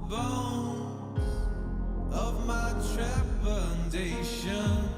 the bones of my trepidation.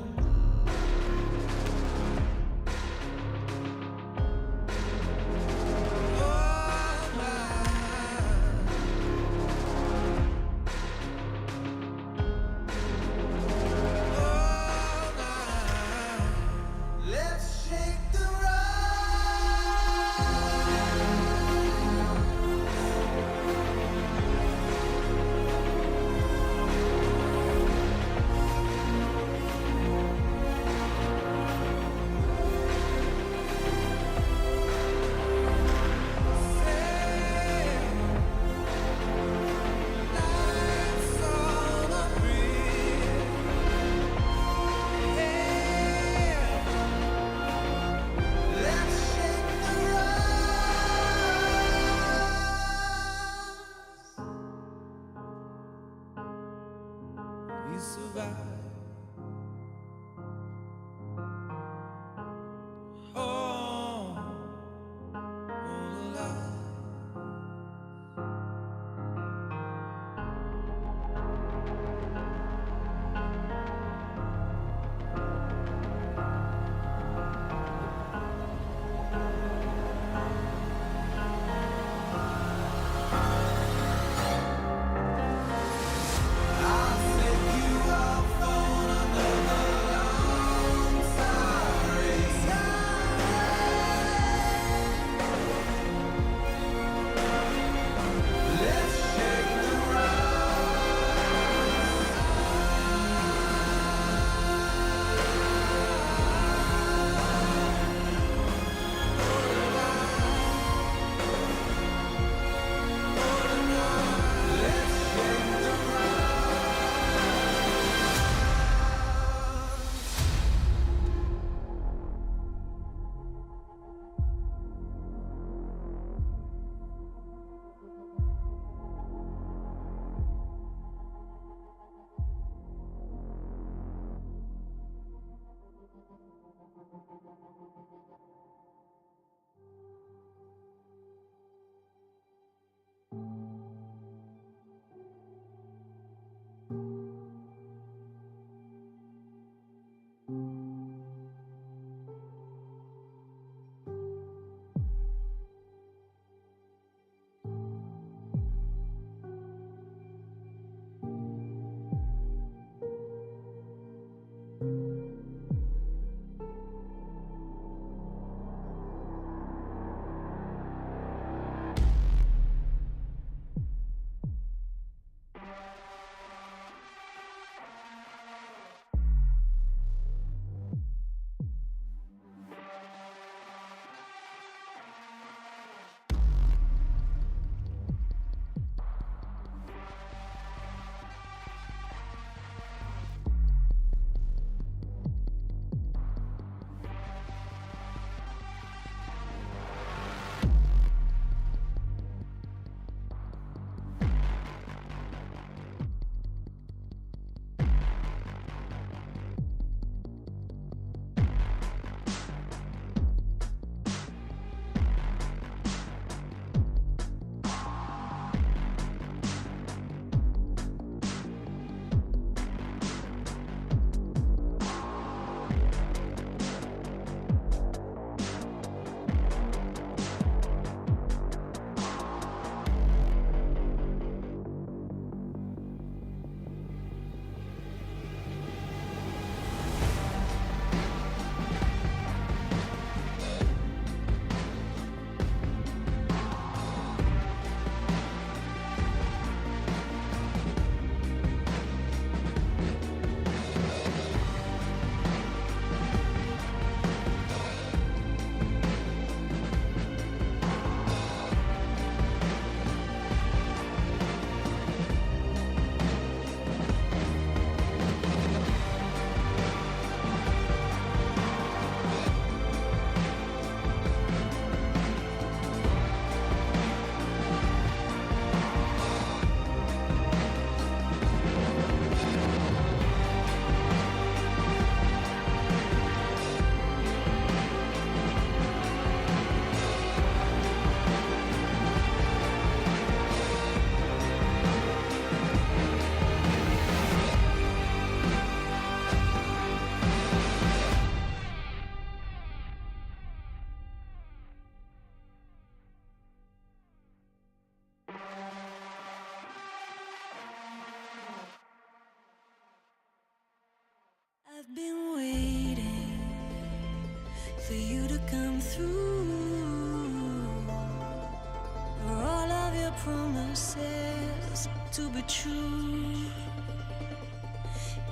promises to be true.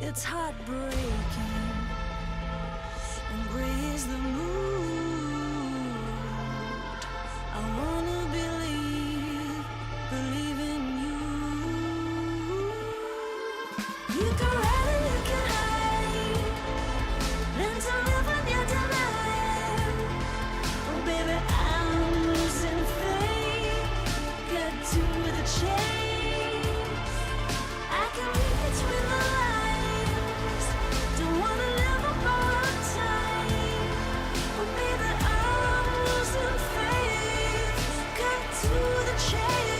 It's heartbreaking and gray is the mood. I wanna believe in you. You can run and you can hide, learn to live on your demand. Oh baby, I'm losing faith. Cut to the chase. I can read between the lines. Don't wanna live on borrowed time. Oh baby, I'm losing faith. Cut to the chase.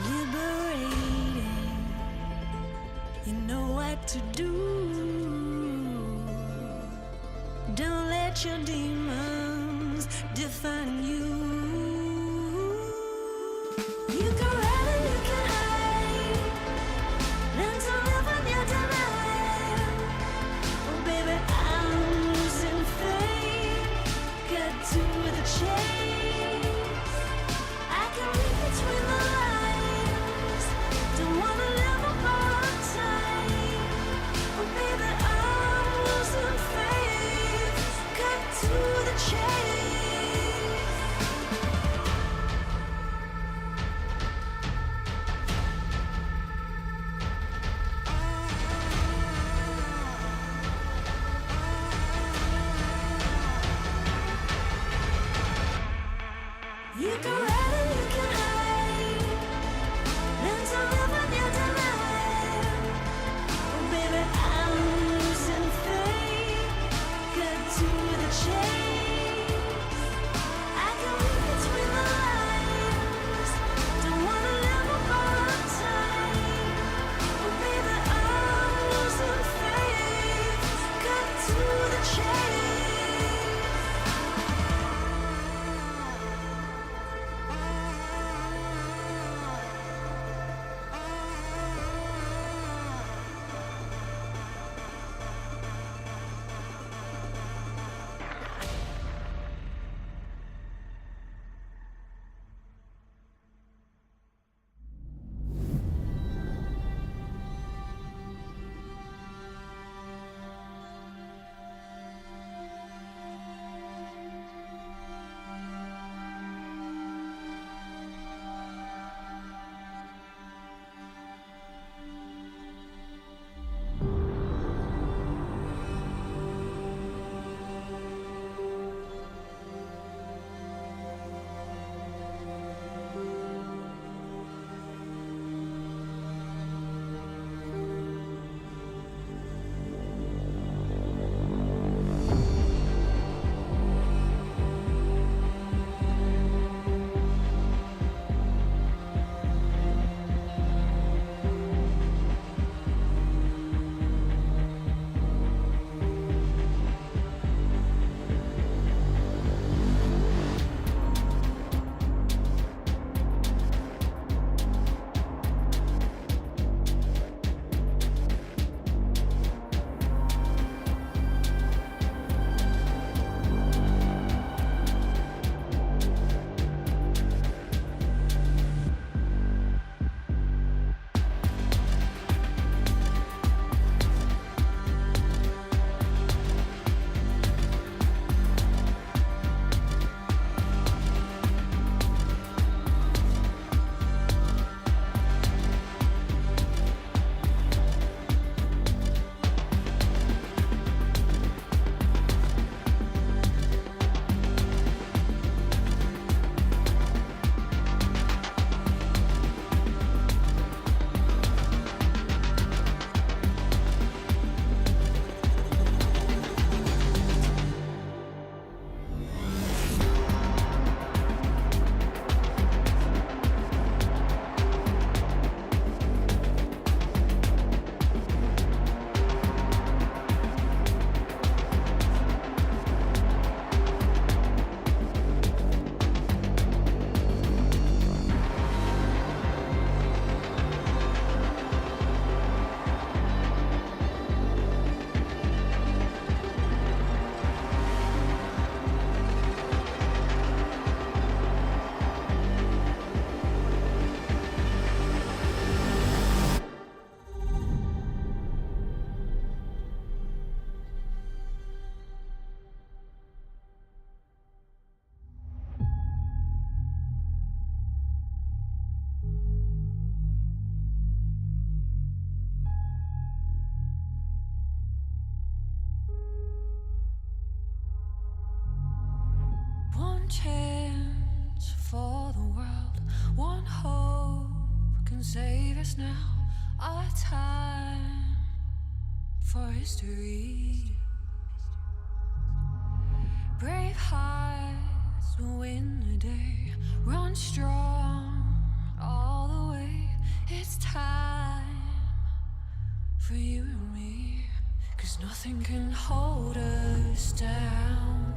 Liberating, you know what to do. Don't let your demons define you. You can run and you can hide, learn to live on your demand. Oh baby, I'm losing faith. Cut to the chase. I can read between the lines. Don't wanna live on borrowed time. Oh baby, I'm losing faith. Cut to the chase. Save us now, our time for history. Brave hearts will win the day. Run strong all the way. It's time for you and me. 'Cause nothing can hold us down.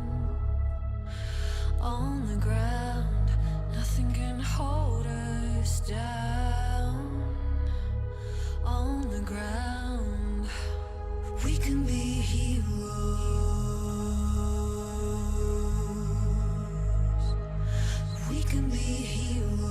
On the ground, nothing can hold us down. On the ground, we can be heroes. We can be heroes.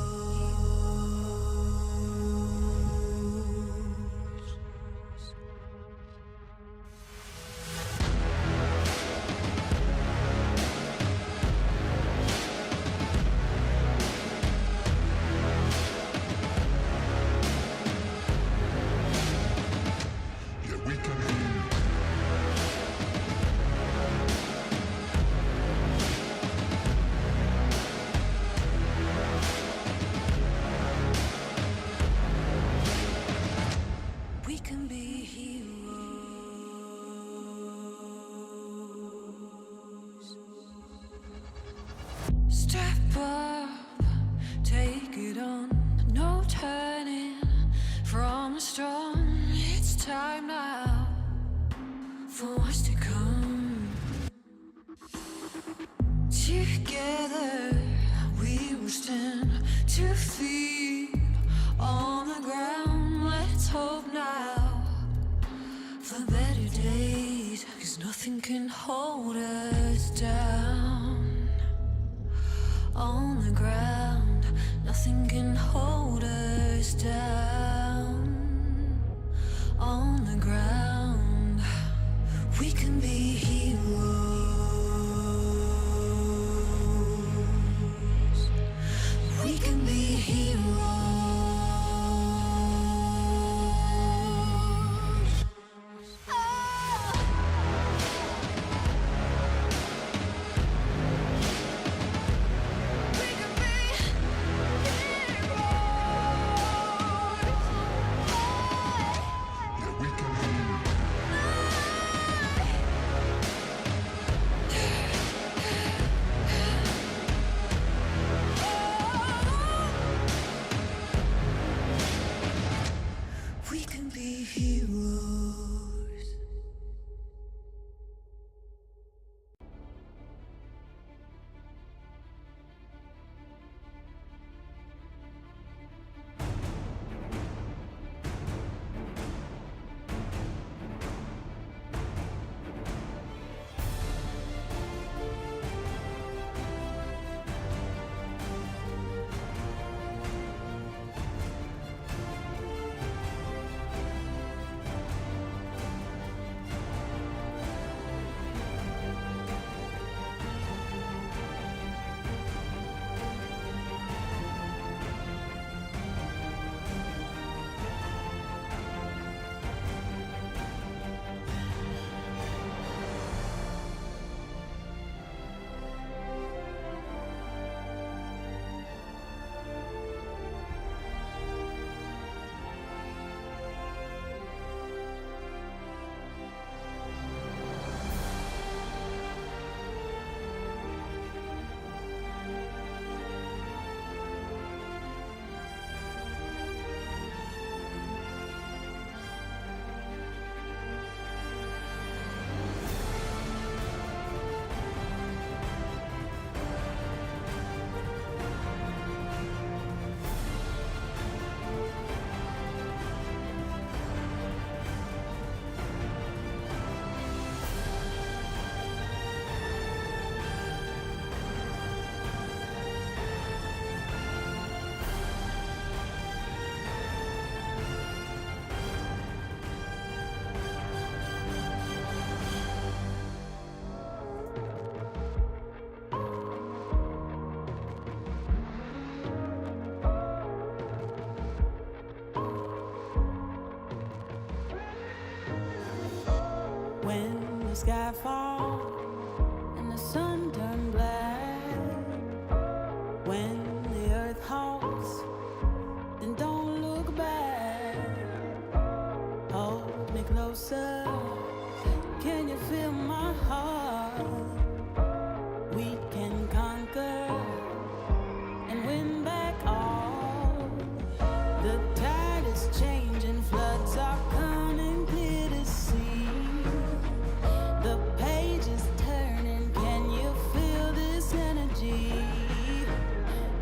Nothing can hold us down. On the ground, nothing can hold us down. On the ground, we can be heroes. We can be heroes. the sky fall and the sun turn black. When the earth halts, then don't look closer. Can you feel my heart? We can conquer and win back all. The tide is changing, floods are coming clear to see. The page is turning, can you feel this energy?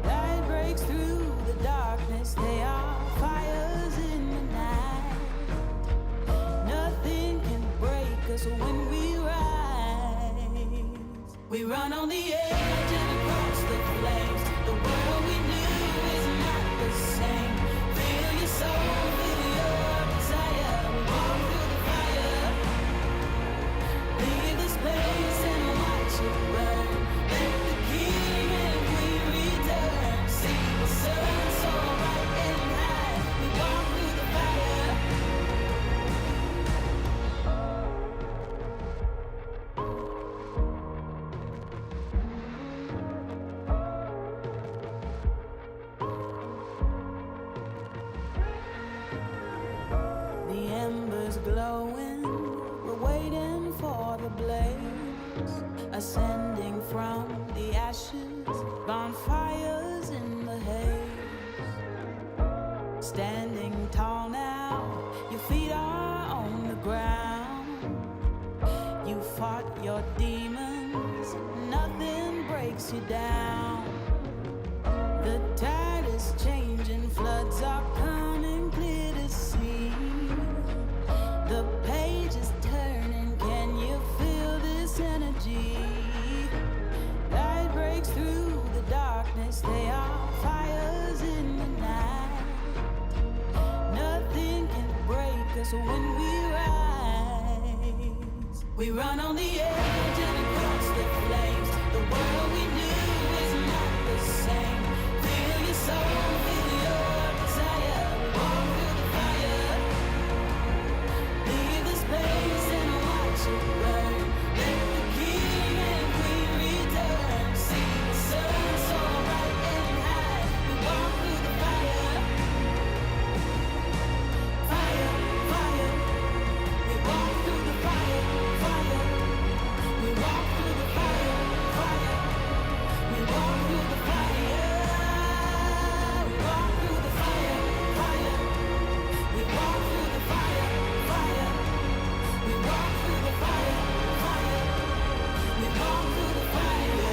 Light breaks through the darkness, they are fires in the night. Nothing can break us when we rise. We run on the edge and across the flames. The world we knew is not the same. Feel your soul, feel your desire. We walk through the fire. Leave this place and watch it burn. Let the king and queen return. See the sun so bright and high. We walk through the fire. The embers glowing, we're waiting for the blaze, ascending from the ashes, bonfires in the haze. Standing tall now, your feet are on the ground. You fought your demons, nothing breaks you down. The tide is changing, floods are coming clear to see. The page is turning, can you feel this energy? Light breaks through the darkness, they are fires in the night. Nothing can break us when we rise. We run on the edge and across the flames. The world we knew is not the same. Feel your soul, feel your desire. We walk through the fire. Leave this place and watch it burn. Let the king and queen return. See the sun so bright and high. We walk through the fire. Fire, fire. We walk through the fire, fire. We walk through the fire, fire. We walk through the fire. We walk through the fire, fire. We walk through the fire, fire. We walk through the fire, fire. We walk through the fire.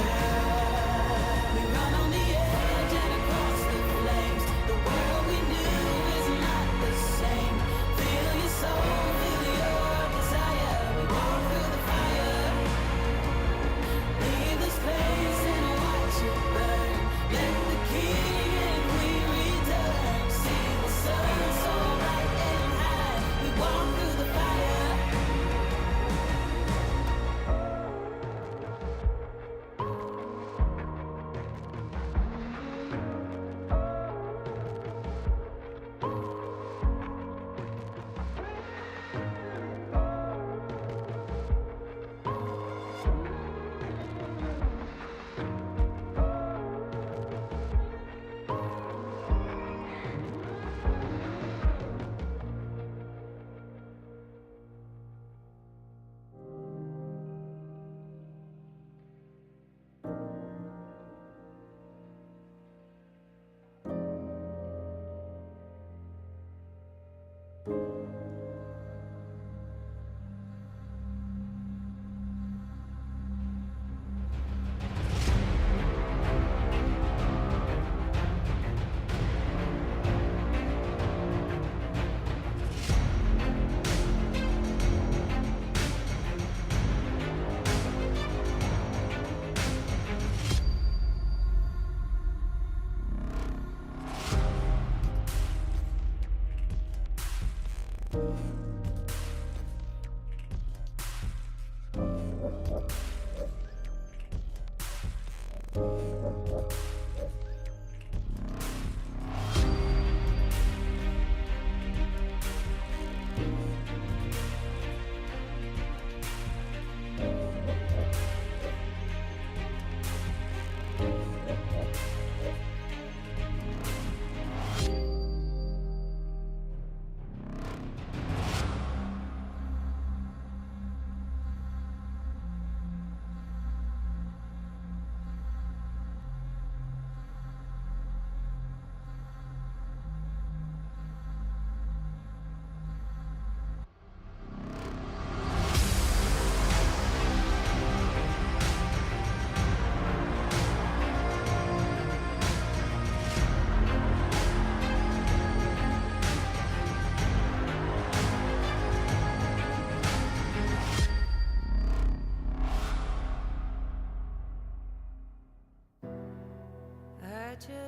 We run on the edge and across the flames. The world we knew is not the same. Feel your soul, feel your desire. We walk through the fire. Leave this place and watch it burn. Let the king and queen return. See the sun so bright and high. We walk through the fire.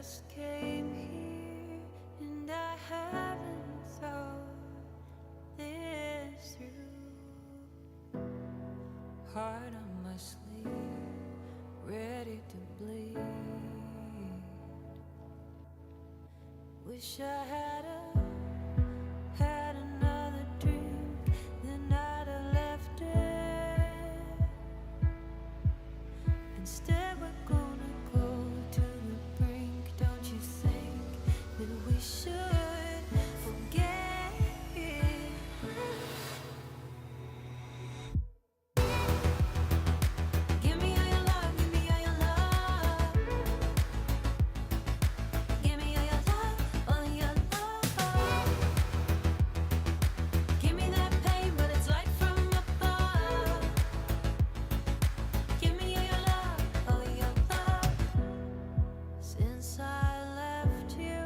just came here and I haven't thought this through. Heart on my sleeve, ready to bleed. Wish I had another drink, then I'd have left it. Instead we're gonna go to the brink. Don't you think that we should forget it? Give me all your love, give me all your love. Give me all your love, all your love. Give me that pain, but it's light from above. Give me all your love, all your love. Since I left you,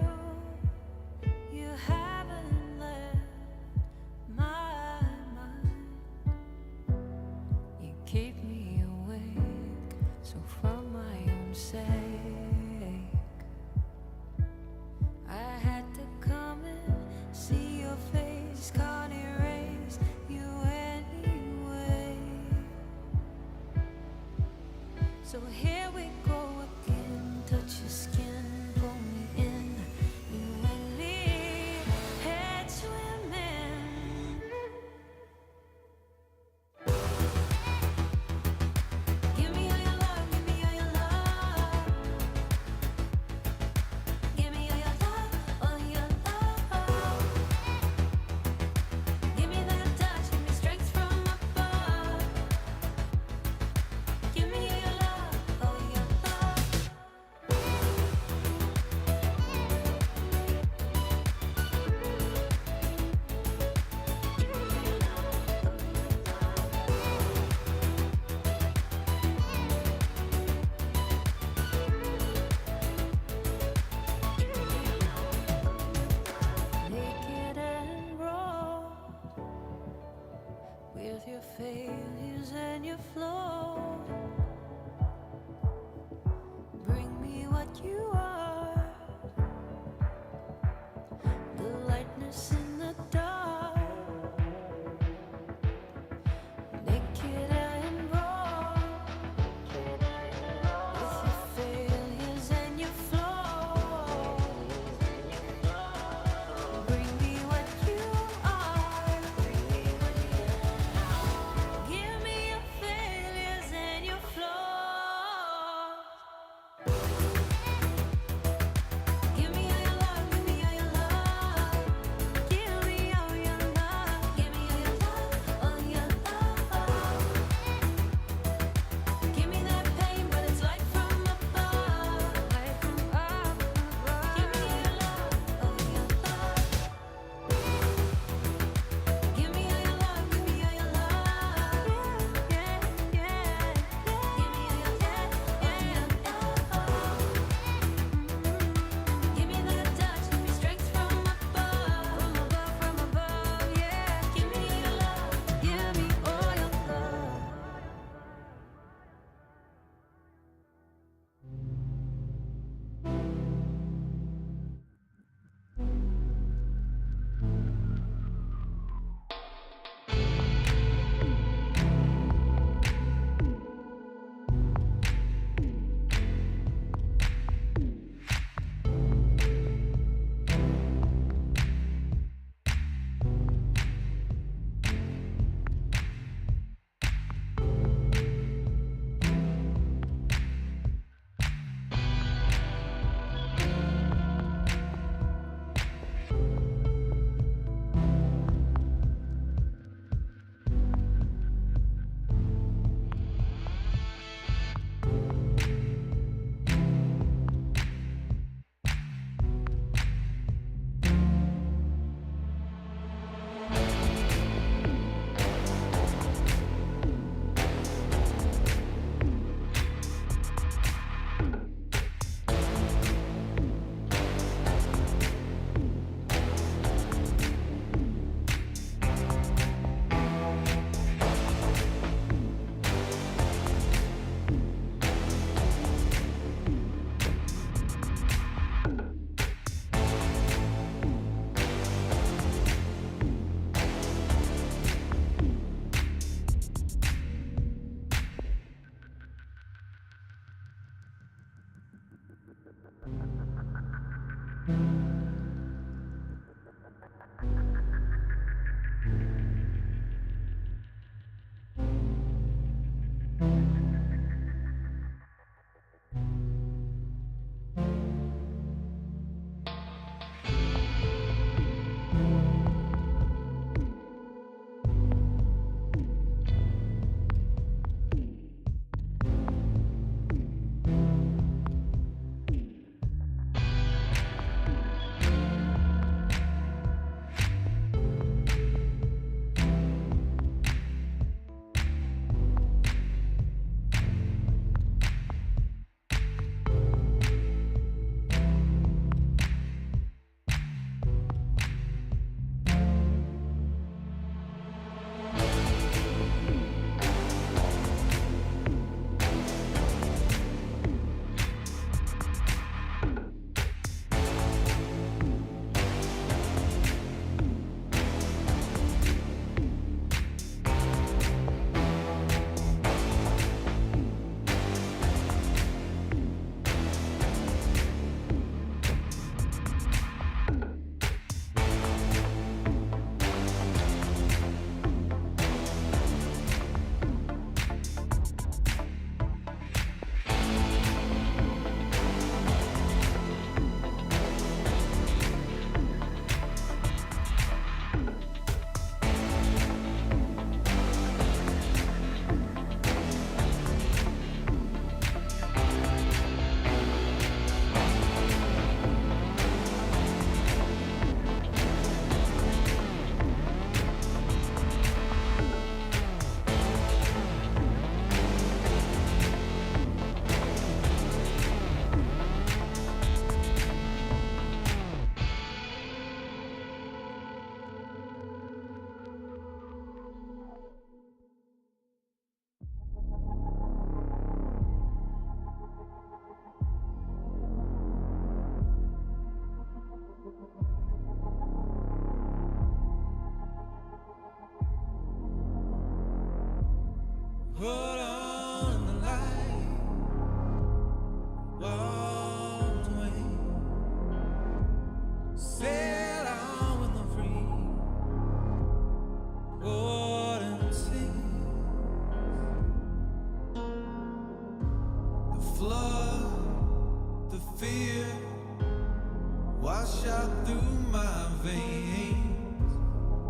out through my veins.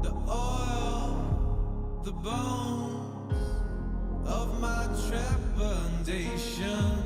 The oil, the bones of my trepidation.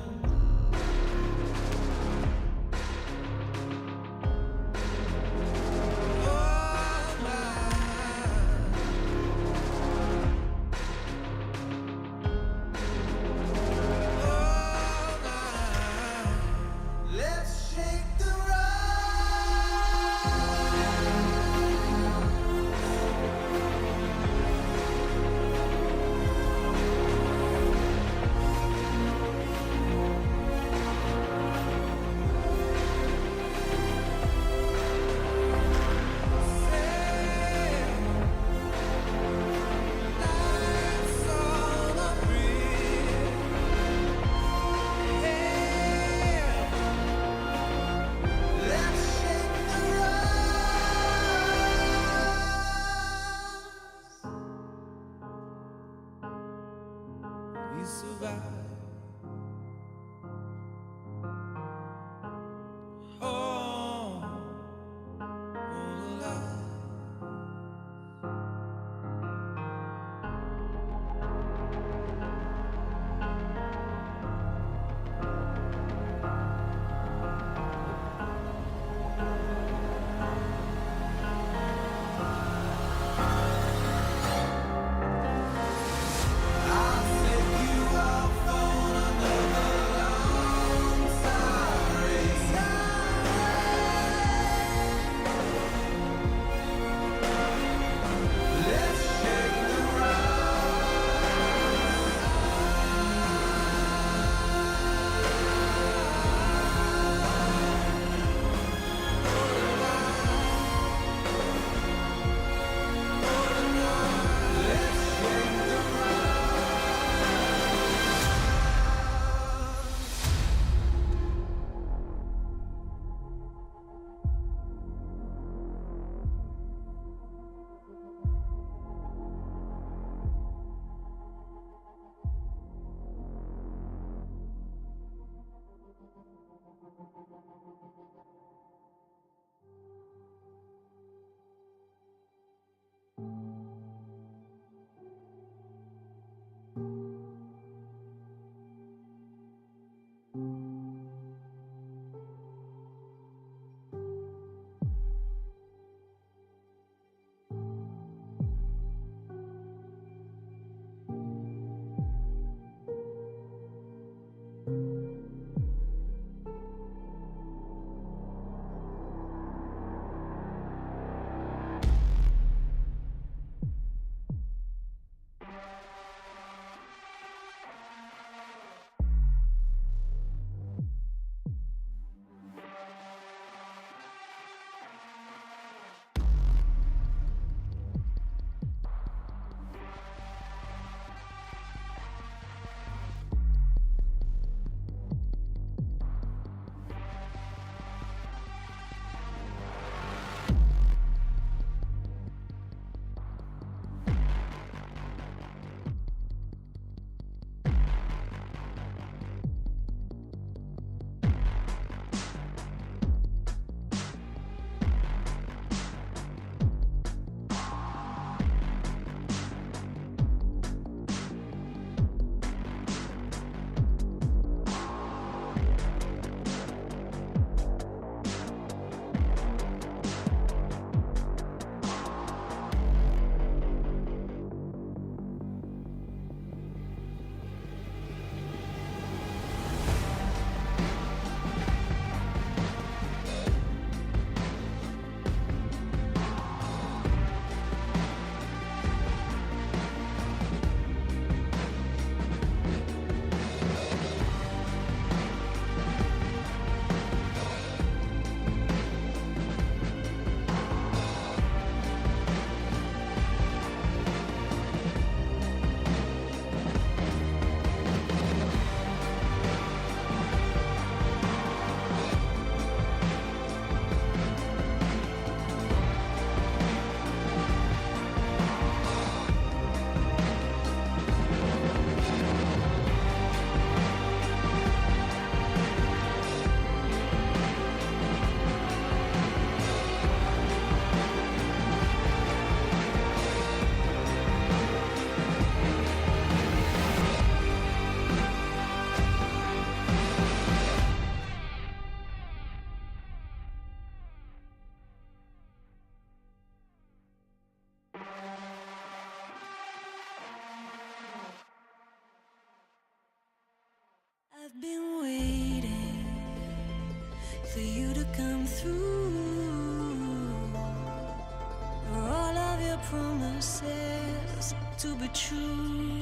to be true.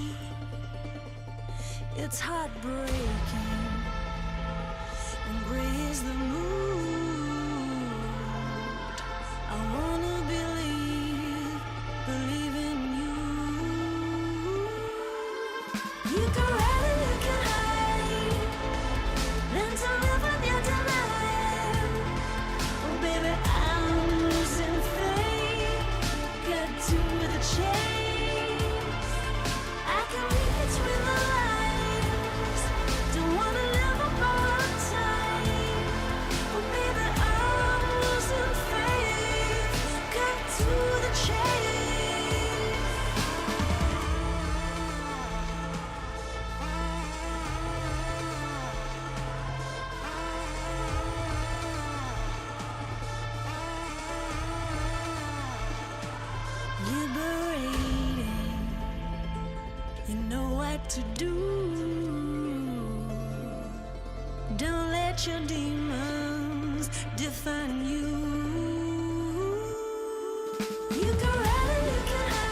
It's heartbreaking, and gray is the mood. I wanna believe in you. You can run and you can hide, learn to live with your denial. Oh baby, I'm losing faith. Cut to the chase. I can read between the lines. Don't wanna live on borrowed time. Oh baby, I'm losing faith. Cut to the chase. Liberating, you know what to do. Don't let your demons define you. You can run and you can hide.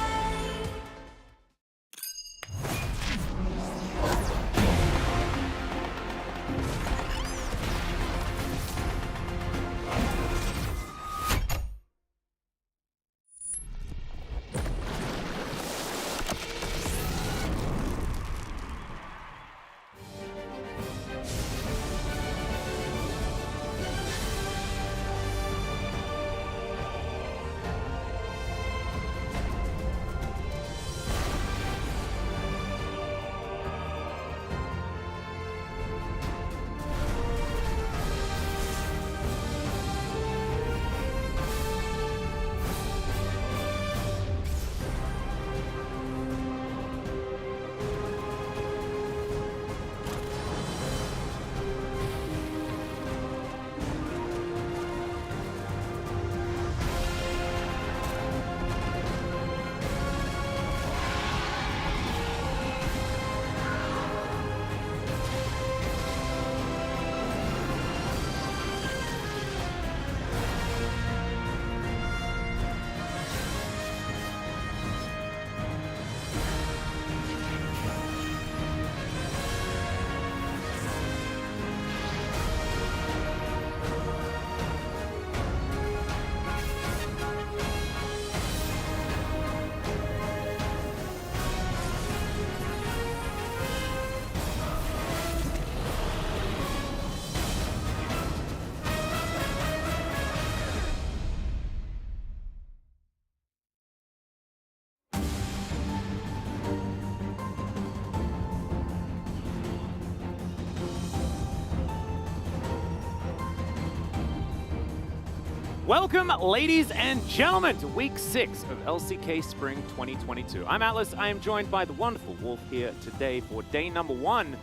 Welcome, ladies and gentlemen, to Week 6 of LCK Spring 2022. I'm Atlas. I am joined by the wonderful Wolf here today for day number 1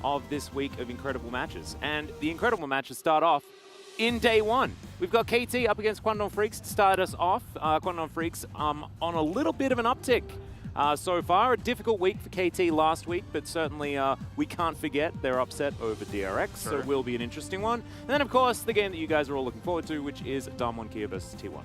of this week of incredible matches. And the incredible matches start off in day 1. We've got KT up against Quandong Freaks to start us off. Quandong Freaks on a little bit of an uptick so far. A difficult week for KT last week, but certainly we can't forget their upset over DRX, so it will be an interesting one. And then, of course, the game that you guys are all looking forward to, which is Damwon Kia versus T1.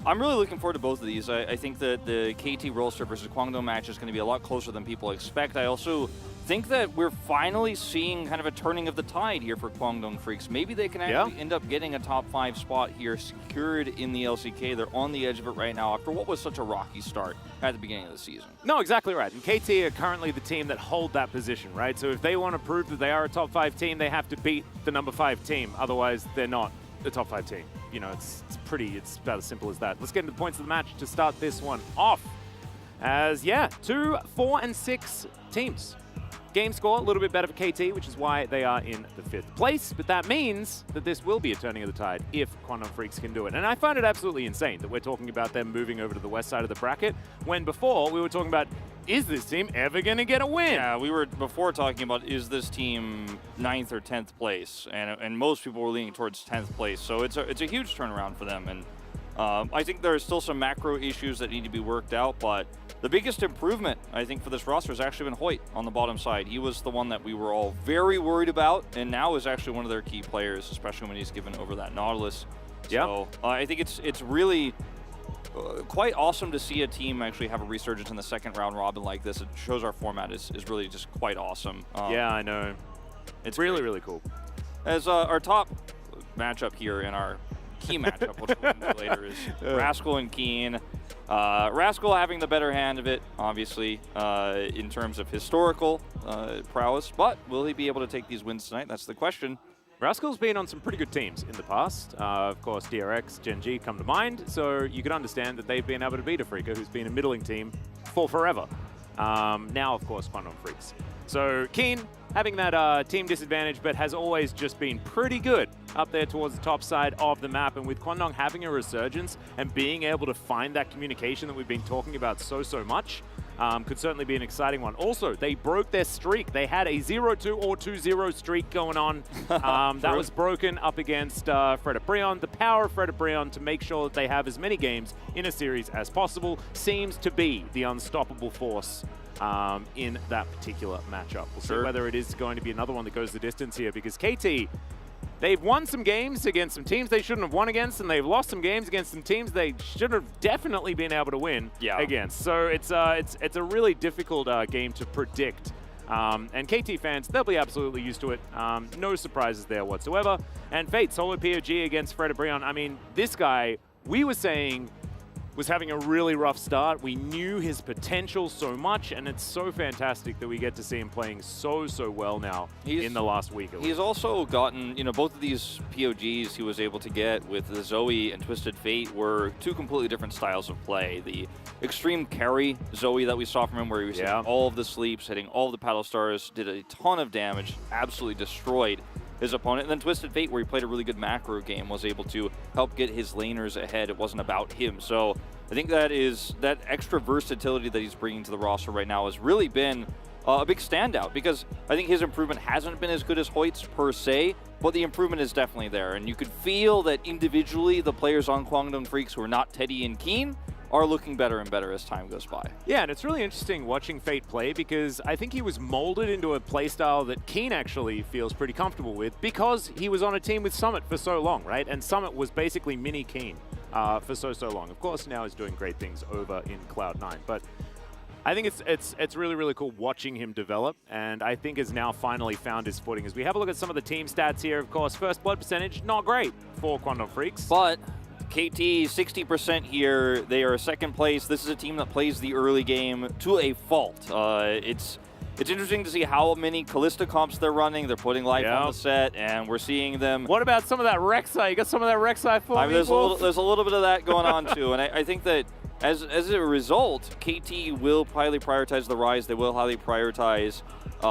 I'm really looking forward to both of these. I think that the KT Rollster versus Kwangdong match is going to be a lot closer than people expect. I also think that we're finally seeing kind of a turning of the tide here for Kwangdong Freaks. Maybe they can actually end up getting a top 5 spot here secured in the LCK. They're on the edge of it right now after what was such a rocky start at the beginning of the season. No, exactly right. And KT are currently the team that hold that position, right? So if they want to prove that they are a top 5 team, they have to beat the number 5 team. Otherwise, they're not the top 5 team. You know, it's about as simple as that. Let's get into the points of the match to start this one off. As, 2, 4, and 6 teams. Game score, a little bit better for KT, which is why they are in the 5th place. But that means that this will be a turning of the tide if Quandong Freaks can do it. And I find it absolutely insane that we're talking about them moving over to the west side of the bracket, when before we were talking about, is this team ever going to get a win? Yeah, we were before talking about, is this team 9th or 10th place? And most people were leaning towards 10th place. So it's a huge turnaround for them. And I think there are still some macro issues that need to be worked out, but the biggest improvement, I think, for this roster has actually been Hoyt on the bottom side. He was the one that we were all very worried about, and now is actually one of their key players, especially when he's given over that Nautilus. Yeah. So I think it's really quite awesome to see a team actually have a resurgence in the second round robin like this. It shows our format is really just quite awesome. Yeah, I know. It's really, really cool. As our top matchup here in our key matchup, which we'll get into later, is Rascal and Keen. Rascal having the better hand of it, obviously, in terms of historical prowess, but will he be able to take these wins tonight? That's the question. Rascal's been on some pretty good teams in the past. Of course, DRX, Gen G come to mind, so you could understand that they've been able to beat a Freaka who's been a middling team for forever. Now, of course, Kwangdong Freaks. So Keen having that team disadvantage, but has always just been pretty good up there towards the top side of the map. And with Kwangdong having a resurgence and being able to find that communication that we've been talking about so much, could certainly be an exciting one. Also, they broke their streak. They had a 0-2 or 2-0 streak going on. That was broken up against Freddebrion. The power of Freddebrion to make sure that they have as many games in a series as possible seems to be the unstoppable force in that particular matchup. We'll see whether it is going to be another one that goes the distance here, because KT, they've won some games against some teams they shouldn't have won against, and they've lost some games against some teams they should have definitely been able to win against. So it's a really difficult game to predict. And KT fans, they'll be absolutely used to it. No surprises there whatsoever. And Fate, solo POG against Freddebrion. I mean, this guy, we were saying, was having a really rough start. We knew his potential so much, and it's so fantastic that we get to see him playing so well now in the last week. He's also gotten, both of these POGs he was able to get with the Zoe and Twisted Fate were two completely different styles of play. The extreme carry Zoe that we saw from him, where he was hitting all of the sleeps, hitting all of the paddle stars, did a ton of damage, absolutely destroyed his opponent. And then Twisted Fate, where he played a really good macro game, was able to help get his laners ahead. It wasn't about him. So I think that extra versatility that he's bringing to the roster right now has really been a big standout, because I think his improvement hasn't been as good as Hoyt's per se, but the improvement is definitely there. And you could feel that individually the players on Kwangdong Freaks who are not Teddy and Keen are looking better and better as time goes by. Yeah, and it's really interesting watching Fate play, because I think he was molded into a playstyle that Keen actually feels pretty comfortable with, because he was on a team with Summit for so long, right? And Summit was basically mini Keen for so long. Of course, now he's doing great things over in Cloud9, but I think it's really cool watching him develop, and I think has now finally found his footing. As we have a look at some of the team stats here, of course, first blood percentage, not great for Kwangdong Freaks. But KT, 60% here. They are second place. This is a team that plays the early game to a fault. It's interesting to see how many Kalista comps they're running. They're putting life on the set, and we're seeing them. What about some of that Rek'Sai? You got some of that Rek'Sai for me, there's a little bit of that going on, too. And I think that as a result, KT will highly prioritize the Rise. They will highly prioritize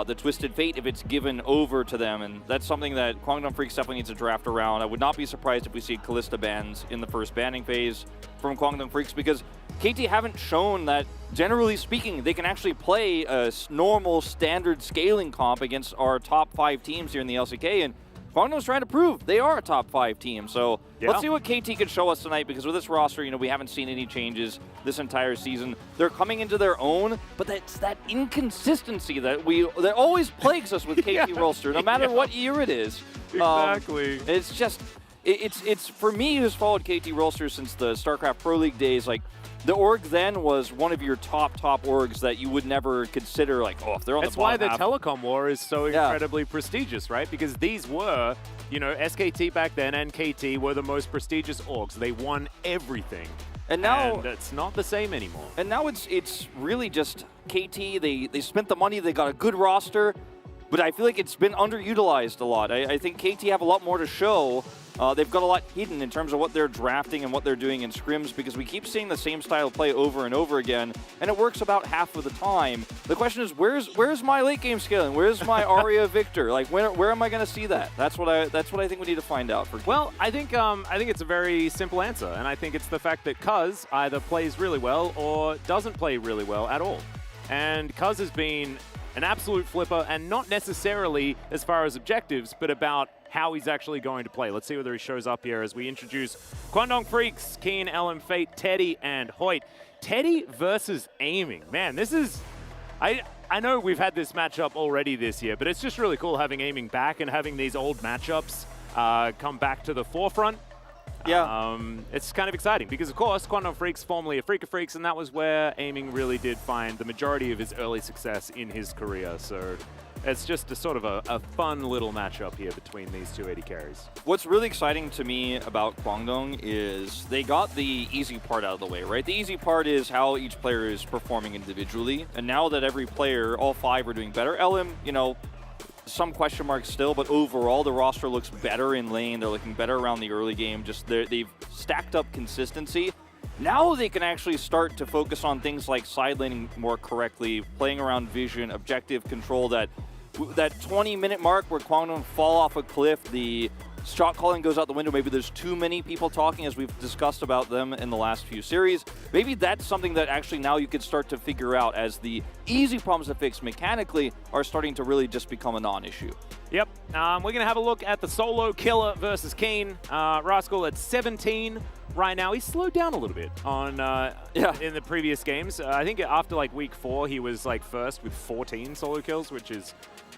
the Twisted Fate if it's given over to them, and that's something that Kwangdong Freaks definitely needs to draft around. I would not be surprised if we see Kalista bans in the first banning phase from Kwangdong Freaks, because KT haven't shown that, generally speaking, they can actually play a normal standard scaling comp against our top 5 teams here in the LCK, and Kwangdong's trying to prove they are a top 5 team. So let's see what KT can show us tonight, because with this roster, we haven't seen any changes this entire season. They're coming into their own, but that's that inconsistency that always plagues us with KT roster, no matter what year it is. Exactly. It's just, it's for me, who's followed KT roster since the StarCraft Pro League days, like, the org then was one of your top orgs that you would never consider, like, if they're on the bottom half. That's why the telecom war is so incredibly prestigious, right? Because these were, SKT back then and KT were the most prestigious orgs. They won everything. And now it's not the same anymore. And now it's really just KT. They spent the money. They got a good roster. But I feel like it's been underutilized a lot. I think KT have a lot more to show. They've got a lot hidden in terms of what they're drafting and what they're doing in scrims, because we keep seeing the same style of play over and over again, and it works about half of the time. The question is, where's my late game scaling? Where's my Arya Victor? Like, where am I going to see that? That's what I think we need to find out. Well, I think it's a very simple answer, and I think it's the fact that Cuz either plays really well or doesn't play really well at all. And Cuz has been an absolute flipper, and not necessarily as far as objectives, but about how he's actually going to play. Let's see whether he shows up here as we introduce Kwangdong Freaks, Keen, LM Fate, Teddy, and Hoyt. Teddy versus Aiming. Man, this is... I know we've had this matchup already this year, but it's just really cool having Aiming back and having these old matchups come back to the forefront. Yeah. It's kind of exciting because, of course, Quantum Freak's formerly a Freak of Freaks, and that was where Aiming really did find the majority of his early success in his career. So it's just a sort of a fun little matchup here between these two AD carries. What's really exciting to me about Kwangdong is they got the easy part out of the way, right? The easy part is how each player is performing individually, and now that every player, all 5 are doing better. LM, you know, some question marks still, but overall the roster looks better in lane. They're looking better around the early game. Just they've stacked up consistency. Now they can actually start to focus on things like side laning more correctly, playing around vision, objective control. That 20-minute mark where Kwangdong fall off a cliff, the shot calling goes out the window. Maybe there's too many people talking, as we've discussed about them in the last few series. Maybe that's something that actually now you could start to figure out, as the easy problems to fix mechanically are starting to really just become a non-issue. Yep. We're going to have a look at the solo killer versus Keen. Rascal at 17 right now. He's slowed down a little bit on in the previous games. I think after like week 4, he was like first with 14 solo kills, which is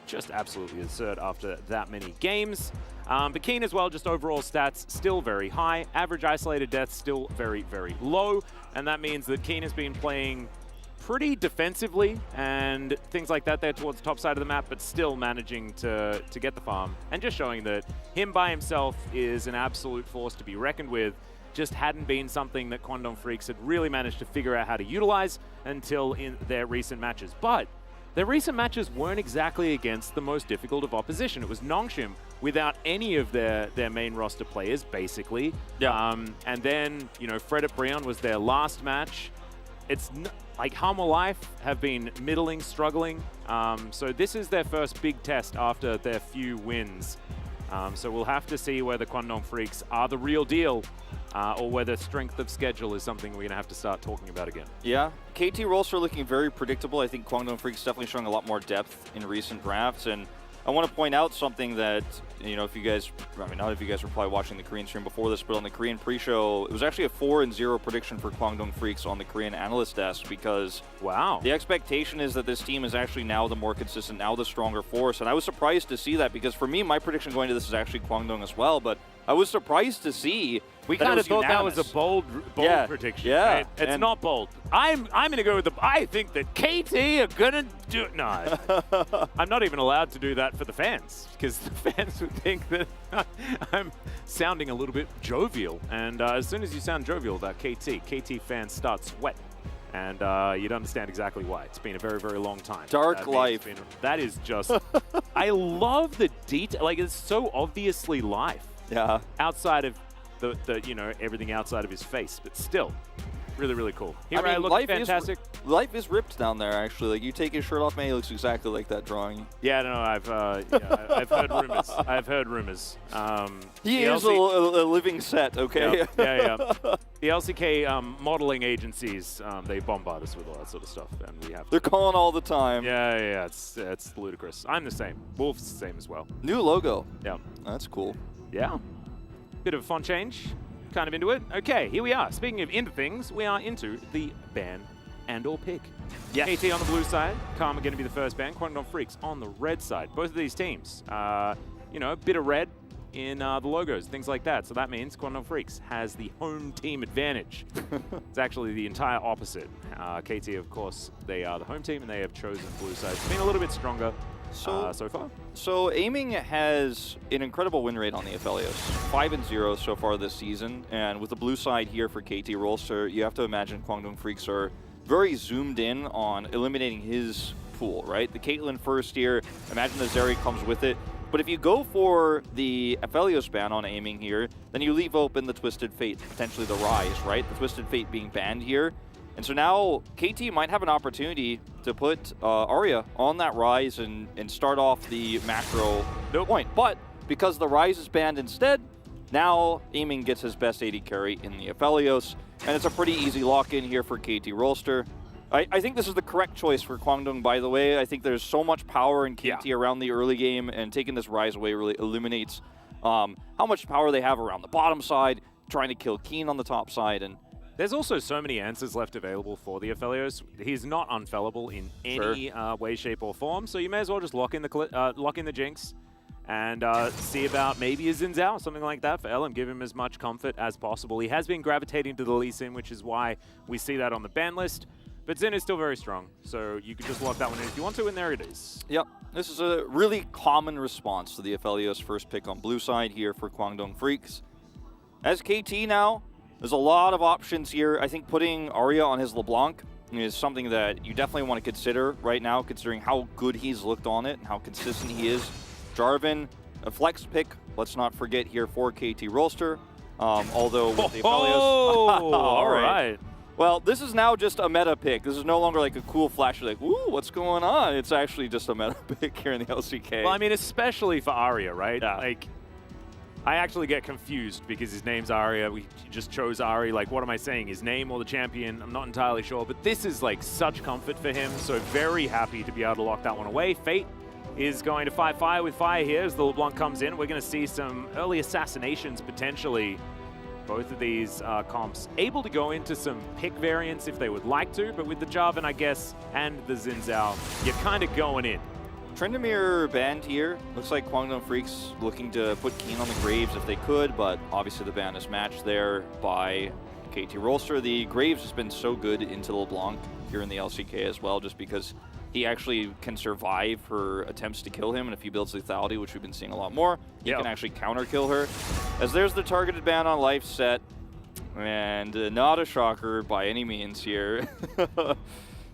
just absolutely absurd after that many games. But Keen as well, just overall stats still very high. Average isolated deaths still very, very low. And that means that Keen has been playing pretty defensively and things like that there towards the top side of the map, but still managing to get the farm. And just showing that him by himself is an absolute force to be reckoned with. Just hadn't been something that Quantum Freaks had really managed to figure out how to utilize until in their recent matches. But their recent matches weren't exactly against the most difficult of opposition. It was Nongshim without any of their main roster players, basically. Yeah. And then, you know, Fred at Brion was their last match. It's like Harmer Life have been middling, struggling. So this is their first big test after their few wins. So we'll have to see whether Quantum Freaks are the real deal or whether strength of schedule is something we're going to have to start talking about again. Yeah. KT roles are looking very predictable. I think Quantum Freaks definitely showing a lot more depth in recent drafts. And I want to point out something that, you know, if you guys, I mean, not if you guys were probably watching the Korean stream before this, but on the Korean pre-show, it was actually a 4-0 prediction for Kwangdong Freaks on the Korean analyst desk, because wow, the expectation is that this team is actually now the more consistent, now the stronger force. And I was surprised to see that, because for me, my prediction going to this is actually Kwangdong as well, but I was surprised to see we that kind it of thought unanimous. that was a bold prediction. Yeah. Right? It's not bold. I'm going to go with I think that KT are going to do it. No. I'm not even allowed to do that for the fans, because the fans would think that I'm sounding a little bit jovial. And as soon as you sound jovial about KT fans start sweating. And you'd understand exactly why. It's been a very, very long time. Dark life. That is just... I love the detail. Like, it's so obviously life. Yeah. Outside of the you know, everything outside of his face, but still, really, really cool. Here I mean, look life fantastic. Life is ripped down there, actually. Like, you take his shirt off, man, he looks exactly like that drawing. Yeah, no, I've heard rumors. I've heard rumors. He is a living set, okay? Yeah. The LCK modeling agencies, they bombard us with all that sort of stuff, and we have. They're calling all the time. Yeah. It's ludicrous. I'm the same. Wolf's the same as well. New logo. Yeah. That's cool. Yeah. Bit of a font change. Kind of into it. Okay, here we are. Speaking of into things, we are into the ban and or pick. Yes. KT on the blue side, Karma going to be the first ban, Quantum Freaks on the red side. Both of these teams, you know, a bit of red in the logos, things like that. So that means Quantum Freaks has the home team advantage. It's actually the entire opposite. KT, of course, they are the home team, and they have chosen blue side. It's been a little bit stronger so far. So Aiming has an incredible win rate on the Aphelios, 5-0 so far this season, and with the blue side here for KT Rolster, you have to imagine Kwangdong Freaks are very zoomed in on eliminating his pool, right? The Caitlyn first here, imagine the Zeri comes with it, but if you go for the Aphelios ban on Aiming here, then you leave open the Twisted Fate, potentially the Rise, right? The Twisted Fate being banned here. And so now KT might have an opportunity to put Arya on that Rise and start off the macro point. But because the Rise is banned instead, now Aiming gets his best AD carry in the Aphelios. And it's a pretty easy lock-in here for KT Rolster. I think this is the correct choice for Kwangdong, by the way. I think there's so much power in KT around the early game, and taking this Rise away really eliminates how much power they have around the bottom side, trying to kill Keen on the top side. And there's also so many answers left available for the Aphelios. He's not unfellable in any way, shape, or form, so you may as well just lock in the Jinx, and see about maybe a Xin Zhao, something like that for LM, give him as much comfort as possible. He has been gravitating to the Lee Sin, which is why we see that on the ban list. But Xin is still very strong, so you could just lock that one in if you want to, and there it is. Yep, this is a really common response to the Aphelios first pick on blue side here for Kwangdong Freaks. As KT now, there's a lot of options here. I think putting Arya on his LeBlanc is something that you definitely want to consider right now, considering how good he's looked on it and how consistent he is. Jarvan, a flex pick, let's not forget here for KT Rolster. Although with the Aphelios... all right. Well, this is now just a meta pick. This is no longer like a cool flash, like, ooh, what's going on? It's actually just a meta pick here in the LCK. Well, I mean, especially for Arya, right? Yeah. Like, I actually get confused because his name's Arya. We just chose Ari. Like, what am I saying? His name or the champion? I'm not entirely sure. But this is, like, such comfort for him. So very happy to be able to lock that one away. Fate is going to fight fire with fire here as the LeBlanc comes in. We're going to see some early assassinations potentially. Both of these comps able to go into some pick variants if they would like to, but with the Jarvan, I guess, and the Xin Zhao, you're kind of going in. Tryndamere banned here. Looks like Kwangdong Freaks looking to put Keen on the Graves if they could, but obviously the ban is matched there by KT Rolster. The Graves has been so good into LeBlanc here in the LCK as well, just because he actually can survive her attempts to kill him, and if he builds lethality, which we've been seeing a lot more, he can actually counter-kill her. As there's the targeted ban on life set, and not a shocker by any means here.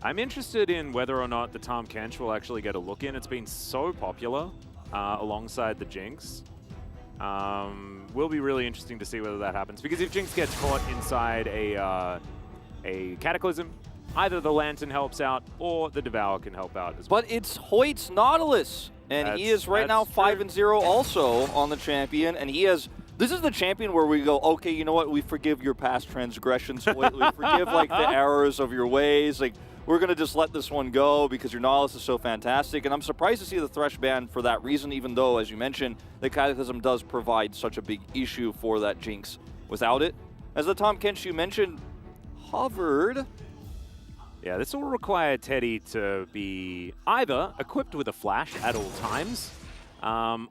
I'm interested in whether or not the Tahm Kench will actually get a look in. It's been so popular alongside the Jinx. Will be really interesting to see whether that happens, because if Jinx gets caught inside a Cataclysm, either the Lantern helps out or the Devour can help out as well. But it's Hoyt's Nautilus, and he is right now 5-0 also on the champion, and he has... This is the champion where we go, okay, you know what, we forgive your past transgressions, Hoyt. We forgive like the errors of your ways. Like, we're going to just let this one go because your Nautilus is so fantastic. And I'm surprised to see the Thresh ban for that reason, even though, as you mentioned, the Cataclysm does provide such a big issue for that Jinx without it. As the Tahm Kench you mentioned hovered... Yeah, this will require Teddy to be either equipped with a flash at all times,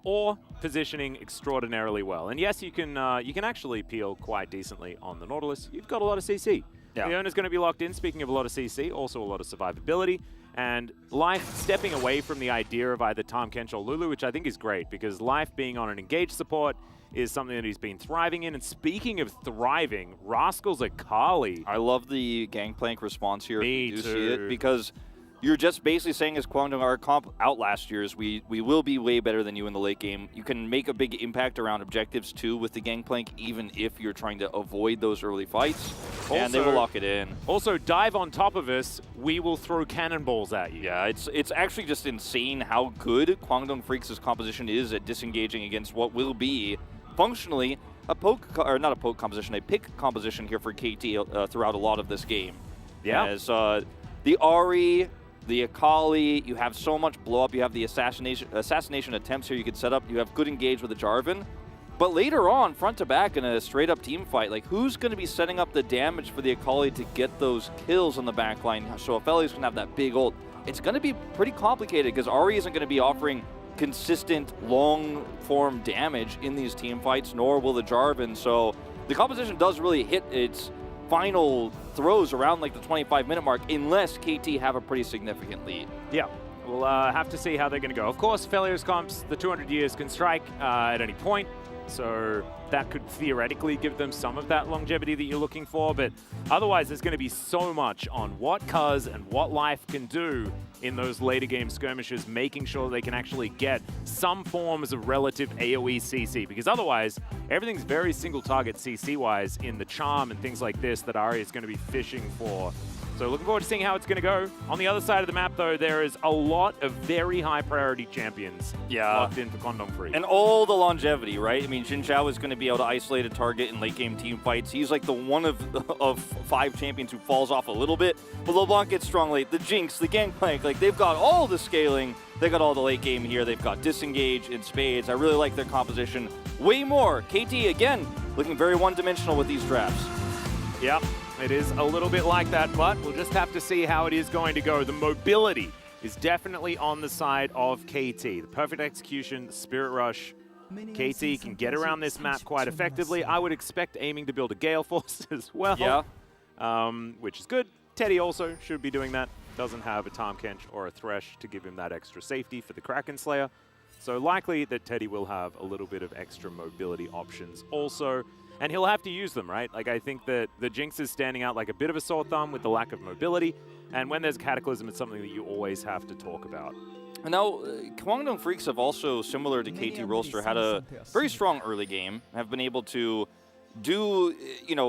or positioning extraordinarily well. And yes, you can actually peel quite decently on the Nautilus. You've got a lot of CC. Yeah. The owner's going to be locked in. Speaking of a lot of CC, also a lot of survivability. And Life stepping away from the idea of either Tahm Kench or Lulu, which I think is great, because Life being on an engaged support is something that he's been thriving in. And speaking of thriving, Rascal's Akali. I love the Gangplank response here. Me if you do too. see it, because you're just basically saying, as Kwangdong, our comp out last year's, we will be way better than you in the late game. You can make a big impact around objectives too with the Gangplank, even if you're trying to avoid those early fights. And they will lock it in. Also, dive on top of us, we will throw cannonballs at you. Yeah, it's actually just insane how good Kwangdong Freaks' composition is at disengaging against what will be functionally a poke, or not a poke composition, a pick composition here for KT throughout a lot of this game. Yeah. As the Ahri, the Akali, you have so much blow up. You have the assassination attempts here you could set up. You have good engage with the Jarvan. But later on, front to back in a straight up team fight, like who's going to be setting up the damage for the Akali to get those kills on the back line so Aphelios can have that big ult? It's going to be pretty complicated because Ahri isn't going to be offering consistent long form damage in these team fights, nor will the Jarvan. So the composition does really hit its final throws around like the 25-minute mark, unless KT have a pretty significant lead. Yeah, we'll have to see how they're going to go. Of course, Aphelios comps, the 200 years can strike at any point, so that could theoretically give them some of that longevity that you're looking for, but otherwise there's going to be so much on what Cuz and what Life can do in those later game skirmishes, making sure they can actually get some forms of relative AoE CC, because otherwise everything's very single target CC-wise in the Charm and things like this that Ahri is going to be fishing for. So looking forward to seeing how it's going to go. On the other side of the map, though, there is a lot of very high-priority champions locked in for Kwangdong Freaks. And all the longevity, right? I mean, Xin Zhao is going to be able to isolate a target in late-game team fights. He's like the one of 5 champions who falls off a little bit. But LeBlanc gets strong late. The Jinx, the Gangplank, like they've got all the scaling. They got all the late game here. They've got Disengage in spades. I really like their composition way more. KT, again, looking very one-dimensional with these drafts. Yep. It is a little bit like that, but we'll just have to see how it is going to go. The mobility is definitely on the side of KT. The perfect execution, the Spirit Rush. KT can get around this map quite effectively. I would expect aiming to build a Gale Force as well. Yeah. Which is good. Teddy also should be doing that. Doesn't have a Tahm Kench or a Thresh to give him that extra safety for the Kraken Slayer. So likely that Teddy will have a little bit of extra mobility options also. And he'll have to use them, right? Like, I think that the Jinx is standing out like a bit of a sore thumb with the lack of mobility. And when there's Cataclysm, it's something that you always have to talk about. And now, Kwangdong Freaks have also, similar to KT Rolster, had a very strong early game, have been able to do,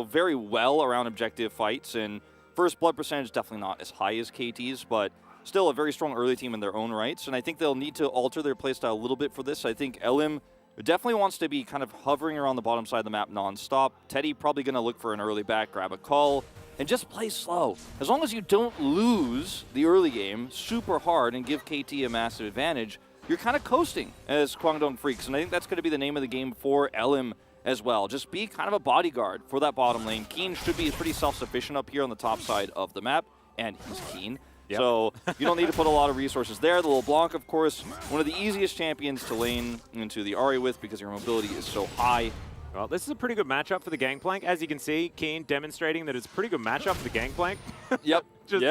very well around objective fights. And first blood percentage definitely not as high as KT's, but still a very strong early team in their own rights. And I think they'll need to alter their playstyle a little bit for this. I think LM definitely wants to be kind of hovering around the bottom side of the map non-stop. Teddy probably going to look for an early back, grab a call, and just play slow. As long as you don't lose the early game super hard and give KT a massive advantage, you're kind of coasting as Kwangdong Freaks. And I think that's going to be the name of the game for LM as well. Just be kind of a bodyguard for that bottom lane. Keen should be pretty self-sufficient up here on the top side of the map, and he's Keen. Yep. So you don't need to put a lot of resources there. The LeBlanc, of course, one of the easiest champions to lane into the Ahri with because your mobility is so high. Well, this is a pretty good matchup for the Gangplank. As you can see, Keen demonstrating that it's a pretty good matchup for the Gangplank. Yep. just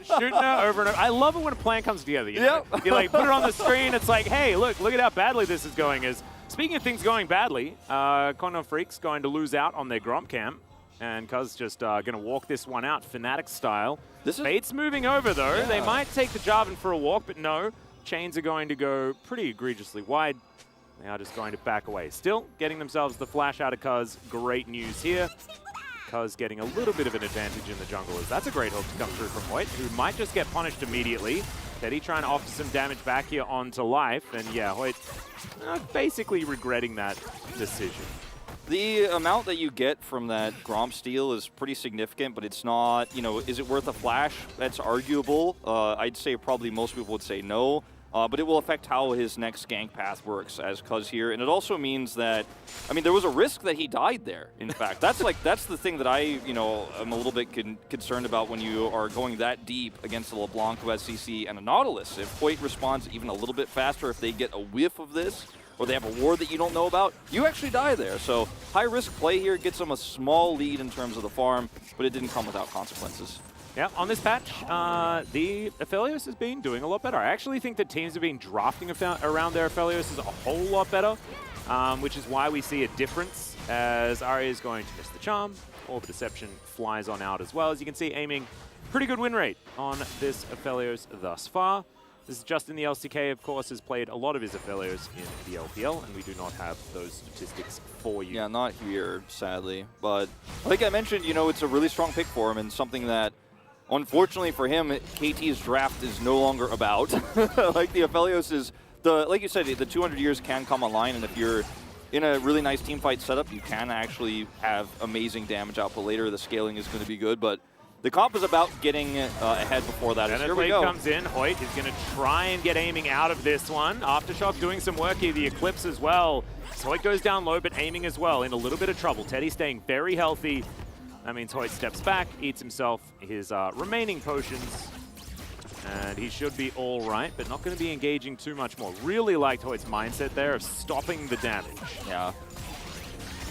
shooting her over and over. I love it when a plan comes together. You know? You like put it on the screen. It's like, hey, look at how badly this is going. Speaking of things going badly, Kwangdong Freaks going to lose out on their Gromp camp. And Cuz just going to walk this one out, Fnatic style. Fate's moving over, though. Yeah. They might take the Jarvan for a walk, but no. Chains are going to go pretty egregiously wide. They are just going to back away. Still getting themselves the flash out of Cuz. Great news here. Cuz getting a little bit of an advantage in the jungle. That's a great hook to come through from Hoyt, who might just get punished immediately. Teddy trying to offer some damage back here onto life. And yeah, Hoyt basically regretting that decision. The amount that you get from that Gromp steal is pretty significant, but it's not, is it worth a flash? That's arguable. I'd say probably most people would say no, but it will affect how his next gank path works as Cuz here. And it also means that, there was a risk that he died there, in fact. That's the thing that I, am a little bit concerned about when you are going that deep against a LeBlanc who has CC and a Nautilus. If Hoyt responds even a little bit faster, if they get a whiff of this, or they have a ward that you don't know about, you actually die there. So high-risk play here gets them a small lead in terms of the farm, but it didn't come without consequences. Yeah, on this patch, the Aphelios has been doing a lot better. I actually think that teams have been drafting around their Aphelios a whole lot better, which is why we see a difference as Ahri is going to miss the charm. Orb Deception flies on out as well. As you can see, aiming pretty good win rate on this Aphelios thus far. This is just in the LCK, of course, has played a lot of his Aphelios in the LPL, and we do not have those statistics for you. Yeah, not here, sadly. But like I mentioned, it's a really strong pick for him, and something that, unfortunately for him, KT's draft is no longer about. Like the Aphelios is, like you said, the 200 years can come online, and if you're in a really nice team fight setup, you can actually have amazing damage output later. The scaling is going to be good, but the comp is about getting ahead before that. Here we go. Comes in. Hoyt is going to try and get aiming out of this one. Aftershock doing some work here. The Eclipse as well. So Hoyt goes down low, but aiming as well. In a little bit of trouble. Teddy staying very healthy. That means Hoyt steps back, eats himself his remaining potions. And he should be all right, but not going to be engaging too much more. Really liked Hoyt's mindset there of stopping the damage. Yeah.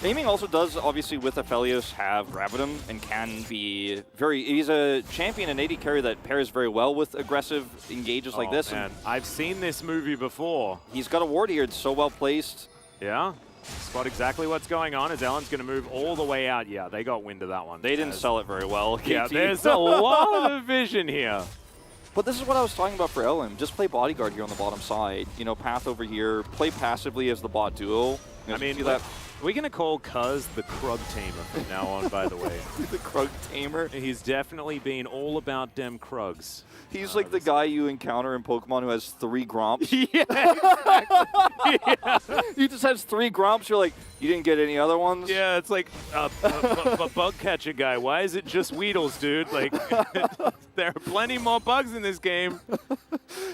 Aiming also does, obviously, with Aphelios, have Gravitum and can be he's a champion and AD carry that pairs very well with aggressive engages like this. Man. I've seen this movie before. He's got a ward here. It's so well placed. Yeah. Spot exactly what's going on as Ellen's going to move all the way out. Yeah, they got wind of that one. They didn't sell it very well. Yeah, there's a lot of vision here. But this is what I was talking about for LM. Just play bodyguard here on the bottom side. Path over here. Play passively as the bot duo. See that? We're going to call Cuz the Krug Tamer from now on, by the way. The Krug Tamer? He's definitely been all about them Krugs. He's like the guy you encounter in Pokemon who has 3 Gromps. Yeah, exactly. Yeah. He just has 3 Gromps. You're like, you didn't get any other ones? Yeah, it's like a bug catcher guy. Why is it just Weedles, dude? Like, there are plenty more bugs in this game.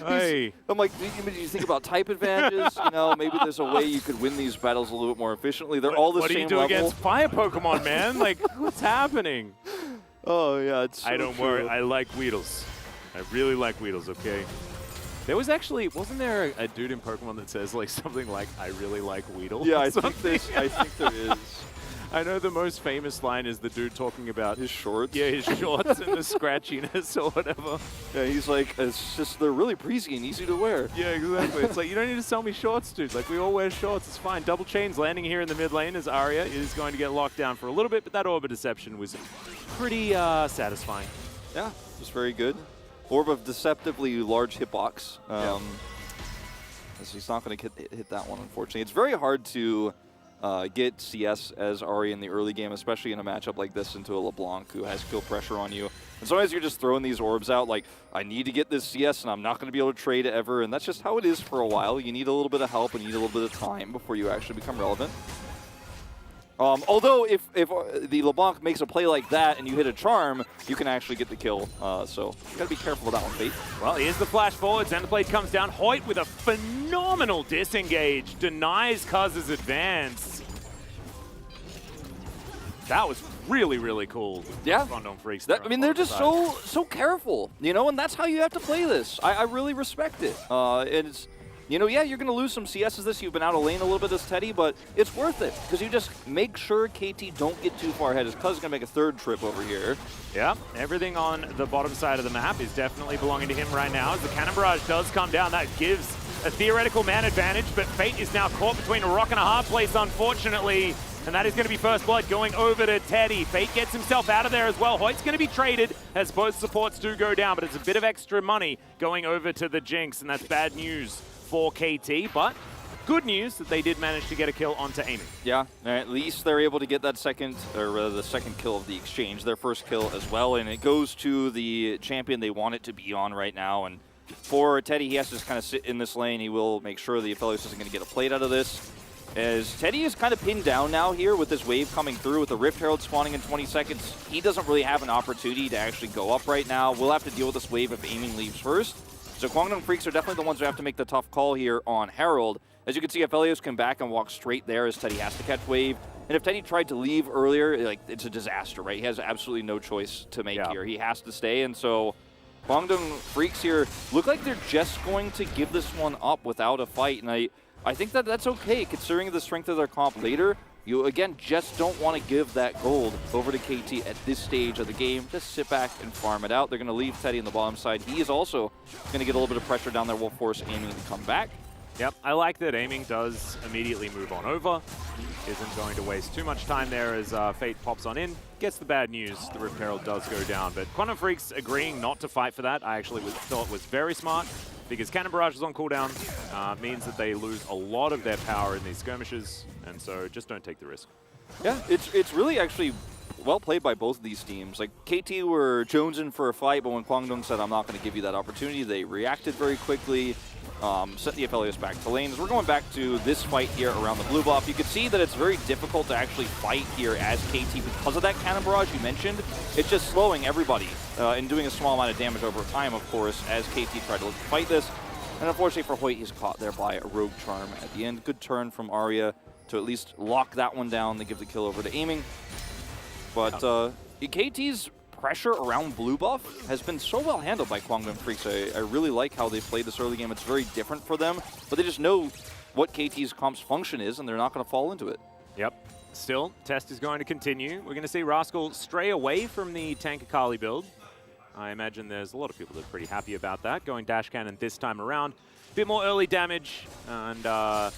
Hey. I'm like, do you think about type advantages? Maybe there's a way you could win these battles a little bit more efficiently. They're all the same level. What do you do against fire Pokemon, man? Like, what's happening? Oh, yeah, it's so don't true. worry. I like Weedles. I really like Weedles, okay? There was actually, wasn't there a dude in Pokemon that says like something like, I really like Weedle? Yeah, or I think something? there is. I know the most famous line is the dude talking about His shorts? Yeah, his shorts and the scratchiness or whatever. Yeah, he's like, it's just, they're really breezy and easy to wear. Yeah, exactly. It's like, you don't need to sell me shorts, dude. Like, we all wear shorts. It's fine. Double chains landing here in the mid lane as Arya is going to get locked down for a little bit, but that Orb of Deception was pretty satisfying. Yeah, it was very good. Orb of deceptively large hitbox. So he's not going to hit that one, unfortunately. It's very hard to get CS as Ahri in the early game, especially in a matchup like this, into a LeBlanc who has kill pressure on you. And sometimes you're just throwing these orbs out like, I need to get this CS and I'm not going to be able to trade it ever. And that's just how it is for a while. You need a little bit of help and you need a little bit of time before you actually become relevant. Although if the LeBlanc makes a play like that and you hit a charm, you can actually get the kill. So you gotta be careful with that one, Fate. Well, here's the flash forward. Xenoblade comes down. Hoyt with a phenomenal disengage. Denies Cuz's advance. That was really, really cool. Yeah. Rondon Freaks. I mean, they're just so careful, you know, and that's how you have to play this. I really respect it. And it's, you know, yeah, you're going to lose some CSs this. You've been out of lane a little bit as Teddy, but it's worth it because you just make sure KT don't get too far ahead. His Cuz is going to make a third trip over here. Yeah, everything on the bottom side of the map is definitely belonging to him right now. As the Cannon Barrage does come down, that gives a theoretical man advantage, but Fate is now caught between a rock and a hard place, unfortunately. And that is going to be first blood going over to Teddy. Fate gets himself out of there as well. Hoyt's going to be traded as both supports do go down, but it's a bit of extra money going over to the Jinx, and that's bad news for KT, but good news that they did manage to get a kill onto Amy. Yeah, at least they're able to get that second, or rather the second kill of the exchange, their first kill as well, and it goes to the champion they want it to be on right now. And for Teddy, he has to just kind of sit in this lane. He will make sure the Aphelios isn't going to get a plate out of this. As Teddy is kind of pinned down now here with this wave coming through, with the Rift Herald spawning in 20 seconds, he doesn't really have an opportunity to actually go up right now. We'll have to deal with this wave if Aiming leaves first. So Kwangdong Freaks are definitely the ones who have to make the tough call here on Herald. As you can see, Aphelios come back and walk straight there as Teddy has to catch wave. And if Teddy tried to leave earlier, like, it's a disaster, right? He has absolutely no choice to make here. He has to stay, and so Kwangdong Freaks here look like they're just going to give this one up without a fight. And I think that that's okay, considering the strength of their comp later. You, again, just don't want to give that gold over to KT at this stage of the game. Just sit back and farm it out. They're going to leave Teddy on the bottom side. He is also going to get a little bit of pressure down there. Will force Aiming to come back. Yep, I like that Aiming does immediately move on over. Isn't going to waste too much time there as Fate pops on in. Gets the bad news. The Rift Herald does go down. But Quantum Freaks agreeing not to fight for that, I actually thought was very smart, because Cannon Barrage is on cooldown. Means that they lose a lot of their power in these skirmishes, and so just don't take the risk. Yeah, it's really actually well played by both of these teams. Like, KT were jonesing for a fight, but when Kwangdong said, I'm not going to give you that opportunity, they reacted very quickly, sent the Aphelios back to lane. As we're going back to this fight here around the blue buff, you can see that it's very difficult to actually fight here as KT because of that Cannon Barrage you mentioned. It's just slowing everybody and doing a small amount of damage over time, of course, as KT tried to fight this. And unfortunately for Hoyt, he's caught there by a Rogue Charm at the end. Good turn from Arya to at least lock that one down. They give the kill over to Aiming. But KT's pressure around blue buff has been so well handled by Kwangdong Freaks. I really like how they played this early game. It's very different for them, but they just know what KT's comp's function is, and they're not going to fall into it. Yep. Still, test is going to continue. We're going to see Rascal stray away from the Tank Akali build. I imagine there's a lot of people that are pretty happy about that. Going Dash Cannon this time around. A bit more early damage and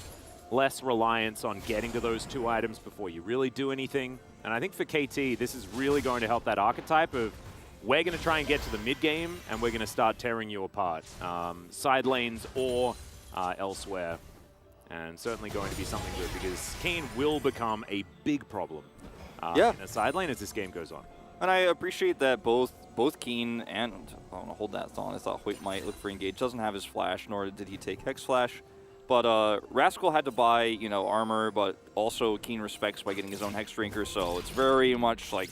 less reliance on getting to those two items before you really do anything. And I think for KT, this is really going to help that archetype of we're going to try and get to the mid game and we're going to start tearing you apart. Side lanes or elsewhere. And certainly going to be something good because Keen will become a big problem in a side lane as this game goes on. And I appreciate that both Keen and, I want to hold that thought. I thought Hoyt might look for engage. Doesn't have his flash, nor did he take Hex Flash. But Rascal had to buy, you know, armor, but also Keen respects by getting his own Hex Drinker. So it's very much like,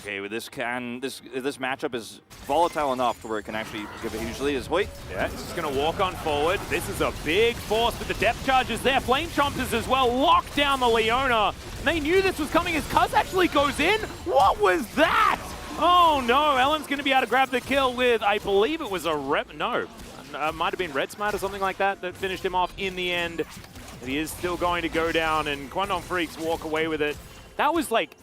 okay, with this matchup is volatile enough to where it can actually give a huge lead. Is Hoyt? Yeah, he's just going to walk on forward. This is a big force with the depth charges there. Flame Chompers as well lock down the Leona. And they knew this was coming as Cuz actually goes in. What was that? Oh no, Leon's going to be able to grab the kill with, I believe it was a might have been Red Smite or something like that finished him off in the end. But he is still going to go down, and Quandong Freaks walk away with it. That was like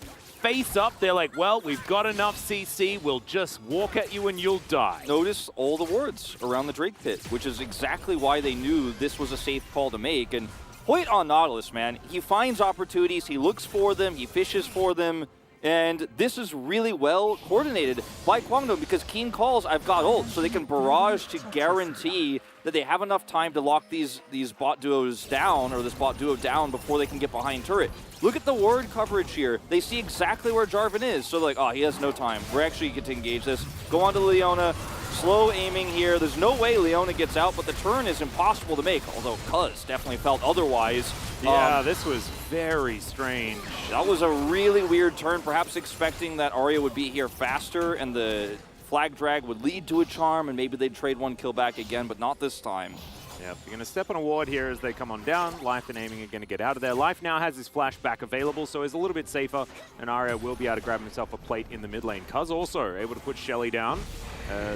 face up. They're like, well, we've got enough CC. We'll just walk at you and you'll die. Notice all the wards around the Drake pit, which is exactly why they knew this was a safe call to make. And Hoyt on Nautilus, man, he finds opportunities, he looks for them, he fishes for them, and this is really well coordinated by Kwangdong because Keen calls, I've got ult, so they can barrage to guarantee that they have enough time to lock these bot duos down, or this bot duo down, before they can get behind turret. Look at the ward coverage here. They see exactly where Jarvan is, so they're like, oh, he has no time. We're actually going to engage this. Go on to Leona. Slow aiming here. There's no way Leona gets out, but the turn is impossible to make, although Cuz definitely felt otherwise. Yeah, this was very strange. That was a really weird turn, perhaps expecting that Arya would be here faster and the flag drag would lead to a charm and maybe they'd trade one kill back again, but not this time. Yep, you're going to step on a ward here as they come on down. Life and aiming are going to get out of there. Life now has his flash back available, so he's a little bit safer, and Arya will be able to grab himself a plate in the mid lane. Cuz also able to put Shelly down.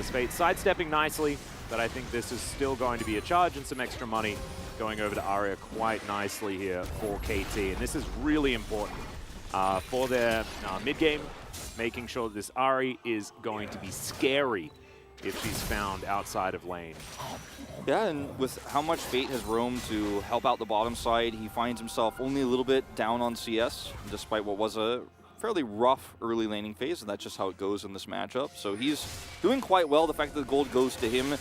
Spade sidestepping nicely, but I think this is still going to be a charge and some extra money going over to Arya quite nicely here for KT. And this is really important for their mid-game, making sure that this Ahri is going to be scary if she's found outside of lane. Yeah, and with how much Fate has roamed to help out the bottom side, he finds himself only a little bit down on CS, despite what was a fairly rough early laning phase, and that's just how it goes in this matchup. So he's doing quite well. The fact that the gold goes to him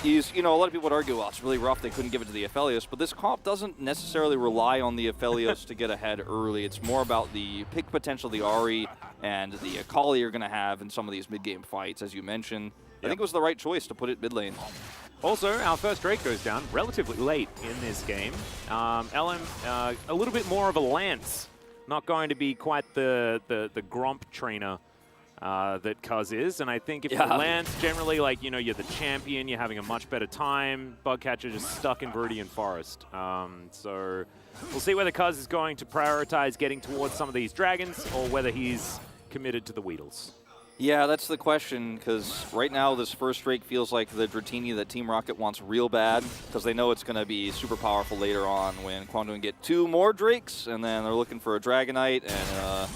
is, you know, a lot of people would argue, well, it's really rough, they couldn't give it to the Aphelios, but this comp doesn't necessarily rely on the Aphelios to get ahead early. It's more about the pick potential the Ahri and the Akali are going to have in some of these mid-game fights, as you mentioned. Yep. I think it was the right choice to put it mid lane. Also, our first Drake goes down relatively late in this game. LM, a little bit more of a Lance. Not going to be quite the Gromp trainer that Cuz is. And I think if you're Lance, generally, like, you know, you're the champion, you're having a much better time. Bugcatcher just stuck in Viridian Forest. So we'll see whether Cuz is going to prioritize getting towards some of these dragons or whether he's committed to the Weedles. Yeah, that's the question, because right now this first Drake feels like the Dratini that Team Rocket wants real bad, because they know it's going to be super powerful later on when Kwangdong get 2 more Drakes, and then they're looking for a Dragonite, and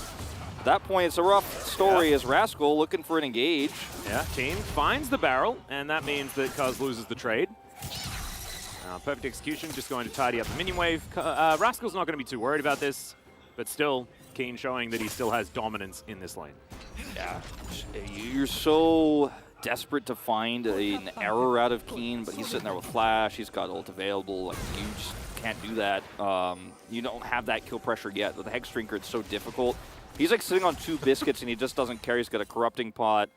at that point it's a rough story as Rascal looking for an engage. Yeah, team finds the barrel, and that means that Cuz loses the trade. Perfect execution, just going to tidy up the minion wave. Rascal's not going to be too worried about this, but still, Keen showing that he still has dominance in this lane. Yeah, you're so desperate to find an error out of Keen, but he's sitting there with Flash, he's got ult available, like, you just can't do that. You don't have that kill pressure yet. With the Hex Drinker, it's so difficult. He's like sitting on 2 biscuits and he just doesn't care. He's got a corrupting pot.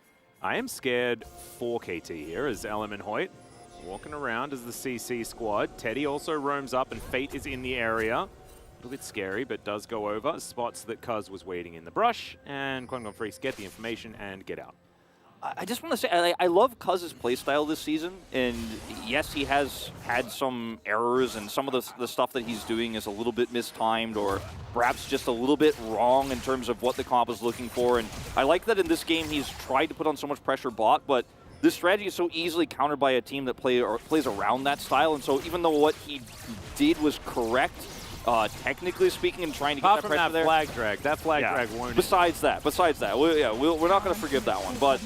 I am scared for KT here as LM and Hoyt walking around as the CC squad. Teddy also roams up and Fate is in the area. A bit scary, but does go over. Spots that Cuz was waiting in the brush, and Kwangdong Freaks get the information and get out. I just want to say, I love Cuz's playstyle this season, and yes, he has had some errors, and some of the stuff that he's doing is a little bit mistimed, or perhaps just a little bit wrong in terms of what the comp is looking for, and I like that in this game he's tried to put on so much pressure bot, but this strategy is so easily countered by a team that plays around that style, and so even though what he did was correct, technically speaking, and trying to get that pressure there. That flag drag warned. Besides that, we're not going to forgive that one. But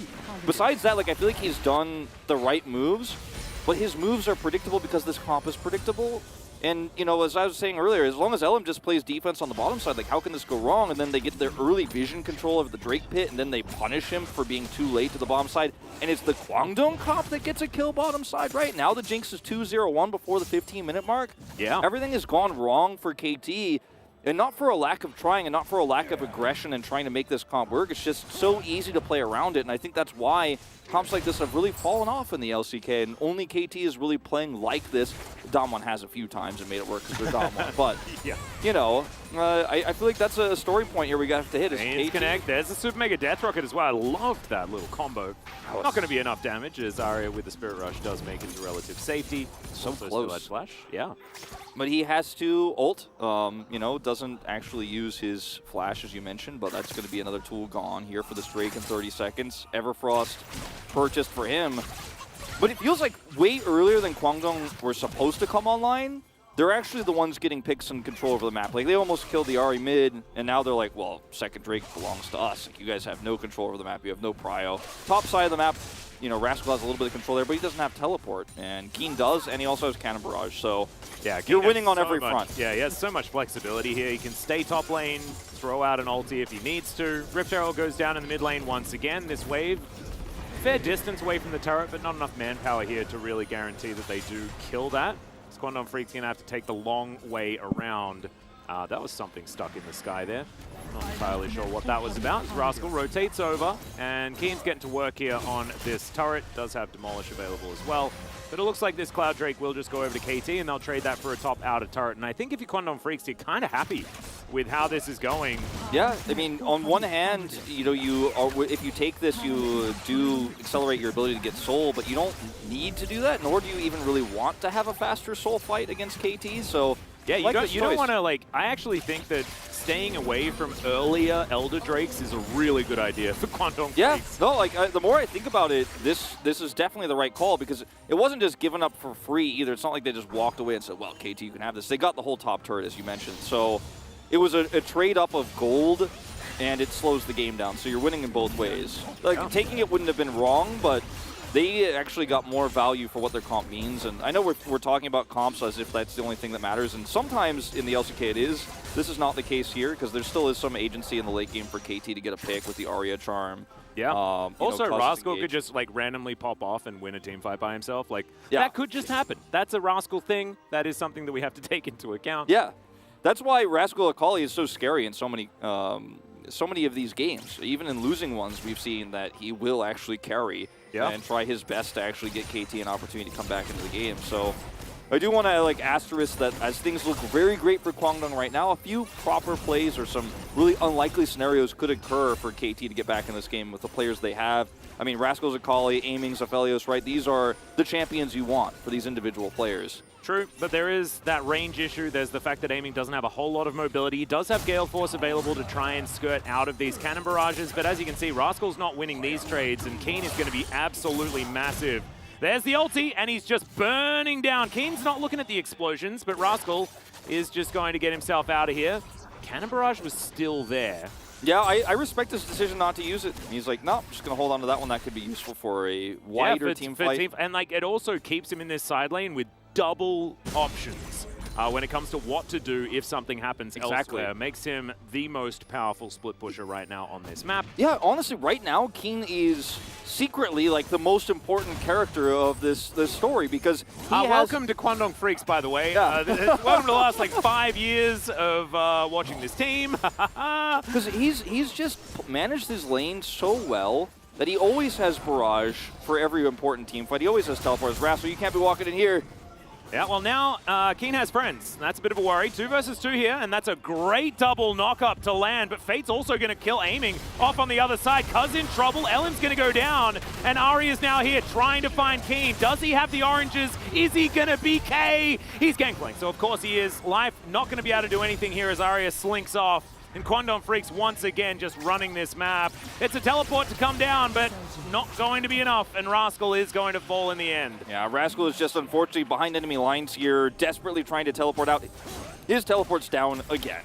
besides that, like, I feel like he's done the right moves, but his moves are predictable because this comp is predictable. And, you know, as I was saying earlier, as long as LM just plays defense on the bottom side, like, how can this go wrong? And then they get their early vision control of the Drake pit, and then they punish him for being too late to the bottom side. And it's the Kwangdong comp that gets a kill bottom side, right? Now the Jinx is 2-0-1 before the 15-minute mark. Yeah. Everything has gone wrong for KT, and not for a lack of trying and not for a lack of aggression and trying to make this comp work. It's just so easy to play around it, and I think that's why comps like this have really fallen off in the LCK, and only KT is really playing like this Damwon has a few times and made it work because they're Damwon. But, Yeah. you know, I feel like that's a story point here we have to hit. Is Chains KT connect. There's the Super Mega Death Rocket as well. I loved that little combo. was- Not going to be enough damage as Arya with the Spirit Rush does make it to relative safety. So Also close. still Edge Slash. Yeah. But he has to ult, you know, doesn't actually use his flash as you mentioned, but that's going to be another tool gone here for this Drake in 30 seconds. Everfrost purchased for him. But it feels like way earlier than Kwangdong were supposed to come online. They're actually the ones getting picks and control over the map. Like, they almost killed the Ahri mid, and now they're like, well, second Drake belongs to us. Like, you guys have no control over the map. You have no prio. Top side of the map, you know, Rascal has a little bit of control there, but he doesn't have teleport. And Keen does, and he also has Cannon Barrage. So Yeah, you're King winning has on every much- front. Yeah, he has so much flexibility here. He can stay top lane, throw out an ulti if he needs to. Rift Arrow goes down in the mid lane once again. This wave, fair distance away from the turret, but not enough manpower here to really guarantee that they do kill that. Quandong Freak's going to have to take the long way around. That was something stuck in the sky there. Not entirely sure what that was about. As Rascal rotates over, and Keen's getting to work here on this turret. Does have Demolish available as well. But it looks like this Cloud Drake will just go over to KT, and they'll trade that for a top outer turret. And I think if you're Quandong Freaks, you're kind of happy with how this is going. Yeah, I mean, on one hand, you know, if you take this, you do accelerate your ability to get soul, but you don't need to do that, nor do you even really want to have a faster soul fight against KT. So Yeah, like this you don't choice. want to, like, I actually think that staying away from earlier Elder Drakes is a really good idea for Quandong Yeah, Freaks. no, like the more I think about it, this is definitely the right call because it wasn't just given up for free either. It's not like they just walked away and said, well, KT, you can have this. They got the whole top turret, as you mentioned. So it was a trade up of gold, and it slows the game down. So you're winning in both ways. Like, taking it wouldn't have been wrong, but they actually got more value for what their comp means. And I know we're talking about comps as if that's the only thing that matters. And sometimes in the LCK it is. This is not the case here because there still is some agency in the late game for KT to get a pick with the Arya charm. Yeah. Also, Causes Rascal could engage. just, like, randomly pop off and win a team fight by himself. Like, Yeah. that could just happen. That's a Rascal thing. That is something that we have to take into account. Yeah, that's why Rascal Akali is so scary in so many of these games. Even in losing ones, we've seen that he will actually carry and try his best to actually get KT an opportunity to come back into the game. So I do want to like asterisk that as things look very great for Kwangdong right now, a few proper plays or some really unlikely scenarios could occur for KT to get back in this game with the players they have. I mean, Rascal's Akali, Aiming's Aphelios, right? These are the champions you want for these individual players. True, but there is that range issue. There's the fact that Aiming doesn't have a whole lot of mobility. He does have Gale Force available to try and skirt out of these cannon barrages, but as you can see, Rascal's not winning these trades, and Keen is going to be absolutely massive. There's the ulti, and he's just burning down. Keen's not looking at the explosions, but Rascal is just going to get himself out of here. Cannon barrage was still there. Yeah, I respect his decision not to use it. He's like, no, I'm just going to hold on to that one. That could be useful for a wider team fight. And like, it also keeps him in this side lane with double options when it comes to what to do if something happens elsewhere. Makes him the most powerful split pusher right now on this map. Yeah, honestly, right now, Keen is secretly like the most important character of this story because he has... Welcome to Kwandong Freaks, by the way. Yeah. Welcome to the last like 5 years of watching this team. Because he's just managed his lane so well that he always has barrage for every important team fight. He always has teleport. Rascal, you can't be walking in here. Yeah, well now Keen has friends. That's a bit of a worry. 2 versus 2 here, and that's a great double knock-up to land, but Fate's also going to kill Aiming off on the other side. Cuz in trouble. Ellen's going to go down, and Ari is now here trying to find Keen. Does he have the oranges? Is he going to BK? He's gangplank, so of course he is. Life not going to be able to do anything here as Arya slinks off. And Kwandong Freaks once again just running this map. It's a teleport to come down, but not going to be enough, and Rascal is going to fall in the end. Yeah, Rascal is just unfortunately behind enemy lines here, desperately trying to teleport out. His teleport's down again.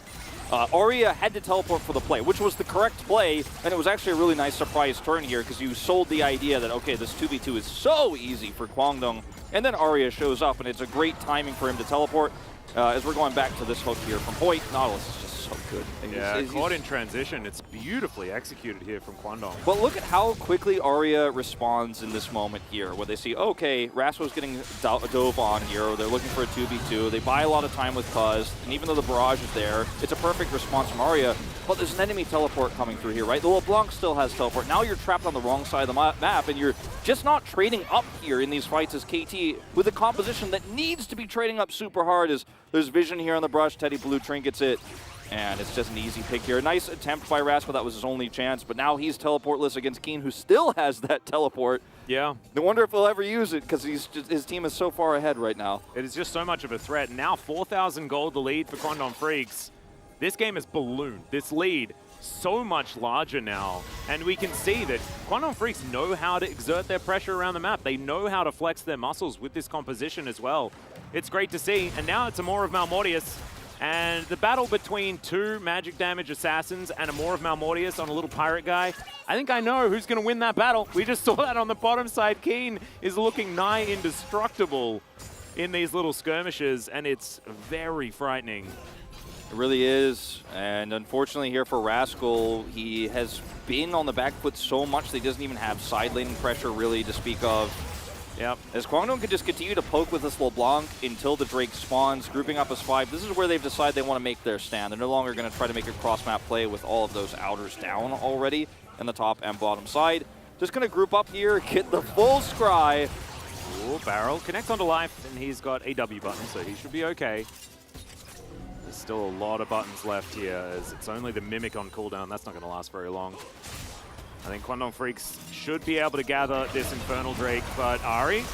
Arya had to teleport for the play, which was the correct play, and it was actually a really nice surprise turn here because you sold the idea that, okay, this 2v2 is so easy for Kwangdong, and then Arya shows up, and it's a great timing for him to teleport. As we're going back to this hook here from Hoyt, Nautilus is just so good. And Yeah, he's caught in transition. It's beautifully executed here from Kwangdong. But look at how quickly Arya responds in this moment here, where they see, okay, Rasco's getting dove on here, or they're looking for a 2v2. They buy a lot of time with Cuz, and even though the barrage is there, it's a perfect response from Arya. But there's an enemy teleport coming through here, right? The LeBlanc still has teleport. Now you're trapped on the wrong side of the map, and you're just not trading up here in these fights as KT with a composition that needs to be trading up super hard. As there's vision here on the brush, Teddy Blue trinkets it. And it's just an easy pick here. Nice attempt by Rascal. That was his only chance. But now he's teleportless against Keen, who still has that teleport. Yeah. No wonder if he'll ever use it, because his team is so far ahead right now. It is just so much of a threat. Now 4,000 gold the lead for Kwangdong Freaks. This game has ballooned. This lead so much larger now. And we can see that Kwangdong Freaks know how to exert their pressure around the map. They know how to flex their muscles with this composition as well. It's great to see. And now it's a more of Malmortius. And the battle between two magic damage assassins and a more of Malmortius on a little pirate guy, I think I know who's going to win that battle. We just saw that on the bottom side. Keen is looking nigh indestructible in these little skirmishes, and it's very frightening. It really is. And unfortunately here for Rascal, he has been on the back foot so much that he doesn't even have side lane pressure really to speak of. Yep. As Kwangdong can just continue to poke with this LeBlanc until the Drake spawns, grouping up as 5. This is where they've decided they want to make their stand. They're no longer going to try to make a cross-map play with all of those outers down already in the top and bottom side. Just going to group up here, get the full scry. Ooh, Barrel connects onto life, and he's got a W button, so he should be okay. There's still a lot of buttons left here, as it's only the Mimic on cooldown. That's not going to last very long. I think Kwangdong Freaks should be able to gather this Infernal Drake, but Ari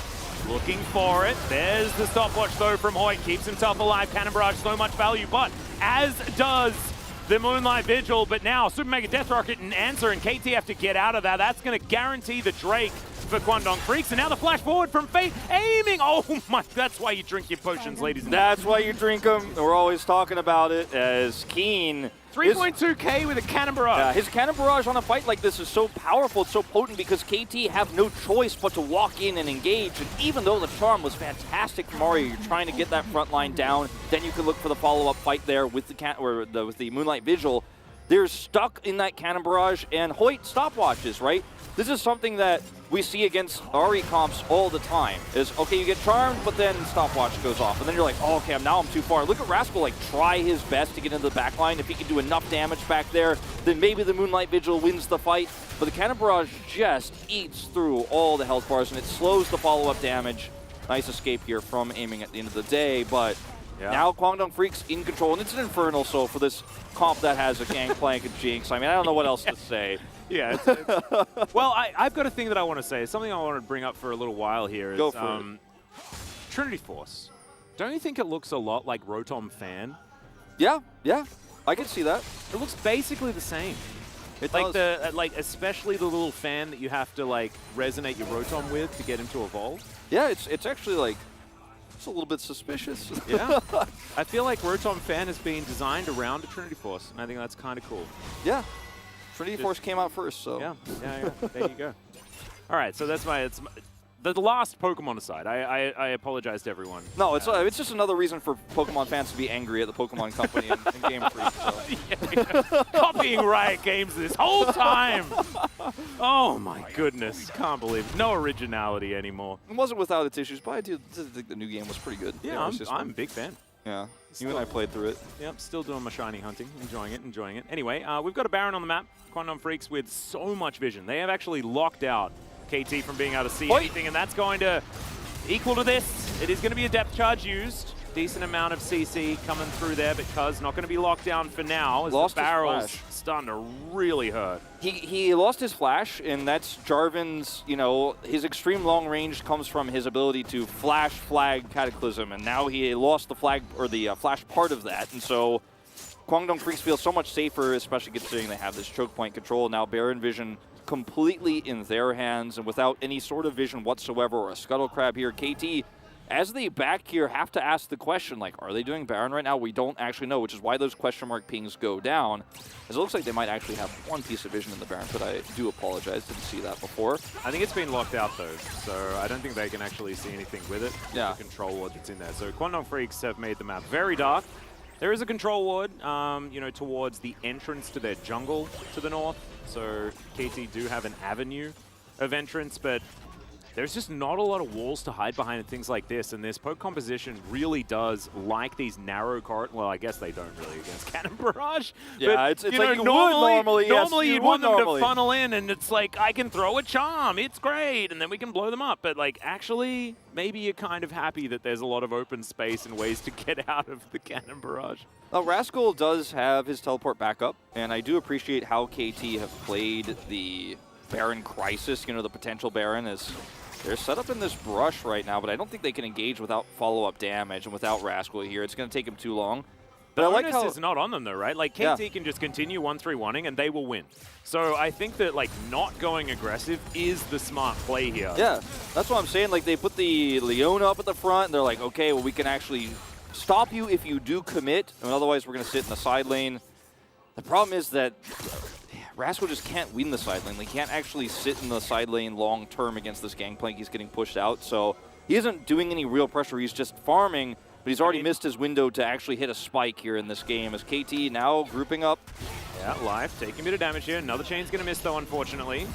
looking for it. There's the stopwatch though from Hoyt, keeps himself alive. Cannon Barrage, so much value, but as does the Moonlight Vigil. But now Super Mega Death Rocket and Answer, and KT have to get out of that. That's going to guarantee the Drake for Kwangdong Freaks. And now the flash forward from Fate, aiming. Oh my, that's why you drink your potions, ladies and gentlemen. That's why you drink them. We're always talking about it as Keen. 3.2k with a Cannon Barrage. His Cannon Barrage on a fight like this is so powerful, it's so potent, because KT have no choice but to walk in and engage. And even though the charm was fantastic from Mario, you're trying to get that front line down, then you can look for the follow-up fight there with the Moonlight Vigil. They're stuck in that Cannon Barrage, and Hoyt stopwatches, right? This is something that we see against Ari comps all the time. Is, okay, you get charmed, but then stopwatch goes off. And then you're like, oh, okay, now I'm too far. Look at Rascal, like, try his best to get into the back line. If he can do enough damage back there, then maybe the Moonlight Vigil wins the fight. But the Cannon Barrage just eats through all the health bars, and it slows the follow-up damage. Nice escape here from aiming at the end of the day, but now Kwangdong Freaks in control. And it's an Infernal Soul for this comp that has a Gangplank and Jinx. I mean, I don't know what else to say. Yeah. Well, I've got a thing that I want to say. Something I want to bring up for a little while here is Go for it. Trinity Force. Don't you think it looks a lot like Rotom Fan? Yeah, I can see that. It looks basically the same. It like does. especially the little fan that you have to like resonate your Rotom with to get him to evolve. Yeah, it's actually like, it's a little bit suspicious. Yeah. I feel like Rotom Fan is being designed around a Trinity Force, and I think that's kind of cool. Yeah. Trinity Force came out first, so. Yeah. There you go. All right, so that's the last Pokemon aside. I apologize to everyone. No, it's just another reason for Pokemon fans to be angry at the Pokemon Company and Game Freak. So. Copying Riot Games this whole time. Oh my goodness, can't believe it. No originality anymore. It wasn't without its issues, but I did think the new game was pretty good. Yeah, I'm a big fan. Yeah, you and I played through it. Yep, still doing my shiny hunting, enjoying it. Anyway, we've got a Baron on the map, Kwangdong Freaks with so much vision. They have actually locked out KT from being able to see anything, and that's going to equal to this. It is going to be a depth charge used. Decent amount of CC coming through there, but Cuz not going to be locked down for now, as the barrel's starting to really hurt. He lost his flash, and that's Jarvan's, his extreme long range comes from his ability to flash flag Cataclysm, and now he lost the flag, or the flash part of that, and so Kwangdong Freaks feel so much safer, especially considering they have this choke point control. Now Baron vision completely in their hands, and without any sort of vision whatsoever, or a Scuttle Crab here, KT, as they back here, have to ask the question, like, are they doing Baron right now? We don't actually know, which is why those question mark pings go down. As it looks like they might actually have one piece of vision in the Baron, but I do apologize, didn't see that before. I think it's been locked out though, so I don't think they can actually see anything with it to control what's in there. So Kwangdong Freaks have made the map very dark. There is a control ward, you know, towards the entrance to their jungle to the north. So KT do have an avenue of entrance, but there's just not a lot of walls to hide behind and things like this. And this poke composition really does like these narrow corridors. Well, I guess they don't really against Cannon Barrage. Yeah, but, it's you like know, you would normally. Yes, normally you you'd would want them normally. to funnel in, and it's like, I can throw a charm. It's great. And then we can blow them up. But, like, actually, maybe you're kind of happy that there's a lot of open space and ways to get out of the Cannon Barrage. Rascal does have his teleport backup, and I do appreciate how KT have played the Baron Crisis, you know, the potential Baron is they're set up in this brush right now, but I don't think they can engage without follow-up damage and without Rascal here. It's going to take him too long. But I like how is not on them though, right? Like KT can just continue 1-3-1-ing and they will win. So I think that like not going aggressive is the smart play here. Yeah, that's what I'm saying. Like they put the Leona up at the front and they're like, okay, well we can actually stop you if you do commit, and otherwise we're going to sit in the side lane. The problem is that Rascal just can't win the side lane. He can't actually sit in the side lane long term against this Gangplank. He's getting pushed out, so he isn't doing any real pressure. He's just farming, but he's already missed his window to actually hit a spike here in this game as KT now grouping up. Yeah, Life taking a bit of damage here. Another chain's going to miss though, unfortunately.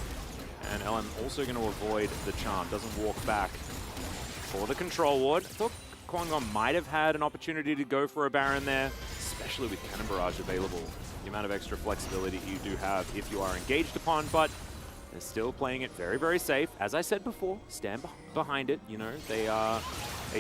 And LM also going to avoid the charm. Doesn't walk back for the control ward. I thought Kwangdong might have had an opportunity to go for a Baron there, especially with Cannon Barrage available. The amount of extra flexibility you do have if you are engaged upon, but they're still playing it very, very safe. As I said before, stand behind it. You know, they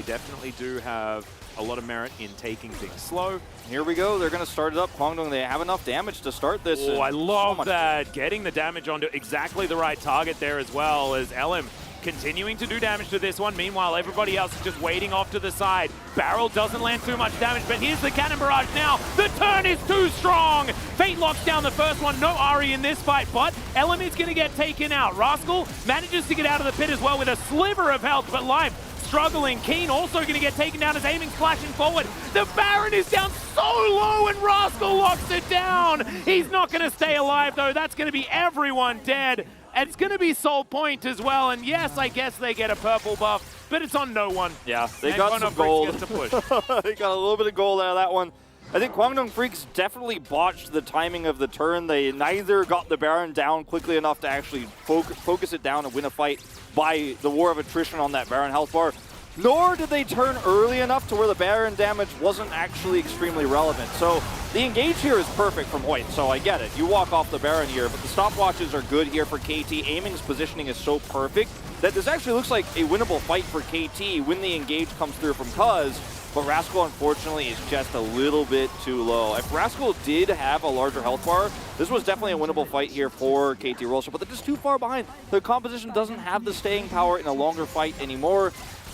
definitely do have a lot of merit in taking things slow. Here we go. They're going to start it up. Kwangdong, they have enough damage to start this. Oh, I love that. Getting the damage onto exactly the right target there as well as LM continuing to do damage to this one. Meanwhile, everybody else is just waiting off to the side. Barrel doesn't land too much damage, but here's the Cannon Barrage now. The turn is too strong. Fate locks down the first one. No Ari in this fight, but LM is going to get taken out. Rascal manages to get out of the pit as well with a sliver of health, but Life struggling. Keen also going to get taken down as aiming flashing forward. The Baron is down so low and Rascal locks it down. He's not going to stay alive though. That's going to be everyone dead. And it's going to be Soul Point as well. And yes, I guess they get a purple buff, but it's on no one. Yeah, they got some gold. Gets to push. They got a little bit of gold out of that one. I think Kwangdong Freaks definitely botched the timing of the turn. They neither got the Baron down quickly enough to actually focus it down and win a fight by the war of attrition on that Baron health bar, nor did they turn early enough to where the Baron damage wasn't actually extremely relevant. So the engage here is perfect from Hoyt, so I get it. You walk off the Baron here, but the stopwatches are good here for KT. Aiming's positioning is so perfect that this actually looks like a winnable fight for KT when the engage comes through from Cuz, but Rascal unfortunately is just a little bit too low. If Rascal did have a larger health bar, this was definitely a winnable fight here for KT Rolster, but they're just too far behind. The composition doesn't have the staying power in a longer fight anymore.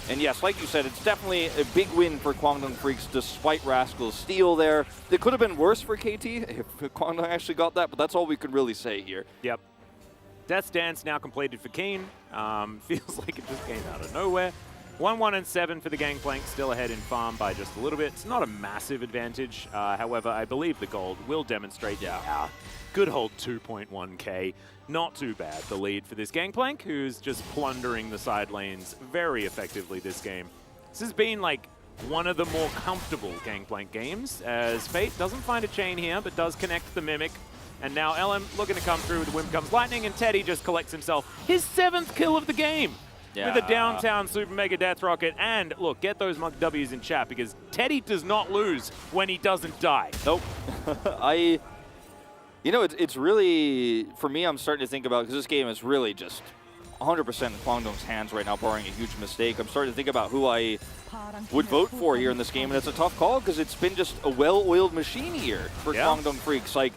And yes, like you said, it's definitely a big win for Kwangdong Freaks despite Rascal's steal there. It could have been worse for KT if Kwangdong actually got that, but that's all we can really say here. Yep. Death's Dance now completed for Keen. Feels like it just came out of nowhere. 1-1-7 for the Gangplank, still ahead in farm by just a little bit. It's not a massive advantage. However, I believe the gold will demonstrate, good hold 2.1k. Not too bad, the lead for this Gangplank, who's just plundering the side lanes very effectively this game. This has been like one of the more comfortable Gangplank games, as Fate doesn't find a chain here, but does connect the Mimic. And now LM looking to come through with the Whim Comes Lightning, and Teddy just collects himself his 7th kill of the game. Yeah. With a downtown Super Mega Death Rocket. And look, get those Mug W's in chat, because Teddy does not lose when he doesn't die. Nope. You know, it's really, for me, I'm starting to think about, because this game is really just 100% in Kwangdong's hands right now, barring a huge mistake. I'm starting to think about who I would vote for here in this game, and it's a tough call, because it's been just a well-oiled machine here for Kwangdong Freaks. Like,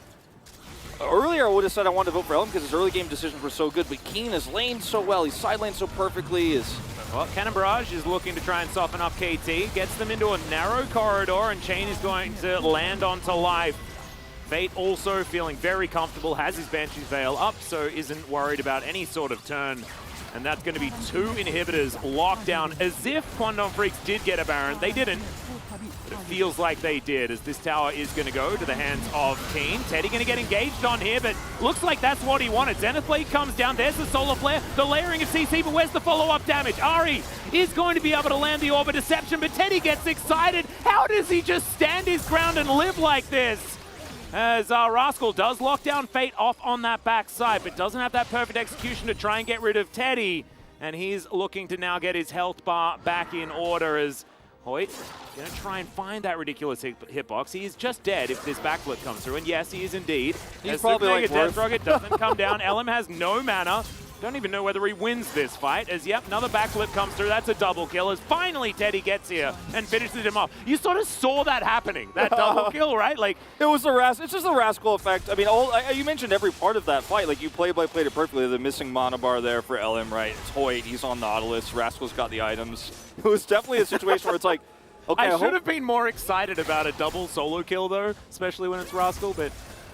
earlier I would have said I wanted to vote for LM because his early game decisions were so good, but Keen has laned so well, he's side laned so perfectly. Well, Cannon Barrage is looking to try and soften up KT, gets them into a narrow corridor, and Chain is going to land onto Life. Fate also feeling very comfortable, has his Banshee's Veil up, so isn't worried about any sort of turn. And that's going to be 2 inhibitors locked down, as if Kwangdong Freaks did get a Baron. They didn't. But it feels like they did, as this tower is going to go to the hands of Keen. Teddy going to get engaged on here, but looks like that's what he wanted. Zenith Blade comes down. There's the Solar Flare, the layering of CC, but where's the follow-up damage? Ari is going to be able to land the Orb of Deception, but Teddy gets excited. How does he just stand his ground and live like this? As Rascal does lock down Fate off on that backside, but doesn't have that perfect execution to try and get rid of Teddy. And he's looking to now get his health bar back in order as Hoyt going to try and find that ridiculous hitbox. He is just dead if this backflip comes through, and yes, he is indeed. He's probably like Death Rocket doesn't come down. LM has no mana. Don't even know whether he wins this fight, as yep, another backflip comes through. That's a double kill, as finally Teddy gets here and finishes him off. You sort of saw that happening, that double kill, right? Like, it was it's just the Rascal effect. I mean, you mentioned every part of that fight. Like, you played it perfectly. The missing mana bar there for LM, right? It's Hoyt, he's on Nautilus, Rascal's got the items. It was definitely a situation where it's like, okay, I should have been more excited about a double solo kill, though, especially when it's Rascal, but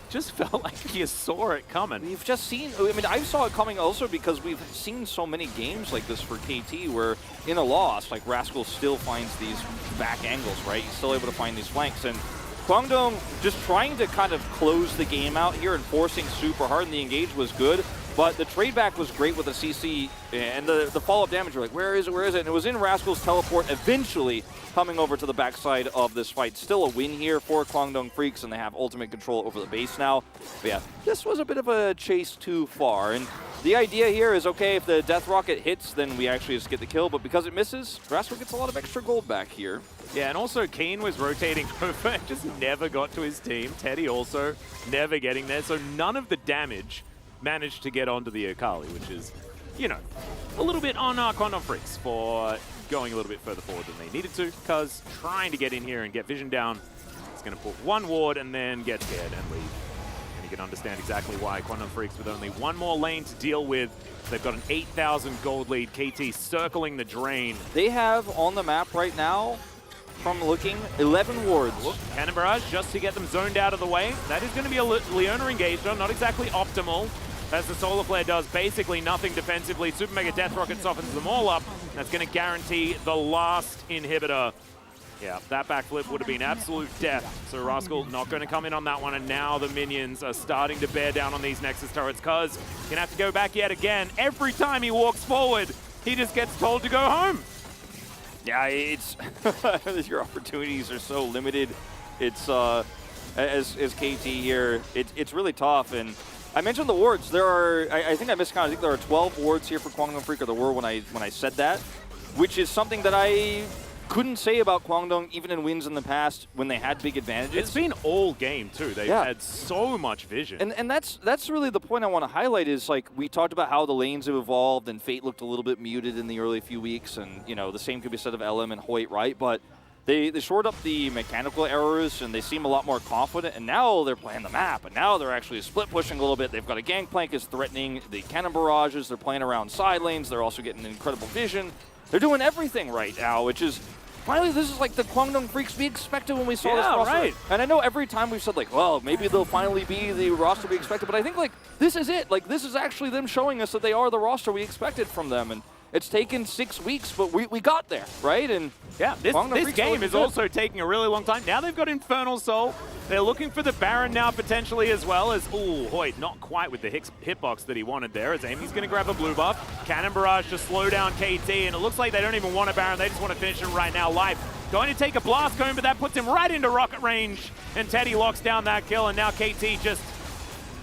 just felt like you saw it coming. We've just seen, I mean, I saw it coming also because we've seen so many games like this for KT where in a loss, like Rascal still finds these back angles, right? He's still able to find these flanks. And Guangdong just trying to kind of close the game out here and forcing super hard, and the engage was good. But the trade back was great with the CC and the follow-up damage. You're like, where is it, where is it? And it was in Rascal's teleport eventually coming over to the backside of this fight. Still a win here for Guangdong Freaks, and they have ultimate control over the base now. But yeah, this was a bit of a chase too far. And the idea here is, okay, if the Death Rocket hits, then we actually just get the kill. But because it misses, Rascal gets a lot of extra gold back here. Yeah, and also Keen was rotating over and just never got to his team. Teddy also never getting there. So none of the damage managed to get onto the Akali, which is, you know, a little bit on Guangdong Freaks for going a little bit further forward than they needed to, because trying to get in here and get vision down, it's going to put one ward and then get scared and leave. And you can understand exactly why Guangdong Freaks, with only one more lane to deal with, they've got an 8,000 gold lead. KT circling the drain. They have on the map right now, from looking, 11 wards. Look, Cannon Barrage just to get them zoned out of the way. That is going to be a Leona engager, not exactly optimal, as the Solar Flare does basically nothing defensively. Super Mega Death Rocket softens them all up. That's going to guarantee the last inhibitor. Yeah, that backflip would have been absolute death. So Rascal not going to come in on that one, and now the minions are starting to bear down on these Nexus turrets, because he's going to have to go back yet again. Every time he walks forward, he just gets told to go home. Yeah, it's your opportunities are so limited. It's as KT here, it's really tough. And I mentioned the wards. There are, I think I miscounted. I think there are 12 wards here for Guangdong Freak, or there were when I said that, which is something that I couldn't say about Guangdong even in wins in the past when they had big advantages. It's been all game too. They've had so much vision. And that's really the point I want to highlight is, like, we talked about how the lanes have evolved and Fate looked a little bit muted in the early few weeks, and you know the same could be said of LM and Hoyt, right? But they shored up the mechanical errors and they seem a lot more confident, and now they're playing the map, and now they're actually split pushing a little bit. They've got a Gangplank is threatening the cannon barrages. They're playing around side lanes. They're also getting incredible vision. They're doing everything right now, which is finally, this is like the Guangdong Freaks we expected when we saw this roster. Right. And I know every time we've said, like, well, maybe they'll finally be the roster we expected, but I think, like, this is it. Like, this is actually them showing us that they are the roster we expected from them. And it's taken 6 weeks, but we got there, right? And yeah, this game is also taking a really long time. Now they've got Infernal Soul. They're looking for the Baron now potentially, as well as, ooh, Hoyt not quite with the hitbox that he wanted there. As Amy's going to grab a blue buff. Cannon Barrage to slow down KT, and it looks like they don't even want a Baron. They just want to finish it right now. Life going to take a blast cone, but that puts him right into rocket range, and Teddy locks down that kill, and now KT just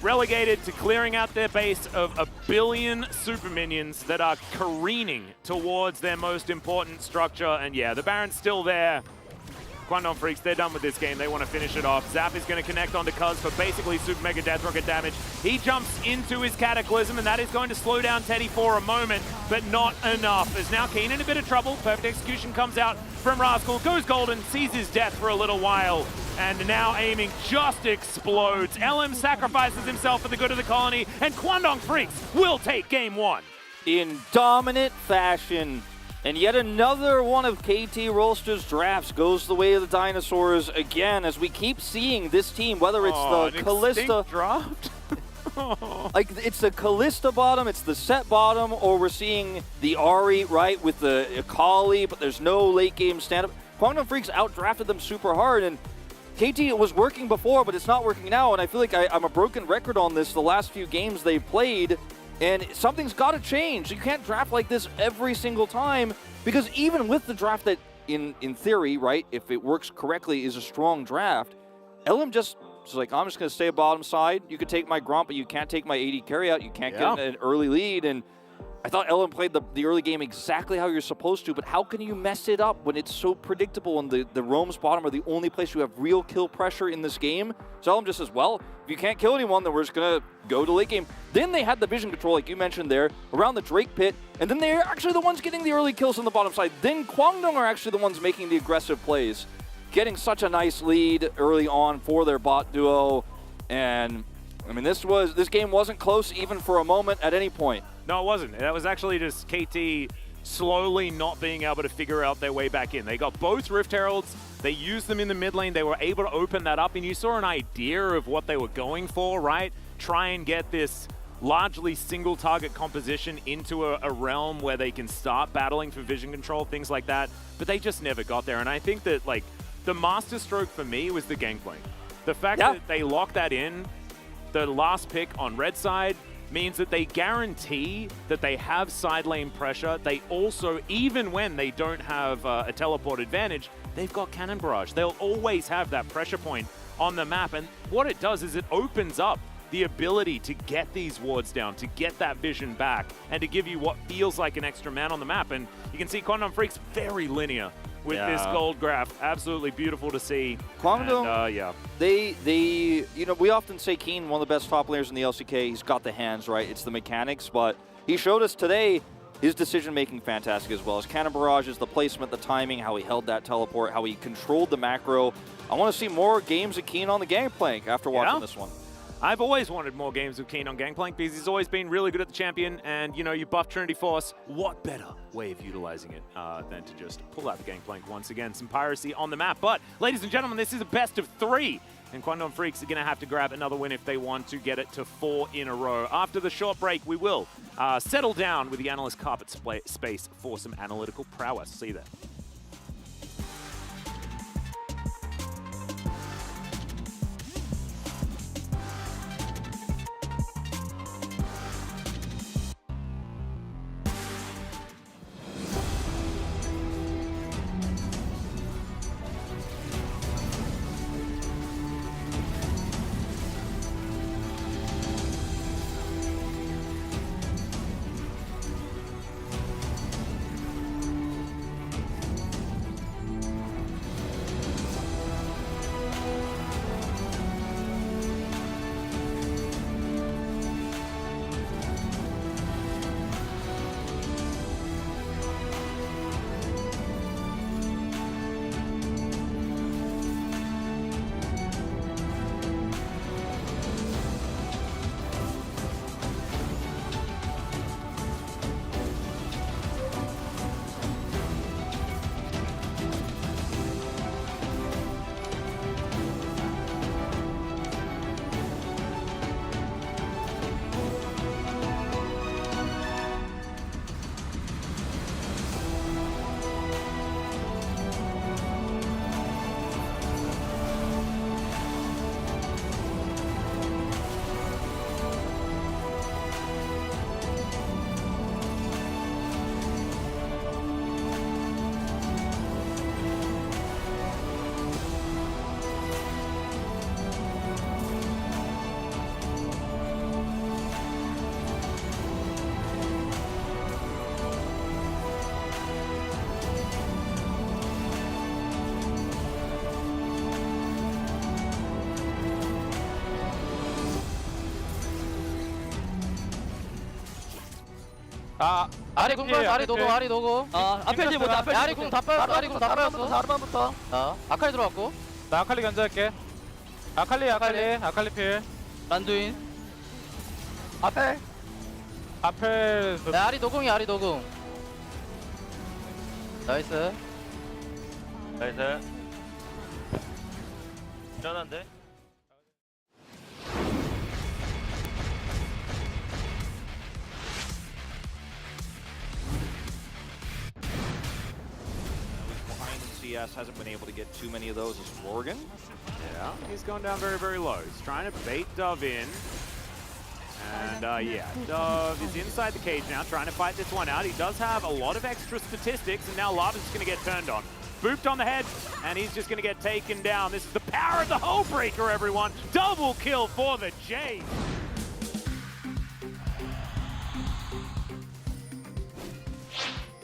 relegated to clearing out their base of 1 billion super minions that are careening towards their most important structure. And yeah, the Baron's still there. Guangdong Freaks, they're done with this game. They want to finish it off. Zap is going to connect onto Cuz for basically Super Mega Death Rocket damage. He jumps into his Cataclysm, and that is going to slow down Teddy for a moment, but not enough. As now Keen in a bit of trouble. Perfect execution comes out from Rascal. Goes golden, sees his death for a little while, and now aiming just explodes. LM sacrifices himself for the good of the colony, and Guangdong Freaks will take game one. In dominant fashion. And yet another one of KT Rolster's drafts goes the way of the dinosaurs again, as we keep seeing this team, whether it's the Callista draft. Like, it's the Callista bottom, it's the Set bottom, or we're seeing the Ari, right, with the Akali, but there's no late game stand-up. Kwangdong Freaks outdrafted them super hard, and KT, it was working before, but it's not working now, and I feel like I'm a broken record on this the last few games they've played, and something's got to change. You can't draft like this every single time, because even with the draft that, in theory, right, if it works correctly, is a strong draft, LM just is like, I'm just going to stay bottom side. You could take my Gromp, but you can't take my AD carryout. You can't get an early lead, and I thought LM played the early game exactly how you're supposed to, but how can you mess it up when it's so predictable and the roams bottom are the only place you have real kill pressure in this game? So LM just says, well, if you can't kill anyone, then we're just going to go to late game. Then they had the vision control, like you mentioned there, around the Drake pit, and then they're actually the ones getting the early kills on the bottom side. Then Kwangdong are actually the ones making the aggressive plays, getting such a nice lead early on for their bot duo. And, I mean, this game wasn't close even for a moment at any point. No, it wasn't. That was actually just KT slowly not being able to figure out their way back in. They got both Rift Heralds. They used them in the mid lane. They were able to open that up, and you saw an idea of what they were going for, right? Try and get this largely single target composition into a realm where they can start battling for vision control, things like that. But they just never got there. And I think that, like, the masterstroke for me was the Gangplank. The fact that they locked that in, the last pick on red side, means that they guarantee that they have side lane pressure. They also, even when they don't have a teleport advantage, they've got Cannon Barrage. They'll always have that pressure point on the map. And what it does is it opens up the ability to get these wards down, to get that vision back, and to give you what feels like an extra man on the map. And you can see Kwangdong Freaks very linear with this gold graph. Absolutely beautiful to see. Kwangdong, they, you know, we often say Keen, one of the best top players in the LCK. He's got the hands, right? It's the mechanics, but he showed us today his decision-making fantastic as well. His Cannon Barrages, the placement, the timing, how he held that teleport, how he controlled the macro. I want to see more games of Keen on the Gangplank after watching this one. I've always wanted more games with Keen on Gangplank because he's always been really good at the champion, and, you know, you buff Trinity Force. What better way of utilizing it than to just pull out the Gangplank once again? Some piracy on the map. But, ladies and gentlemen, this is a best of 3, and Kwangdong Freaks are going to have to grab another win if they want to get it to 4 in a row. After the short break, we will settle down with the analyst carpet space for some analytical prowess. See you there. 아리 궁 빠졌어. 아리 노고. 아리 노고. 앞에 뒤 보자. 아리 궁 다 빠졌어. 아리 궁 다 빠졌어. 자르반부터. 아칼리 들어왔고. 나 아칼리 견제할게. 아칼리 필. 란두인. 앞에 아리 노궁이. 아리 노궁. 나이스. 전한데. CS hasn't been able to get too many of those as Morgan. Yeah, he's gone down very, very low. He's trying to bait Dove in. And yeah, Dove is inside the cage now, trying to fight this one out. He does have a lot of extra statistics, and now Lava's just going to get turned on. Booped on the head, and he's just going to get taken down. This is the power of the Hull Breaker, everyone. Double kill for the Jays.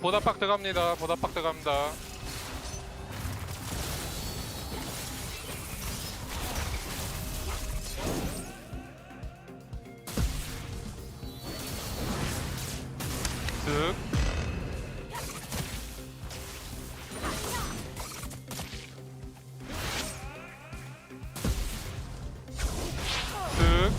보다박 들어갑니다. 보다박 들어갑니다. 득. 득.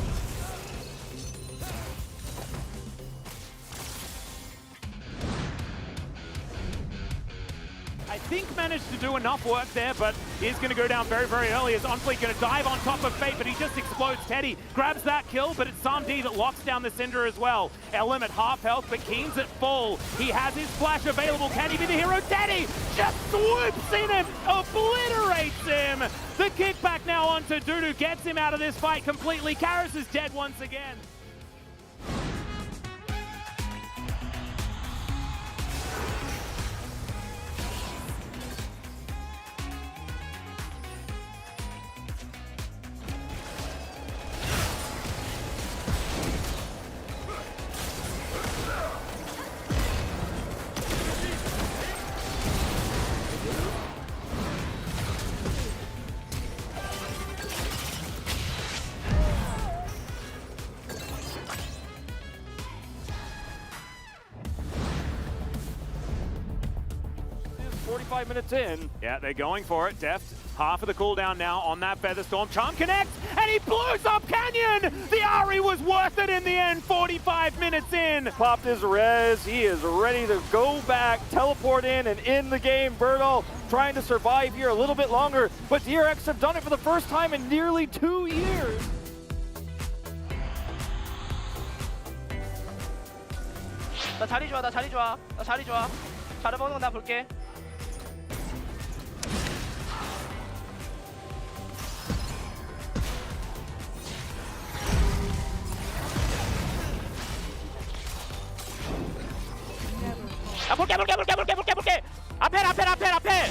I think managed to do enough work there, but is going to go down very, very early. Is Onfleet going to dive on top of Fate, but he just explodes Teddy. Grabs that kill, but it's Samdi that locks down the Cinder as well. Elim at half health, but Keen's at full. He has his flash available. Can he be the hero? Teddy just swoops in him, obliterates him. The kickback now onto Dudu gets him out of this fight completely. Karis is dead once again. It's 45 minutes in. Yeah, they're going for it. Deft, half of the cooldown now on that Feather Storm. Charm connects, and he blows up Canyon! The Ari was worth it in the end, 45 minutes in. Popped his res. He is ready to go back, teleport in, and in the game. Berto trying to survive here a little bit longer, but DRX have done it for the first time in nearly 2 years. 나 자리 좋아, 나 자리 좋아, 나 자리 좋아. 자리 먹는 거 나 볼게. 야, 볼게. 앞에.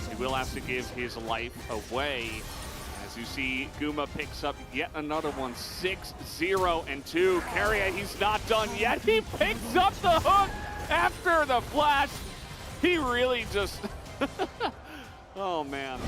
He will have to give his life away. As you see, Guma picks up yet another one, 6-0-2. Carrier, he's not done yet. He picks up the hook after the flash. He really just, oh man.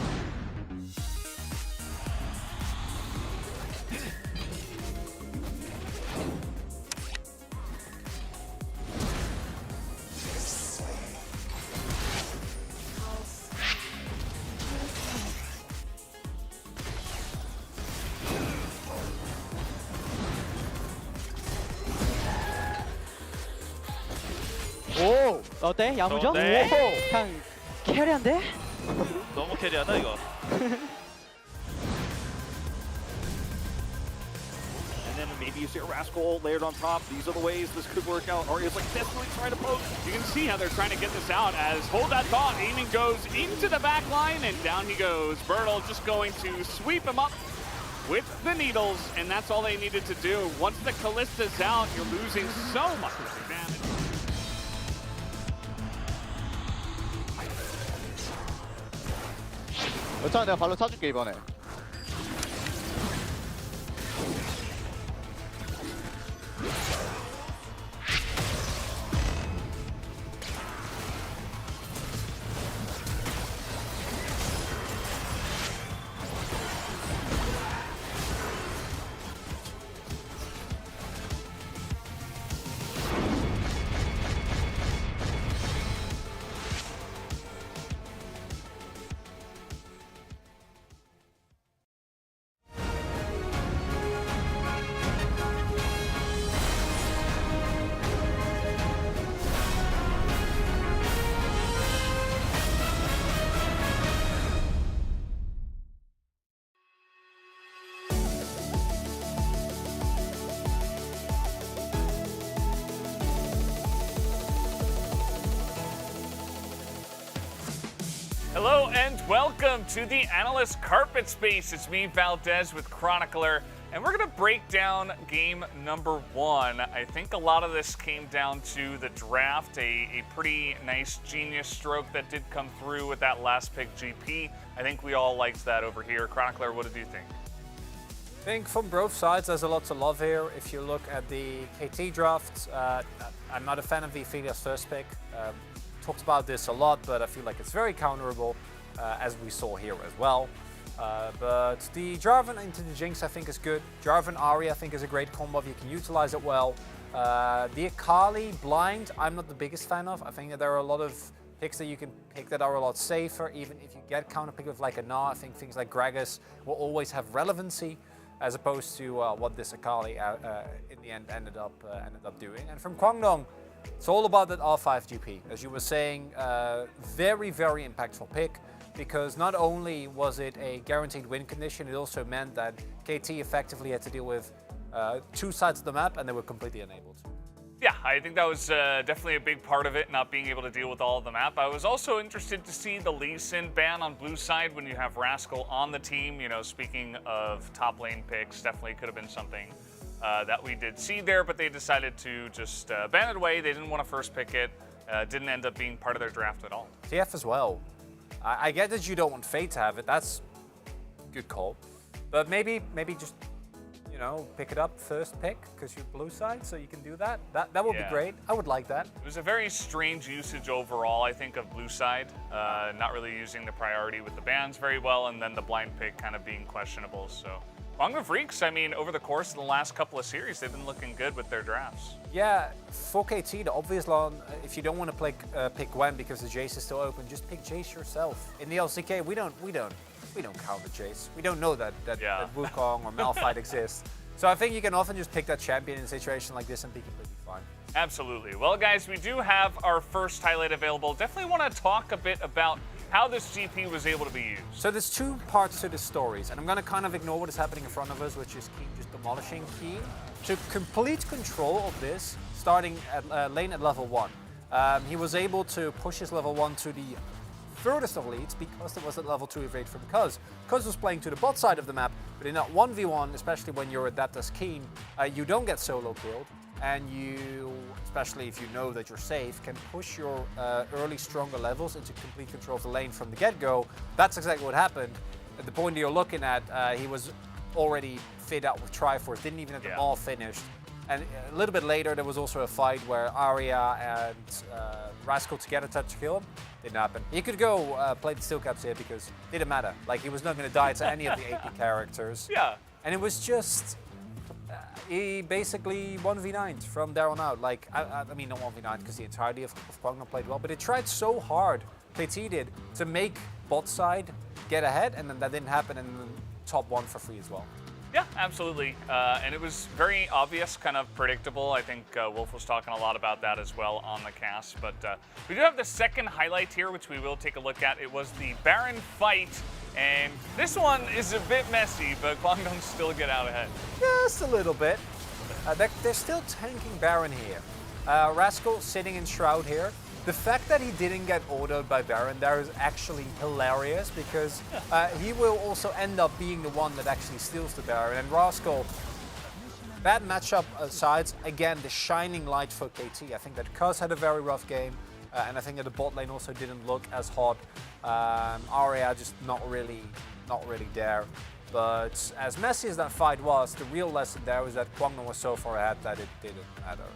오, 어때? 야무져? 네. 오, 그냥 캐리한데? 너무 캐리하다 이거. And then maybe you see a Rascal layered on top. These are the ways this could work out. Or it's like desperately trying to poke. You can see how they're trying to get this out as Hold That Thought aiming goes into the back line and down he goes. Bertle just going to sweep him up with the needles, and that's all they needed to do. Once the Callista's out, you're losing so much damage. 여차는 내가 발로 차줄게 이번에. Hello and welcome to the Analyst Carpet Space. It's me, Valdez, with Chronicler, and we're going to break down game number 1. I think a lot of this came down to the draft, a pretty nice genius stroke that did come through with that last pick GP. I think we all liked that over here. Chronicler, what did you think? I think from both sides there's a lot to love here. If you look at the KT draft, I'm not a fan of the Ophelia's first pick. Talked about this a lot, but I feel like it's very counterable, as we saw here as well. But the Jarvan into the Jinx I think is good. Jarvan Ahri I think is a great combo if you can utilize it well. The Akali blind I'm not the biggest fan of. I think that there are a lot of picks that you can pick that are a lot safer. Even if you get counter pick with like a Gnar, I think things like Gragas will always have relevancy, as opposed to what this Akali in the end ended up doing. And from Kwangdong, it's all about that R5 GP. As you were saying, very, very impactful pick, because not only was it a guaranteed win condition, it also meant that KT effectively had to deal with 2 sides of the map, and they were completely enabled. Yeah, I think that was definitely a big part of it, not being able to deal with all of the map. I was also interested to see the Lee Sin ban on blue side when you have Rascal on the team. You know, speaking of top lane picks, definitely could have been something that we did see there, but they decided to just ban it away. They didn't want to first pick it. Didn't end up being part of their draft at all. TF as well. I get that you don't want Fate to have it. That's a good call. But maybe just, you know, pick it up first pick because you're blue side, so you can do that. That would be great. I would like that. It was a very strange usage overall, I think, of blue side. Not really using the priority with the bans very well, and then the blind pick kind of being questionable. So Kwangdong Freaks, I mean, over the course of the last couple of series, they've been looking good with their drafts. Yeah, for KT, the obvious one, if you don't want to pick Gwen because the Jace is still open, just pick Jace yourself. In the LCK, we don't counter Jace. We don't know that Wukong or Malphite exists. So I think you can often just pick that champion in a situation like this and be completely fine. Absolutely. Well, guys, we do have our first highlight available. Definitely want to talk a bit about how this GP was able to be used. So there's 2 parts to the stories, and I'm going to kind of ignore what is happening in front of us, which is Keen just demolishing Keen. To complete control of this, starting at lane at level 1, he was able to push his level 1 to the furthest of leads because there was at level 2 evade from Cuz. Cuz was playing to the bot side of the map, but in that 1v1, especially when you're adept as Keen, you don't get solo killed, and you, especially if you know that you're safe, can push your early stronger levels into complete control of the lane from the get-go. That's exactly what happened. At the point you're looking at, he was already fit out with Triforce, didn't even have them all finished. And a little bit later, there was also a fight where Arya and Rascal together tried to kill him. Didn't happen. He could go play the steel caps here because it didn't matter. Like, he was not going to die to any of the AP characters. Yeah. And it was just, he basically 1v9'd from there on out. Like, I mean, not 1v9 because the entirety of Kwangdong played well, but it tried so hard, KT did, to make bot side get ahead, and then that didn't happen, and then top 1 for free as well. Yeah, absolutely. And it was very obvious, kind of predictable. I think Wolf was talking a lot about that as well on the cast. But we do have the second highlight here, which we will take a look at. It was the Baron fight. And this one is a bit messy, but Kwangdong still get out ahead. Just a little bit. They're still tanking Baron here. Rascal sitting in Shroud here. The fact that he didn't get autoed by Baron there is actually hilarious, because he will also end up being the one that actually steals the Baron. And Rascal, bad matchup aside, again, the shining light for KT. I think that Cuz had a very rough game, and I think that the bot lane also didn't look as hot. Arya just not really there. But as messy as that fight was, the real lesson there was that Kwangdong was so far ahead that it didn't matter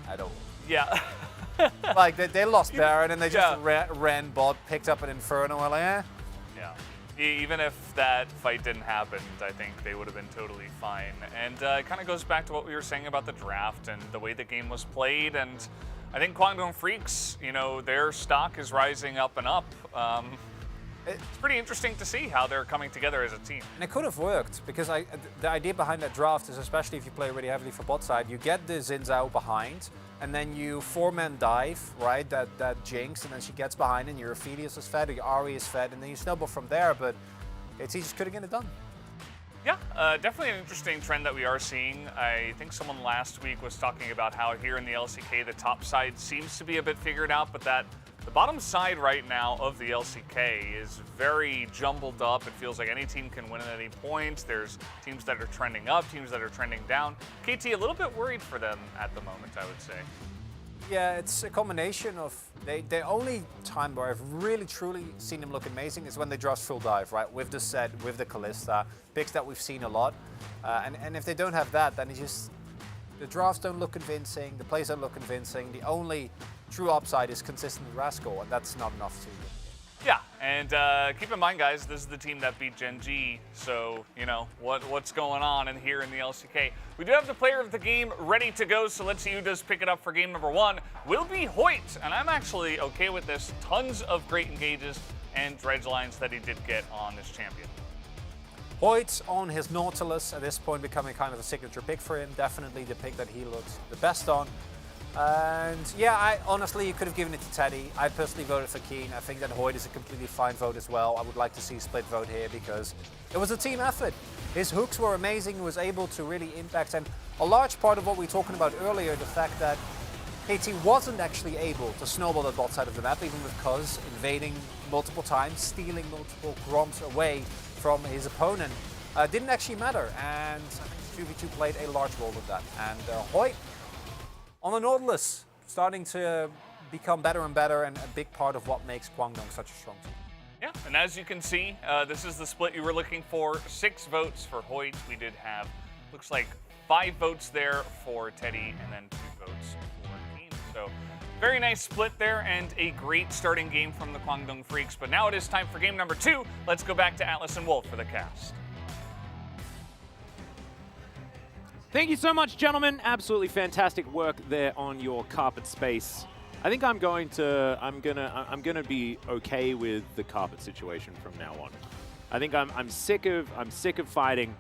at all. Yeah. Like, they lost Baron and they just ran bot, picked up an Inferno, and like, eh. Yeah. Even if that fight didn't happen, I think they would have been totally fine. And it kind of goes back to what we were saying about the draft and the way the game was played. And I think Kwangdong Freaks, you know, their stock is rising up and up. It's pretty interesting to see how they're coming together as a team. And it could have worked, because the idea behind that draft is, especially if you play really heavily for bot side, you get the Xin Zhao behind, and then you 4-man dive, right, that Jinx, and then she gets behind, and your Aphelios is fed, or your Ahri is fed, and then you snowball from there, but KT just couldn't get it done. Yeah, definitely an interesting trend that we are seeing. I think someone last week was talking about how here in the LCK, the top side seems to be a bit figured out, but that The bottom side right now of the LCK is very jumbled up. It feels like any team can win at any point. There's teams that are trending up, teams that are trending down. KT, a little bit worried for them at the moment, I would say. Yeah, it's a combination of the only time where I've really truly seen them look amazing is when they draft full dive, right? With the set, with the Kalista, picks that we've seen a lot. And if they don't have that, then it's just the drafts don't look convincing, the plays don't look convincing. The only true upside is consistent Rascal, and that's not enough to. Yeah, and keep in mind, guys, this is the team that beat Gen G, so, you know, what's going on in here in the LCK. We do have the player of the game ready to go, so let's see who does pick it up for game number 1. Will be Hoyt, and I'm actually okay with this. Tons of great engages and dredge lines that he did get on this champion. Hoyt on his Nautilus, at this point becoming kind of a signature pick for him. Definitely the pick that he looks the best on. And yeah, honestly, you could have given it to Teddy. I personally voted for Keen. I think that Hoyt is a completely fine vote as well. I would like to see a split vote here because it was a team effort. His hooks were amazing. He was able to really impact. And a large part of what we were talking about earlier, the fact that KT wasn't actually able to snowball the bot side of the map, even with Cuz invading multiple times, stealing multiple Groms away from his opponent, didn't actually matter. And I think 2v2 played a large role in that. And Hoyt, on the Nautilus, starting to become better and better, and a big part of what makes Kwangdong such a strong team. Yeah, and as you can see, this is the split you were looking for. 6 votes for Hoyt. We did have, looks like 5 votes there for Teddy, and then 2 votes for Keen. So very nice split there, and a great starting game from the Kwangdong Freaks. But now it is time for game number 2. Let's go back to Atlas and Wolf for the cast. Thank you so much, gentlemen. Absolutely fantastic work there on your carpet space. I think I'm gonna be okay with the carpet situation from now on. I think I'm sick of fighting,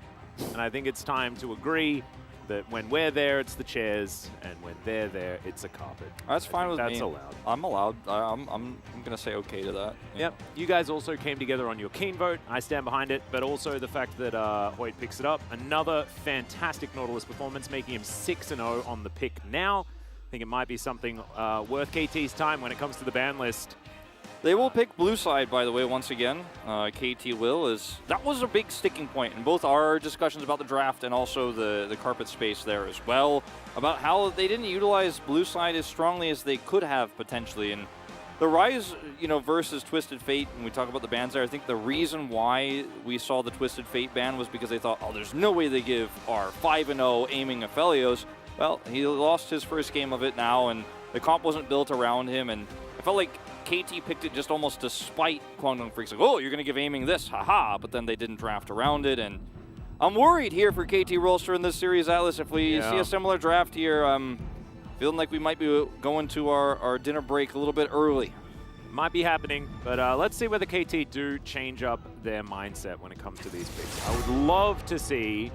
and I think it's time to agree that when we're there, it's the chairs, and when they're there, it's a carpet. That's fine with me. That's allowed. I'm allowed. I'm gonna say okay to that. Yep. You guys also came together on your Keen vote. I stand behind it, but also the fact that Hoyt picks it up. Another fantastic Nautilus performance, making him 6-0 on the pick now. I think it might be something worth KT's time when it comes to the ban list. They will pick blue side, by the way, once again. KT will. That was a big sticking point in both our discussions about the draft and also the carpet space there as well, about how they didn't utilize blue side as strongly as they could have potentially. And the Rise, versus Twisted Fate, when we talk about the bans there, I think the reason why we saw the Twisted Fate ban was because they thought, oh, there's no way they give our 5-0 aiming Aphelios. Well, he lost his first game of it now, and the comp wasn't built around him, and I felt like KT picked it just almost to spite Kwangdong Freaks. Like, oh, you're going to give aiming this, haha, but then they didn't draft around it, and I'm worried here for KT Rolster in this series, Atlas. If we see a similar draft here, I'm feeling like we might be going to our dinner break a little bit early. Might be happening, but let's see whether KT do change up their mindset when it comes to these picks. I would love to see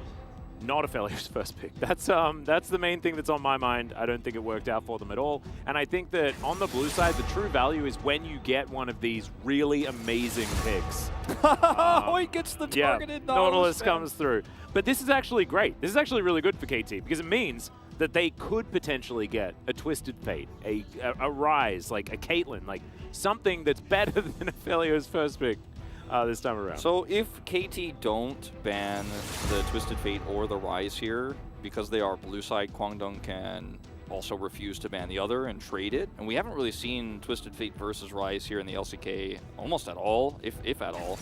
not Aphelios' first pick. That's the main thing that's on my mind. I don't think it worked out for them at all. And I think that on the blue side, the true value is when you get one of these really amazing picks. Hoyt gets the targeted Nautilus comes through. But this is actually great. This is actually really good for KT because it means that they could potentially get a Twisted Fate, a Rise, like a Caitlyn, like something that's better than Aphelios' first pick. This time around. So if KT don't ban the Twisted Fate or the Rise here, because they are blue side, Kwangdong can also refuse to ban the other and trade it. And we haven't really seen Twisted Fate versus Rise here in the LCK almost at all, if at all.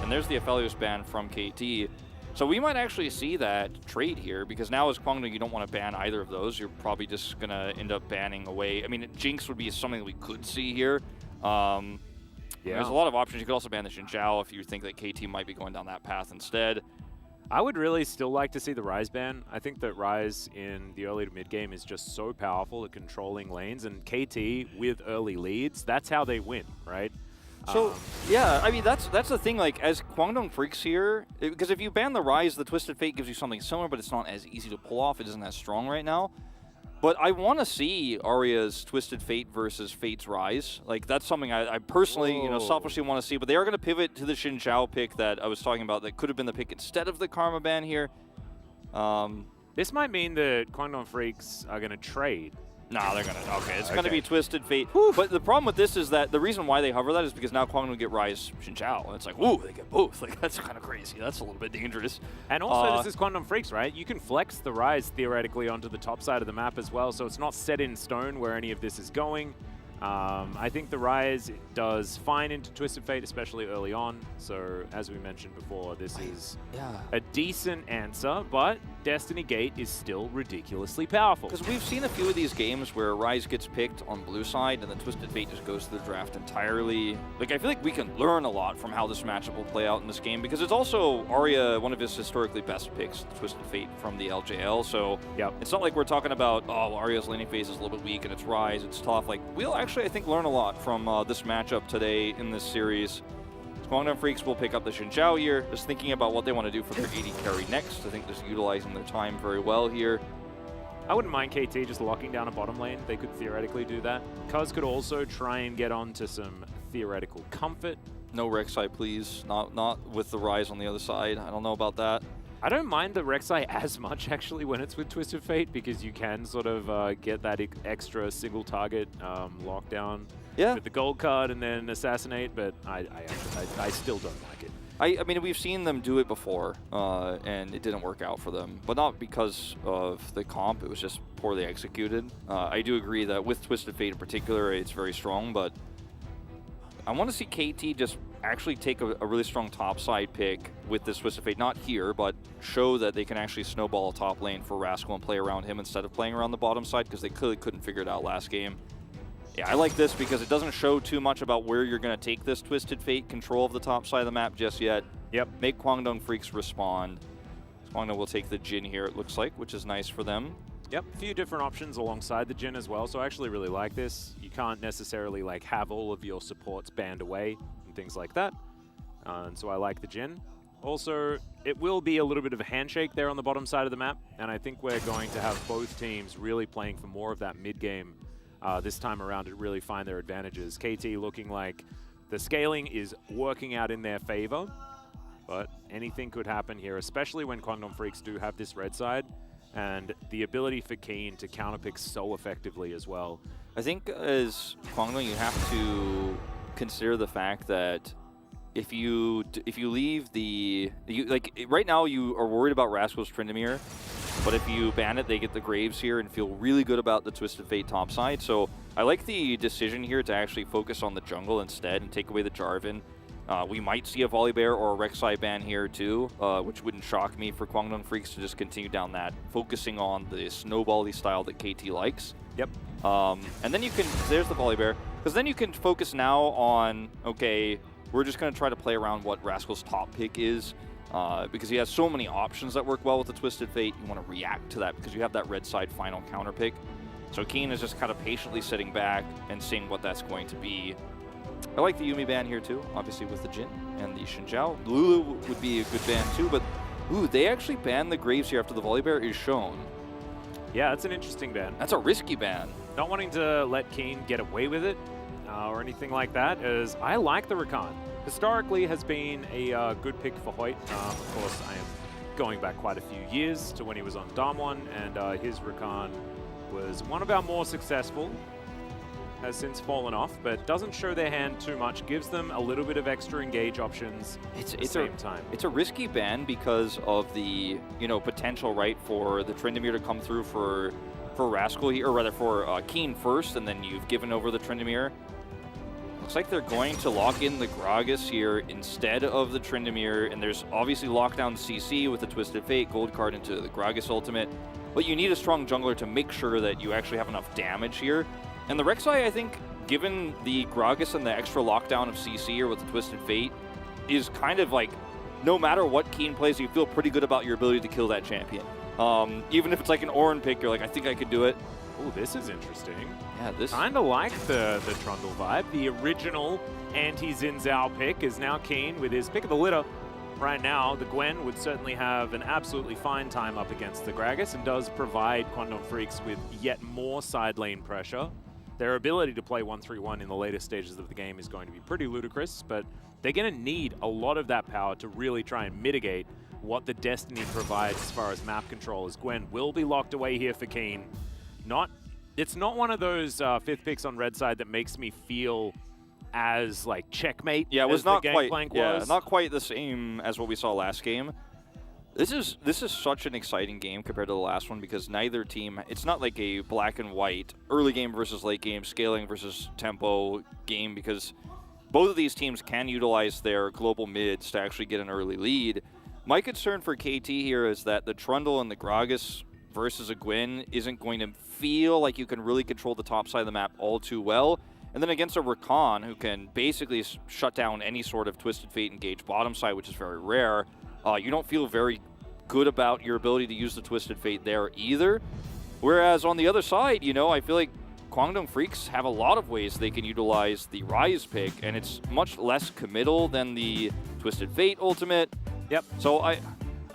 And there's the Aphelios ban from KT. So we might actually see that trade here, because now as Kwangdong, you don't want to ban either of those. You're probably just going to end up banning away. I mean, Jinx would be something that we could see here. Yeah. There's a lot of options. You could also ban the Xin Zhao if you think that KT might be going down that path instead. I would really still like to see the Rise ban. I think that Rise in the early to mid game is just so powerful at controlling lanes, and KT with early leads, that's how they win, right? So, yeah, I mean, that's the thing, like, as Kwangdong Freaks here, because if you ban the Rise, the Twisted Fate gives you something similar, but it's not as easy to pull off. It isn't as strong right now. But I want to see Arya's Twisted Fate versus Fate's Rise. Like, that's something I personally, selfishly want to see. But they are going to pivot to the Xin Zhao pick that I was talking about that could have been the pick instead of the Karma ban here. This might mean that Kwangdong Freaks are going to trade Nah, they're gonna. Okay, it's gonna Okay. be Twisted Fate. But the problem with this is that the reason why they hover that is because now Kwangdong get Rise Xinjiao. And it's like, ooh, they get both. Like, that's kind of crazy. That's a little bit dangerous. And also, this is Quantum Freaks, right? You can flex the Rise theoretically onto the top side of the map as well, so it's not set in stone where any of this is going. I think the Rise does fine into Twisted Fate, especially early on. So, as we mentioned before, this is a decent answer, but Destiny Gate is still ridiculously powerful. Because we've seen a few of these games where Rise gets picked on blue side and then Twisted Fate just goes to the draft entirely. Like, I feel like we can learn a lot from how this matchup will play out in this game because it's also Arya, one of his historically best picks, Twisted Fate from the LJL. So it's not like we're talking about, oh, Arya's laning phase is a little bit weak and it's Rise, it's tough. Like, we'll actually, I think, learn a lot from this matchup today in this series. Kwangdong Freaks will pick up the Xinjiao here, just thinking about what they want to do for their AD carry next. I think just utilizing their time very well here. I wouldn't mind KT just locking down a bottom lane. They could theoretically do that. Cuz could also try and get onto some theoretical comfort. No Rek'Sai, please. Not with the Rise on the other side. I don't know about that. I don't mind the Rek'Sai as much, actually, when it's with Twisted Fate, because you can sort of get that extra single target lockdown with the gold card and then assassinate, but I still don't like it. I mean, we've seen them do it before, and it didn't work out for them, but not because of the comp. It was just poorly executed. I do agree that with Twisted Fate in particular, it's very strong, but I want to see KT just actually take a really strong top side pick with this Twisted Fate, not here, but show that they can actually snowball a top lane for Rascal and play around him instead of playing around the bottom side, because they clearly couldn't figure it out last game. Yeah, I like this because it doesn't show too much about where you're going to take this Twisted Fate control of the top side of the map just yet. Yep. Make Kwangdong Freaks respond. Kwangdong will take the Jhin here, it looks like, which is nice for them. Yep, a few different options alongside the Jhin as well, so I actually really like this. You can't necessarily like have all of your supports banned away and things like that. And so I like the Jhin. Also, it will be a little bit of a handshake there on the bottom side of the map, and I think we're going to have both teams really playing for more of that mid-game this time around to really find their advantages. KT looking like the scaling is working out in their favor, but anything could happen here, especially when Kwangdong Freaks do have this red side, and the ability for Keen to counterpick so effectively as well. I think as Kwangdong, you have to consider the fact that if you leave the right now you are worried about Rascal's Tryndamere, but if you ban it, they get the Graves here and feel really good about the Twisted Fate top side. So I like the decision here to actually focus on the jungle instead and take away the Jarvan. We might see a Volibear or a Rek'Sai ban here too, which wouldn't shock me for Kwangdong Freaks to just continue down that, focusing on the snowbally style that KT likes. Yep. And then you can, there's the Volibear, because then you can focus now on, okay, we're just going to try to play around what Rascal's top pick is, because he has so many options that work well with the Twisted Fate. You want to react to that because you have that red side final counter pick. So Keen is just kind of patiently sitting back and seeing what that's going to be. I like the Yuumi ban here too, obviously with the Jhin and the Xinjiao. Lulu would be a good ban too, but ooh, they actually banned the Graves here after the Volibear is shown. Yeah, that's an interesting ban. That's a risky ban. Not wanting to let Keen get away with it or anything like that, as I like the Rakan. Historically has been a good pick for Hoyt. Of course, I am going back quite a few years to when he was on Damwon, and his Rakan was one of our more successful. Has since fallen off, but doesn't show their hand too much. Gives them a little bit of extra engage options at the same time. It's a risky ban because of the potential, right, for the Tryndamere to come through for Rascal here, or rather for Keen first, and then you've given over the Tryndamere. Looks like they're going to lock in the Gragas here instead of the Tryndamere, and there's obviously lockdown CC with the Twisted Fate, gold card into the Gragas ultimate, but you need a strong jungler to make sure that you actually have enough damage here. And the Rek'Sai, I think, given the Gragas and the extra lockdown of CC here with the Twisted Fate, is kind of like, no matter what Keen plays, you feel pretty good about your ability to kill that champion. Even if it's like an Ornn pick, you're like, I think I could do it. Oh, this is interesting. Yeah, this kind of like the Trundle vibe. The original anti-Xin Zhao pick is now Keen with his pick of the litter. Right now, the Gwen would certainly have an absolutely fine time up against the Gragas and does provide Kwangdong Freaks with yet more side lane pressure. Their ability to play 1-3-1 in the later stages of the game is going to be pretty ludicrous, but they're going to need a lot of that power to really try and mitigate what the Destiny provides as far as map control, as Gwen will be locked away here for Keen. Not It's not one of those 5th picks on red side that makes me feel as like checkmate. Yeah, it was as not the quite. Gangplank Yeah, was. not quite the same as what we saw last game. This is such an exciting game compared to the last one because neither team. It's not like a black and white early game versus late game, scaling versus tempo game because both of these teams can utilize their global mids to actually get an early lead. My concern for KT here is that the Trundle and the Gragas versus a Gwyn isn't going to feel like you can really control the top side of the map all too well. And then against a Rakan, who can basically shut down any sort of Twisted Fate engage bottom side, which is very rare, you don't feel very good about your ability to use the Twisted Fate there either. Whereas on the other side, you know, I feel like Kwangdong Freaks have a lot of ways they can utilize the Rise pick, and it's much less committal than the Twisted Fate ultimate. Yep. So I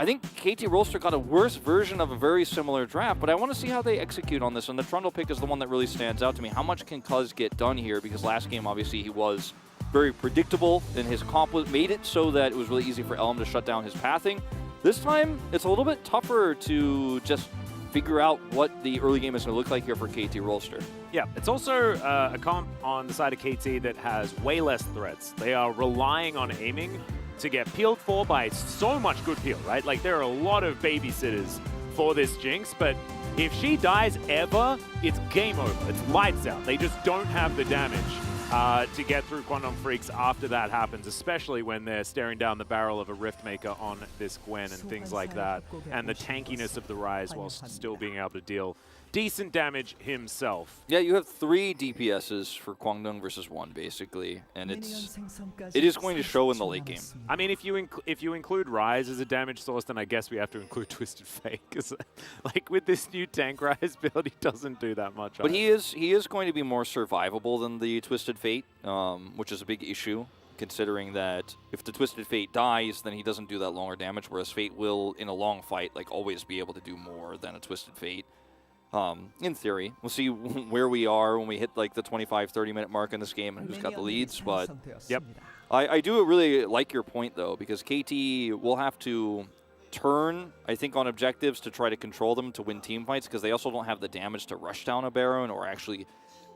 think KT Rolster got a worse version of a very similar draft, but I want to see how they execute on this, and the Trundle pick is the one that really stands out to me. How much can Cuz get done here? Because last game, obviously, he was very predictable, and his comp made it so that it was really easy for Elm to shut down his pathing. This time, it's a little bit tougher to just figure out what the early game is going to look like here for KT Rolster. Yeah, it's also a comp on the side of KT that has way less threats. They are relying on aiming to get peeled for by so much good peel, right? Like, there are a lot of babysitters for this Jinx, but if she dies ever, it's game over. It's lights out. They just don't have the damage to get through Kwangdong Freaks after that happens, especially when they're staring down the barrel of a Riftmaker on this Gwen and things like that, and the tankiness of the Rise whilst still being able to deal decent damage himself. Yeah, you have 3 DPSs for Kwangdong versus 1, basically, and it is going to show in the late game. I mean, if you include Rise as a damage source, then I guess we have to include Twisted Fate, because like with this new tank Rise build, he doesn't do that much. But he is going to be more survivable than the Twisted Fate, which is a big issue, considering that if the Twisted Fate dies, then he doesn't do that longer damage, whereas Fate will, in a long fight, like always be able to do more than a Twisted Fate. In theory, we'll see where we are when we hit like the 25-30 minute mark in this game and who's got the leads, but yep. I do really like your point though, because KT will have to turn, I think, on objectives to try to control them to win team fights, because they also don't have the damage to rush down a Baron or actually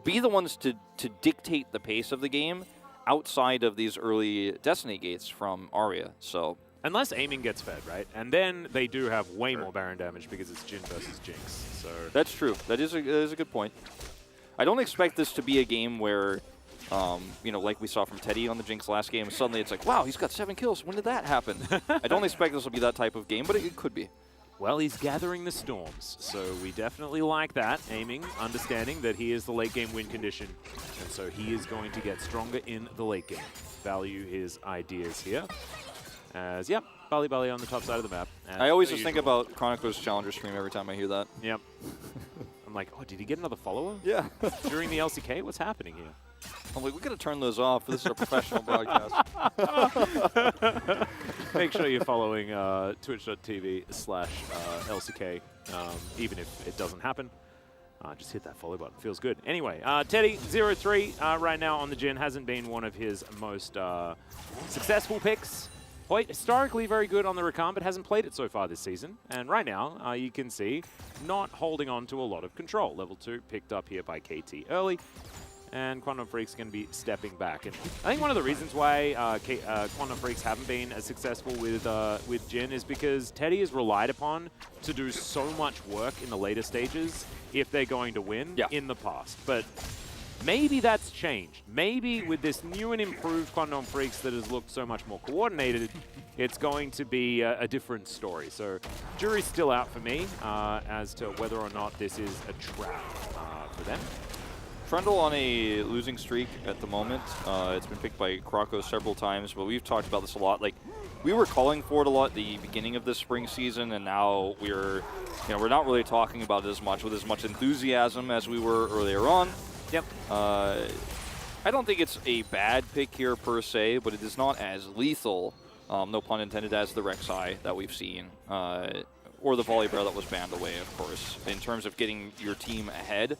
be the ones to dictate the pace of the game outside of these early Destiny gates from Arya. So unless aiming gets fed, right? And then they do have way more Baron damage because it's Jhin versus Jinx. So that's true. That is a good point. I don't expect this to be a game where, you know, like we saw from Teddy on the Jinx last game, suddenly it's like, wow, he's got 7 kills. When did that happen? I don't expect this will be that type of game, but it could be. Well, he's gathering the storms, so we definitely like that. Aiming, understanding that he is the late game win condition, and so he is going to get stronger in the late game. Value his ideas here. As, yep, Bali Bali on the top side of the map. I always just think about Chronicler's Challenger stream every time I hear that. Yep. I'm like, oh, did he get another follower? Yeah. During the LCK? What's happening here? I'm like, we got to turn those off. This is a professional broadcast. Make sure you're following twitch.tv/LCK, even if it doesn't happen. Just hit that follow button. Feels good. Anyway, Teddy, 0-3 right now on the Jhin. Hasn't been one of his most successful picks. Historically very good on the Rakan, but hasn't played it so far this season. And right now, you can see, not holding on to a lot of control. Level 2 picked up here by KT early. And Kwangdong Freaks going to be stepping back. And I think one of the reasons why Kwangdong Freaks haven't been as successful with Jhin is because Teddy is relied upon to do so much work in the later stages if they're going to win in the past. But maybe that's changed. Maybe with this new and improved Kwangdong Freaks that has looked so much more coordinated, it's going to be a different story. So jury's still out for me as to whether or not this is a trap for them. Trundle on a losing streak at the moment. It's been picked by Krako several times, but we've talked about this a lot. Like, we were calling for it a lot at the beginning of this spring season, and now we're not really talking about it as much with as much enthusiasm as we were earlier on. Yep. I don't think it's a bad pick here per se, but it is not as lethal, no pun intended, as the Rek'Sai that we've seen, or the Volibear that was banned away, of course, in terms of getting your team ahead.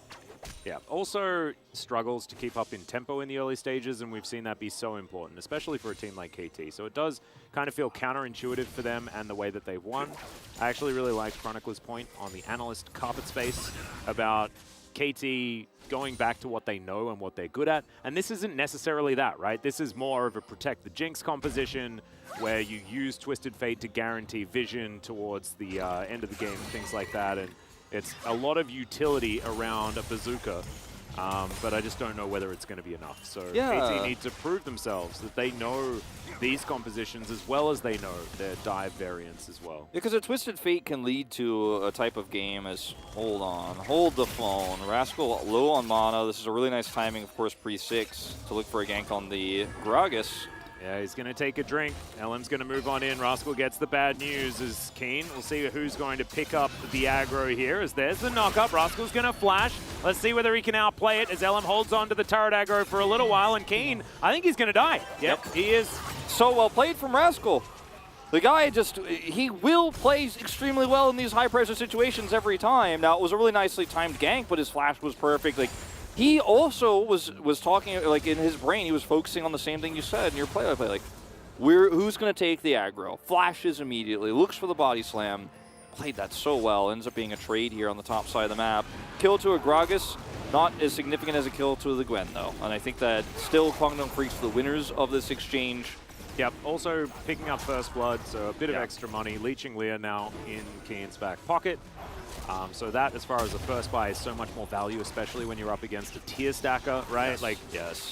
Yeah, also struggles to keep up in tempo in the early stages, and we've seen that be so important, especially for a team like KT. So it does kind of feel counterintuitive for them and the way that they've won. I actually really like Chronicler's point on the analyst carpet space about KT going back to what they know and what they're good at. And this isn't necessarily that, right? This is more of a protect the Jinx composition where you use Twisted Fate to guarantee vision towards the end of the game and things like that. And it's a lot of utility around a bazooka. But I just don't know whether it's going to be enough. So KT need to prove themselves that they know these compositions as well as they know their dive variants as well. Because a Twisted Fate can lead to a type of game as, hold on, hold the phone. Rascal low on mana. This is a really nice timing, of course, pre-6 to look for a gank on the Gragas. Yeah, he's going to take a drink. LM's going to move on in. Rascal gets the bad news as Keen. We'll see who's going to pick up the aggro here as there's the knock-up. Rascal's going to flash. Let's see whether he can outplay it as LM holds on to the turret aggro for a little while. And Keen, I think he's going to die. Yep, he is. So well played from Rascal. The guy just, he will play extremely well in these high-pressure situations every time. Now, it was a really nicely timed gank, but his flash was perfect. Like, he also was talking, like, in his brain, he was focusing on the same thing you said in your play-by-play. Like, who's going to take the aggro? Flashes immediately, looks for the body slam. Played that so well. Ends up being a trade here on the top side of the map. Kill to a Gragas, not as significant as a kill to the Gwen, though. And I think that still Kwangdong Freaks the winners of this exchange. Yep, also picking up First Blood, so a bit of extra money. Leeching Lear now in Keen's back pocket. So that, as far as the first buy, is so much more value, especially when you're up against a tier stacker, right? Yes. Like,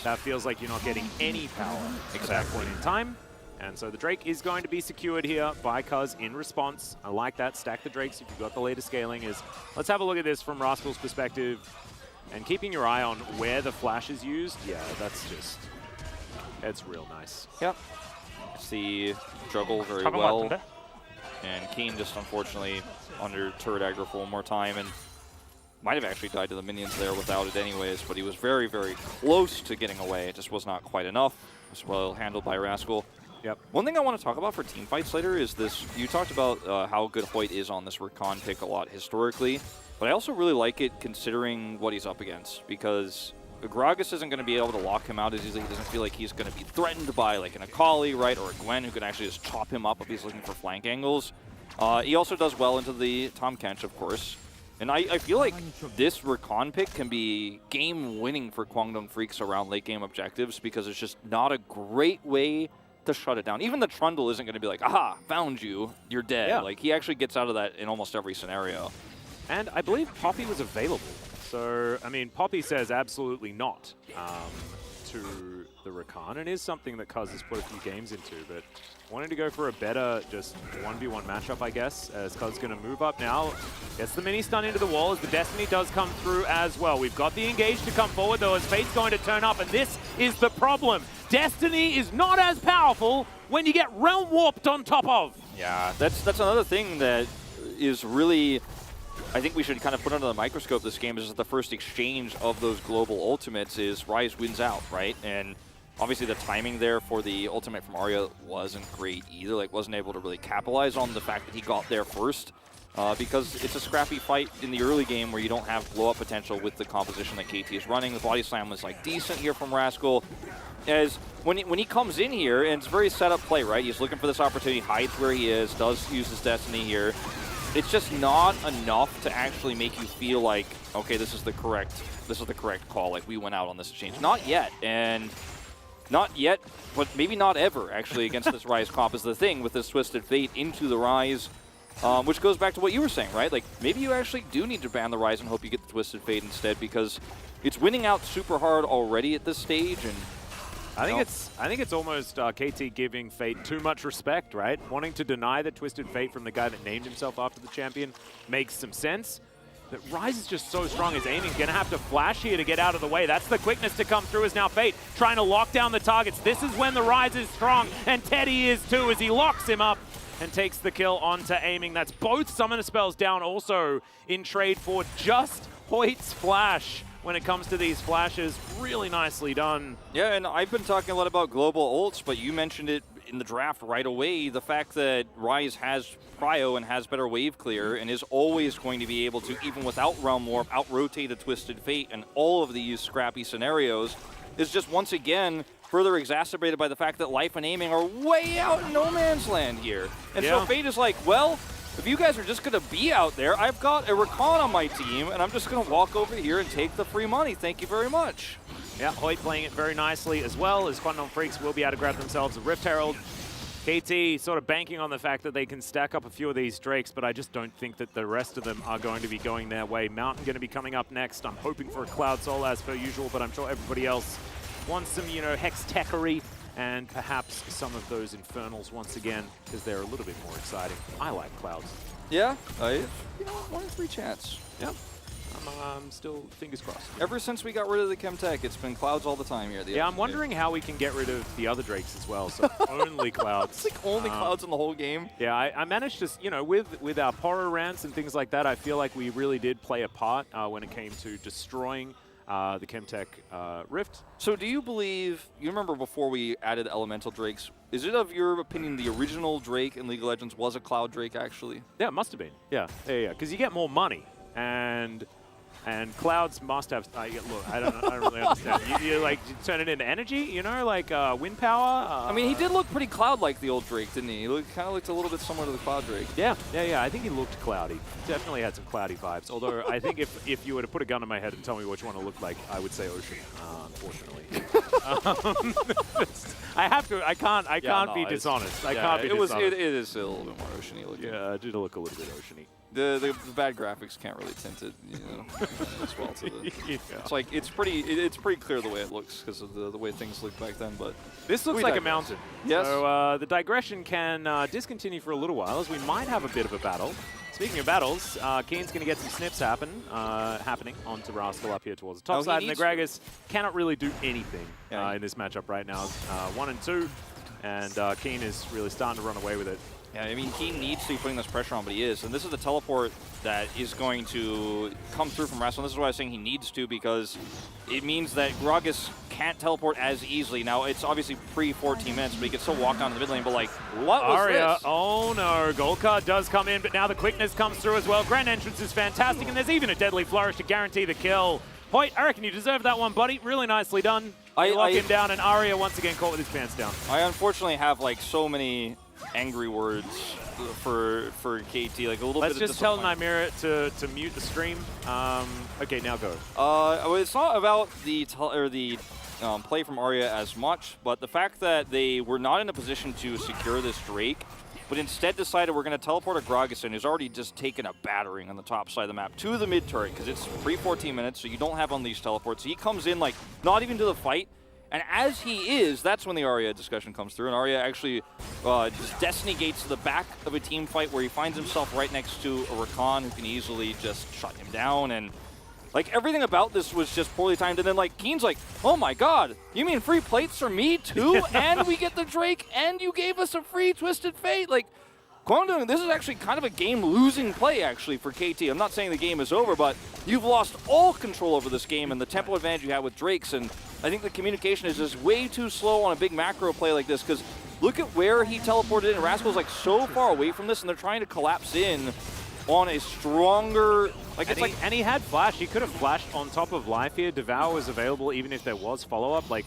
that feels like you're not getting any power at that point in time. And so the Drake is going to be secured here by Cuz in response. I like that. Stack the Drakes if you've got the latest scaling. Let's have a look at this from Rascal's perspective. And keeping your eye on where the flash is used, that's just, it's real nice. Yep. See juggle very well. And Keen just unfortunately under turret aggro for one more time and might have actually died to the minions there without it anyways, but he was very, very close to getting away. It just was not quite enough. It was well handled by Rascal. Yep. One thing I want to talk about for team fights later is this. You talked about how good Hoyt is on this recon pick a lot historically, but I also really like it considering what he's up against, because Gragas isn't going to be able to lock him out as easily. He doesn't feel like he's going to be threatened by like an Akali, right, or a Gwen who can actually just chop him up if he's looking for flank angles. He also does well into the Tahm Kench, of course. And I feel like this recon pick can be game-winning for Kwangdong Freaks around late-game objectives, because it's just not a great way to shut it down. Even the Trundle isn't going to be like, aha, found you, you're dead. Yeah. Like, he actually gets out of that in almost every scenario. And I believe Poppy was available. So, I mean, Poppy says absolutely not to the Rakan. It is something that Cuz has put a few games into, but wanting to go for a better just 1v1 matchup, I guess, as Cuz going to move up now. Gets the mini stun into the wall as the Destiny does come through as well. We've got the engage to come forward, though, as Fate's going to turn up, and this is the problem. Destiny is not as powerful when you get Realm Warped on top of. Yeah, that's another thing that is really, I think we should kind of put under the microscope this game, is that the first exchange of those global ultimates is Ryze wins out, right? And obviously the timing there for the ultimate from Arya wasn't great either. Like, wasn't able to really capitalize on the fact that he got there first, because it's a scrappy fight in the early game where you don't have blow-up potential with the composition that KT is running. The body slam was like decent here from Rascal. As when he comes in here, and it's very set up play, right? He's looking for this opportunity, hides where he is, does use his Destiny here. It's just not enough to actually make you feel like, okay, this is the correct call. Like, we went out on this exchange. Not yet, and not yet, but maybe not ever, actually, against this Ryze comp is the thing with this Twisted Fate into the Ryze, which goes back to what you were saying, right? Like, maybe you actually do need to ban the Ryze and hope you get the Twisted Fate instead, because it's winning out super hard already at this stage, and I think it's almost KT giving Fate too much respect, right? Wanting to deny the Twisted Fate from the guy that named himself after the champion makes some sense. But Ryze is just so strong. His aiming going to have to flash here to get out of the way. That's the quickness to come through as now Fate trying to lock down the targets. This is when the Ryze is strong, and Teddy is too, as he locks him up and takes the kill onto aiming. That's both summoner spells down also in trade for just Hoyt's flash. When it comes to these flashes, really nicely done. Yeah, and I've been talking a lot about global ults, but you mentioned it in the draft right away. The fact that Ryze has prio and has better wave clear and is always going to be able to, even without Realm Warp, out-rotate a Twisted Fate and all of these scrappy scenarios is just once again further exacerbated by the fact that life and aiming are way out in no man's land here. And so Fate is like, well, if you guys are just going to be out there, I've got a Recon on my team, and I'm just going to walk over here and take the free money. Thank you very much. Yeah, Hoyt playing it very nicely, as well as Quantum Freaks will be able to grab themselves a Rift Herald. KT sort of banking on the fact that they can stack up a few of these Drakes, but I just don't think that the rest of them are going to be going their way. Mountain going to be coming up next. I'm hoping for a Cloud Soul as per usual, but I'm sure everybody else wants some, you know, Hextechery and perhaps some of those Infernals once again, because they're a little bit more exciting. I like Clouds. Yeah, you know, 1 in 3 chance. Yeah. I'm still fingers crossed. Ever since we got rid of the Chemtech, it's been Clouds all the time here. Yeah, I'm wondering how we can get rid of the other Drakes as well, so only Clouds. It's like only Clouds in the whole game. Yeah, I managed to, you know, with our Poro rants and things like that, I feel like we really did play a part when it came to destroying the Chemtech Rift. So do you believe, you remember before we added Elemental Drakes, is it of your opinion the original Drake in League of Legends was a Cloud Drake actually? Yeah, it must have been. Yeah, because you get more money, and Clouds must have. Look, I don't really understand. You like you turn it into energy, you know, like wind power. I mean, he did look pretty Cloud-like, the old Drake, didn't he? He kind of looked a little bit similar to the Cloud Drake. Yeah. I think he looked cloudy. Definitely had some cloudy vibes. Although I think if you were to put a gun in my head and tell me which one it looked like, I would say Ocean. Unfortunately, I have to. I can't be dishonest. I can't be dishonest. It is a little bit more oceany looking. Yeah, it did look a little bit oceany. The bad graphics can't really tint it, you know, as well. To the, Yeah. It's like it's pretty clear the way it looks because of the way things looked back then. But this looks like a mountain. Yes. So the digression can discontinue for a little while, as we might have a bit of a battle. Speaking of battles, Keen's going to get some snips happening onto Rascal up here towards the top side, and the Gragas cannot really do anything in this matchup right now. 1 and 2, and Keen is really starting to run away with it. Yeah, I mean, Keen needs to be putting this pressure on, but he is. And this is the teleport that is going to come through from Rascal. And this is why I was saying he needs to, because it means that Gragas can't teleport as easily. Now, it's obviously pre-14 minutes, but he can still walk down to the mid lane. But, like, what was Aria, this? oh no, Gold Card does come in, but now the quickness comes through as well. Grand Entrance is fantastic, and there's even a Deadly Flourish to guarantee the kill. Hoyt, I reckon you deserve that one, buddy. Really nicely done. You lock him down, and Aria once again caught with his pants down. I unfortunately have, like, so many angry words for KT, like a little Let's bit. Let's just tell Nymira to mute the stream. Okay, now go. Well, it's not about the play from Aria as much, but the fact that they were not in a position to secure this Drake, but instead decided we're going to teleport a Gragas in, who's already just taken a battering on the top side of the map to the mid turret, because it's pre-14 minutes, so you don't have unleashed teleports. So he comes in like not even to the fight. And as he is, that's when the Aria discussion comes through. And Aria actually just Destiny gates to the back of a team fight where he finds himself right next to a Rakan who can easily just shut him down. And like everything about this was just poorly timed. And then like Keen's like, oh my god, you mean free plates for me too? And we get the Drake and you gave us a free Twisted Fate? Like, Kwangdong, this is actually kind of a game-losing play, actually, for KT. I'm not saying the game is over, but you've lost all control over this game and the tempo advantage you had with Drakes, and I think the communication is just way too slow on a big macro play like this, because look at where he teleported in. Rascal's like so far away from this, and they're trying to collapse in on a stronger... And he had flash. He could have flashed on top of life here. Devour was available even if there was follow-up. Like,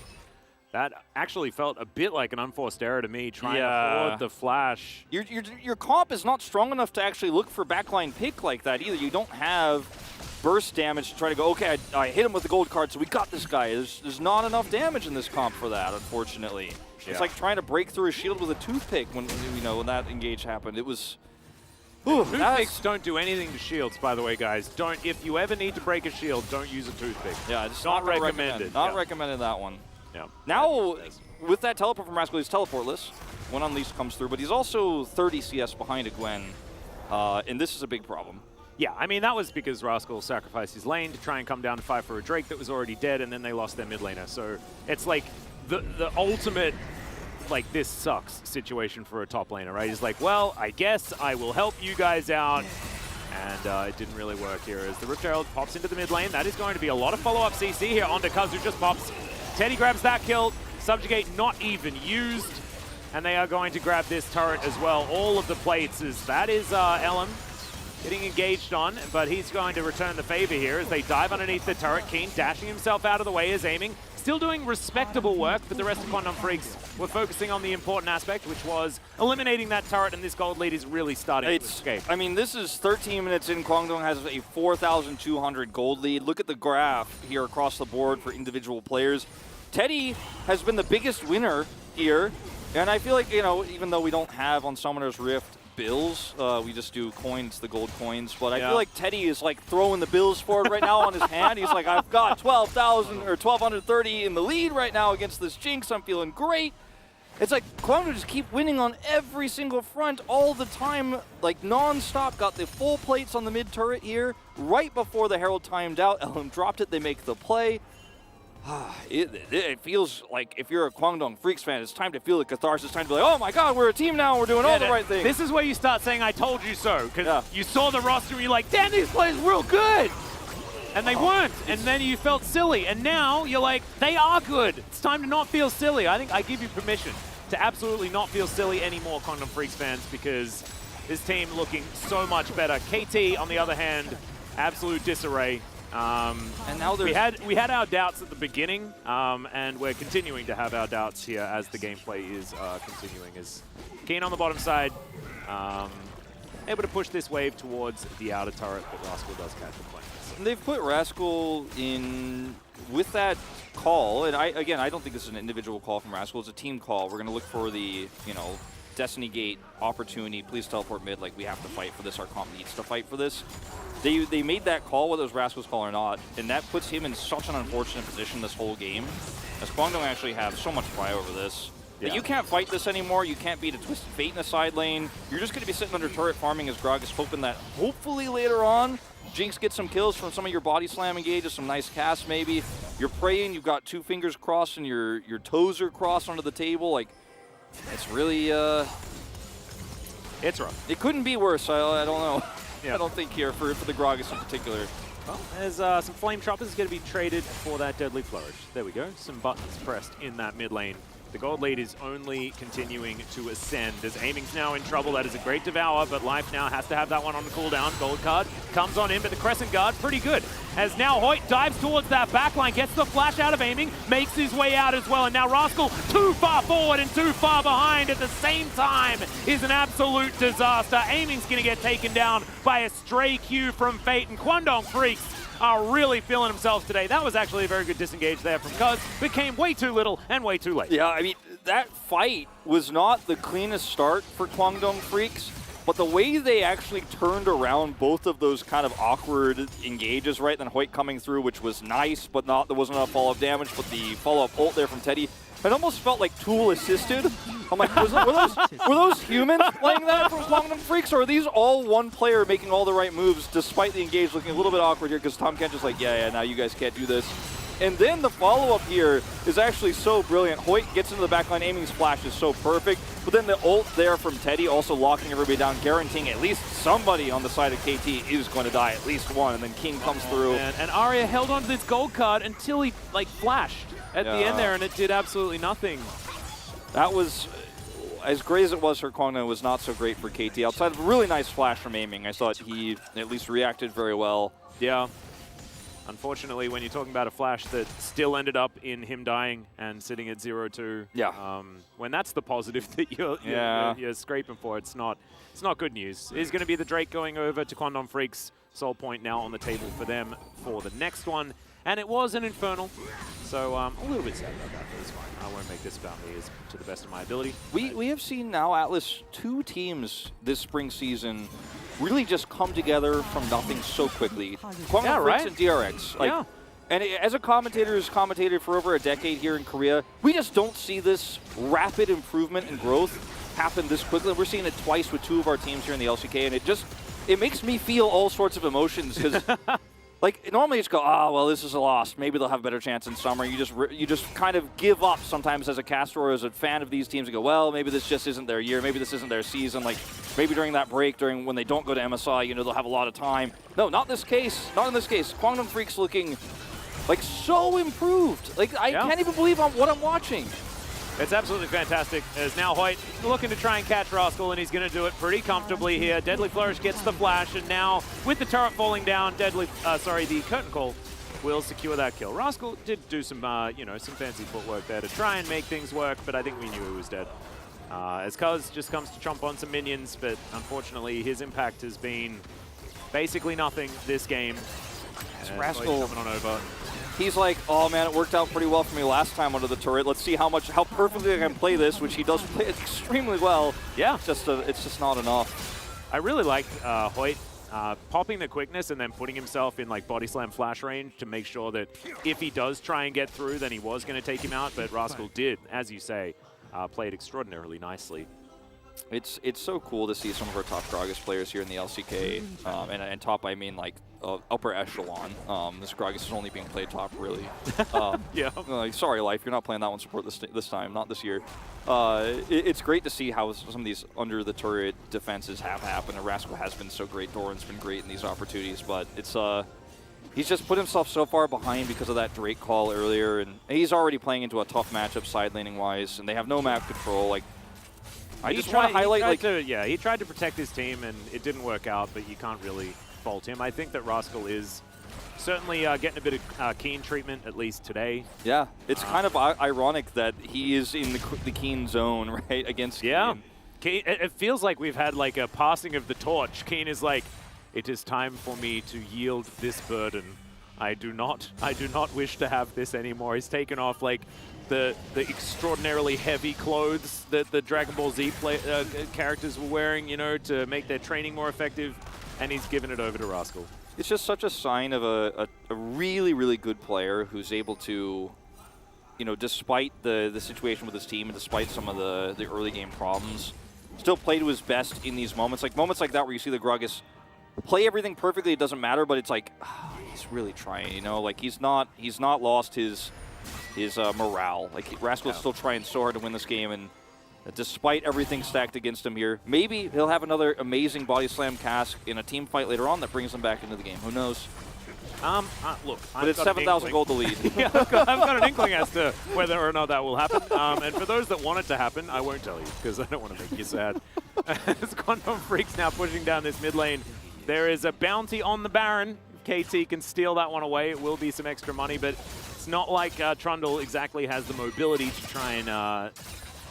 that actually felt a bit like an unforced error to me, trying to hold the flash. Your comp is not strong enough to actually look for backline pick like that either. You don't have burst damage to try to go, okay, I hit him with the gold card, so we got this guy. There's not enough damage in this comp for that, unfortunately. Yeah. It's like trying to break through a shield with a toothpick when that engage happened. It was... Toothpicks don't do anything to shields, by the way, guys. If you ever need to break a shield, don't use a toothpick. Yeah, it's not recommended. Not recommended, that one. Yeah. Now, with that teleport from Rascal, he's teleportless when Unleashed comes through, but he's also 30 CS behind a Gwen, and this is a big problem. Yeah, I mean, that was because Rascal sacrificed his lane to try and come down to fight for a Drake that was already dead, and then they lost their mid laner. So it's like the ultimate, like, this sucks situation for a top laner, right? He's like, well, I guess I will help you guys out. And it didn't really work here as the Rift Herald pops into the mid lane. That is going to be a lot of follow-up CC here onto Kuz, who just pops. Teddy grabs that kill. Subjugate not even used. And they are going to grab this turret as well. All of the plates that is Ellen getting engaged on, but he's going to return the favor here as they dive underneath the turret. Keen dashing himself out of the way, is aiming. still doing respectable work, but the rest of Quantum Freaks were focusing on the important aspect, which was eliminating that turret, and this gold lead is really starting to escape. I mean, this is 13 minutes in. Kwangdong has a 4,200 gold lead. Look at the graph here across the board for individual players. Teddy has been the biggest winner here, and I feel like, you know, even though we don't have on Summoner's Rift bills, we just do coins, the gold coins, but I feel like Teddy is like throwing the bills forward right now on his hand. He's like, I've got 12,000 or 1,230 in the lead right now against this Jinx. I'm feeling great. It's like Kwangdong just keep winning on every single front all the time, like non-stop. Got the full plates on the mid turret here right before the Herald timed out. LM dropped it, they make the play. It feels like if you're a Kwangdong Freaks fan, it's time to feel the catharsis. It's time to be like, oh my god, we're a team now, we're doing all the right things. This is where you start saying, I told you so, because you saw the roster and you're like, damn, these players real good. And they weren't, and then you felt silly. And now you're like, they are good. It's time to not feel silly. I think I give you permission to absolutely not feel silly anymore, Kwangdong Freaks fans, because this team looking so much better. KT, on the other hand, absolute disarray. And now we had our doubts at the beginning, and we're continuing to have our doubts here as the gameplay is continuing. As Keen on the bottom side, able to push this wave towards the outer turret, but Rascal does catch the point. They've put Rascal in with that call, and I don't think this is an individual call from Rascal. It's a team call. We're going to look for the, you know, Destiny Gate opportunity. Please teleport mid. Like, we have to fight for this. Our comp needs to fight for this. They made that call, whether it was Rascal's call or not, and that puts him in such an unfortunate position this whole game, as Kwangdong actually have so much fly over this. That you can't fight this anymore. You can't beat a Twisted Fate in the side lane. You're just going to be sitting under turret farming as Grog is hoping that hopefully later on Jinx gets some kills from some of your body slam engages, some nice casts maybe. You're praying, you've got two fingers crossed and your toes are crossed onto the table. Like, it's really, it's rough. It couldn't be worse, I don't know. I don't think here for the Gragas in particular. Well, there's some Flame Choppers going to be traded for that Deadly Flourish. There we go. Some buttons pressed in that mid lane. The gold lead is only continuing to ascend as Aiming's now in trouble. That is a great Devour, but Life now has to have that one on the cooldown. Gold card comes on in, but the Crescent Guard, pretty good. As now Hoyt dives towards that backline, gets the flash out of Aiming, makes his way out as well, and now Rascal too far forward and too far behind at the same time is an absolute disaster. Aiming's going to get taken down by a stray Q from Fate, and Kwangdong Freaks are really feeling themselves today. That was actually a very good disengage there from Cuz, but came way too little and way too late. Yeah, I mean, that fight was not the cleanest start for Kwangdong Freaks, but the way they actually turned around both of those kind of awkward engages, right? Then Hoyt coming through, which was nice, but there wasn't enough follow-up damage, but the follow-up ult there from Teddy, it almost felt like Tool assisted. I'm like, were those humans playing that from Kwangdong Freaks, or are these all one player making all the right moves despite the engage looking a little bit awkward here because Tom Kent just like, yeah, now you guys can't do this. And then the follow-up here is actually so brilliant. Hoyt gets into the backline, Aiming's flash is so perfect, but then the ult there from Teddy also locking everybody down, guaranteeing at least somebody on the side of KT is going to die, at least one, and then King comes through. And Arya held on to this gold card until he, like, flashed at the end there, and it did absolutely nothing. That was, as great as it was for Kwangdong, it was not so great for KT. Outside of a really nice flash from Aiming, I thought he at least reacted very well. Yeah. Unfortunately, when you're talking about a flash that still ended up in him dying and sitting at 0-2, when that's the positive that you're scraping for, it's not good news. It is going to be the Drake going over to Kwangdong Freaks. Soul point now on the table for them for the next one. And it was an Infernal, so a little bit sad about that, but it's fine. I won't make this about me to the best of my ability. We have seen now, Atlas, two teams this spring season really just come together from nothing so quickly. Kwangdong Freaks and DRX. Like, and as a commentator who's commentated for over a decade here in Korea, we just don't see this rapid improvement and growth happen this quickly. We're seeing it twice with two of our teams here in the LCK, and it makes me feel all sorts of emotions because like, normally you just go, well, this is a loss. Maybe they'll have a better chance in summer. You just kind of give up sometimes as a caster or as a fan of these teams and go, well, maybe this just isn't their year. Maybe this isn't their season. Like, maybe during that break, when they don't go to MSI, they'll have a lot of time. No, not this case. Not in this case. Kwangdong Freaks looking, like, so improved. Like, I can't even believe what I'm watching. It's absolutely fantastic, as now Hoyt looking to try and catch Rascal, and he's going to do it pretty comfortably here. Deadly Flourish gets the flash, and now with the turret falling down, the Curtain Call will secure that kill. Rascal did do some, you know, some fancy footwork there to try and make things work, but I think we knew he was dead. As Cuz just comes to chomp on some minions, but unfortunately his impact has been basically nothing this game. And Rascal coming on over. He's like, oh man, it worked out pretty well for me last time under the turret. Let's see how perfectly I can play this, which he does play extremely well. Yeah. It's just not enough. I really liked Hoyt popping the quickness and then putting himself in like body slam flash range to make sure that if he does try and get through, then he was going to take him out. But Rascal did, as you say, played extraordinarily nicely. It's so cool to see some of our top Gragas players here in the LCK, and top I mean like upper echelon. This Gragas is only being played top really. Yeah. Like, sorry, Life, you're not playing that one support this time, not this year. It's great to see how some of these under the turret defenses have happened. And Rascal has been so great. Doran's been great in these opportunities, but it's he's just put himself so far behind because of that Drake call earlier, and he's already playing into a tough matchup side laning wise, and they have no map control. Like, I just want to highlight, he tried to protect his team and it didn't work out, but you can't really fault him. I think that Rascal is certainly getting a bit of keen treatment, at least today. Yeah, it's kind of ironic that he is in the keen zone, right, against Keen. It feels like we've had like a passing of the torch. Keen is like, it is time for me to yield this burden. I do not wish to have this anymore. He's taken off like the extraordinarily heavy clothes that the Dragon Ball Z characters were wearing, you know, to make their training more effective, and he's given it over to Rascal. It's just such a sign of a really, really good player who's able to, you know, despite the situation with his team and despite some of the early game problems, still play to his best in these moments. Like moments like that where you see the Gragas play everything perfectly, it doesn't matter, but it's like, he's really trying, you know? Like he's not lost his morale. Like Rascal's still trying so hard to win this game, and despite everything stacked against him here, maybe he'll have another amazing body slam cask in a team fight later on that brings him back into the game. Who knows? Look, but it's 7,000 gold to lead. Yeah, I've got an inkling as to whether or not that will happen. And for those that want it to happen, I won't tell you because I don't want to make you sad. As Quantum Freak's now pushing down this mid lane, there is a bounty on the Baron. If KT can steal that one away, it will be some extra money, but it's not like Trundle exactly has the mobility to try and,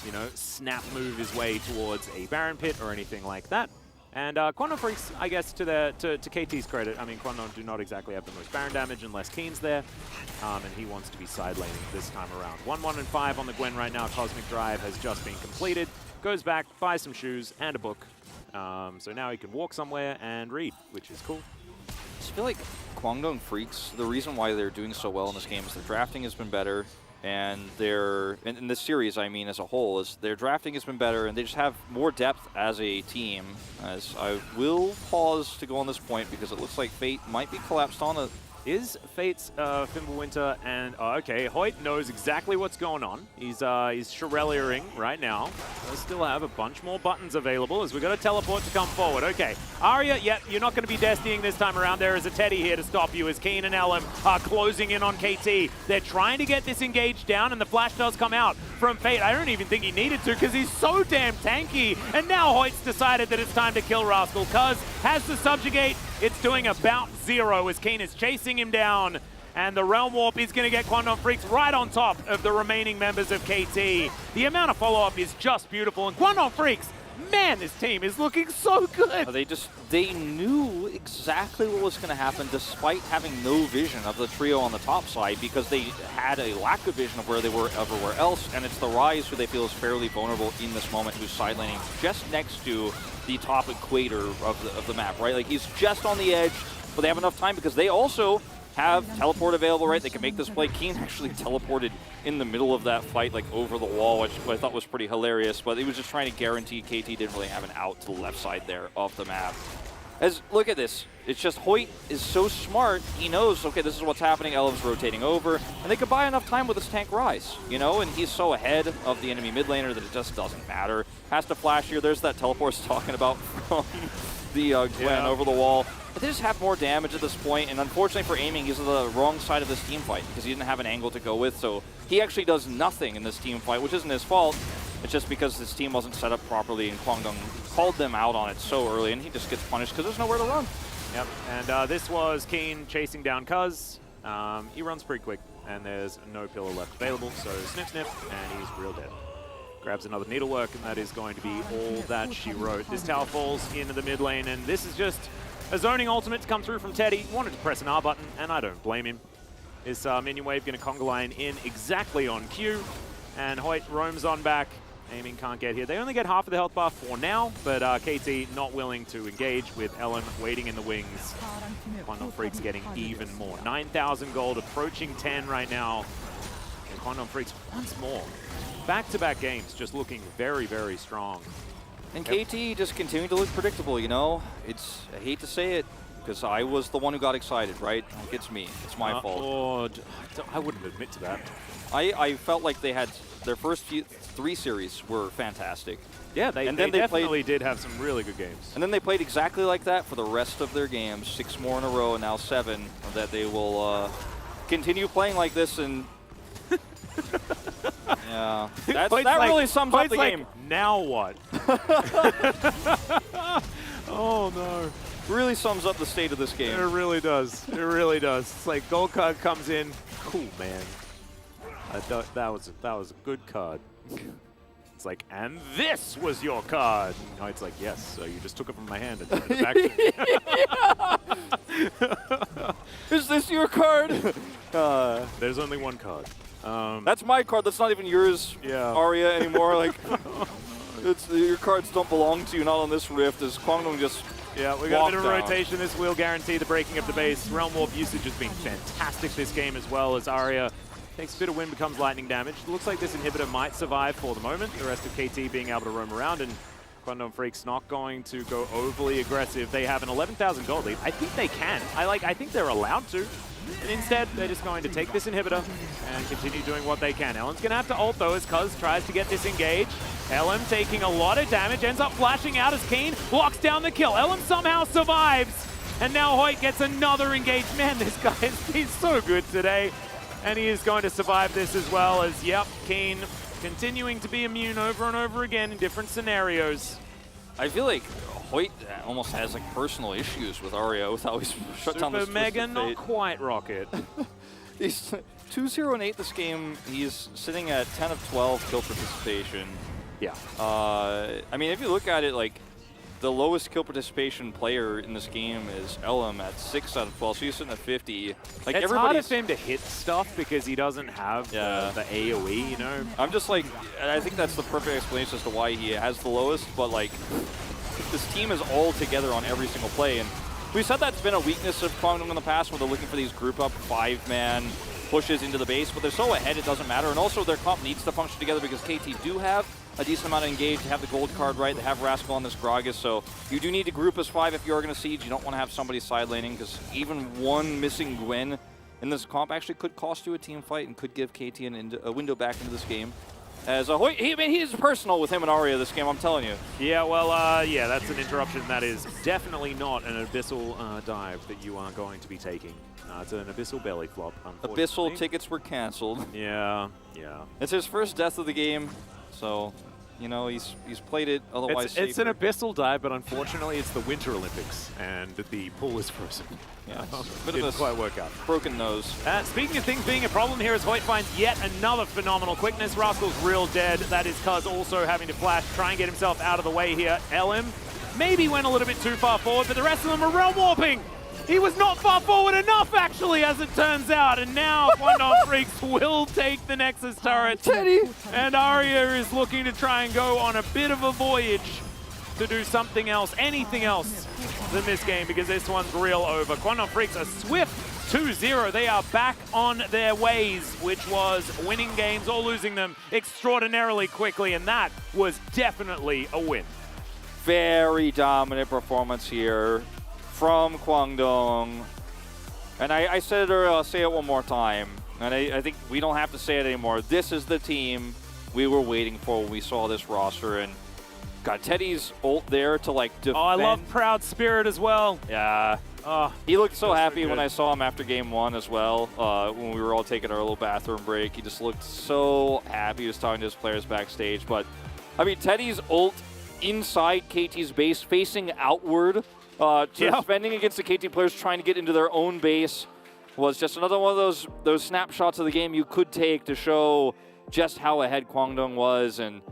you know, snap move his way towards a Baron pit or anything like that. And Quantum Freaks, I guess, to KT's credit, I mean, Quantum do not exactly have the most Baron damage unless Keen's there, and he wants to be side laning this time around. 1-1 and 5 on the Gwen right now. Cosmic Drive has just been completed. Goes back, buys some shoes and a book. So now he can walk somewhere and read, which is cool. I just feel like Kwangdong Freaks, the reason why they're doing so well in this game is their drafting has been better, and in this series, I mean, as a whole, is their drafting has been better, and they just have more depth as a team. As I will pause to go on this point because it looks like Fate might be collapsed on it. Is Fate's Fimbulwinter, and okay, Hoyt knows exactly what's going on. He's Shirelliering right now. We'll still have a bunch more buttons available as we got a teleport to come forward. Okay, Arya, yep, you're not going to be destinying this time around. There is a Teddy here to stop you as Keen and Elam are closing in on KT. They're trying to get this engage down, and the flash does come out from Fate. I don't even think he needed to because he's so damn tanky. And now Hoyt's decided that it's time to kill Rascal. Cuz has the subjugate. It's doing about 0 as Keen is chasing him down. And the Realm Warp is going to get Quantum Freaks right on top of the remaining members of KT. The amount of follow-up is just beautiful. And Quantum Freaks, man, this team is looking so good. They knew exactly what was going to happen despite having no vision of the trio on the top side because they had a lack of vision of where they were everywhere else. And it's the Rise who they feel is fairly vulnerable in this moment, who's side laning just next to the top equator of the map, right? Like he's just on the edge, but they have enough time because they also have teleport available, right? They can make this play. Keen actually teleported in the middle of that fight, like over the wall, which I thought was pretty hilarious, but he was just trying to guarantee KT didn't really have an out to the left side there of the map. Look at this. It's just Hoyt is so smart. He knows, okay, this is what's happening. Elam's rotating over, and they could buy enough time with this tank Rise, you know, and he's so ahead of the enemy mid laner that it just doesn't matter. Has to flash here. There's that teleport talking about from the Gwen over the wall. But they just have more damage at this point, and unfortunately for aiming, he's on the wrong side of this team fight because he didn't have an angle to go with, so he actually does nothing in this team fight, which isn't his fault. It's just because his team wasn't set up properly, and Kwangdong called them out on it so early, and he just gets punished because there's nowhere to run. Yep, and this was Keen chasing down Cuz. He runs pretty quick, and there's no pillar left available, so sniff, sniff, and he's real dead. Grabs another needlework, and that is going to be all that she wrote. This tower falls into the mid lane, and this is just a zoning ultimate to come through from Teddy. Wanted to press an R button, and I don't blame him. This minion wave going to conga line in exactly on cue, and Hoyt roams on back. Aiming can't get here. They only get half of the health bar for now, but KT not willing to engage with Ellen waiting in the wings. Quandong Freaks getting even more. 9,000 gold, approaching 10 right now. And Quandong Freaks once more. Back-to-back games just looking very, very strong. And KT just continuing to look predictable, you know? I hate to say it, because I was the one who got excited, right? Like, it's me. It's my fault. I wouldn't admit to that. I felt like they had their first 3 series were fantastic. Yeah, they definitely did have some really good games. And then they played exactly like that for the rest of their games, 6 more in a row, and now 7, that they will continue playing like this. And yeah, that really sums up the game. Now what? Oh no. Really sums up the state of this game. It really does. It really does. It's like gold card comes in. Cool, man. That was a good card. It's like, and this was your card. And it's like, yes. So you just took it from my hand and turned it back to me. Is this your card? There's only one card. That's my card. That's not even yours, Arya, anymore. Like, your cards don't belong to you. Not on this rift. As Kwangdong just we got a bit of rotation. This will guarantee the breaking of the base. Realm Warp usage has been fantastic this game as well, as Arya takes a bit of wind, becomes lightning damage. Looks like this inhibitor might survive for the moment. The rest of KT being able to roam around, and Quandong Freaks not going to go overly aggressive. They have an 11,000 gold lead. I think they can. I think they're allowed to. And instead, they're just going to take this inhibitor and continue doing what they can. Ellen's going to have to ult, though, as Cuz tries to get disengaged. Ellen taking a lot of damage, ends up flashing out as Keen locks down the kill. Ellen somehow survives, and now Hoyt gets another engage. Man, this guy he's so good today. And he is going to survive this as well as, Keen continuing to be immune over and over again in different scenarios. I feel like Hoyt almost has like personal issues with Arya with how he's shut down this Super Mega, not quite Rocket. He's 2-0-8 this game. He's sitting at 10 of 12 kill participation. Yeah. I mean, if you look at it, like, the lowest kill participation player in this game is Elam at 6 out of 12, so he's sitting at 50. Like, it's harder for him to hit stuff because he doesn't have the AoE, you know? I'm just like, I think that's the perfect explanation as to why he has the lowest, but like, this team is all together on every single play, and we said that's been a weakness of Kwangdong in the past, where they're looking for these group up 5-man pushes into the base, but they're so ahead it doesn't matter, and also their comp needs to function together because KT do have a decent amount of engage. They have the gold card right, they have Rascal on this Gragas, so you do need to group as 5 if you're going to siege. You don't want to have somebody side laning, because even one missing Gwen in this comp actually could cost you a team fight and could give KT a window back into this game. As he's personal with him and Arya this game, I'm telling you. Yeah, well, that's an interruption. That is definitely not an Abyssal dive that you are going to be taking. It's an Abyssal belly flop, unfortunately. Abyssal tickets were canceled. Yeah. It's his first death of the game, so, you know, he's played it otherwise it's an Abyssal dive, but unfortunately it's the Winter Olympics, and the pool is frozen. Yeah, didn't quite work out. Broken nose. Speaking of things being a problem here, as Hoyt finds yet another phenomenal quickness. Rascal's real dead. That is Cuz also having to flash, try and get himself out of the way here. LM maybe went a little bit too far forward, but the rest of them are realm warping. He was not far forward enough, actually, as it turns out. And now Quandong Freaks will take the Nexus turret. Teddy! And Arya is looking to try and go on a bit of a voyage to do something else, anything else than this game, because this one's real over. Quandong Freaks a swift 2-0. They are back on their ways, which was winning games or losing them extraordinarily quickly, and that was definitely a win. Very dominant performance here from Kwangdong. And I said it earlier, I'll say it one more time. And I think we don't have to say it anymore. This is the team we were waiting for when we saw this roster. And got Teddy's ult there to like defend. Oh, I love Proud Spirit as well. Yeah. He looked so happy when I saw him after game 1 as well. When we were all taking our little bathroom break. He just looked so happy. He was talking to his players backstage. But, I mean, Teddy's ult inside KT's base, facing outward, defending against the KT players, trying to get into their own base. was just another one of those snapshots of the game you could take to show just how ahead Kwangdong was. And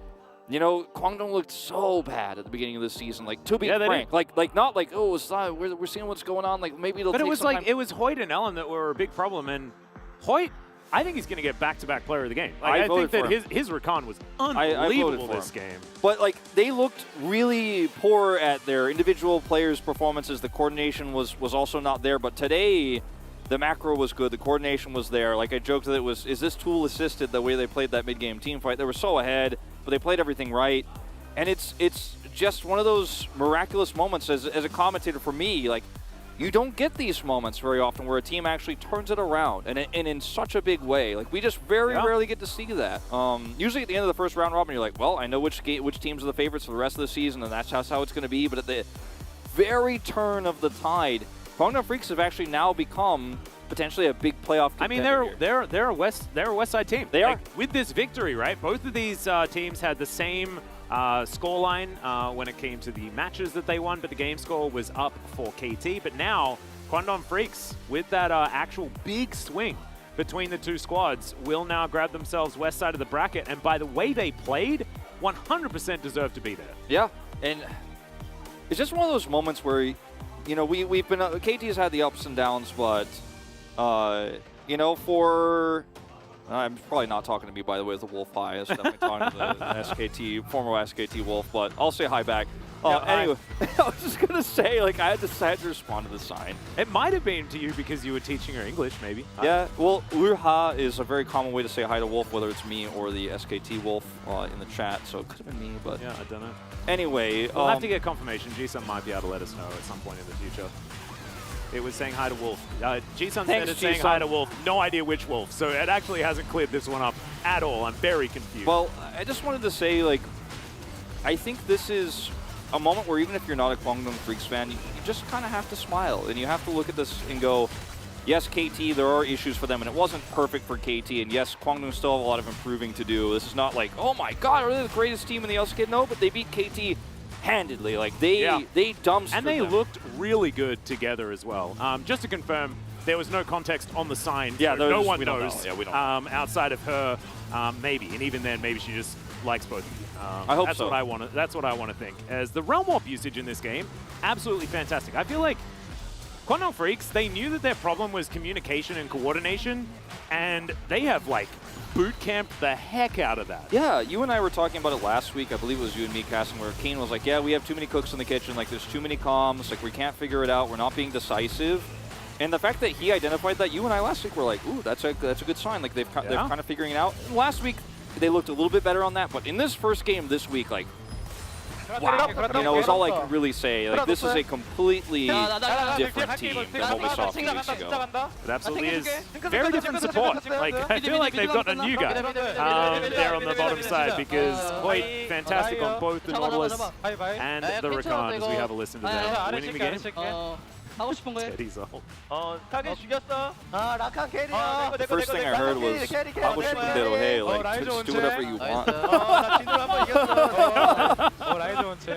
you know, Kwangdong looked so bad at the beginning of the season. Like, to be frank, like not like, oh, it's not, we're seeing what's going on. Like, maybe it'll. But take it was some like time. it was Hoyt and Ellen that were a big problem, and Hoyt, I think he's going to get back-to-back player of the game. Like, I think that his recon was unbelievable this game. But like, they looked really poor at their individual players' performances. The coordination was also not there. But today, the macro was good. The coordination was there. Like I joked that it was, is this tool assisted the way they played that mid-game team fight? They were so ahead, but they played everything right. And it's just one of those miraculous moments as a commentator for me. Like, you don't get these moments very often where a team actually turns it around and in such a big way. Like, we just very rarely get to see that. Usually at the end of the first round robin, you're like, well, I know which teams are the favorites for the rest of the season, and that's how it's going to be. But at the very turn of the tide, Kwangdong Freaks have actually now become potentially a big playoff contender. I mean, they're a West Side team. They are. With this victory, right? Both of these teams had the same scoreline when it came to the matches that they won, but the game score was up for KT. But now, Kwangdong Freaks, with that actual big swing between the two squads, will now grab themselves west side of the bracket. And by the way they played, 100% deserve to be there. Yeah, and it's just one of those moments where, you know, we've been KT's had the ups and downs, but you know, for I'm probably not talking to me, by the way, as the Wolf High. It's definitely talking to the SKT, former SKT Wolf, but I'll say hi back. Anyway, I was just going to say, like, I had to respond to the sign. It might have been to you because you were teaching her English, maybe. Yeah, well, Urha is a very common way to say hi to Wolf, whether it's me or the SKT Wolf in the chat, so it could have been me, but... Yeah, I don't know. Anyway... We'll have to get confirmation. G-Sun might be able to let us know at some point in the future. It was saying hi to Wolf. G-Sun said it's saying hi to Wolf. No idea which Wolf. So it actually hasn't cleared this one up at all. I'm very confused. Well, I just wanted to say, like, I think this is a moment where even if you're not a Kwangdong Freaks fan, you just kind of have to smile. And you have to look at this and go, yes, KT, there are issues for them. And it wasn't perfect for KT. And yes, Kwangdong still have a lot of improving to do. This is not like, oh my god, are they the greatest team in the LCK? No, but they beat KT handedly. Like, they dumpstered and they them. looked really good together as well. Just to confirm, there was no context on the sign. Yeah, so no one we don't knows. know. Yeah, we don't know. Outside of her, maybe. And even then, maybe she just likes both of you. I hope that's so. That's what I want to think. As the Realm Warp usage in this game, absolutely fantastic. I feel like Kwangdong Freaks, they knew that their problem was communication and coordination, and they have, like, boot camped the heck out of that. Yeah, you and I were talking about it last week. I believe it was you and me, casting, where Kane was like, yeah, we have too many cooks in the kitchen. Like, there's too many comms. Like, we can't figure it out. We're not being decisive. And the fact that he identified that, you and I last week were like, ooh, that's a good sign. Like, they're kind of figuring it out. And last week, they looked a little bit better on that. But in this first game this week, like, wow, you know, is all I can really say. Like, this is a completely different team than what we saw a few weeks ago. It absolutely is very different support. Like, I feel like they've got a new guy there on the bottom side because Hoyt, fantastic on both the Nautilus and the Rakan as we have a listen to them winning the game. 하고 싶은 거예요? Teddy's all. 타겟 죽였어. 라칸 캐리야. The first thing I heard was, 하고 싶은 대로 해. Like, just do whatever you want. 나 진으로 한번 이겼어. 라이 좋은 채.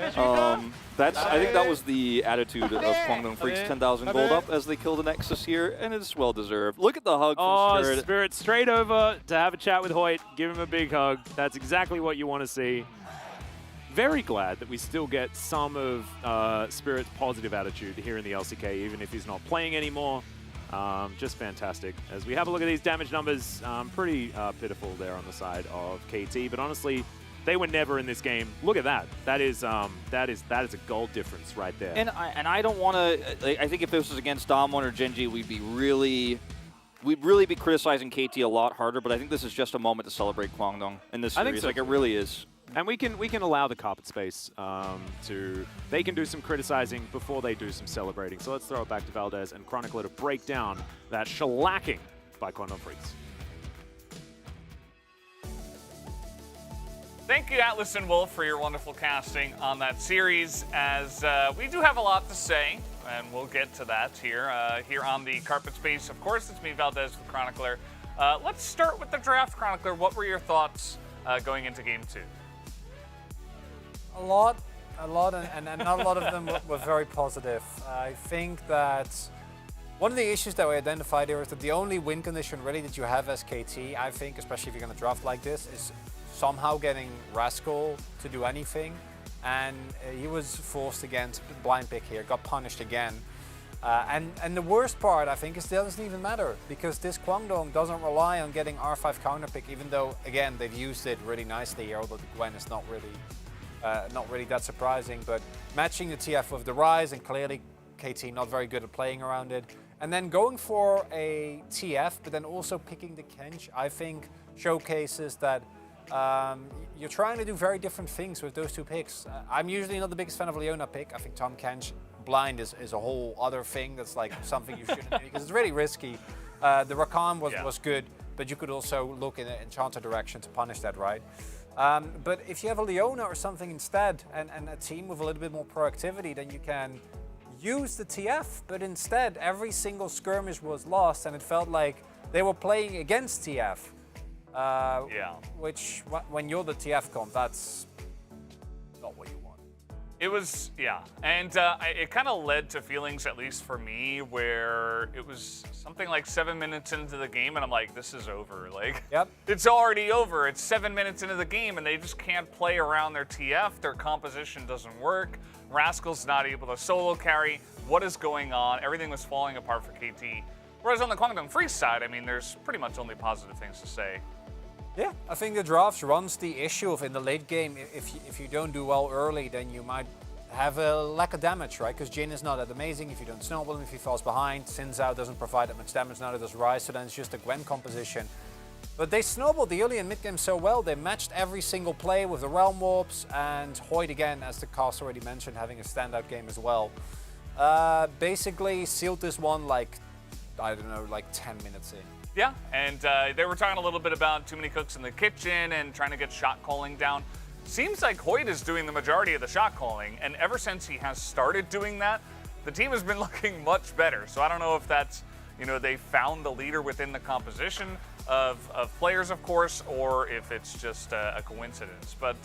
I think that was the attitude of Kwangdong Freaks 10,000 gold up as they kill the Nexus here, and it's well deserved. Look at the hug from Spirit. Spirit straight over to have a chat with Hoyt, give him a big hug. That's exactly what you want to see. Very glad that we still get some of Spirit's positive attitude here in the LCK, even if he's not playing anymore. Just fantastic. As we have a look at these damage numbers, pretty pitiful there on the side of KT, but honestly, they were never in this game. Look at that. That is a gold difference right there. And I don't want to. I think if this was against Damwon or Genji, we'd really be criticizing KT a lot harder. But I think this is just a moment to celebrate Kwangdong in this series. So. Like, it really is. And we can allow the carpet space they can do some criticizing before they do some celebrating. So let's throw it back to Valdez and Chronicler to break down that shellacking by Kwangdong Freaks. Thank you, Atlas and Wolf, for your wonderful casting on that series, as we do have a lot to say, and we'll get to that here on the carpet space. Of course, it's me, Valdez, with Chronicler. Let's start with the draft, Chronicler. What were your thoughts going into Game 2? A lot, and not a lot of them were very positive. I think that One of the issues that we identified here is that the only win condition really that you have as KT, I think, especially if you're going to draft like this, is somehow getting Rascal to do anything. And he was forced against blind pick here, got punished again. And the worst part, I think, is that it doesn't even matter, because this Kwangdong doesn't rely on getting R5 counter pick, even though, again, they've used it really nicely here, although the Gwen is not really that surprising. But matching the TF with the Rise, and clearly KT not very good at playing around it. And then going for a TF, but then also picking the Kench, I think showcases that you're trying to do very different things with those two picks. I'm usually not the biggest fan of Leona pick. I think Tom Kench blind is a whole other thing that's like something you shouldn't do because it's really risky. The Rakan was good, but you could also look in an Enchanter direction to punish that, right? But if you have a Leona or something instead, and a team with a little bit more proactivity, then you can use the TF, but instead every single skirmish was lost and it felt like they were playing against TF. Which, when you're the TF comp, that's not what you want. It was, yeah. And it kind of led to feelings, at least for me, where it was something like 7 minutes into the game and I'm like, this is over. Like, it's already over. It's 7 minutes into the game and they just can't play around their TF. Their composition doesn't work. Rascal's not able to solo carry. What is going on? Everything was falling apart for KT. Whereas on the Kwangdong Freeze side, I mean, there's pretty much only positive things to say. Yeah, I think the drafts runs the issue of in the late game, if you don't do well early, then you might have a lack of damage, right? Because Jin is not that amazing if you don't snowball him, if he falls behind. Xin Zhao doesn't provide that much damage, now that does Rise, so then it's just a Gwen composition. But they snowballed the early and mid game so well, they matched every single play with the Realm Warps, and Hoyt again, as the cast already mentioned, having a standout game as well. Basically sealed this one like, I don't know, like 10 minutes in. Yeah, and they were talking a little bit about too many cooks in the kitchen and trying to get shot calling down. Seems like Hoyt is doing the majority of the shot calling, and ever since he has started doing that, the team has been looking much better. So I don't know if that's, you know, they found the leader within the composition of players, of course, or if it's just a coincidence. But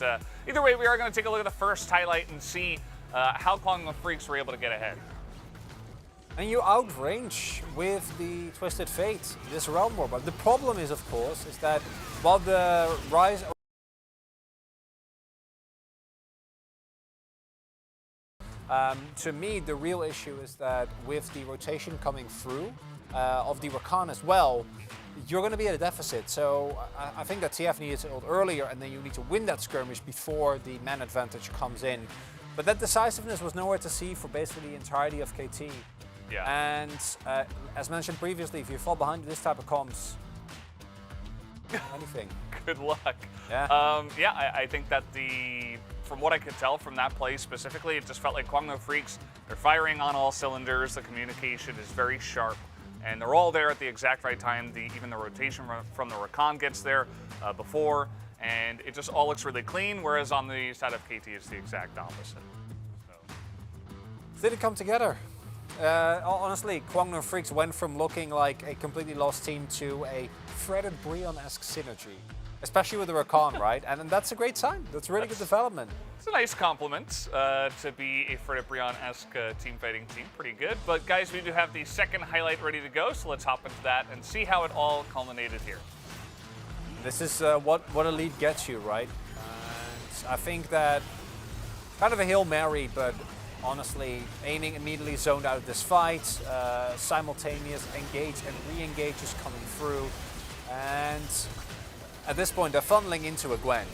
either way, we are going to take a look at the first highlight and see how Kwangdong Freaks were able to get ahead. And you outrange with the Twisted Fate, this Realm War. But the problem is, of course, is that while the Rise... to me, the real issue is that with the rotation coming through of the Rakan as well, you're going to be at a deficit. So I think that TF needs to ult earlier, and then you need to win that skirmish before the man advantage comes in. But that decisiveness was nowhere to see for basically the entirety of KT. Yeah. And as mentioned previously, if you fall behind this type of comps, anything. Good luck. Yeah. I think that from what I could tell from that play specifically, it just felt like Kwangdong Freaks, they're firing on all cylinders. The communication is very sharp, and they're all there at the exact right time. Even the rotation from the Rakan gets there before, and it just all looks really clean, whereas on the side of KT, it's the exact opposite. Did it come together? Honestly, Kwangdong Freaks went from looking like a completely lost team to a threaded Brion-esque synergy, especially with the Rakan, right? And that's a great sign. That's a really good development. It's a nice compliment to be a threaded Brion-esque team fighting team. Pretty good. But guys, we do have the second highlight ready to go, so let's hop into that and see how it all culminated here. This is what a lead gets you, right? And I think that kind of a Hail Mary, but honestly, aiming immediately zoned out of this fight, simultaneous engage and re-engage is coming through, and at this point they're funneling into a Gwen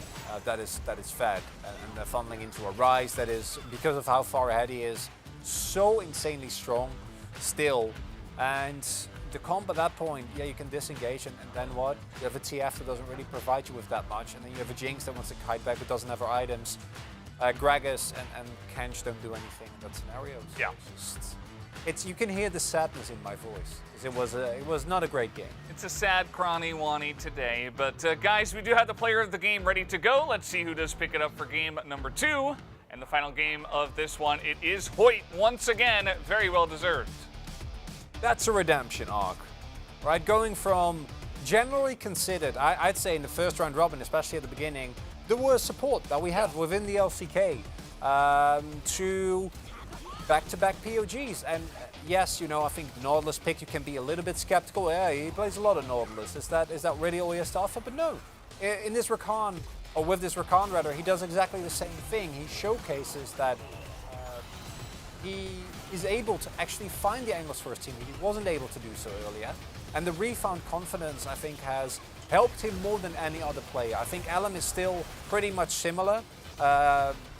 that is fed, and they're funneling into a Rise that is, because of how far ahead he is, so insanely strong still, and the comp at that point, yeah, you can disengage, and then what? You have a TF that doesn't really provide you with that much, and then you have a Jinx that wants to kite back but doesn't have her items. Gragas and Kench don't do anything in that scenario. So yeah. You can hear the sadness in my voice. It was not a great game. It's a sad Cronny Wani today, but guys, we do have the player of the game ready to go. Let's see who does pick it up for game number 2. And the final game of this one, it is Hoyt once again, very well deserved. That's a redemption arc, right? Going from generally considered, I'd say in the first round robin, especially at the beginning, the worst support that we have within the LCK, to back-to-back POGs. And yes, you know, I think the Nautilus pick, you can be a little bit skeptical. Yeah, he plays a lot of Nautilus. Is that really all he has to offer? But no, in this Rakan, or with this Rakan rather, he does exactly the same thing. He showcases that he is able to actually find the angles for his team. He wasn't able to do so earlier. And the refound confidence, I think, has helped him more than any other player. I think Alan is still pretty much similar.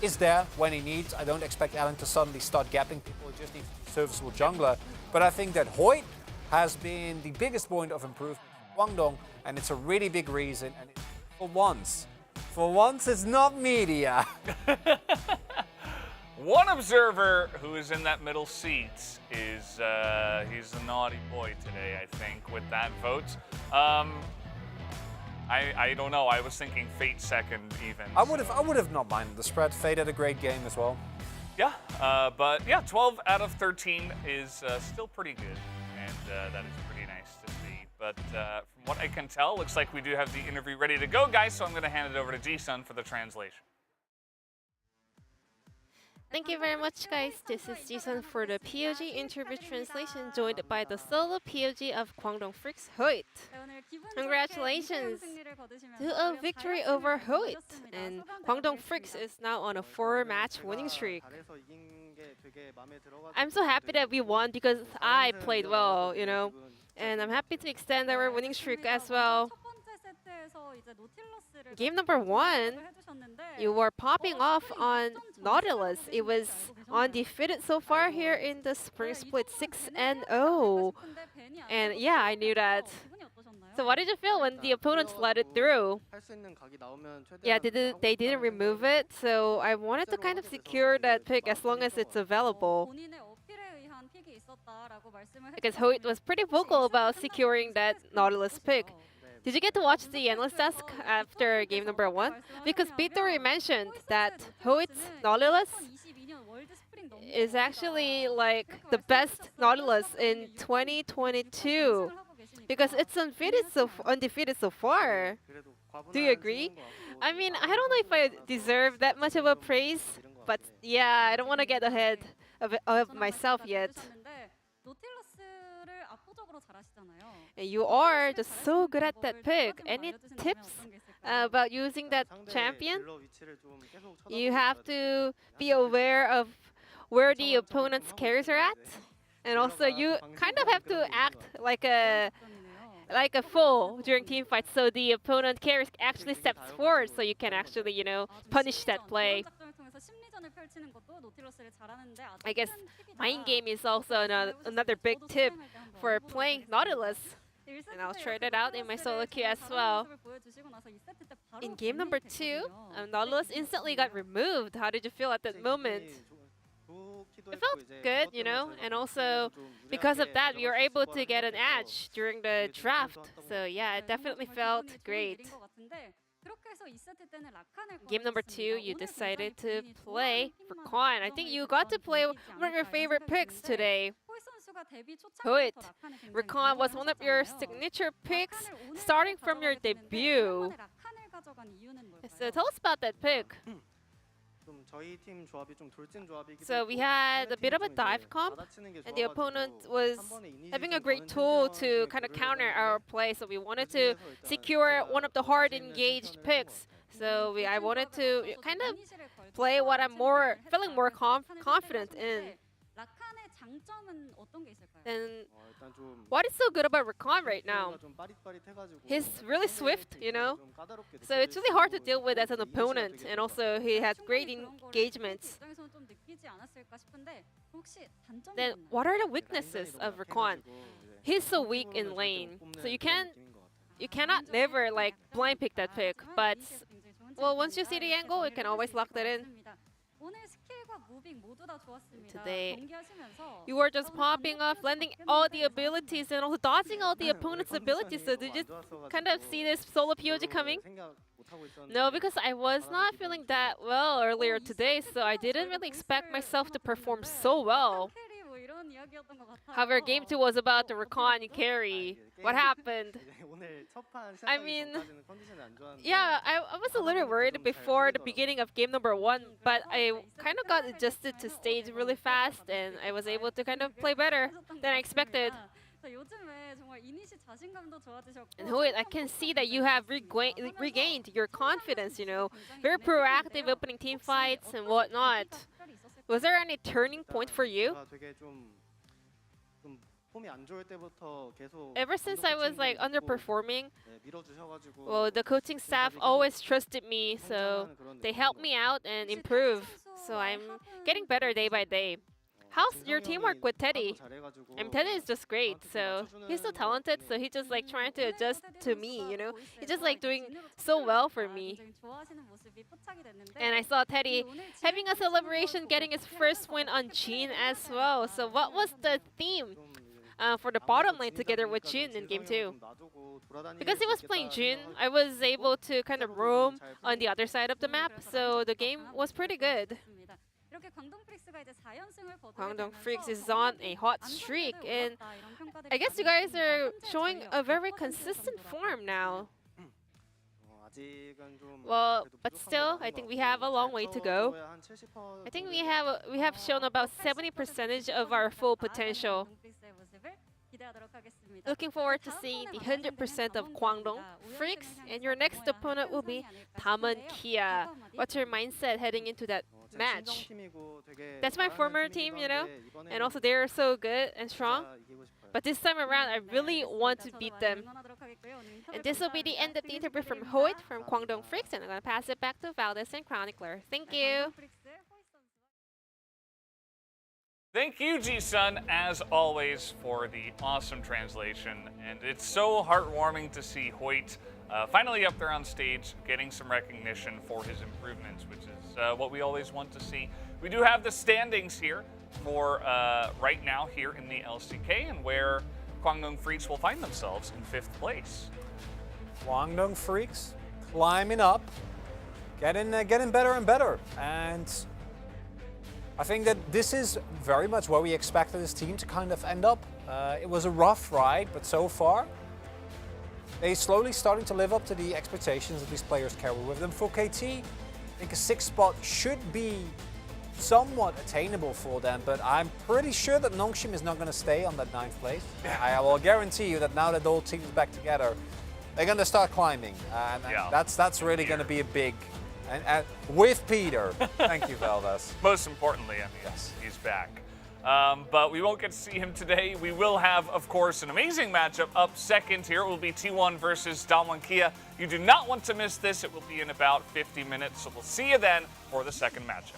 Is there when he needs. I don't expect Alan to suddenly start gapping people. He just needs a serviceable jungler. But I think that Hoyt has been the biggest point of improvement for Guangdong, and it's a really big reason. And for once, it's not media. One observer who is in that middle seat is he's a naughty boy today, I think, with that vote. I don't know. I was thinking Fate second even. I would have not minded the spread. Fate had a great game as well. Yeah, but yeah, 12 out of 13 is still pretty good, and that is pretty nice to see. But from what I can tell, looks like we do have the interview ready to go, guys. So I'm going to hand it over to Ji-sun for the translation. Thank you very much, guys. This is Ji-sun for the POG interview translation, joined by the solo POG of Guangdong Freaks, Hoyt. Congratulations! 2-0 victory over Hoyt, and Guangdong Freaks is now on a 4-match winning streak. I'm so happy that we won because I played well, you know, and I'm happy to extend our winning streak as well. Game number 1, you were popping off on Nautilus. It was undefeated so far here in the Spring Split 6-0. And yeah, I knew that. So what did you feel when the opponents let it through? Yeah, they didn't remove it, so I wanted to kind of secure that pick as long as it's available. Because Hoyt was pretty vocal about securing that Nautilus pick. Did you get to watch the Analyst Desk after game number 1? Because Pitori mentioned that Hoyt's Nautilus is actually like the best Nautilus in 2022. Because it's undefeated so far. Do you agree? I mean, I don't know if I deserve that much of a praise, but yeah, I don't want to get ahead of myself yet. You are just so good at that pick. Any tips about using that champion? You have to be aware of where the opponent's carries are at, and also you kind of have to act like a fool during team fights, so the opponent carries actually steps forward, so you can actually, you know, punish that play. I guess mind game is also another big tip for playing Nautilus. And I'll try that out in my solo queue as well. In game number 2, Nautilus instantly got removed. How did you feel at that moment? It felt good, you know, and also because of that, we were able to get an edge during the draft. So yeah, it definitely felt great. Game number 2, you decided to play Rakan. I think you got to play one of your favorite picks today. Hoyt. Rakan was one of your signature picks starting from your debut. So tell us about that pick. So we had a bit of a dive comp, and the opponent was having a great tool to kind of counter our play. So we wanted to secure one of the hard engaged picks. So I wanted to kind of play what I'm feeling more confident in. And what is so good about Rakan right now? He's really swift, you know? So it's really hard to deal with as an opponent, and also he has great engagements. Then what are the weaknesses of Rakan? He's so weak in lane, so you cannot never like blind pick that pick, but well, once you see the angle, you can always lock that in. Today, you were just popping off, landing all the abilities and also dodging all the opponent's abilities. So did you kind of see this solo POG coming? No, because I was not feeling that well earlier today, so I didn't really expect myself to perform so well. However, game 2 was about the recon carry. What happened? I mean, yeah, I was a little worried before the beginning of game number 1, but I kind of got adjusted to stage really fast, and I was able to kind of play better than I expected. And Hoyt, I can see that you have regained your confidence, you know. Very proactive opening team fights and whatnot. Was there any turning point for you? Ever since I was like underperforming, well, the coaching staff always trusted me, so they helped me out and improve. So I'm getting better day by day. How's your teamwork with Teddy? Teddy is just great, so he's so talented, so he's just like trying to adjust to me, you know? He's just like doing so well for me. And I saw Teddy having a celebration, getting his first win on Jin as well. So what was the theme for the bottom lane together with Jin in game 2? Because he was playing Jin, I was able to kind of roam on the other side of the map, so the game was pretty good. Kwangdong Freaks is on a hot streak, and I guess you guys are showing a very consistent form now. Well, but still, I think we have a long way to go. I think we have shown about 70% of our full potential. Looking forward to seeing the 100% of Kwangdong Freaks, and your next opponent will be Damwon Kia. What's your mindset heading into that match? That's my former team, you know, and also they're so good and strong. But this time around, I really want to beat them. And this will be the end of the interview from Hoyt from Kwangdong Freaks, and I'm going to pass it back to Valdez and Chronicler. Thank you. Thank you, Ji-sun, as always, for the awesome translation. And it's so heartwarming to see Hoyt finally up there on stage, getting some recognition for his improvements, which is what we always want to see. We do have the standings here for right now here in the LCK, and where Kwangdong Freaks will find themselves in 5th place. Kwangdong Freaks climbing up, getting better and better. And I think that this is very much where we expected this team to kind of end up. It was a rough ride, but so far, they're slowly starting to live up to the expectations that these players carry with them. For KT, I think a 6th spot should be somewhat attainable for them, but I'm pretty sure that Nongshim is not going to stay on that 9th place. I will guarantee you that now that the whole team is back together, they're going to start climbing, and that's really going to be a big... And with Peter. Thank you, Valdez. Most importantly, I mean, yes, he's back. But we won't get to see him today. We will have, of course, an amazing matchup up second here. It will be T1 versus Damwon Kia. You do not want to miss this. It will be in about 50 minutes, so we'll see you then for the second matchup.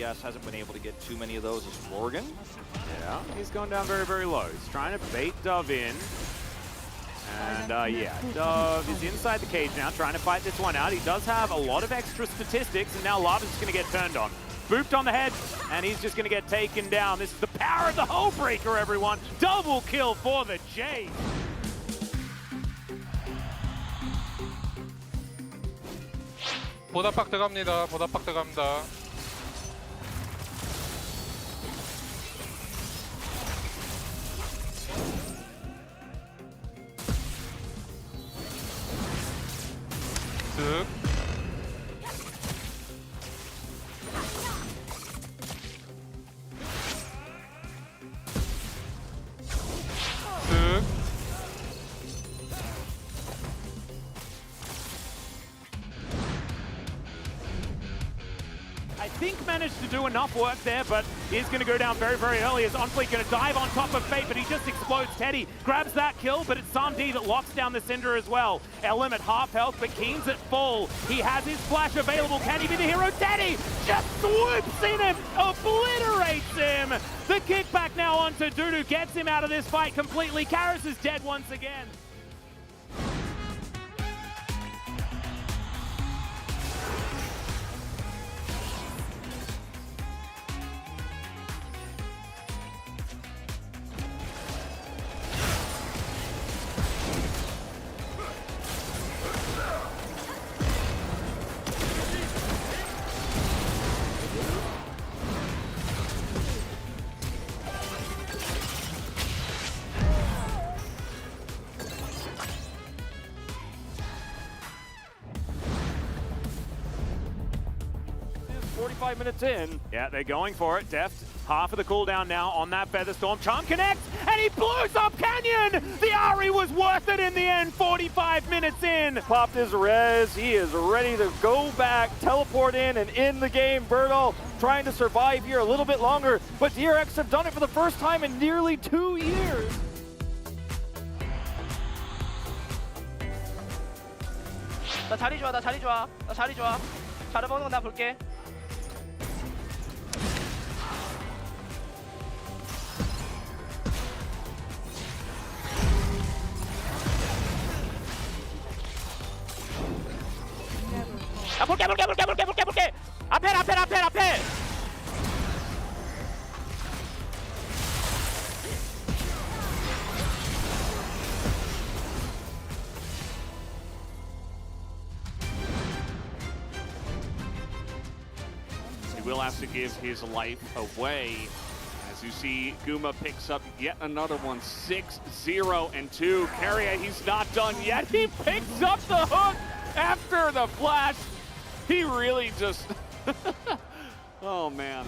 KDS hasn't been able to get too many of those as Morgan. Yeah, he's gone down very, very low. He's trying to bait Dove in. And yeah, Dove is inside the cage now, trying to fight this one out. He does have a lot of extra statistics, and now Lava's just going to get turned on. Booped on the head, and he's just going to get taken down. This is the power of the Hull Breaker, everyone. Double kill for the Jays. 보다박 들어갑니다. 보다박 들어갑니다. 득. 득. I think managed to do enough work there, but is going to go down very, very early as Onfleet going to dive on top of Fate, but he just explodes Teddy. Grabs that kill, but it's Samdi that locks down the Cinder as well. LM at half health, but Keen's at full. He has his flash available. Can he be the hero? Teddy just swoops in him, obliterates him. The kickback now onto Dudu gets him out of this fight completely. Karis is dead once again. Minutes in. Yeah, they're going for it. Deft, half of the cooldown now on that Featherstorm. Charm connects, and he blows up Canyon! The Ari was worth it in the end, 45 minutes in. Popped his res, he is ready to go back, teleport in and end the game. Bertol trying to survive here a little bit longer, but DRX have done it for the first time in nearly 2 years. 나 자리 좋아, 나 자리 좋아, 나 자리 좋아. 자리 먹는 거 나 볼게. 아, 볼게. 앞에. He will have to give his life away. As you see, Guma picks up yet another one, 6-0-2. Carrier, he's not done yet. He picks up the hook after the flash. He really just, oh man.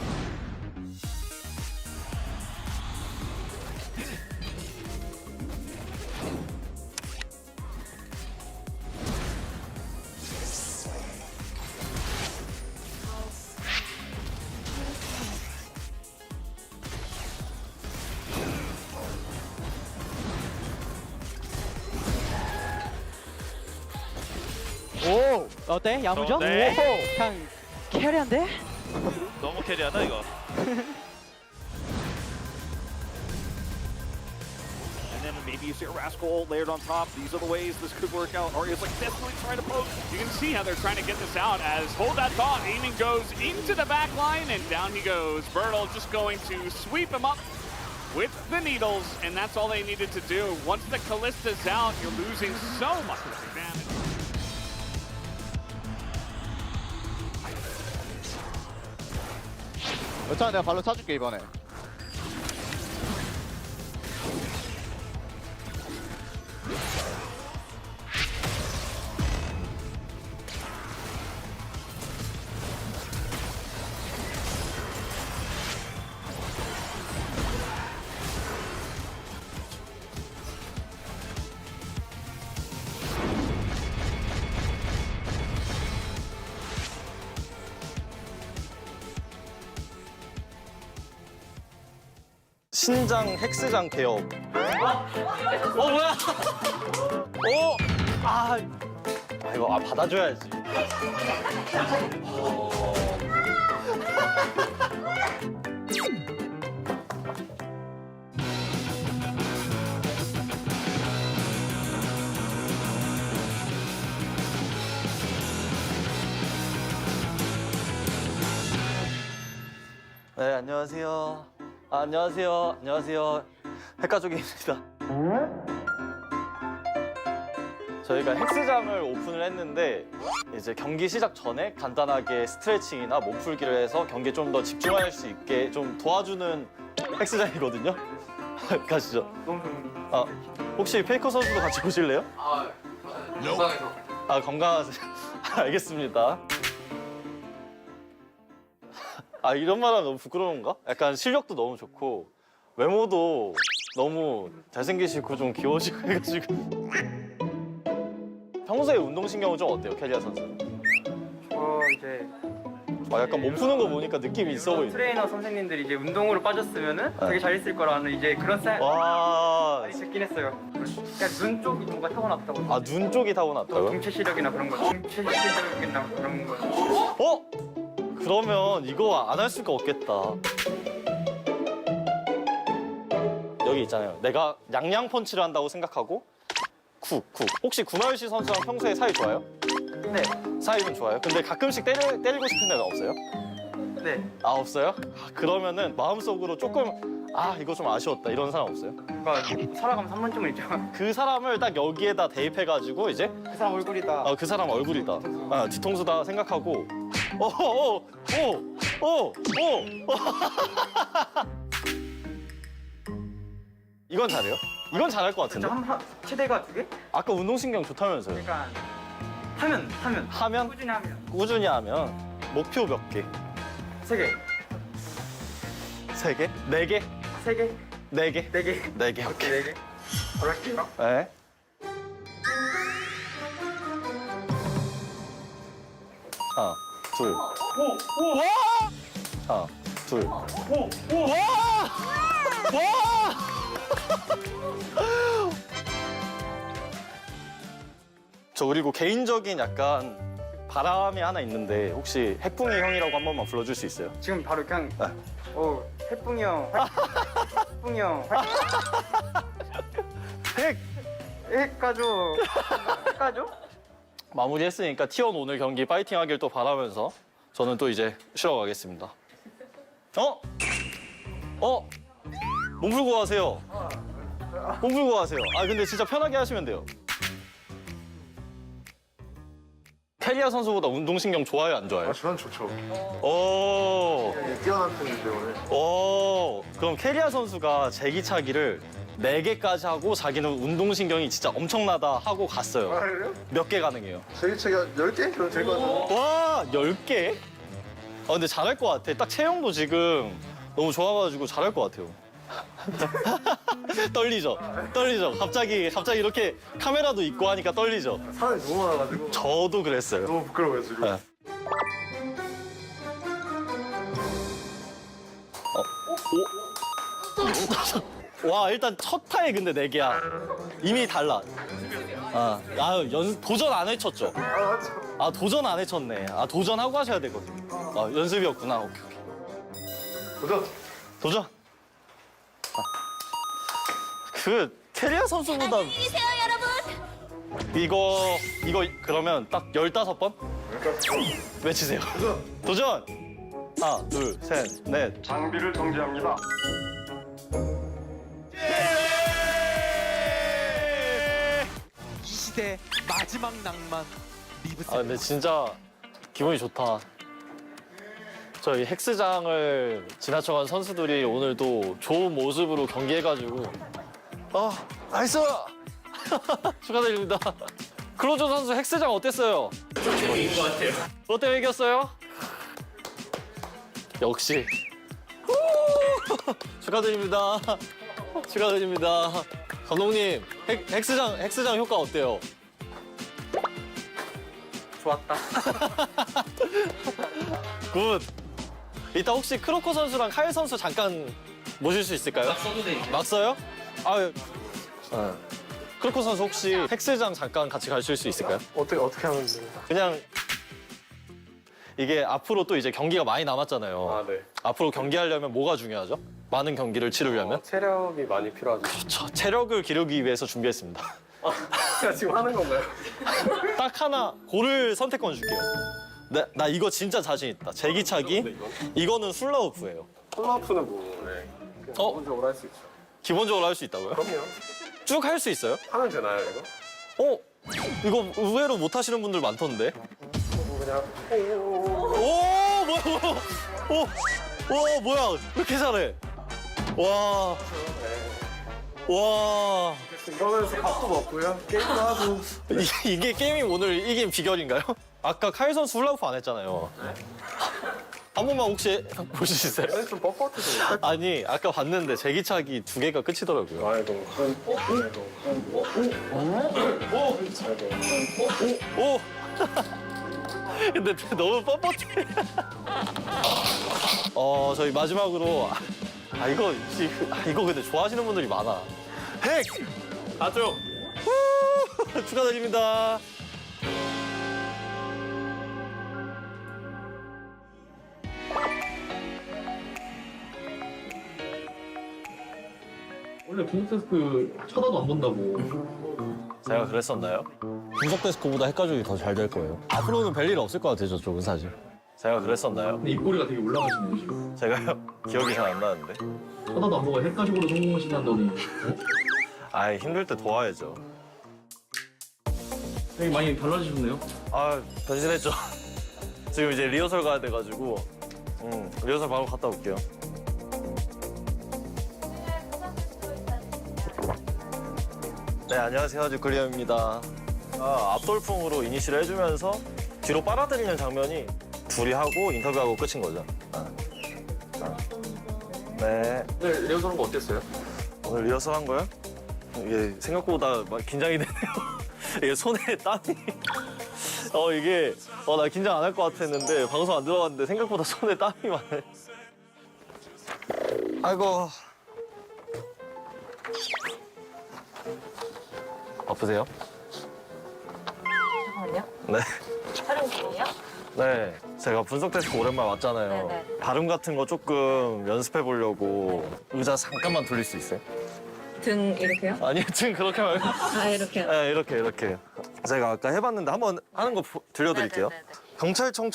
오, 어때? 야무져? 좋은데? 오, 그냥 캐리한데? 너무 캐리하다 이거. And then maybe you see a Rascal layered on top. These are the ways this could work out. Arya's like desperately trying to poke. You can see how they're trying to get this out as Hold That Thought aiming goes into the back line and down he goes. Bertol just going to sweep him up with the needles, and that's all they needed to do. Once the Kallista's out, you're losing so much damage. 여차는 내가 발로 차줄게 이번에. 신장 헥스장 개업. 뭐야? 오! 아 이거 받아줘야지. 네, 안녕하세요. 안녕하세요. 안녕하세요. 핵가족입니다. 저희가 헬스장을 오픈을 했는데 이제 경기 시작 전에 간단하게 스트레칭이나 몸풀기를 해서 경기에 좀 더 집중할 수 있게 좀 도와주는 헬스장이거든요. 가시죠. 아, 혹시 페이커 선수도 같이 보실래요? 영상에서. 아, 건강하세요. 알겠습니다. 아, 이런 말하면 너무 부끄러운가? 약간 실력도 너무 좋고 외모도 너무 잘생기시고 좀 귀여우시고 해가지고. 평소에 운동신경은 좀 어때요, 캐리아 선수? 이제 아, 약간 몸 푸는 거 보니까 느낌이 있어 보이네. 트레이너 선생님들이 이제 운동으로 빠졌으면은 되게 잘했을 거라는 이제 그런 쌀 와. 많이 듣긴 했어요. 그냥 눈 쪽이 뭔가 타고났다고. 아, 눈 쪽이 타고났다고요? 동체 시력이나 그런 거, 중체 시력이나 그런 거. 어? 그러면 이거 안 할 수가 없겠다. 여기 있잖아요. 내가 양양 펀치를 한다고 생각하고 쿡. 혹시 구마유 씨 선수랑 평소에 사이 좋아요? 네. 사이는 좋아요. 근데 가끔씩 때리고 싶은 데가 없어요? 네. 아, 없어요? 아, 그러면은 마음속으로 조금 이거 좀 아쉬웠다 이런 사람 없어요? 그러니까 살아가면 3번쯤은 있죠. 그 사람을 딱 여기에다 대입해가지고 이제 그 사람 얼굴이다. 그 사람 얼굴이다. 뒤통수다 생각하고 이건 잘해요? 이건 잘할 것 같은데? 최대가 2개? 아까 운동신경 좋다면서요? 그러니까 하면 꾸준히 하면 목표 몇 개? 3개. 3개? 4개? 3개. 4개? 4개. 4개, 오케이. 4개. 바로 할게요. 네. 하나, 둘. 하나, 둘. 저 그리고 개인적인 약간 바람이 하나 있는데 혹시 핵붕이 형이라고 한 번만 불러줄 수 있어요? 지금 바로 그냥 해풍이 형. 해풍이 형. 핵가족. 마무리했으니까 T1 오늘 경기 파이팅 하길 또 바라면서 저는 또 이제 쉬러 가겠습니다. 몸 풀고 가세요. 몸 풀고 가세요. 아, 근데 진짜 편하게 하시면 돼요. 캐리아 선수보다 운동신경 좋아요, 안 좋아요? 저는 좋죠. 뛰어난 편인데 오늘. 그럼 캐리아 선수가 제기차기를 4개까지 하고 자기는 운동신경이 진짜 엄청나다 하고 갔어요. 그래요? 몇 개 가능해요? 제기차기 10개? 그럼 될 것 같아요. 와, 10개? 근데 잘할 것 같아. 딱 체형도 지금 너무 좋아가지고 잘할 것 같아요. 떨리죠? 갑자기 이렇게 카메라도 있고 하니까 떨리죠? 사람이 너무 많아가지고. 저도 그랬어요. 너무 부끄러워요, 지금. 네. 와, 일단 첫 타에 근데 4개야. 이미 달라. 도전 안 해쳤죠? 도전 안 해쳤네. 도전하고 하셔야 되거든요. 연습이었구나. 오케이. 도전. 캐리아 선수보다 계세요, 여러분. 이거 그러면 딱 15번? 외치세요. 도전! 하나, 둘, 셋, 넷. 장비를 정지합니다. 이 시대 마지막 낭만 리브 근데 진짜 기분이 좋다. 저희 헬스장을 지나쳐간 선수들이 오늘도 좋은 모습으로 경기해가지고 나이스! 축하드립니다. 클로저 선수 헬스장 어땠어요? 이긴 것 같아요. 뭐 때문에 이겼어요? 역시. 축하드립니다. 감독님, 헬스장 효과 어때요? 좋았다. 굿. 이따 혹시 크로코 선수랑 카일 선수 잠깐 모실 수 있을까요? 막 써도 돼. 막 써요? 크로코 선수 혹시 헬스장 잠깐 같이 가실 수 있을까요? 어떻게 하면 됩니까? 그냥 이게 앞으로 또 이제 경기가 많이 남았잖아요. 네. 앞으로 경기하려면 뭐가 중요하죠? 많은 경기를 치르려면? 체력이 많이 필요하죠. 그렇죠. 체력을 기르기 위해서 준비했습니다. 제가 지금 하는 건가요? 딱 하나 고를 선택권 줄게요. 나 이거 진짜 자신 있다. 제기차기. 이거는 술라우프예요. 콜라프는 뭐 네. 기본적으로 할 수 있죠. 기본적으로 할 수 있다고요? 그럼요. 쭉 할 수 있어요? 하면 되나요 이거? 이거 의외로 못 하시는 분들 많던데. 뭐 그냥 오, 뭐야? 왜 이렇게 잘해? 와. 이러면서 밥도 먹고요. 게임도 하고. 이게 게임이 오늘 이긴 비결인가요? 아까 카일 선수 훌라후프 안 했잖아요. 한 번만 혹시 볼 수 있어요? 좀 뻣뻣해서. 아니, 아까 봤는데 제기차기 2개가 끝이더라고요. 아이고. 오! 근데 너무 뻣뻣해. 저희 마지막으로 이거 근데 좋아하시는 분들이 많아. 핵! 가죠. 축하드립니다. 원래 분석 테스트 쳐다도 안 본다고. 제가 그랬었나요? 분석 데스크보다 핵가족이 더 잘 될 거예요. 앞으로는 별 일 없을 것 같아요, 저쪽은 사실. 제가 그랬었나요? 근데 입꼬리가 되게 올라가시네요, 지금. 제가요? 기억이 잘 안 나는데. 쳐다도 안 보고 핵가족으로 성공하신다더니. 아이, 힘들 때 도와야죠. 되게 많이 달라지셨네요. 변신했죠. 지금 이제 리허설 가야 돼가지고 리허설 바로 갔다 올게요. 네, 안녕하세요. 뉴클리어입니다. 앞돌풍으로 이니시를 해주면서 뒤로 빨아들이는 장면이 둘이 하고 인터뷰하고 끝인 거죠. 네. 오늘 리허설 한 거 어땠어요? 오늘 리허설 한 거요? 이게 생각보다 막 긴장이 되네요. 이게 손에 땀이. 나 긴장 안 할 것 같았는데 방송 안 들어갔는데 생각보다 손에 땀이 많네. 아이고. 바쁘세요? 잠깐만요. 네. 촬영 중이에요? 네. 제가 분석 데스크 오랜만에 왔잖아요. 네네. 발음 같은 거 조금 연습해 보려고 의자 잠깐만 돌릴 수 있어요? 등 이렇게요? 아니요, 지금 그렇게 말고. 이렇게요? 네, 이렇게. 제가 아까 해봤는데 한번 하는 거 들려드릴게요. 네네네네. 경찰청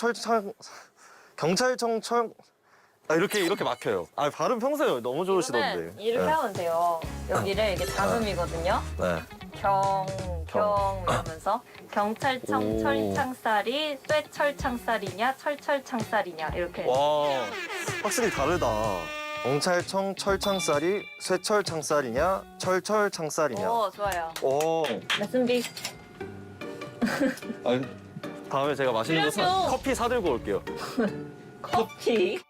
이렇게 막혀요. 발음 평소에 너무 좋으시던데. 이렇게 네. 하면 돼요. 여기를 이게 잡음이거든요. 네. 경 이러면서 경찰청 오. 철창살이 쇠철창살이냐 철철창살이냐 이렇게. 와, 확실히 다르다. 경찰청 철창살이 쇠철창살이냐 철철창살이냐. 오, 좋아요. 오. 레슨비. 다음에 제가 맛있는 거 그래야죠. 커피 사들고 올게요. 커피.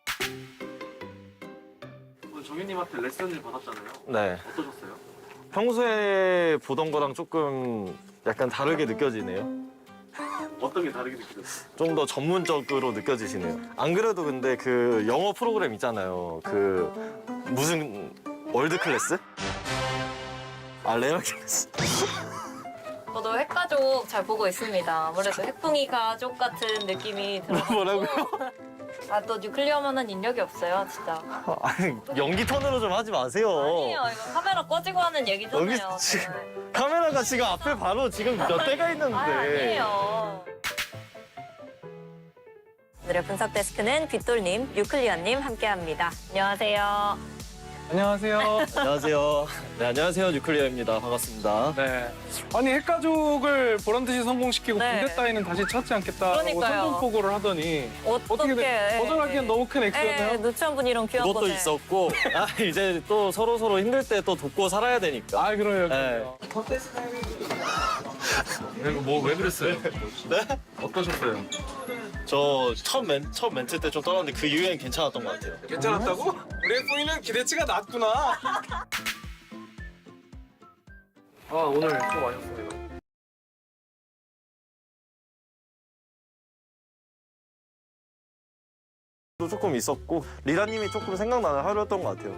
오늘 정현님한테 레슨을 받았잖아요. 네. 어떠셨어요? 평소에 보던 거랑 조금 약간 다르게 느껴지네요. 어떤 게 다르게 느껴졌어요? 좀 더 전문적으로 느껴지시네요. 안 그래도 근데 그 영어 프로그램 있잖아요. 그 무슨 월드 클래스? 레어 클래스. 저도 핵가족 잘 보고 있습니다. 아무래도 핵붕이 가족 같은 느낌이 들어서. 뭐라고요? 또 뉴클리어만한 인력이 없어요, 진짜. 아니, 연기 톤으로 좀 하지 마세요. 아니에요, 이거 카메라 꺼지고 하는 얘기잖아요. 여기 카메라가 지금 앞에 바로 지금 몇 대가 있는데. 아니에요. 오늘의 분석 데스크는 빗돌님, 뉴클리어님 함께합니다. 안녕하세요. 안녕하세요. 안녕하세요. 네, 안녕하세요. 뉴클리어입니다. 반갑습니다. 네. 아니 핵가족을 보란듯이 성공시키고 네. 군대 따위는 다시 찾지 않겠다고 그러니까요. 선전포고를 하더니 어떻게 거절하기엔 너무 큰 액수였나요? 누추한 분이랑 귀한 그것도 거네. 있었고 이제 또 서로 힘들 때 또 돕고 살아야 되니까. 그래요. 네. 왜 그랬어요? 네? 어떠셨어요? 저 첫 멘트 때 좀 떨었는데 그 이후엔 괜찮았던 것 같아요. 괜찮았다고? 우리 F1은 기대치가 낮구나. 오늘 좀 많이었습니다. 조금 있었고 리라님이 조금 생각나는 하루였던 것 같아요.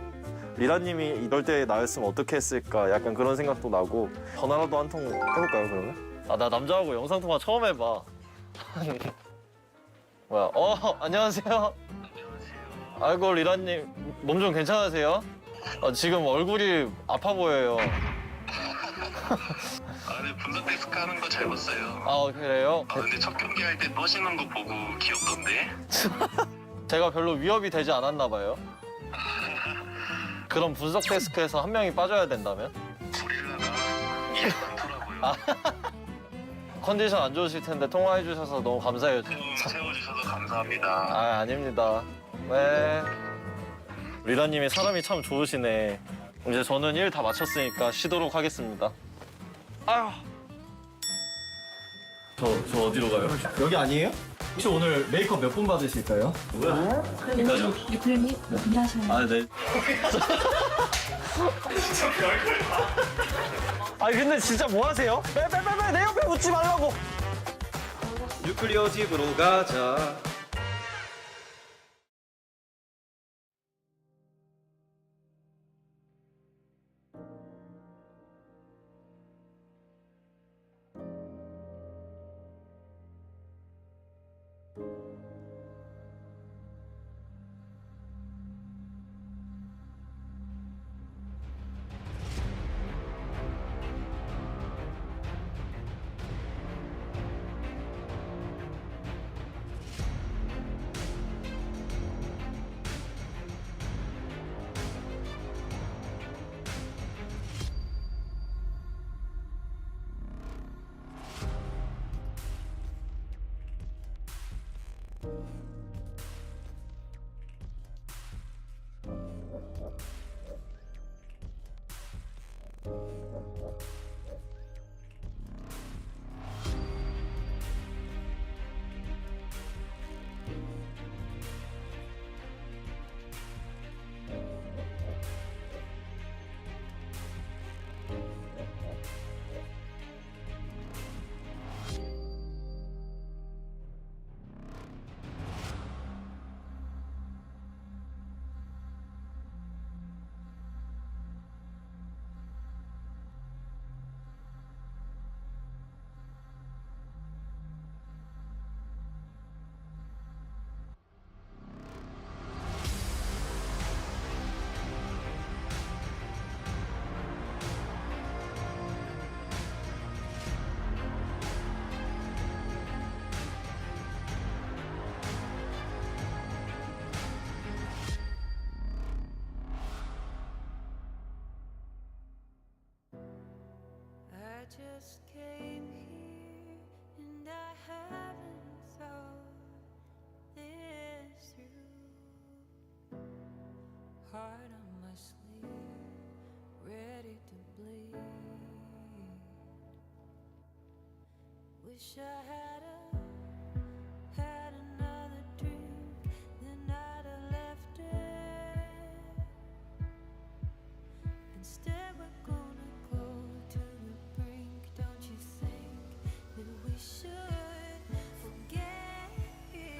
리라님이 이럴 때 나였으면 어떻게 했을까 약간 그런 생각도 나고 전화라도 한 통 해볼까요 그러면? 나 남자하고 영상통화 처음 해봐. 뭐야? 안녕하세요. 아이고 리라님 몸 좀 괜찮으세요? 지금 얼굴이 아파 보여요. 네, 분석 데스크 하는 거 잘 봤어요. 그래요? 근데 첫 경기 할 때 떠시는 거 보고 귀엽던데? 제가 별로 위협이 되지 않았나 봐요. 그럼 분석 데스크에서 한 명이 빠져야 된다면? 아, 컨디션 안 좋으실 텐데 통화해 주셔서 너무 감사해요. 세워주셔서 감사합니다. 아, 아닙니다. 네. 리라님이 사람이 참 좋으시네. 이제 저는 일 다 마쳤으니까 쉬도록 하겠습니다. 아휴. 저 어디로 가요? 여기 아니에요? 혹시 오늘 메이크업 몇 분 받으실까요? 뭐야? 그러니까요. 유클님 일하셔요. 아, 네. 아니 근데 진짜 뭐 하세요? 빨리 내 옆에 웃지 말라고. 뉴클리어 집으로 가자. I just came here and I haven't thought this through. Heart on my sleeve, ready to bleed. Wish I had another drink, then I'd have left it. Instead we're gonna go to the brink. Don't you think that we should forget it?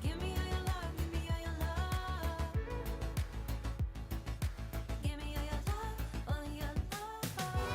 Give me all your love, give me all your love. Give me all your love, all your love.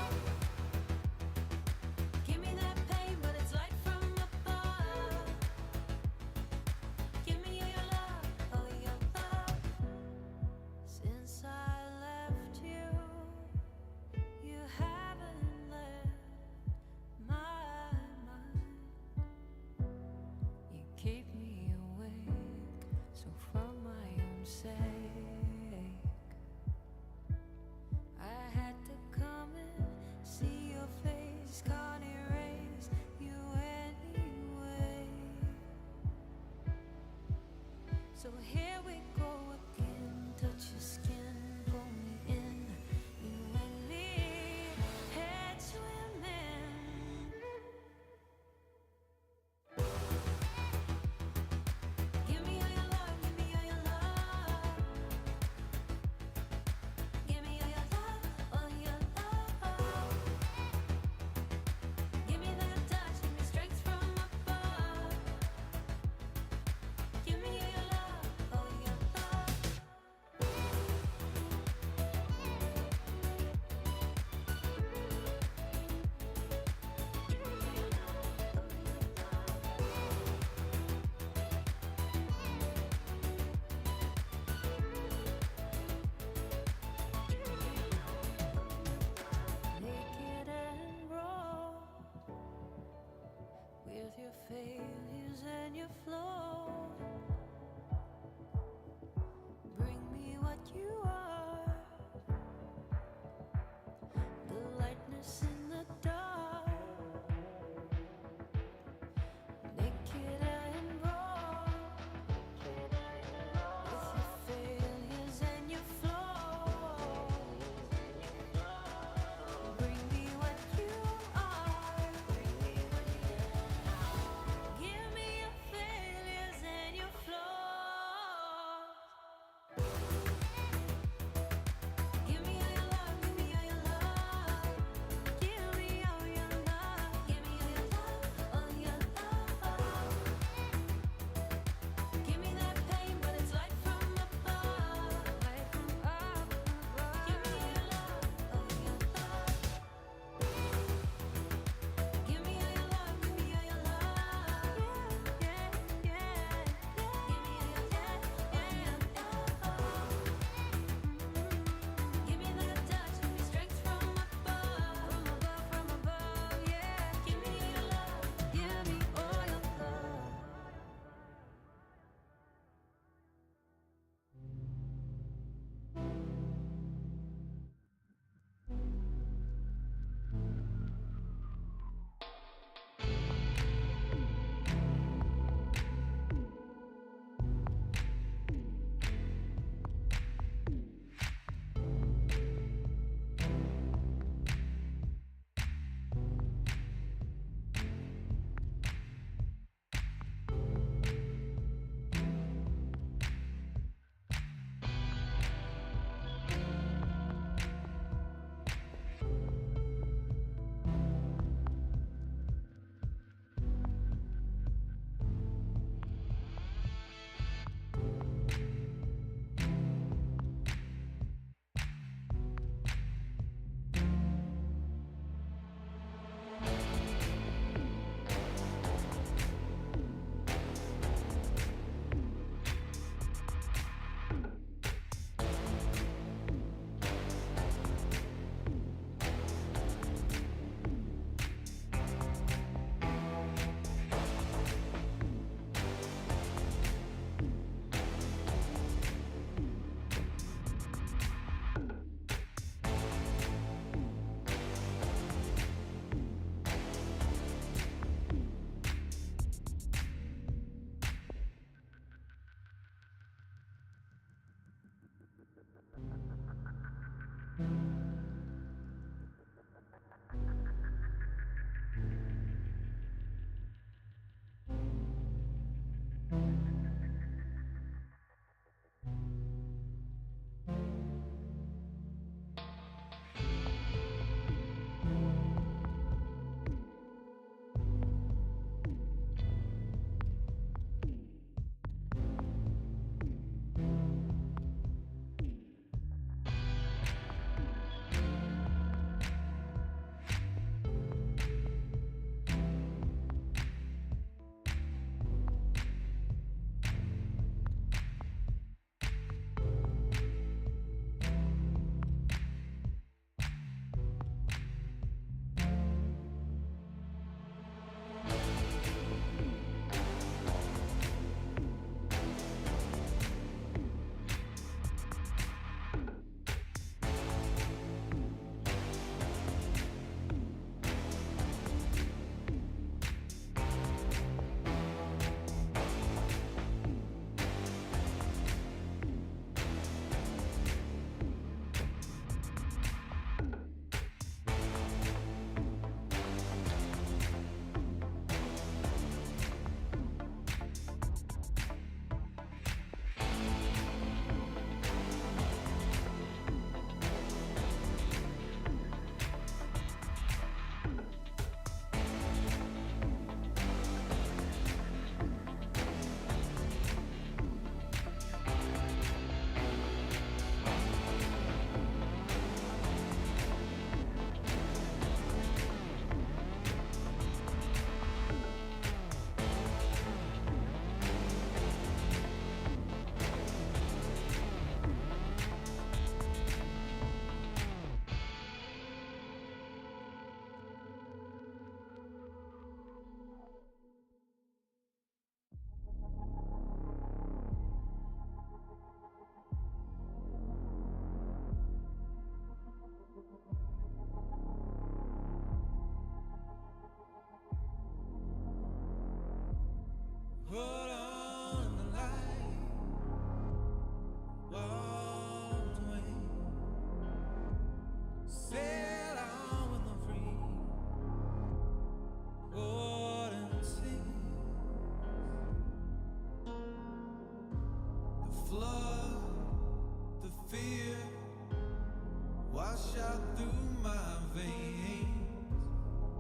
out through my veins.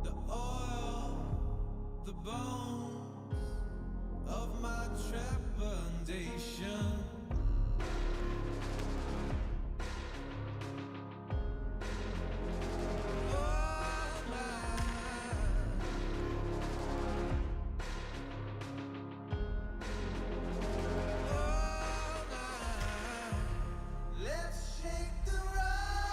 The oil, the bones of my trepidation. Let's shake the rock.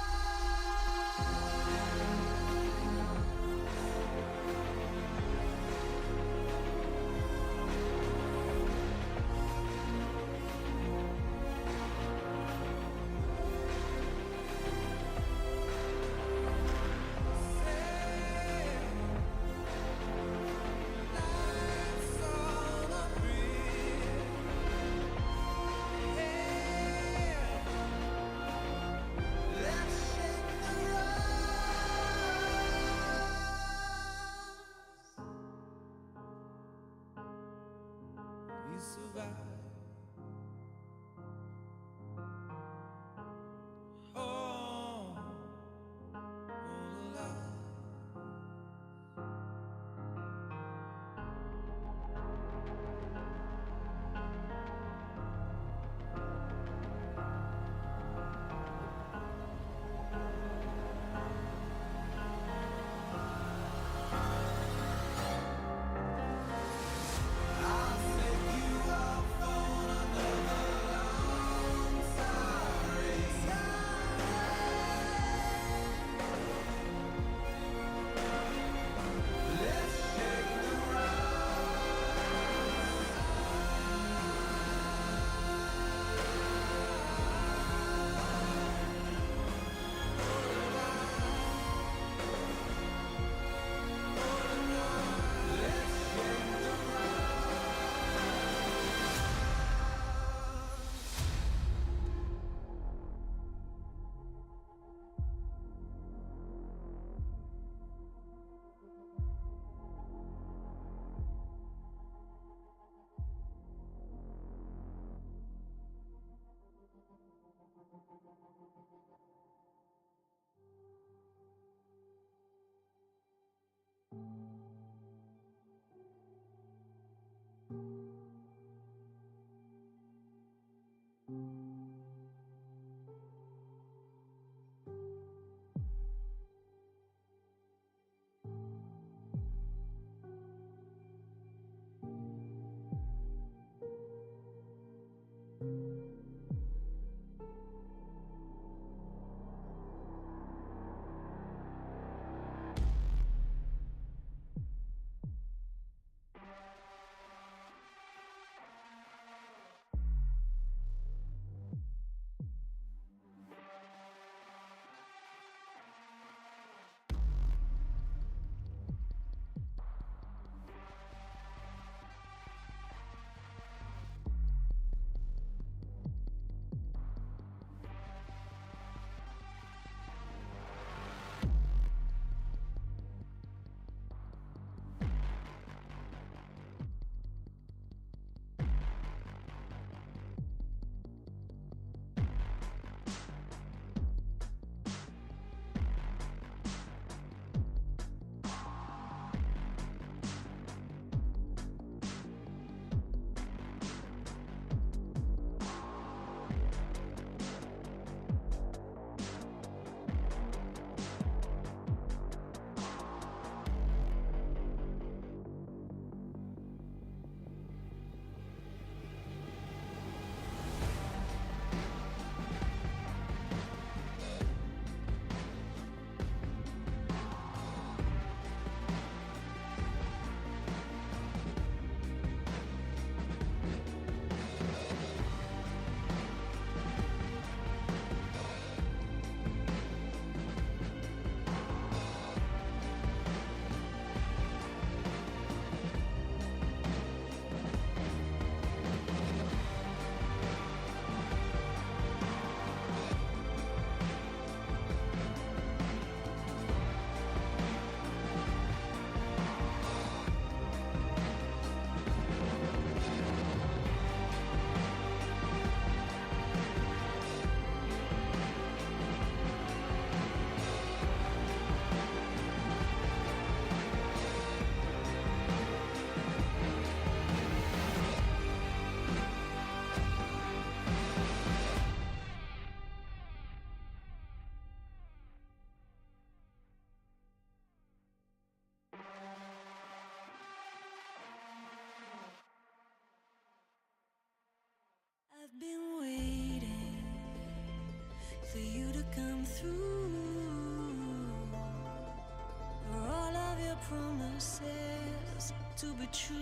to be true.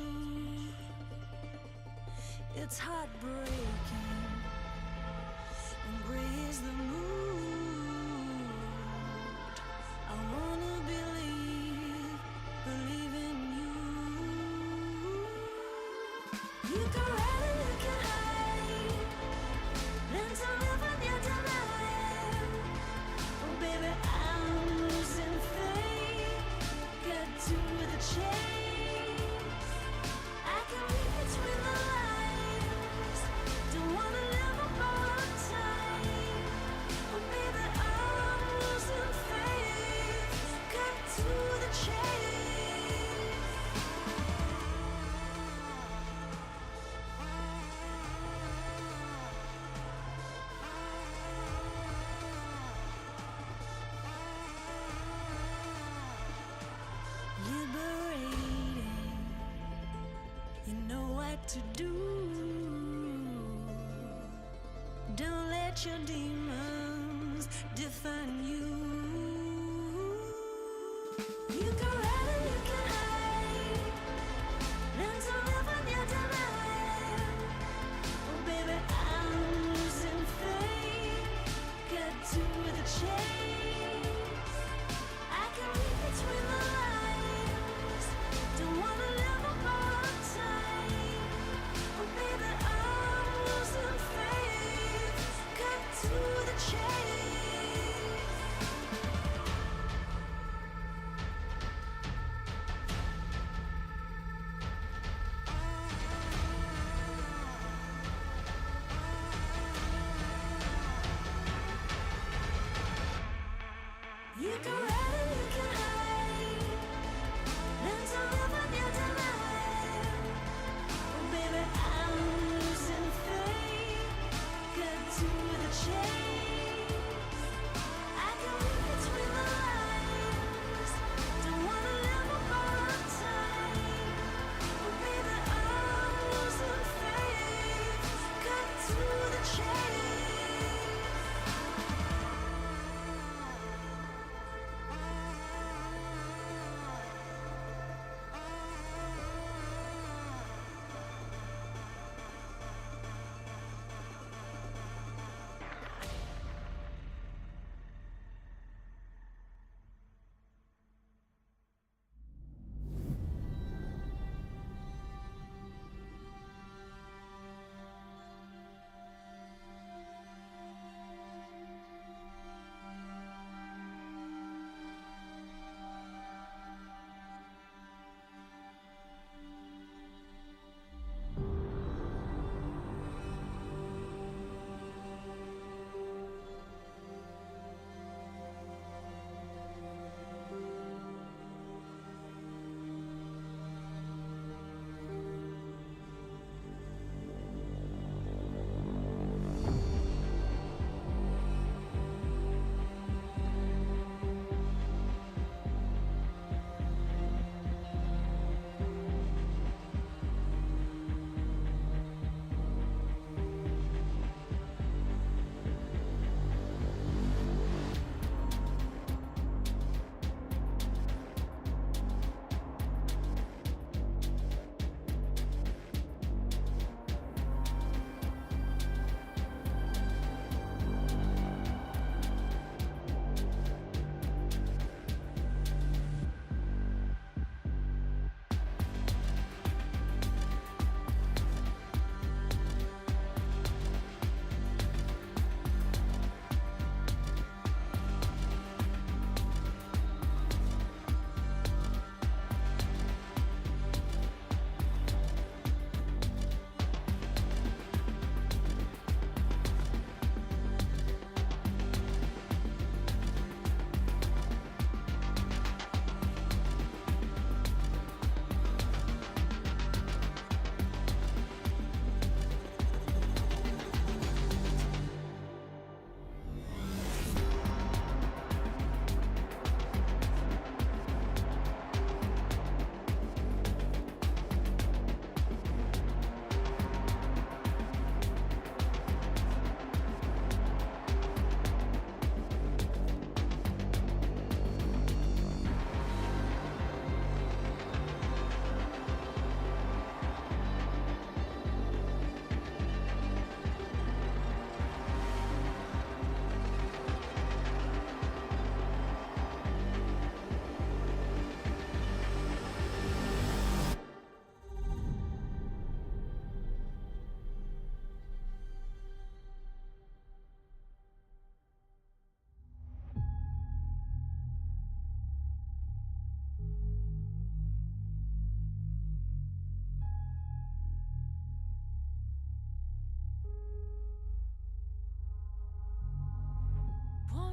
It's heartbreaking, and gray is the mood. I wanna believe in you. You can run and you can hide, learn to live on your denial. Oh baby, I'm losing faith. Get to the chase. I can read between the lines. Don't wanna live on borrowed time. Oh baby, I'm losing faith. Get to the chase. Liberating, you know what to do. Don't let your demons define you. You can run and you can hide, learn to live on your denial. Oh baby, I'm losing faith. Get to the chase. I can read between the lines. Don't wanna live on borrowed time. Oh baby, I'm losing faith. Cut to the chase. You can run and you can hide, learn to live on your denial. Oh baby, I'm losing faith. Get to the chase. I can read between the lines. Don't wanna live on borrowed time. Oh baby, I'm losing faith. Cut to the chase.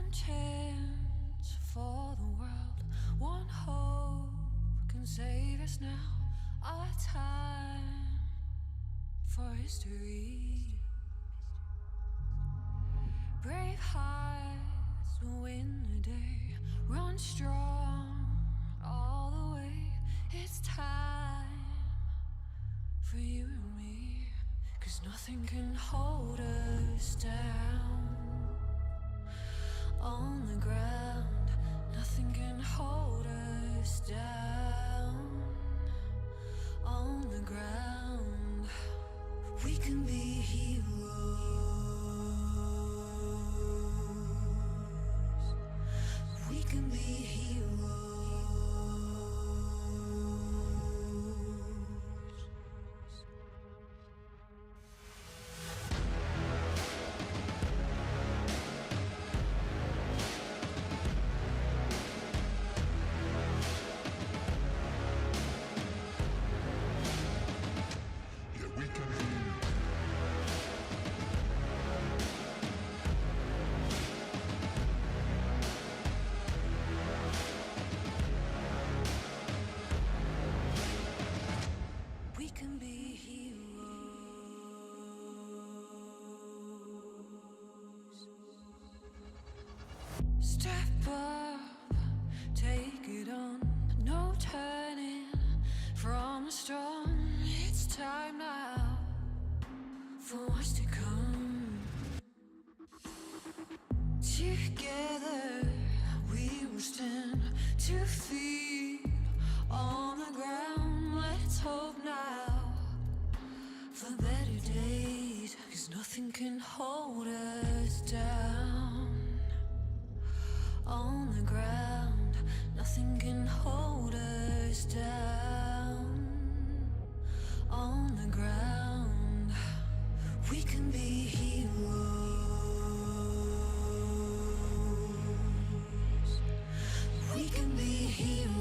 One chance for the world, one hope can save us now. Our time for history. Brave hearts will win the day. Run strong all the way. It's time for you and me. 'Cause nothing can hold us down. On the ground, nothing can hold us down. On the ground, we can be heroes. We can be heroes. We can be heroes. Step up, take it on. No turning from the storm. It's time now for what's to come. Together we will stand 2 feet on the ground. Let's hope now for better days. 'Cause nothing can hold us down. On the ground, nothing can hold us down. On the ground, we can be heroes. We can be heroes.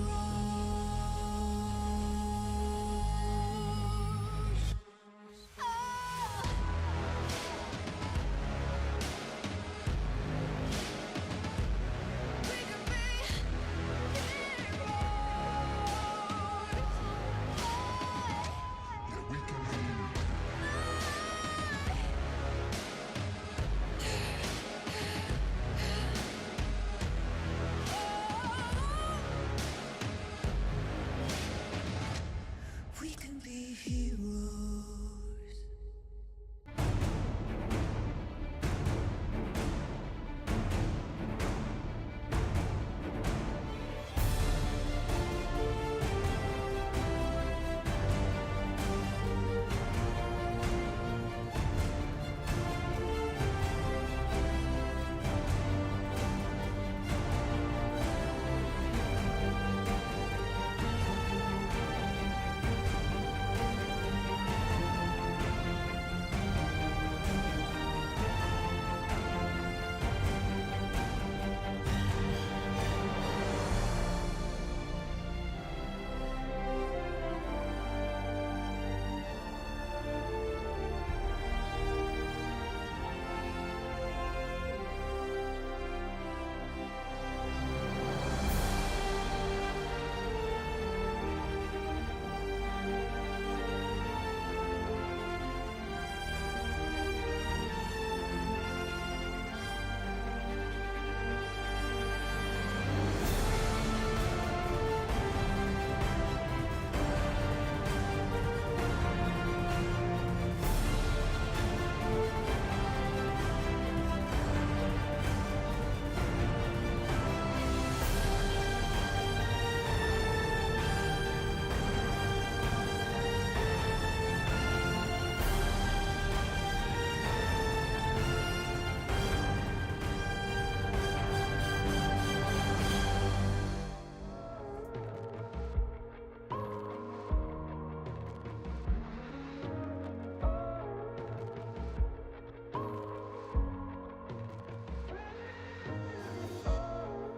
We can be heroes.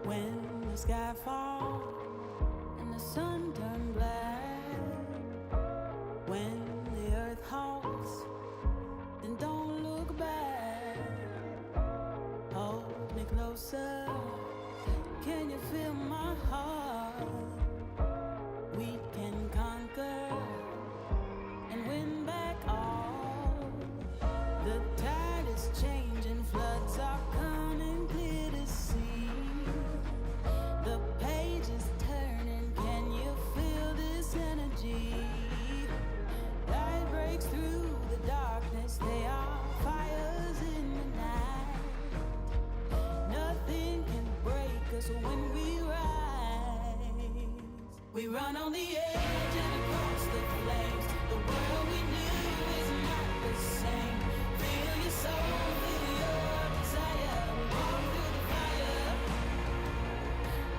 When the sky falls and the sun turns black, when the earth halts, then don't look back. Hold me close. closer. Can you feel my heart? We can conquer and win back all. The tide is changing, floods are coming clear to see. The page is turning, can you feel this energy? Light breaks through the darkness, they are fires in the night. Nothing can break us when we rise. We run on the edge and across the flames. The world we knew is not the same. Feel your soul, feel your desire. Walk through the fire.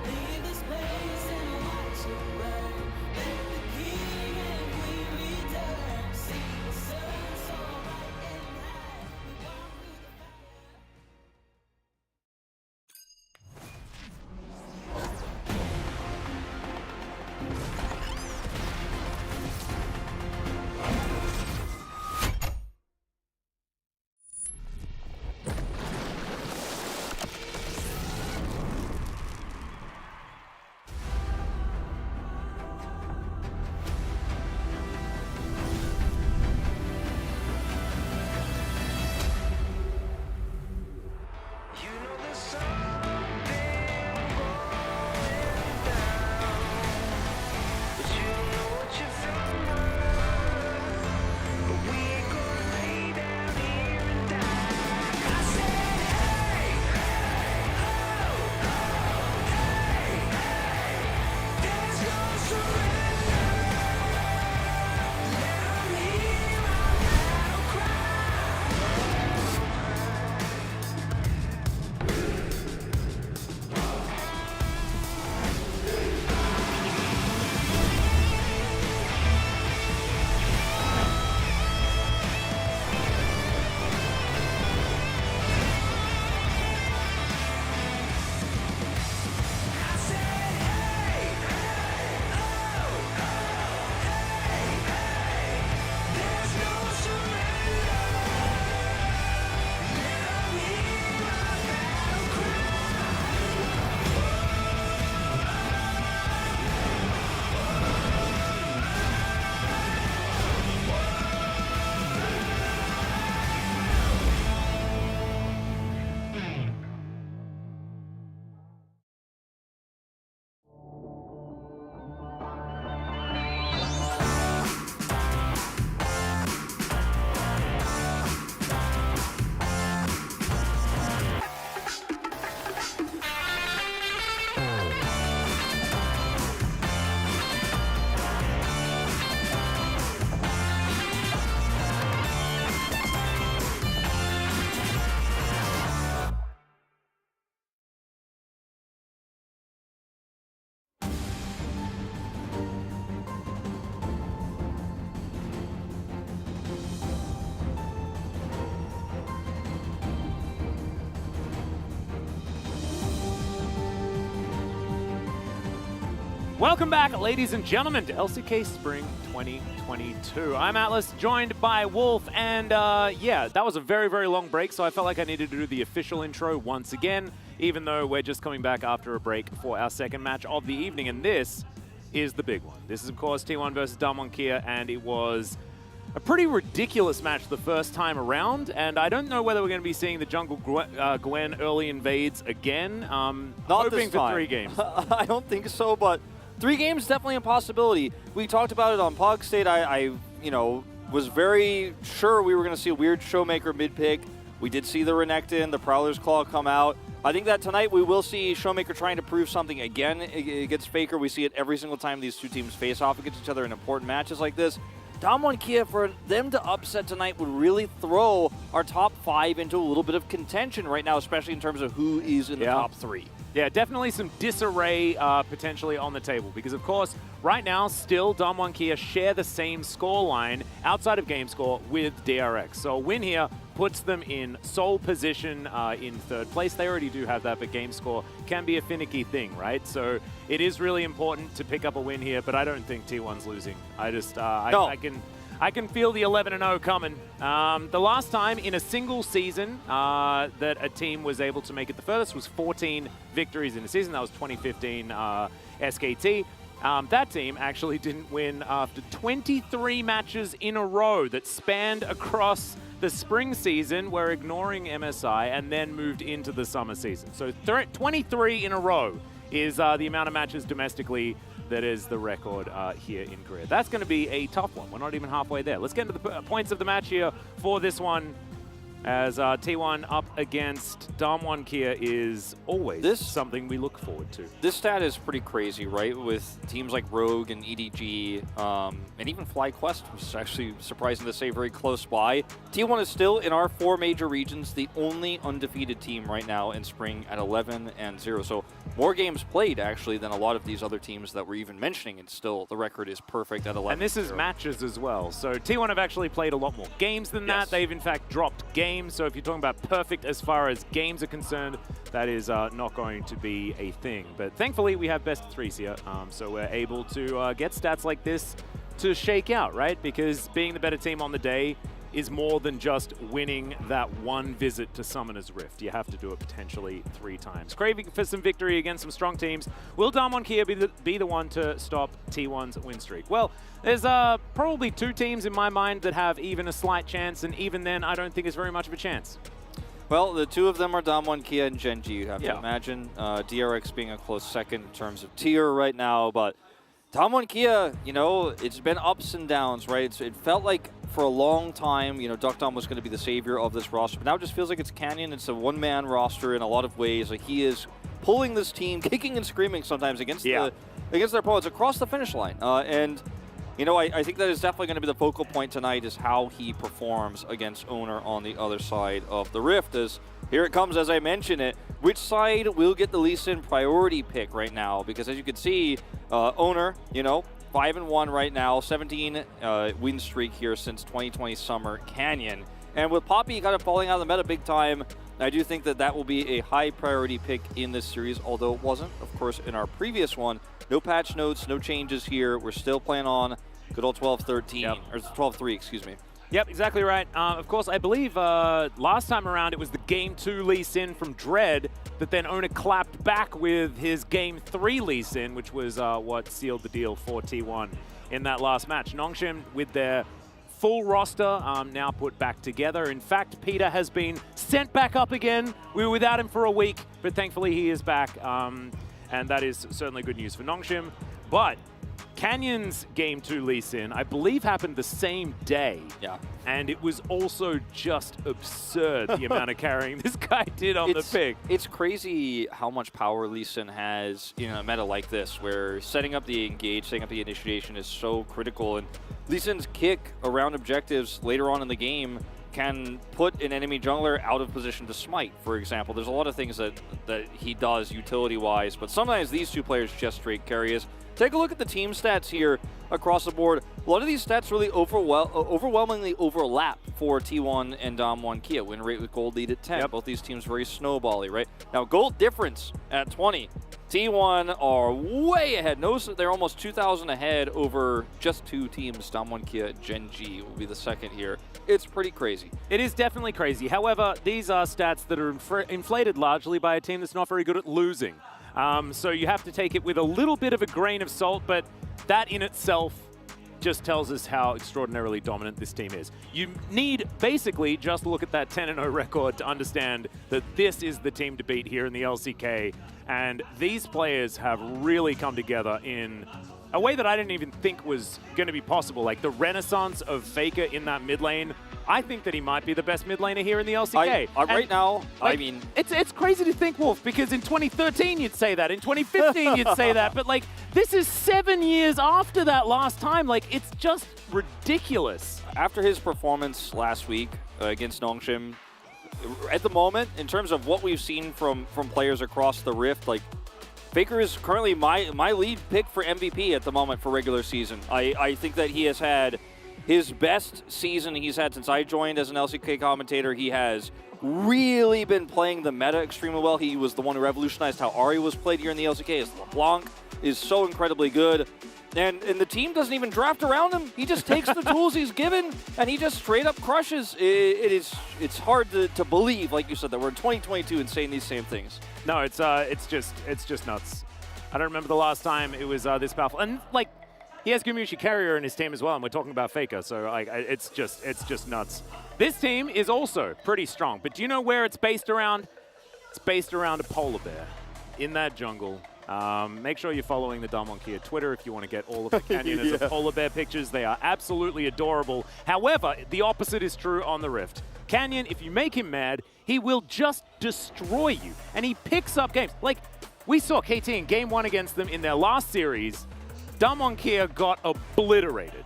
Leave this place and watch it burn. Let the king and queen return. See the sun so bright and high. We walk through the Welcome back, ladies and gentlemen, to LCK Spring 2022. I'm Atlas, joined by Wolf, and yeah, that was a very, very long break, so I felt like I needed to do the official intro once again, even though we're just coming back after a break for our second match of the evening, and this is the big one. This is, of course, T1 versus ㅅ, and it was a pretty ridiculous match the first time around, and I don't know whether we're going to be seeing the jungle Gwen early invades again. Not hoping this for time. 3 games. I don't think so, but 3 games definitely a possibility. We talked about it on Pog State. I was very sure we were going to see a weird Showmaker mid-pick. We did see the Renekton, the Prowler's Claw come out. I think that tonight we will see Showmaker trying to prove something again against Faker. We see it every single time these two teams face off against each other in important matches like this. ㅅ, for them to upset tonight would really throw our top 5 into a little bit of contention right now, especially in terms of who is in the top 3. Yeah, definitely some disarray potentially on the table because, of course, right now, still ㅅ share the same scoreline outside of game score with DRX. So a win here puts them in sole position in 3rd place. They already do have that, but game score can be a finicky thing, right? So it is really important to pick up a win here, but I don't think T1's losing. I just, I can I can feel the 11-0 coming. The last time in a single season that a team was able to make it the furthest was 14 victories in a season. That was 2015 SKT. That team actually didn't win after 23 matches in a row that spanned across the spring season. We're ignoring MSI and then moved into the summer season. So 23 in a row is the amount of matches domestically that is the record here in Korea. That's going to be a tough one. We're not even halfway there. Let's get into the points of the match here for this one. As T1 up against Damwon Kia is always something we look forward to. This stat is pretty crazy, right? With teams like Rogue and EDG, and even FlyQuest, which is actually surprising to say very close by. T1 is still, in our 4 major regions, the only undefeated team right now in Spring at 11-0. So more games played, actually, than a lot of these other teams that we're even mentioning, and still the record is perfect at 11-0. And this is matches as well. So T1 have actually played a lot more games than that. They've, in fact, dropped games. So if you're talking about perfect as far as games are concerned, that is not going to be a thing. But thankfully, we have best of 3s here. So we're able to get stats like this to shake out, right? Because being the better team on the day is more than just winning that one visit to Summoner's Rift. You have to do it potentially 3 times. Craving for some victory against some strong teams. Will Damwon Kia be the one to stop T1's win streak? Well, there's probably 2 teams in my mind that have even a slight chance, and even then, I don't think it's very much of a chance. Well, the 2 of them are Damwon Kia and Genji, you have to imagine. DRX being a close second in terms of tier right now, but Damwon Kia, you know, it's been ups and downs, right? It felt like for a long time, you know, Duckdom was going to be the savior of this roster, but now it just feels like it's Canyon. It's a one-man roster in a lot of ways. Like, he is pulling this team, kicking and screaming sometimes against their opponents across the finish line. And, you know, I think that is definitely going to be the focal point tonight, is how he performs against Owner on the other side of the Rift. As here it comes, as I mentioned it. Which side will get the Lee Sin priority pick right now? Because as you can see, Owner, you know, 5-1 right now, 17 win streak here since 2020 summer Canyon. And with Poppy kind of falling out of the meta big time, I do think that that will be a high priority pick in this series, although it wasn't, of course, in our previous one. No patch notes, no changes here. We're still playing on good old 12-13, or 12-3, excuse me. Yep, exactly right. Of course, I believe last time around it was the Game 2 Lee Sin from Dread that then Owner clapped back with his Game 3 Lee Sin, which was what sealed the deal for T1 in that last match. Nongshim with their full roster now put back together. In fact, Peter has been sent back up again. We were without him for a week, but thankfully he is back. And that is certainly good news for Nongshim. But Canyon's Game 2 Lee Sin, I believe, happened the same day. Yeah. And it was also just absurd, the amount of carrying this guy did on the pick. It's crazy how much power Lee Sin has in a meta like this, where setting up the engage, setting up the initiation is so critical. And Lee Sin's kick around objectives later on in the game can put an enemy jungler out of position to smite, for example. There's a lot of things that he does utility-wise, but sometimes these 2 players just straight carries. Take a look at the team stats here across the board. A lot of these stats really overwhelmingly overlap for T1 and Damwon Kia. Win rate with gold lead at 10. Both these teams very snowbally, right? Now, gold difference at 20. T1 are way ahead. Notice that they're almost 2,000 ahead over just 2 teams. Damwon Kia and Genji will be the second here. It's pretty crazy. It is definitely crazy. However, these are stats that are inflated largely by a team that's not very good at losing. So you have to take it with a little bit of a grain of salt, but that in itself just tells us how extraordinarily dominant this team is. You need basically just look at that 10-0 record to understand that this is the team to beat here in the LCK, and these players have really come together in a way that I didn't even think was going to be possible. Like the renaissance of Faker in that mid lane, I think that he might be the best mid laner here in the LCK. Right now, like, I mean... It's crazy to think, Wolf, because in 2013 you'd say that, in 2015 you'd say that, but like, this is 7 years after that last time. Like, it's just ridiculous. After his performance last week against Nongshim, at the moment, in terms of what we've seen from players across the Rift, like, Faker is currently my lead pick for MVP at the moment for regular season. I think that he has had his best season he's had since I joined as an LCK commentator. He has really been playing the meta extremely well. He was the one who revolutionized how Ahri was played here in the LCK. His LeBlanc is so incredibly good. And the team doesn't even draft around him. He just takes the tools he's given, and he just straight up crushes. It's hard to believe, like you said, that we're in 2022 and saying these same things. No, it's just nuts. I don't remember the last time it was this powerful. And like, he has Gumushi Carrier in his team as well, and we're talking about Faker, so like, it's just nuts. This team is also pretty strong, but do you know where it's based around? It's based around a polar bear in that jungle. Make sure you're following the Damonkia Twitter if you want to get all of the Canyoners of polar bear pictures. They are absolutely adorable. However, the opposite is true on the Rift. Canyon, if you make him mad, he will just destroy you, and he picks up games. Like, we saw KT in Game 1 against them in their last series. Damonkia got obliterated.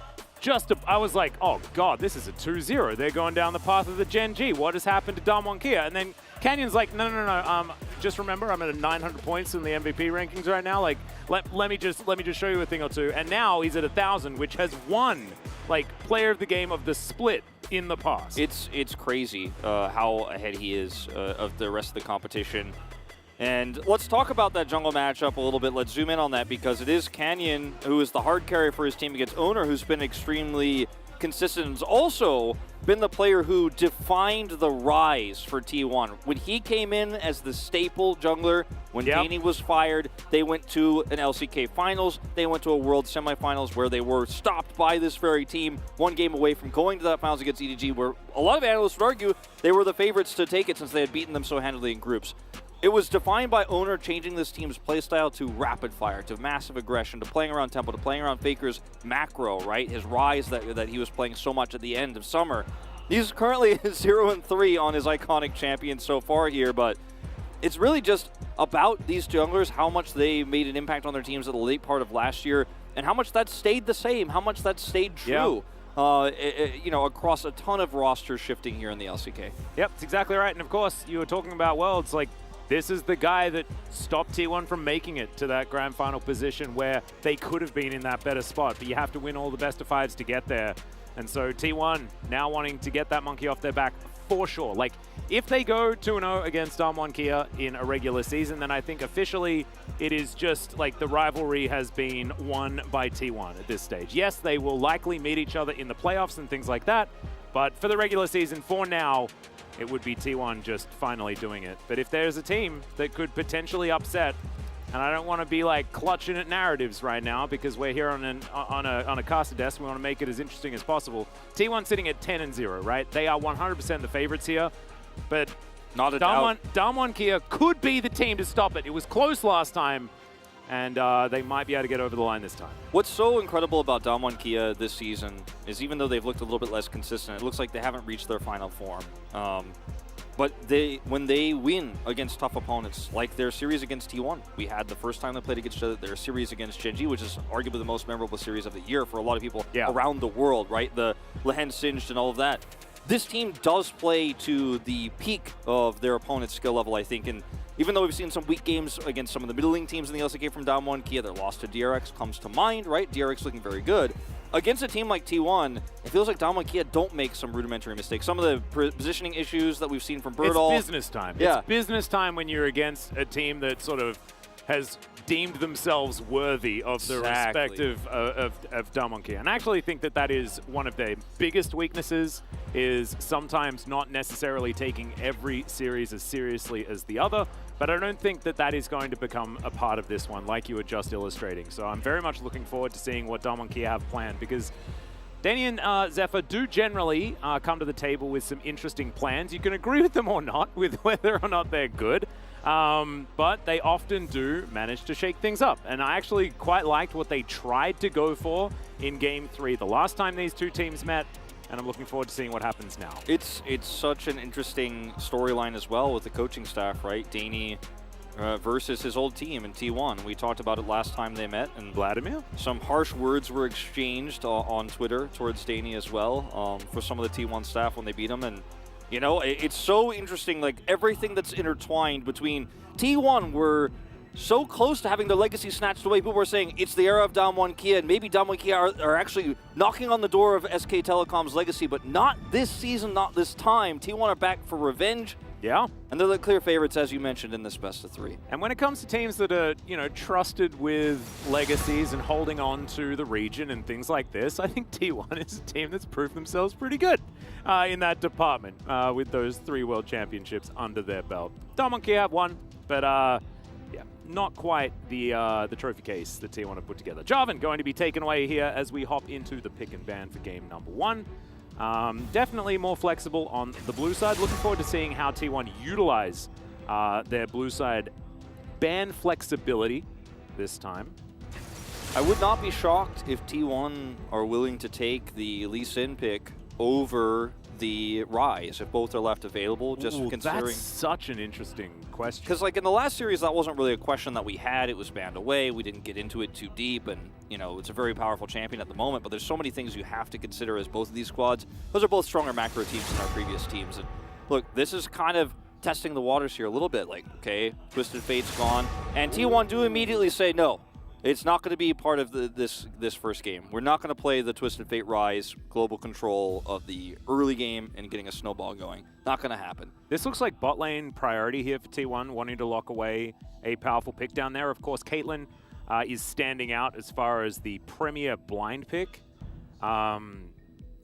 I was like, oh god, this is a 2-0. They're going down the path of the Gen G. What has happened to Damonkia? And then Canyon's like, no. Just remember, I'm at 900 points in the MVP rankings right now. Like, let me just show you a thing or two. And now he's at 1,000, which has won like player of the game of the split in the past. It's crazy how ahead he is of the rest of the competition. And let's talk about that jungle matchup a little bit. Let's zoom in on that because it is Canyon who is the hard carry for his team against Owner, who's been extremely consistent. Has also been the player who defined the rise for T1. When he came in as the staple jungler, when Danny was fired, they went to an LCK finals. They went to a world semifinals where they were stopped by this very team, one game away from going to that finals against EDG, where a lot of analysts would argue they were the favorites to take it since they had beaten them so handily in groups. It was defined by Owner changing this team's playstyle to rapid fire, to massive aggression, to playing around tempo, to playing around Faker's macro, right? His rise that he was playing so much at the end of summer. He's currently 0-3 on his iconic champion so far here, but it's really just about these junglers, how much they made an impact on their teams at the late part of last year, and how much that stayed the same, how much that stayed true. Across a ton of roster shifting here in the LCK. Yep, that's exactly right. And of course, you were talking about Worlds, like, this is the guy that stopped T1 from making it to that grand final position where they could have been in that better spot, but you have to win all the best of fives to get there. And so T1 now wanting to get that monkey off their back for sure. Like, if they go 2-0 against Damonkia in a regular season, then I think officially it is just like the rivalry has been won by T1 at this stage. Yes, they will likely meet each other in the playoffs and things like that, but for the regular season, for now, it would be T1 just finally doing it. But if there's a team that could potentially upset, and I don't want to be like clutching at narratives right now because we're here on a caster desk, we want to make it as interesting as possible. T1 sitting at 10-0, right? They are 100% the favorites here, but not a doubt. Damonkia could be the team to stop it. It was close last time, and they might be able to get over the line this time. What's so incredible about Damonkia this season is even though they've looked a little bit less consistent, it looks like they haven't reached their final form. But when they win against tough opponents, like their series against T1, we had the first time they played against each other, their series against Gen G, which is arguably the most memorable series of the year for a lot of people around the world, right? The Lehen Singed and all of that. This team does play to the peak of their opponent's skill level, I think, and even though we've seen some weak games against some of the middling teams in the LCK from Damonkia, their loss to DRX comes to mind, right? DRX looking very good. Against a team like T1, it feels like Damonkia don't make some rudimentary mistakes. Some of the positioning issues that we've seen from Birdall. It's business time. Yeah. It's business time when you're against a team that sort of has deemed themselves worthy of the respect of Damonkia. And I actually think that that is one of their biggest weaknesses, is sometimes not necessarily taking every series as seriously as the other. But I don't think that that is going to become a part of this one, like you were just illustrating. So I'm very much looking forward to seeing what Damonkia have planned, because Danny and Zephyr do generally come to the table with some interesting plans. You can agree with them or not, with whether or not they're good, but they often do manage to shake things up. And I actually quite liked what they tried to go for in Game 3 the last time these two teams met, and I'm looking forward to seeing what happens now. It's such an interesting storyline as well with the coaching staff, right? Danny versus his old team in T1. We talked about it last time they met, and Vladimir. Some harsh words were exchanged on Twitter towards Danny as well for some of the T1 staff when they beat him. And you know, it's so interesting, like everything that's intertwined between T1 were so close to having their legacy snatched away. People were saying it's the era of Damonkia, and maybe Damonkia are actually knocking on the door of SK Telecom's legacy, but not this season, not this time. T1 are back for revenge, Yeah. And they're the clear favorites, as you mentioned, in this best of 3. And when it comes to teams that are, you know, trusted with legacies and holding on to the region and things like this, I think T1 is a team that's proved themselves pretty good in that department with those 3 World Championships under their belt. Damonki have one, but yeah, not quite the trophy case that T1 have put together. Jarvan going to be taken away here as we hop into the pick and ban for game number 1. Definitely more flexible on the blue side. Looking forward to seeing how T1 utilize their blue side ban flexibility this time. I would not be shocked if T1 are willing to take the Lee Sin pick over the Rise if both are left available, just considering... That's such an interesting question. Because like in the last series, that wasn't really a question that we had. It was banned away. We didn't get into it too deep, and you know, it's a very powerful champion at the moment, but there's so many things you have to consider as both of these squads. Those are both stronger macro teams than our previous teams. And look, this is kind of testing the waters here a little bit. Like, okay, Twisted Fate's gone, and T1 do immediately say no. It's not going to be part of this first game. We're not going to play the Twisted Fate Rise global control of the early game and getting a snowball going. Not going to happen. This looks like bot lane priority here for T1, wanting to lock away a powerful pick down there. Of course, Caitlyn is standing out as far as the premier blind pick. I'm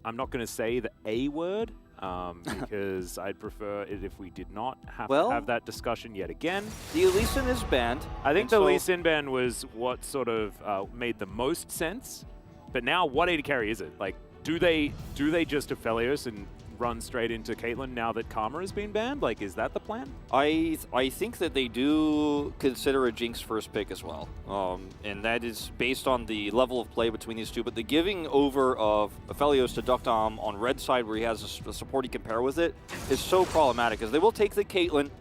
not going to say the A word because I'd prefer it if we did not have to have that discussion yet again. The Lee Sin is banned. I think the Lee Sin ban was what sort of made the most sense. But now, what AD carry is it? Like, do they just Aphelios and run straight into Caitlyn now that Karma has been banned? Like, is that the plan? I think that they do consider a Jinx first pick as well. And that is based on the level of play between these two. But the giving over of Aphelios to Duckdom on red side where he has a support he can pair with it is so problematic because they will take the Caitlyn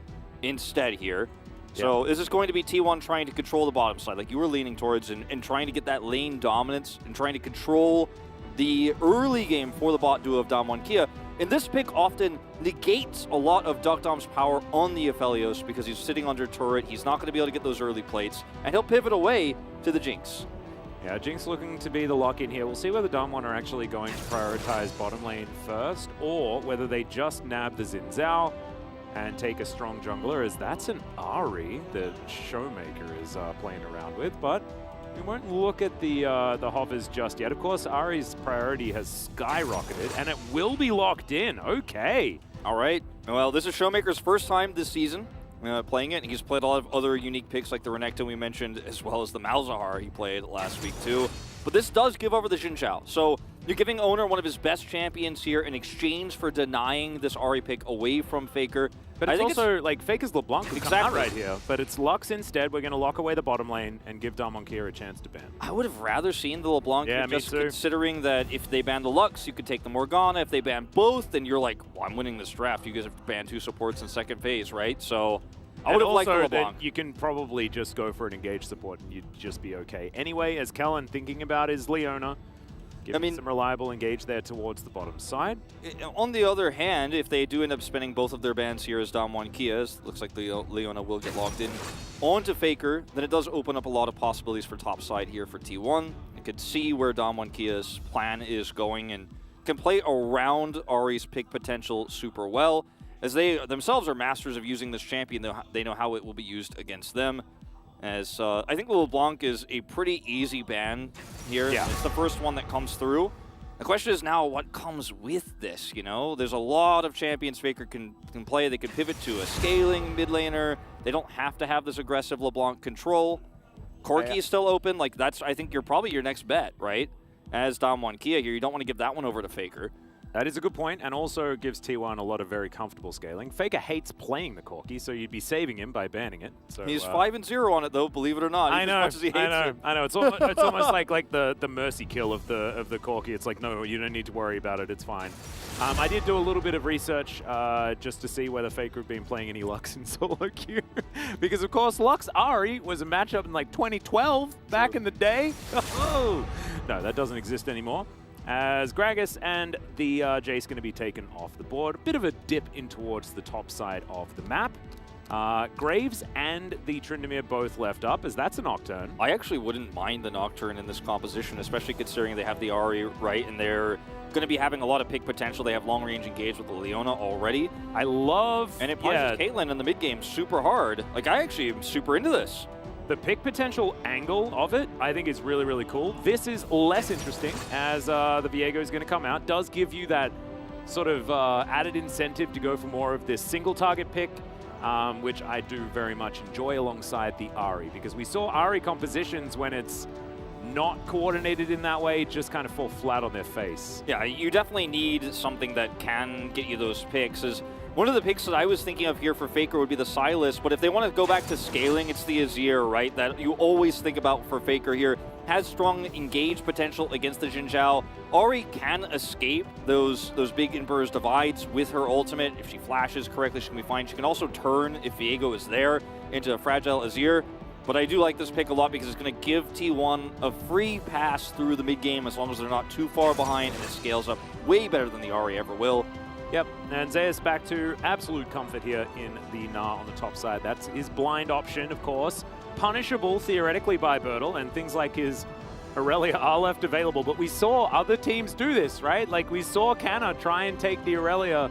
instead here. So this is going to be T1 trying to control the bottom side like you were leaning towards and trying to get that lane dominance and trying to control the early game for the bot duo of Damwon Kia. And this pick often negates a lot of Duckdom's power on the Aphelios because he's sitting under turret. He's not going to be able to get those early plates, and he'll pivot away to the Jinx. Yeah, Jinx looking to be the lock-in here. We'll see whether Damwon are actually going to prioritize bottom lane first, or whether they just nab the Xin Zhao and take a strong jungler, as that's an Ahri that Showmaker is playing around with, but we won't look at the hovers just yet. Of course, Ahri's priority has skyrocketed, and it will be locked in. Okay. All right. Well, this is Showmaker's first time this season playing it. He's played a lot of other unique picks like the Renekton we mentioned, as well as the Malzahar he played last week too. But this does give over the Xin Zhao. So you're giving Owner one of his best champions here in exchange for denying this Ahri pick away from Faker. But I think also, like, Faker's LeBlanc could come out right here. But it's Lux instead. We're going to lock away the bottom lane and give Damwon Kia a chance to ban. I would have rather seen the LeBlanc, just considering that if they ban the Lux, you could take the Morgana. If they ban both, then you're like, well, I'm winning this draft. You guys have to ban 2 supports in second phase, right? So I would have liked the LeBlanc. You can probably just go for an engaged support and you'd just be okay. Anyway, as Kellen thinking about is Leona. Give some reliable engage there towards the bottom side. On the other hand, if they do end up spending both of their bans here as Damwon Kia, looks like Leona will get locked in onto Faker, then it does open up a lot of possibilities for top side here for T1. You could see where Damwon Kia's plan is going and can play around Ahri's pick potential super well, as they themselves are masters of using this champion. They know how it will be used against them. As I think LeBlanc is a pretty easy ban here. Yeah. It's the first one that comes through. The question is now what comes with this, you know? There's a lot of champions Faker can play. They could pivot to a scaling mid laner. They don't have to have this aggressive LeBlanc control. Corki is still open. Like, that's, I think, you're probably your next bet, right? As Damwon Kia here, you don't want to give that one over to Faker. That is a good point, and also gives T1 a lot of very comfortable scaling. Faker hates playing the Corki, so you'd be saving him by banning it. So, he's 5-0 on it, though, believe it or not. I know, as much as he hates it. I know. It's almost like the mercy kill of the Corki. It's like, no, you don't need to worry about it. It's fine. I did do a little bit of research just to see whether Faker had been playing any Lux in solo queue, because of course Lux Ahri was a matchup in like 2012 back in the day. Oh, no, that doesn't exist anymore. As Gragas and the Jace going to be taken off the board. A bit of a dip in towards the top side of the map. Graves and the Tryndamere both left up, as that's a Nocturne. I actually wouldn't mind the Nocturne in this composition, especially considering they have the Ahri, right? And they're going to be having a lot of pick potential. They have long-range engage with the Leona already. I love... And it punishes Caitlyn in the mid-game super hard. Like, I actually am super into this. The pick potential angle of it, I think, is really, really cool. This is less interesting, as the Viego is going to come out. Does give you that sort of added incentive to go for more of this single target pick, which I do very much enjoy alongside the Ahri, because we saw Ahri compositions when it's not coordinated in that way just kind of fall flat on their face. Yeah, you definitely need something that can get you those picks. One of the picks that I was thinking of here for Faker would be the Sylas, but if they want to go back to scaling, it's the Azir, right? That you always think about for Faker here. Has strong engage potential against the Xin Zhao. Ahri can escape those big Emperor's Divides with her ultimate. If she flashes correctly, she can be fine. She can also turn, if Viego is there, into a fragile Azir. But I do like this pick a lot because it's going to give T1 a free pass through the mid-game as long as they're not too far behind, and it scales up way better than the Ahri ever will. Yep, and Zeus back to absolute comfort here in the Gnar on the top side. That's his blind option, of course. Punishable, theoretically, by Bertle, and things like his Aurelia are left available. But we saw other teams do this, right? Like, we saw Canna try and take the Aurelia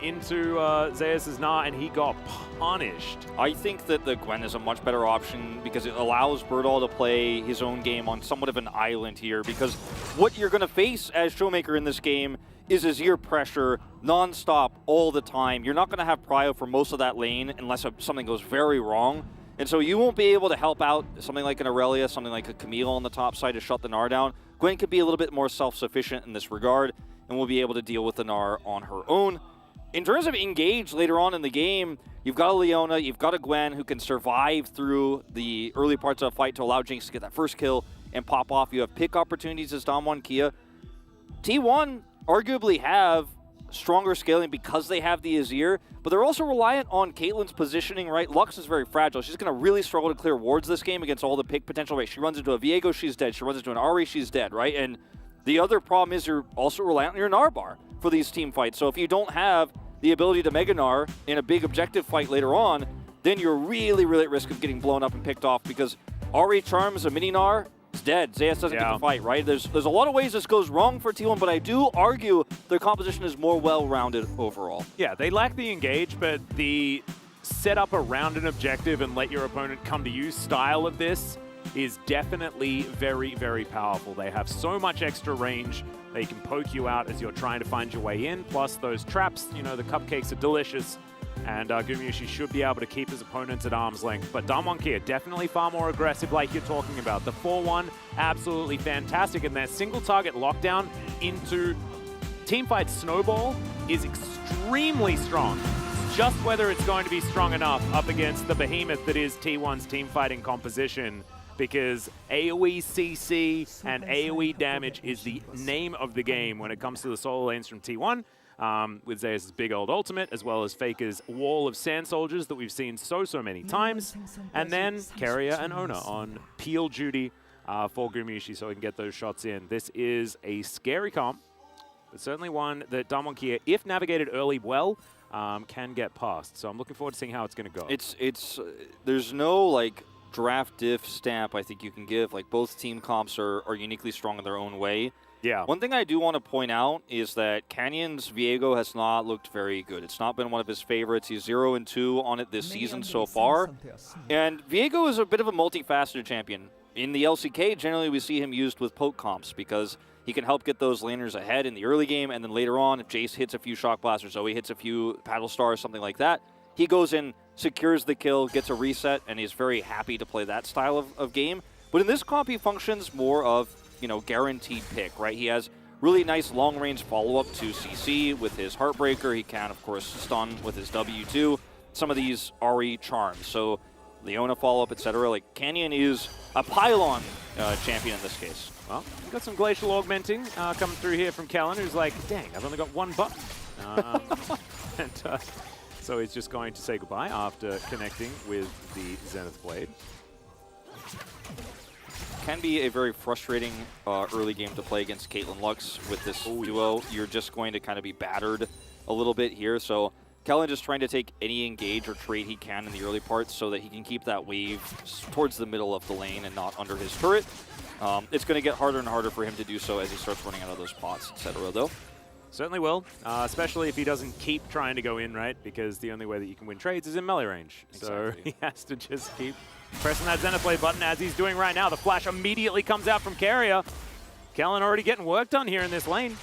into Zeus's Gnar, and he got punished. I think that the Gwen is a much better option because it allows Bertle to play his own game on somewhat of an island here, because what you're going to face as Showmaker in this game is Azir pressure non-stop all the time. You're not going to have prio for most of that lane unless something goes very wrong. And so you won't be able to help out something like an Aurelia, something like a Camille on the top side to shut the Gnar down. Gwen could be a little bit more self-sufficient in this regard and will be able to deal with the Gnar on her own. In terms of engage later on in the game, you've got a Leona, you've got a Gwen who can survive through the early parts of the fight to allow Jinx to get that first kill and pop off. You have pick opportunities as Damwon Kia. T1 arguably have stronger scaling because they have the Azir, but they're also reliant on Caitlyn's positioning, right? Lux is very fragile. She's going to really struggle to clear wards this game against all the pick potential, right? She runs into a Viego, she's dead. She runs into an Ahri, she's dead, right? And the other problem is you're also reliant on your Gnar bar for these team fights. So if you don't have the ability to Mega Gnar in a big objective fight later on, then you're really, really at risk of getting blown up and picked off, because Ahri charms a mini Gnar, it's dead. Zeus doesn't get to fight, right? There's a lot of ways this goes wrong for T1, but I do argue their composition is more well-rounded overall. Yeah, they lack the engage, but the set up around an objective and let your opponent come to you style of this is definitely very, very powerful. They have so much extra range. They can poke you out as you're trying to find your way in, plus those traps, you know, the cupcakes are delicious. And Gumayusi should be able to keep his opponents at arm's length. But Damwon Kia definitely far more aggressive, like you're talking about. The 4-1, absolutely fantastic. And their single target lockdown into teamfight snowball is extremely strong. It's just whether it's going to be strong enough up against the behemoth that is T1's teamfighting composition, because AoE CC and AoE damage is the name of the game when it comes to the solo lanes from T1. With Zeus' big old ultimate, as well as Faker's wall of sand soldiers that we've seen so many times. And then Keria and Ona on peel duty for Gumayusi so he can get those shots in. This is a scary comp, but certainly one that Damwon Kia, if navigated early well, can get past. So I'm looking forward to seeing how it's going to go. There's no like draft diff stamp I think you can give. Like, both team comps are uniquely strong in their own way. Yeah. One thing I do want to point out is that Canyon's Viego has not looked very good. It's not been one of his favorites. He's 0-2 on it this season so far. And Viego is a bit of a multifaceted champion. In the LCK, generally we see him used with poke comps because he can help get those laners ahead in the early game, and then later on, if Jace hits a few Shock Blasts or Zoe hits a few Paddle Stars, something like that, he goes in, secures the kill, gets a reset, and is very happy to play that style of game. But in this comp, he functions more of, you know, guaranteed pick, right? He has really nice long-range follow-up to CC with his Heartbreaker. He can, of course, stun with his W2. Some of these Ahri charms. So Leona follow-up, etc. Like, Canyon is a pylon champion in this case. Well, we've got some glacial augmenting coming through here from Kellen, who's like, dang, I've only got one button. So he's just going to say goodbye after connecting with the Zenith Blade. Can be a very frustrating early game to play against Caitlyn Lux with this duo. You're just going to kind of be battered a little bit here. So Kellen just trying to take any engage or trade he can in the early parts so that he can keep that wave towards the middle of the lane and not under his turret. It's going to get harder and harder for him to do so as he starts running out of those pots, etc. though. Certainly will, especially if he doesn't keep trying to go in, right? Because the only way that you can win trades is in melee range. So he has to just keep pressing that Zenith Blade button as he's doing right now. The flash immediately comes out from Keria. Kellen already getting work done here in this lane.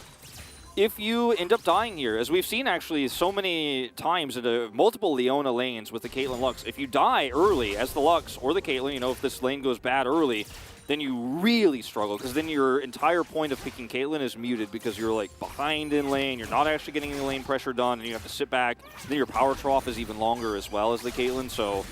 If you end up dying here, as we've seen actually so many times in multiple Leona lanes with the Caitlyn Lux, if you die early as the Lux or the Caitlyn, you know, if this lane goes bad early, then you really struggle because then your entire point of picking Caitlyn is muted because you're like behind in lane, you're not actually getting any lane pressure done, and you have to sit back. Then your power trough is even longer as well as the Caitlyn, so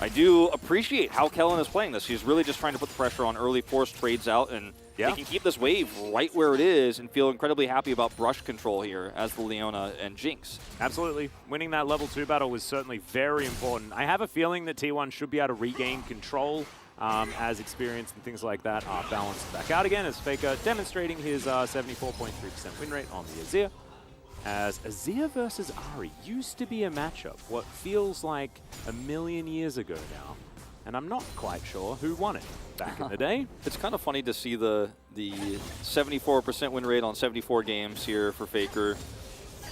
I do appreciate how Kellen is playing this. He's really just trying to put the pressure on early, force trades out, and they can keep this wave right where it is and feel incredibly happy about brush control here as the Leona and Jinx. Absolutely. Winning that level 2 battle was certainly very important. I have a feeling that T1 should be able to regain control as experience and things like that are balanced back out again, as Faker demonstrating his 74.3% win rate on the Azir. As Azir versus Ahri used to be a matchup, what feels like a million years ago now. And I'm not quite sure who won it back in the day. It's kind of funny to see the 74% win rate on 74 games here for Faker.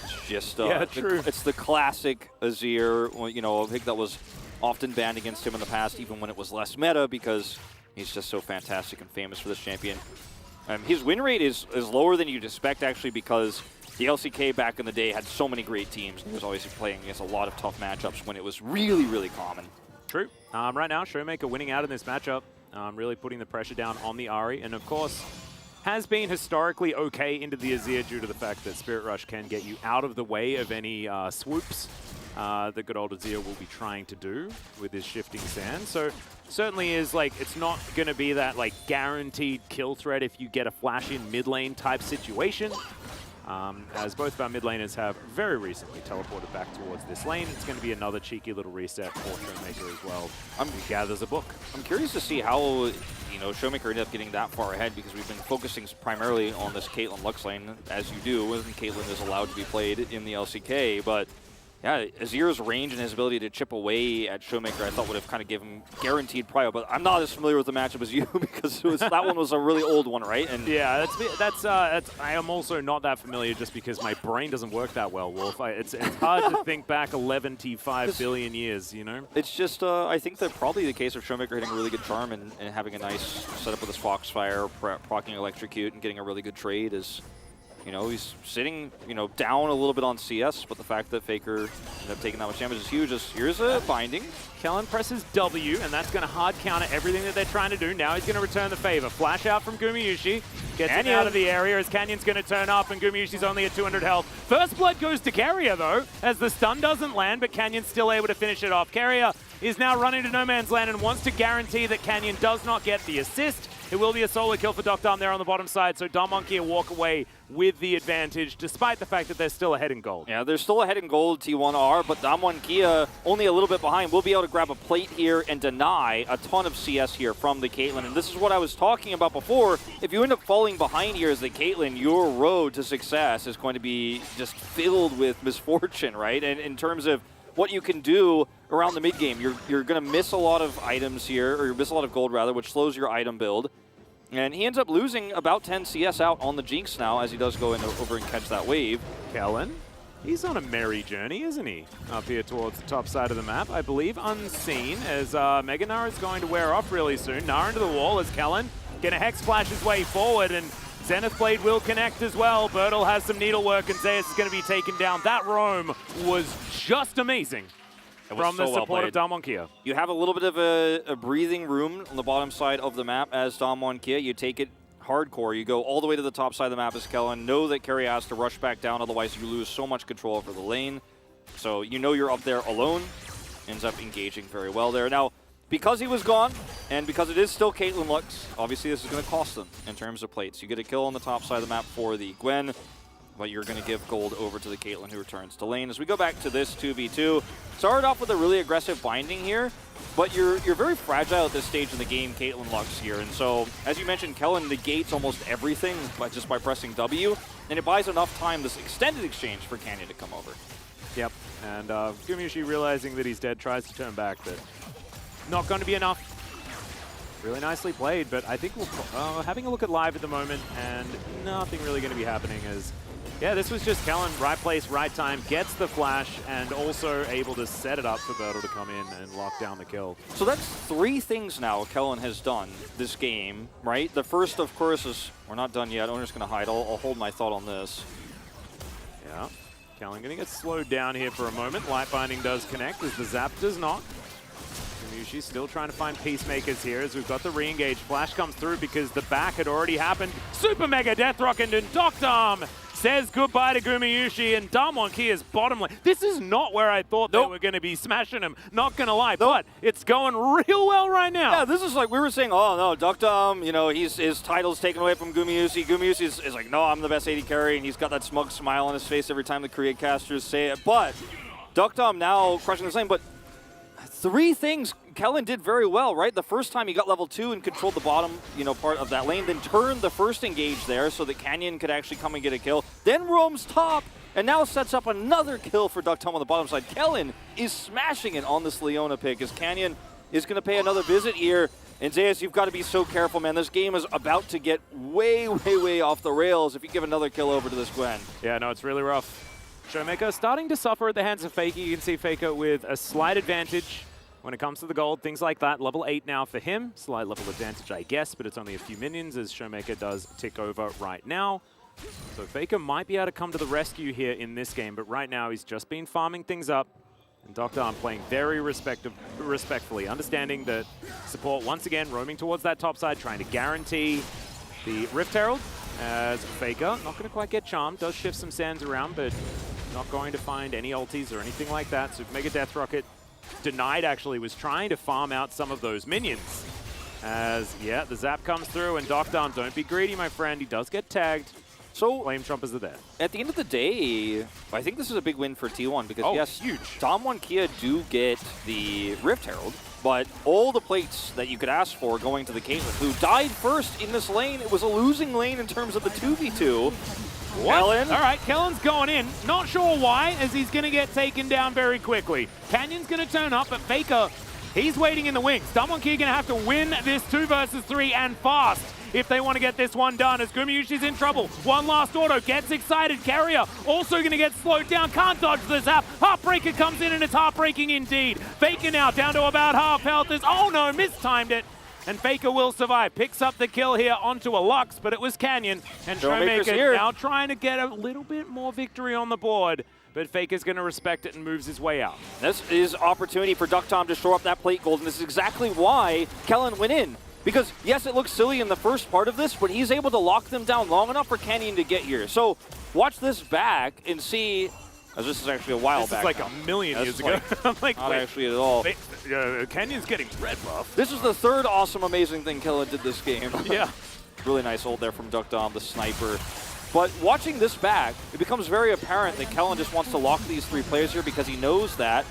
It's just true. It's the classic Azir, you know, a pick that was often banned against him in the past, even when it was less meta, because he's just so fantastic and famous for this champion. His win rate is lower than you'd expect, actually, because the LCK back in the day had so many great teams. He was always playing against a lot of tough matchups when it was really, really common. True. Right now, Showmaker winning out in this matchup, really putting the pressure down on the Ahri, and of course, has been historically okay into the Azir due to the fact that Spirit Rush can get you out of the way of any swoops that good old Azir will be trying to do with his shifting sand. So certainly is like, it's not going to be that like guaranteed kill threat if you get a flash in mid lane type situation. As both of our mid laners have very recently teleported back towards this lane. It's going to be another cheeky little reset for Showmaker as well. He gathers a book. I'm curious to see how, you know, Showmaker ended up getting that far ahead, because we've been focusing primarily on this Caitlyn Lux lane, as you do, and Caitlyn is allowed to be played in the LCK, but yeah, Azir's range and his ability to chip away at Showmaker I thought would have kind of given him guaranteed prio, but I'm not as familiar with the matchup as you because that one was a really old one, right? And yeah, that's I am also not that familiar just because my brain doesn't work that well, Wolf. It's hard to think back 11.5 billion years, you know? It's just, I think that probably the case of Showmaker hitting a really good charm and having a nice setup with his Foxfire, proccing Electrocute, and getting a really good trade is, you know, he's sitting, you know, down a little bit on CS, but the fact that Faker ended up taking that much damage is huge. Here's a binding. Kellen presses W, and that's going to hard counter everything that they're trying to do. Now he's going to return the favor. Flash out from Gumayusi. Gets him out of the area as Canyon's going to turn up, and Gumayushi's only at 200 health. First blood goes to Keria, though, as the stun doesn't land, but Canyon's still able to finish it off. Keria is now running to no man's land and wants to guarantee that Canyon does not get the assist. It will be a solo kill for Docdom there on the bottom side, so Darmonkia walk away with the advantage, despite the fact that they're still ahead in gold. Yeah, they're still ahead in gold, T1 are, but Darmonkia only a little bit behind. Will be able to grab a plate here and deny a ton of CS here from the Caitlyn. And this is what I was talking about before. If you end up falling behind here as the Caitlyn, your road to success is going to be just filled with misfortune, right? And in terms of what you can do around the mid game, you're going to miss a lot of items here, or you miss a lot of gold rather, which slows your item build. And he ends up losing about 10 CS out on the Jinx now as he does go over and catch that wave. Kellen, he's on a merry journey, isn't he? Up here towards the top side of the map, I believe, unseen, as Mega Nara is going to wear off really soon. Nara into the wall as Kellen gonna Hex Flash his way forward, and Zenith Blade will connect as well. Bertle has some needlework, and Zeus is going to be taken down. That roam was just amazing from the support of Darmonkia. You have a little bit of a breathing room on the bottom side of the map as Darmonkia. You take it hardcore. You go all the way to the top side of the map as Kellen. Know that Keria has to rush back down, otherwise you lose so much control over the lane. So you know you're up there alone. Ends up engaging very well there. Now, because he was gone, and because it is still Caitlyn Lux, obviously this is going to cost them in terms of plates. You get a kill on the top side of the map for the Gwen, but you're going to give gold over to the Caitlyn, who returns to lane. As we go back to this 2v2, started off with a really aggressive binding here, but you're very fragile at this stage in the game, Caitlyn Lux here. And so, as you mentioned, Kellen negates almost everything just by pressing W, and it buys enough time, this extended exchange, for Canyon to come over. Yep, and Gumayushi realizing that he's dead tries to turn back, but not going to be enough. Really nicely played, but I think we're having a look at live at the moment, and nothing really going to be happening as, yeah, this was just Kellen, right place, right time, gets the flash, and also able to set it up for Bertle to come in and lock down the kill. So that's 3 things now Kellen has done this game, right? The first, of course, is we're not done yet. Owner's going to hide. I'll hold my thought on this. Yeah, Kellen going to get slowed down here for a moment. Light Binding does connect as the Zap does not. Gumayushi still trying to find peacemakers here as we've got the re-engage. Flash comes through because the back had already happened. Super Mega Death Rocket and Doctom says goodbye to Gumayushi, and Damwon Kia's bottom lane. This is not where I thought they were going to be smashing him, not going to lie, but it's going real well right now. Yeah, this is like we were saying, oh no, Doctom, you know, his title's taken away from Gumayushi. Gumayushi is like, no, I'm the best AD carry, and he's got that smug smile on his face every time the Korea casters say it. But Doctom now crushing the lane, but 3 things Kellen did very well, right? The first time he got level 2 and controlled the bottom, you know, part of that lane, then turned the first engage there so that Canyon could actually come and get a kill, then roams top, and now sets up another kill for Doctom on the bottom side. Kellen is smashing it on this Leona pick as Canyon is going to pay another visit here. And Zayas, you've got to be so careful, man. This game is about to get way, way, way off the rails if you give another kill over to this Gwen. Yeah, no, it's really rough. Showmaker starting to suffer at the hands of Faker. You can see Faker with a slight advantage when it comes to the gold, things like that. Level 8 now for him. Slight level advantage, I guess, but it's only a few minions as Showmaker does tick over right now. So Faker might be able to come to the rescue here in this game, but right now he's just been farming things up. And Doctom playing very respectfully, understanding that support once again roaming towards that top side, trying to guarantee the Rift Herald as Faker, not going to quite get charmed, does shift some sands around, but not going to find any ultis or anything like that. Super Mega Death Rocket denied, actually, was trying to farm out some of those minions. As, yeah, the zap comes through, and Doctom, don't be greedy, my friend. He does get tagged. So Flame Trumpers are there. At the end of the day, I think this is a big win for T1 because, yes, huge. Damwon Kia do get the Rift Herald, but all the plates that you could ask for going to the Caitlyn, who died first in this lane. It was a losing lane in terms of the 2v2. Kellen. All right, Kellen's going in. Not sure why, as he's going to get taken down very quickly. Canyon's going to turn up, but Faker, he's waiting in the wings. Damwon Kia going to have to win this 2 versus 3 and fast if they want to get this one done, as Gumayushi's in trouble. One last auto, gets excited. Carrier also going to get slowed down, can't dodge the zap. Heartbreaker comes in, and it's heartbreaking indeed. Faker now down to about half health. Oh no, mistimed it. And Faker will survive. Picks up the kill here onto a Lux, but it was Canyon. And Showmaker now trying to get a little bit more victory on the board. But Faker's going to respect it and moves his way out. This is opportunity for Doctom to shore up that plate gold, and this is exactly why Kellen went in. Because, yes, it looks silly in the first part of this, but he's able to lock them down long enough for Canyon to get here. So watch this back and see, as this is actually a while back. This is like a million years ago. I'm like, not actually at all. Canyon's getting red buff. This is the 3rd awesome, amazing thing Kellen did this game. Yeah. Really nice hold there from Doctom, the sniper. But watching this back, it becomes very apparent that Kellen just wants to lock these 3 players here because he knows that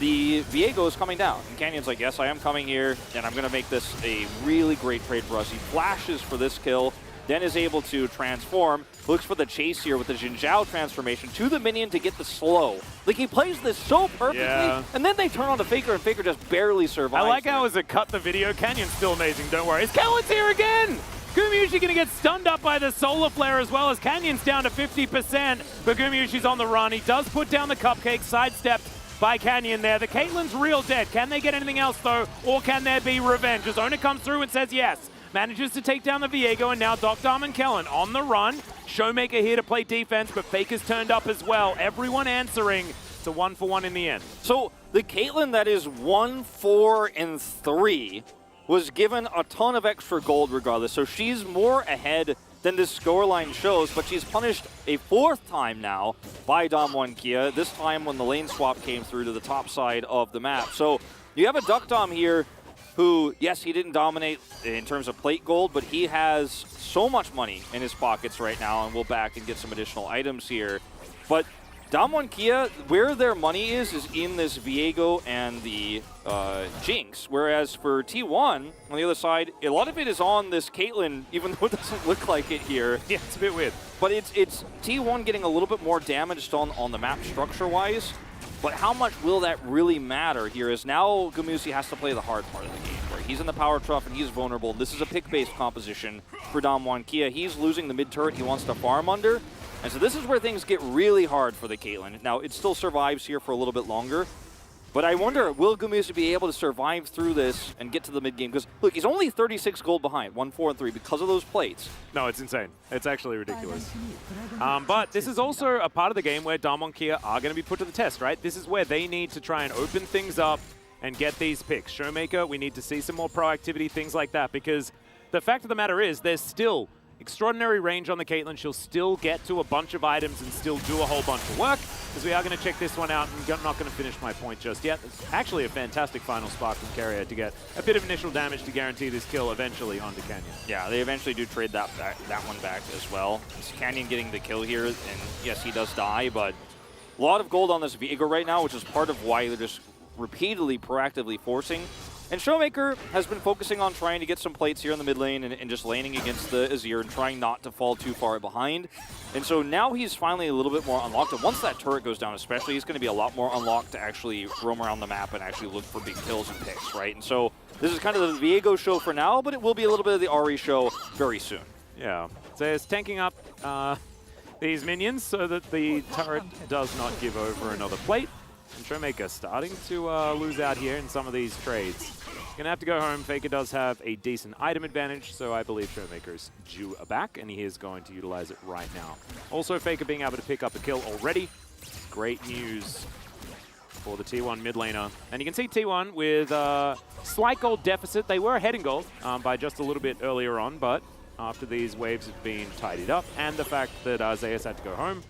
the Viego is coming down. And Canyon's like, yes, I am coming here, and I'm going to make this a really great trade for us. He flashes for this kill, then is able to transform, looks for the chase here with the Jin Zhao transformation to the minion to get the slow. Like, he plays this so perfectly, and then they turn on to Faker, and Faker just barely survives. I like how as it cut the video, Canyon's still amazing, don't worry. Kellen's here again! Gumayushi going to get stunned up by the Solar Flare as well, as Canyon's down to 50%, but Gumayushi's on the run. He does put down the cupcake, sidestepped by Canyon there. The Caitlyn's real dead. Can they get anything else, though, or can there be revenge? As Owner comes through and says yes. Manages to take down the Viego, and now Doctom and Kellen on the run. Showmaker here to play defense, but Faker's turned up as well. Everyone answering. It's a 1-for-1 in the end. So the Caitlyn that is 1, 4, and 3 was given a ton of extra gold regardless. So she's more ahead than this scoreline shows, but she's punished a 4th time now by Damwon Kia, this time when the lane swap came through to the top side of the map. So you have a Doctom here who, yes, he didn't dominate in terms of plate gold, but he has so much money in his pockets right now, and we'll back and get some additional items here. But Damwon Kia, where their money is in this Viego and the Jinx, whereas for T1, on the other side, a lot of it is on this Caitlyn, even though it doesn't look like it here. Yeah, it's a bit weird. But it's T1 getting a little bit more damaged on the map structure-wise, but how much will that really matter here is now Gamusi has to play the hard part of the game, right? He's in the power trough and he's vulnerable. This is a pick-based composition for Damwon Kia. He's losing the mid-turret he wants to farm under, and so this is where things get really hard for the Caitlyn. Now, it still survives here for a little bit longer, but I wonder, will Gamusi be able to survive through this and get to the mid-game? Because, look, he's only 36 gold behind, 1-4-3, because of those plates. No, it's insane. It's actually ridiculous. But this is also a part of the game where Damwon Kia are going to be put to the test, right? This is where they need to try and open things up and get these picks. Showmaker, we need to see some more proactivity, things like that, because the fact of the matter is there's still extraordinary range on the Caitlyn. She'll still get to a bunch of items and still do a whole bunch of work, as we are going to check this one out, and I'm not going to finish my point just yet. It's actually a fantastic final spark from Carrier to get a bit of initial damage to guarantee this kill eventually onto Canyon. Yeah, they eventually do trade that one back as well. It's Canyon getting the kill here, and yes, he does die, but a lot of gold on this Viego right now, which is part of why they're just repeatedly, proactively forcing. And Showmaker has been focusing on trying to get some plates here in the mid lane and just laning against the Azir and trying not to fall too far behind. And so now he's finally a little bit more unlocked. And once that turret goes down especially, he's going to be a lot more unlocked to actually roam around the map and actually look for big kills and picks, right? And so this is kind of the Viego show for now, but it will be a little bit of the Ahri show very soon. Yeah, so it's tanking up these minions so that the turret does not give over another plate. And Showmaker starting to lose out here in some of these trades. Gonna have to go home. Faker does have a decent item advantage, so I believe Showmaker's due back, and he is going to utilize it right now. Also, Faker being able to pick up a kill already. Great news for the T1 mid laner. And you can see T1 with a slight gold deficit. They were ahead in gold by just a little bit earlier on, but after these waves have been tidied up, and the fact that Zeus had to go home,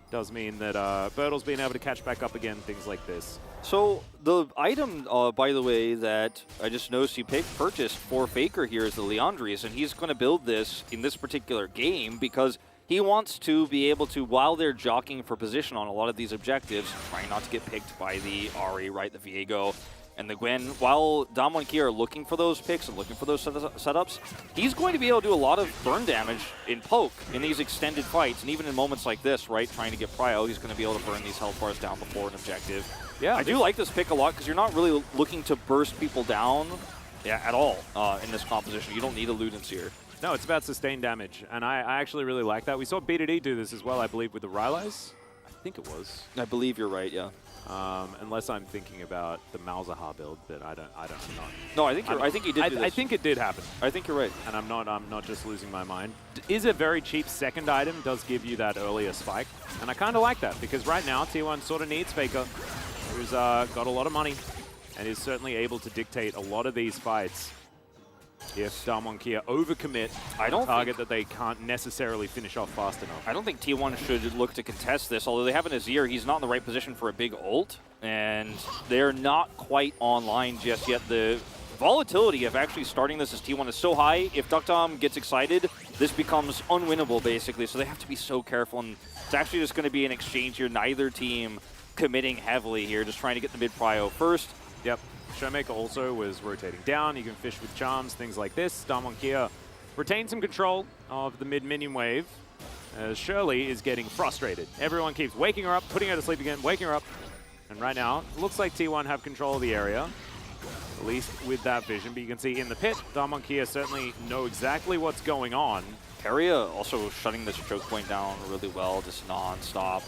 does mean that Bertle's being able to catch back up again, things like this. So the item, by the way, that I just noticed he purchased for Faker here is the Leandries, and he's going to build this in this particular game because he wants to be able to, while they're jockeying for position on a lot of these objectives, trying not to get picked by the Ahri, right, the Viego, and the Gwen, while Damwon Kia are looking for those picks and looking for those setups, he's going to be able to do a lot of burn damage in poke in these extended fights, and even in moments like this, right, trying to get prio, he's going to be able to burn these health bars down before an objective. Yeah, I do like this pick a lot because you're not really looking to burst people down at all in this composition. You don't need a Ludens here. No, it's about sustained damage, and I actually really like that. We saw BDD do this as well, I believe, with the Rylai's. I think it was. I believe you're right, yeah. Unless I'm thinking about the Malzahar build, but I don't know. No, I think he did do this. I think it did happen. I think you're right. And I'm not just losing my mind. Is a very cheap second item, does give you that earlier spike. And I kind of like that, because right now T1 sort of needs Faker, who's got a lot of money and is certainly able to dictate a lot of these fights. If Damwon Kia overcommit a target that they can't necessarily finish off fast enough. I don't think T1 should look to contest this, although they have an Azir. He's not in the right position for a big ult, and they're not quite online just yet. The volatility of actually starting this as T1 is so high, if Duckdom gets excited, this becomes unwinnable, basically, so they have to be so careful, and it's actually just going to be an exchange here. Neither team committing heavily here, just trying to get the mid-prio first. Yep. Showmaker also was rotating down. You can fish with charms, things like this. Damwon Kia retained some control of the mid-minion wave, as Shirley is getting frustrated. Everyone keeps waking her up, putting her to sleep again, waking her up. And right now, it looks like T1 have control of the area, at least with that vision. But you can see in the pit, Damwon Kia certainly know exactly what's going on. Keria also shutting this choke point down really well, just non-stop.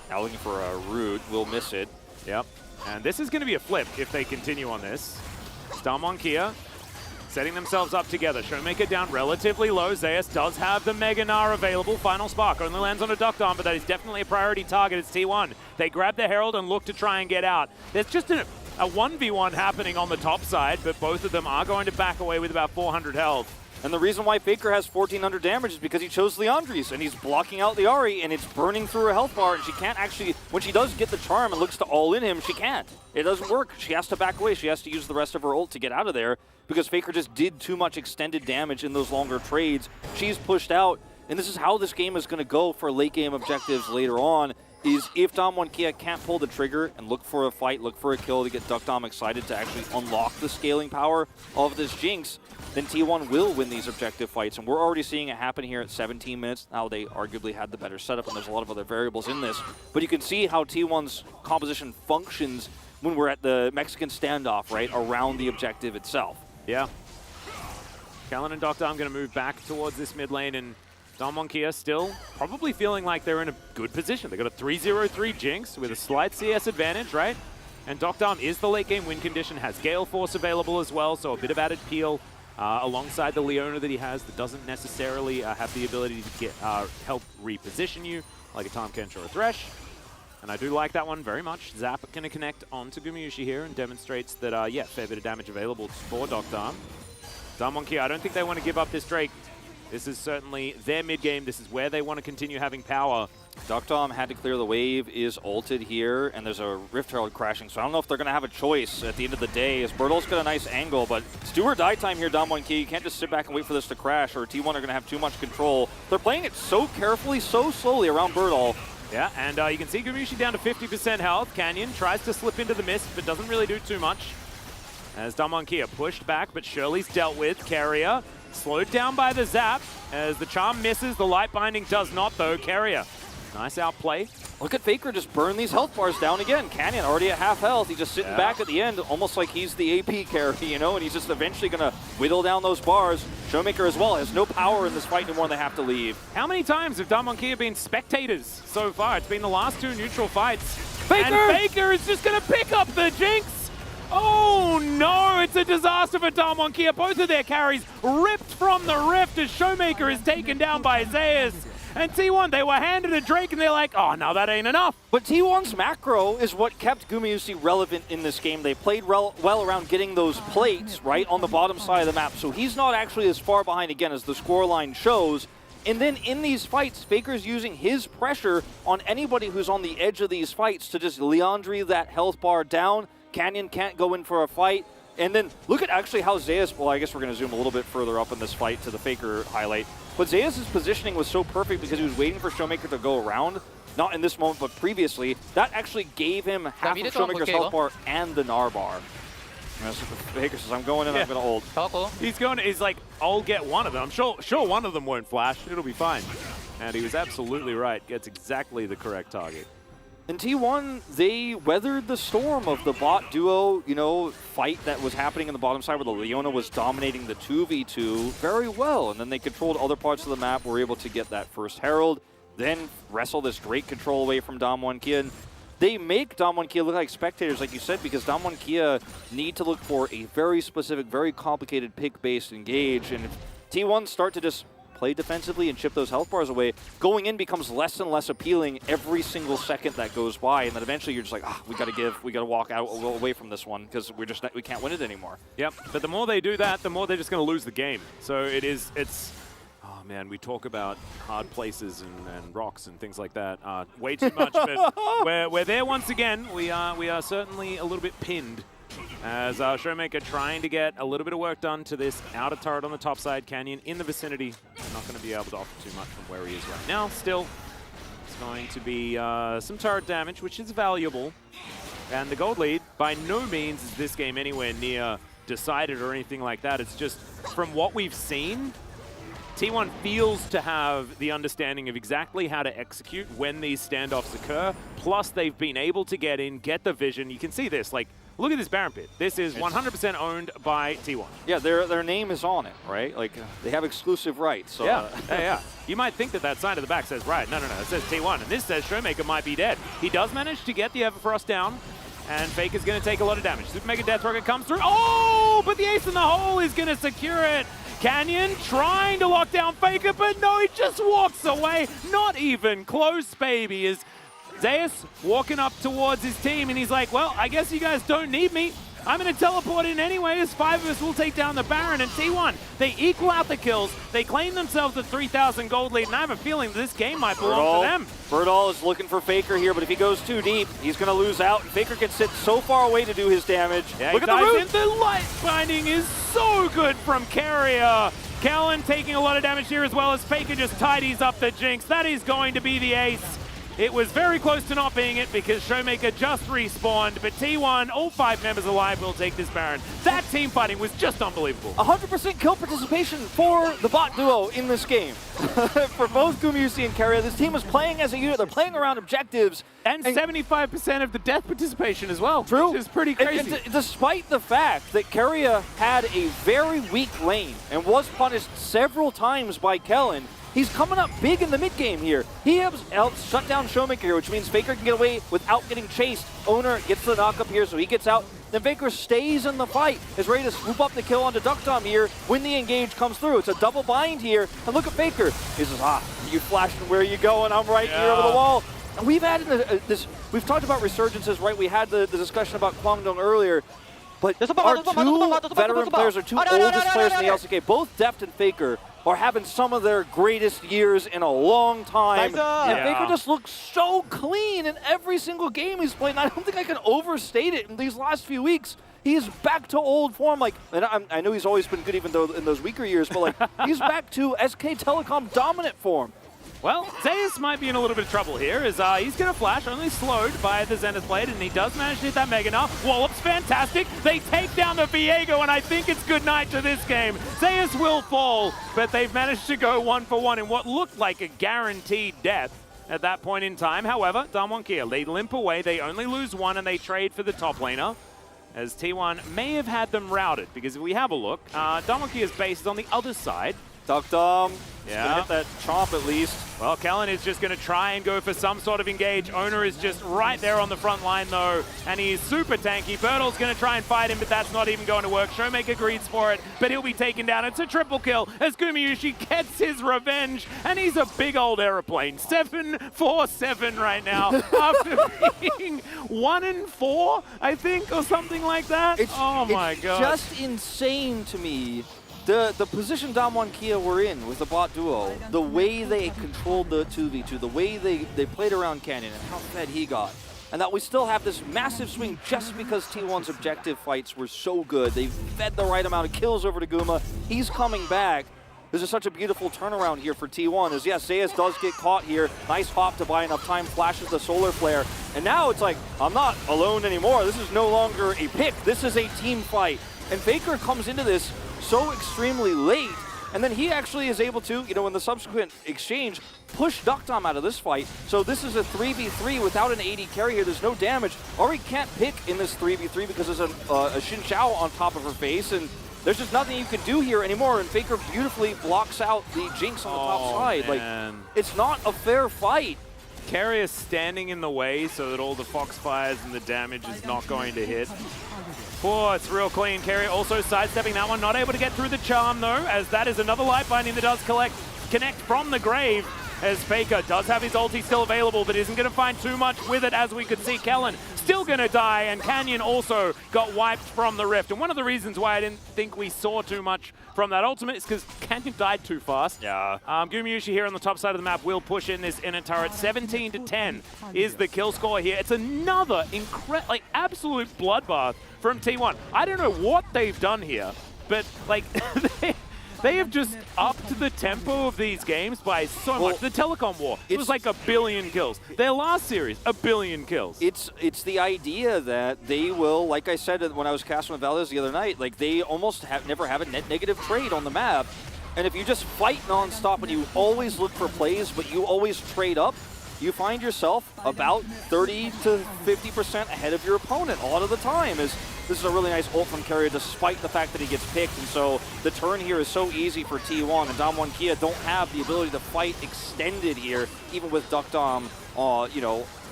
Now looking for a root, will miss it. Yep. And this is going to be a flip if they continue on this. Damwon Kia setting themselves up together. Showmaker down relatively low. Zeus does have the Mega Gnar available. Final spark only lands on a Duckdom, but that is definitely a priority target. It's T1. They grab the Herald and look to try and get out. There's just a 1v1 happening on the top side, but both of them are going to back away with about 400 health. And the reason why Faker has 1,400 damage is because he chose Leandries, and he's blocking out the Ahri, and it's burning through her health bar, and she can't actually, when she does get the charm and looks to all in him, she can't. It doesn't work. She has to back away. She has to use the rest of her ult to get out of there, because Faker just did too much extended damage in those longer trades. She's pushed out, and this is how this game is going to go for late game objectives later on. is if Dom Kia can't pull the trigger and look for a fight, look for a kill to get Duck Dom excited to actually unlock the scaling power of this Jinx, then T1 will win these objective fights. And we're already seeing it happen here at 17 minutes. Now they arguably had the better setup, and there's a lot of other variables in this. But you can see how T1's composition functions when we're at the Mexican standoff, right, around the objective itself. Yeah. Kellen and Dr. I'm going to move back towards this mid lane, and Dom Kia still probably feeling like they're in a good position. They got a 3-0-3 Jinx with a slight CS advantage, right? And Dom is the late game win condition, has Gale Force available as well, so a bit of added peel alongside the Leona that he has that doesn't necessarily have the ability to get help reposition you like a Tahm Kench or a Thresh. And I do like that one very much. Zap going to connect onto Gumayusi here and demonstrates that, yeah, fair bit of damage available for Dom. Dom Kia, I don't think they want to give up this Drake. This is certainly their mid game. This is where they want to continue having power. Dom had to clear the wave, is ulted here, and there's a Rift Herald crashing, so I don't know if they're going to have a choice at the end of the day, as Bertol's got a nice angle, but it's do or die time here, Dom Kia. You can't just sit back and wait for this to crash, or T1 are going to have too much control. They're playing it so carefully, so slowly around Bertol. Yeah, and you can see Gumayusi down to 50% health. Canyon tries to slip into the mist, but doesn't really do too much. As Dom Kia pushed back, but Shirley's dealt with. Carrier slowed down by the Zap, as the Charm misses. The Light Binding does not, though. Carrier, nice outplay. Look at Faker just burn these health bars down again. Canyon already at half health. He's just sitting back at the end, almost like he's the AP carry, you know, and he's just eventually going to whittle down those bars. Showmaker as well has no power in this fight anymore, and they have to leave. How many times have Dom Kia been spectators so far? It's been the last two neutral fights. Faker! And Faker is just going to pick up the Jinx. Oh no, it's a disaster for Dom Kia. Both of their carries ripped from the rift as Showmaker is taken down by Zeus. And T1, they were handed a Drake and they're like, oh, no, that ain't enough. But T1's macro is what kept Gumayusi relevant in this game. They played well around getting those plates, right, on the bottom side of the map. So he's not actually as far behind, again, as the scoreline shows. And then in these fights, Faker's using his pressure on anybody who's on the edge of these fights to just Leandry that health bar down. Canyon can't go in for a fight. And then look at actually how Zeus, well, I guess we're going to zoom a little bit further up in this fight to the Faker highlight. But Zeus' positioning was so perfect because he was waiting for Showmaker to go around. Not in this moment, but previously. That actually gave him half of Showmaker's health bar and the Gnar bar. Faker says, I'm going in, I'm going to ult. He's like, I'll get one of them. I'm sure one of them won't flash. It'll be fine. And he was absolutely right. Gets exactly the correct target. In T1, they weathered the storm of the bot duo, you know, fight that was happening in the bottom side where the Leona was dominating the 2v2 very well. And then they controlled other parts of the map, were able to get that first Herald, then wrestle this great control away from Dom Kia. And they make Dom Kia look like spectators, like you said, because Dom Kia need to look for a very specific, very complicated pick-based engage. And if T1 start to just play defensively and chip those health bars away, going in becomes less and less appealing every single second that goes by, and then eventually you're just like, we got to walk out away from this one because we can't win it anymore. Yep, but the more they do that, the more they're just going to lose the game. So oh man, we talk about hard places and rocks and things like that way too much, but we're there once again. We are certainly a little bit pinned. As Showmaker trying to get a little bit of work done to this outer turret on the top side. Canyon in the vicinity. Not going to be able to offer too much from where he is right now. Still, it's going to be some turret damage, which is valuable. And the gold lead, by no means is this game anywhere near decided or anything like that. It's just, from what we've seen, T1 feels to have the understanding of exactly how to execute when these standoffs occur. Plus, they've been able to get in, get the vision. You can see this, like, look at this Baron Pit. This is 100% owned by T1. Yeah, their name is on it, right? Like, they have exclusive rights. So, yeah. You might think that sign at the back says, right, no, it says T1. And this says Showmaker might be dead. He does manage to get the Everfrost down, and Faker's going to take a lot of damage. Super Mega Death Rocket comes through. Oh, but the ace in the hole is going to secure it. Canyon trying to lock down Faker, but no, he just walks away. Not even close, baby, as Zeus walking up towards his team, and he's like, well, I guess you guys don't need me. I'm going to teleport in anyway, as 5 of us will take down the Baron. And T1, they equal out the kills. They claim themselves a 3,000 gold lead, and I have a feeling this game might belong to them. Bertol is looking for Faker here, but if he goes too deep, he's going to lose out. Faker can sit so far away to do his damage. Yeah, look at the root! The light binding is so good from Carrier. Kellen taking a lot of damage here as well as Faker just tidies up the Jinx. That is going to be the ace. It was very close to not being it because Showmaker just respawned, but T1, all 5 members alive, will take this Baron. That team fighting was just unbelievable. 100% kill participation for the bot duo in this game. For both Gumayusi and Keria, this team was playing as a unit. They're playing around objectives. And 75% of the death participation as well. True. Which is pretty crazy. And despite the fact that Keria had a very weak lane and was punished several times by Kellen, he's coming up big in the mid game here. He helps shut down Showmaker here, which means Faker can get away without getting chased. Owner gets the knock up here, so he gets out. Then Faker stays in the fight, is ready to swoop up the kill onto Duckdom here when the engage comes through. It's a double bind here, and look at Faker. He says, you flashing where you going? I'm right here over the wall. And we've had we've talked about resurgences, right? We had the discussion about Kwangdong earlier. But our two veteran players, our two oldest players in the LCK, both Deft and Faker, are having some of their greatest years in a long time. And Faker just looks so clean in every single game he's played. And I don't think I can overstate it in these last few weeks. He is back to old form. Like, and I know he's always been good even though in those weaker years, but like he's back to SK Telecom dominant form. Well, ㅣ might be in a little bit of trouble here as he's going to flash, only slowed by the Zenith Blade, and he does manage to hit that Mega now. Wallop's fantastic. They take down the Viego, and I think it's good night to this game. ㅣ will fall, but they've managed to go 1-for-1 in what looked like a guaranteed death at that point in time. However, Damwon, they limp away. They only lose 1, and they trade for the top laner, as T1 may have had them routed, because if we have a look, Damwon's base is on the other side. Duckdom, yeah, hit that chomp at least. Well, Kellen is just going to try and go for some sort of engage. Owner is just right there on the front line, though, and he is super tanky. Bertle's going to try and fight him, but that's not even going to work. Showmaker greets for it, but he'll be taken down. It's a triple kill as Gumayusi gets his revenge, and he's a big old aeroplane. 7-4-7 right now, after being 1-4, I think, or something like that. Oh my god. It's just insane to me. The position Damwon Kia were in with the bot duo, the way they controlled the 2v2, the way they played around Canyon and how fed he got, and that we still have this massive swing just because T1's objective fights were so good. They fed the right amount of kills over to Guma. He's coming back. This is such a beautiful turnaround here for T1 as, yes, ㅣ does get caught here. Nice hop to buy enough time, flashes the solar flare. And now it's like, I'm not alone anymore. This is no longer a pick. This is a team fight. And Faker comes into this so extremely late, and then he actually is able to, in the subsequent exchange, push Duckdom out of this fight. So this is a 3v3 without an AD carry here. There's no damage. Ori can't pick in this 3v3 because there's a Xin Chao on top of her face, and there's just nothing you can do here anymore, and Faker beautifully blocks out the Jinx on the top side. Man. Like, it's not a fair fight. Carry is standing in the way so that all the Foxfires and the damage is not going to hit. Oh, it's real clean. Carry also sidestepping that one, not able to get through the charm though, as that is another life binding that does connect from the grave, as Faker does have his ulti still available, but isn't going to find too much with it, as we could see Kellen still going to die, and Canyon also got wiped from the Rift. And one of the reasons why I didn't think we saw too much from that ultimate is because Canyon died too fast. Yeah. Gumayusi here on the top side of the map will push in this inner turret. 17-10 is the kill score here. It's another absolute bloodbath from T1. I don't know what they've done here, but like they have just upped the tempo of these games by so much. The Telecom War, it was like 1 billion kills. Their last series, 1 billion kills. It's the idea that they will, like I said when I was casting with Valdez the other night, like they almost never have a net negative trade on the map. And if you just fight nonstop and you always look for plays, but you always trade up, you find yourself about 30 to 50% ahead of your opponent a lot of the time. This is a really nice ult from Carrier despite the fact that he gets picked, and so the turn here is so easy for T1, and Damwon Kia don't have the ability to fight extended here, even with Duckdom,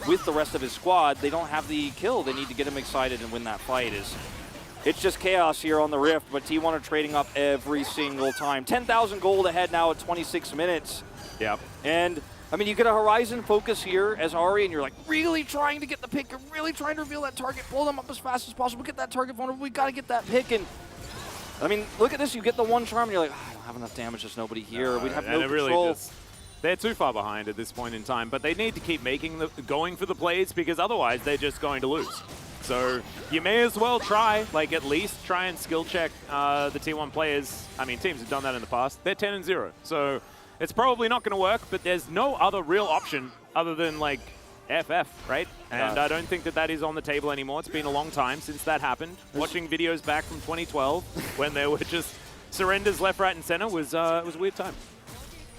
with the rest of his squad. They don't have the kill. They need to get him excited and win that fight. It's just chaos here on the Rift, but T1 are trading up every single time. 10,000 gold ahead now at 26 minutes. Yep. And I mean, you get a Horizon focus here as Ari, and you're like really trying to get the pick. You're really trying to reveal that target, pull them up as fast as possible, get that target vulnerable. We got to get that pick. And I mean, look at this. You get the one charm, and you're like, I don't have enough damage. There's nobody here. We'd have no control. They're too far behind at this point in time, but they need to keep going for the plays, because otherwise they're just going to lose. So you may as well try, at least try and skill check the T1 players. I mean, teams have done that in the past. They're 10-0. So it's probably not going to work, but there's no other real option other than like FF, right? And I don't think that that is on the table anymore. It's been a long time since that happened. Watching videos back from 2012 when there were just surrenders left, right, and center was a weird time.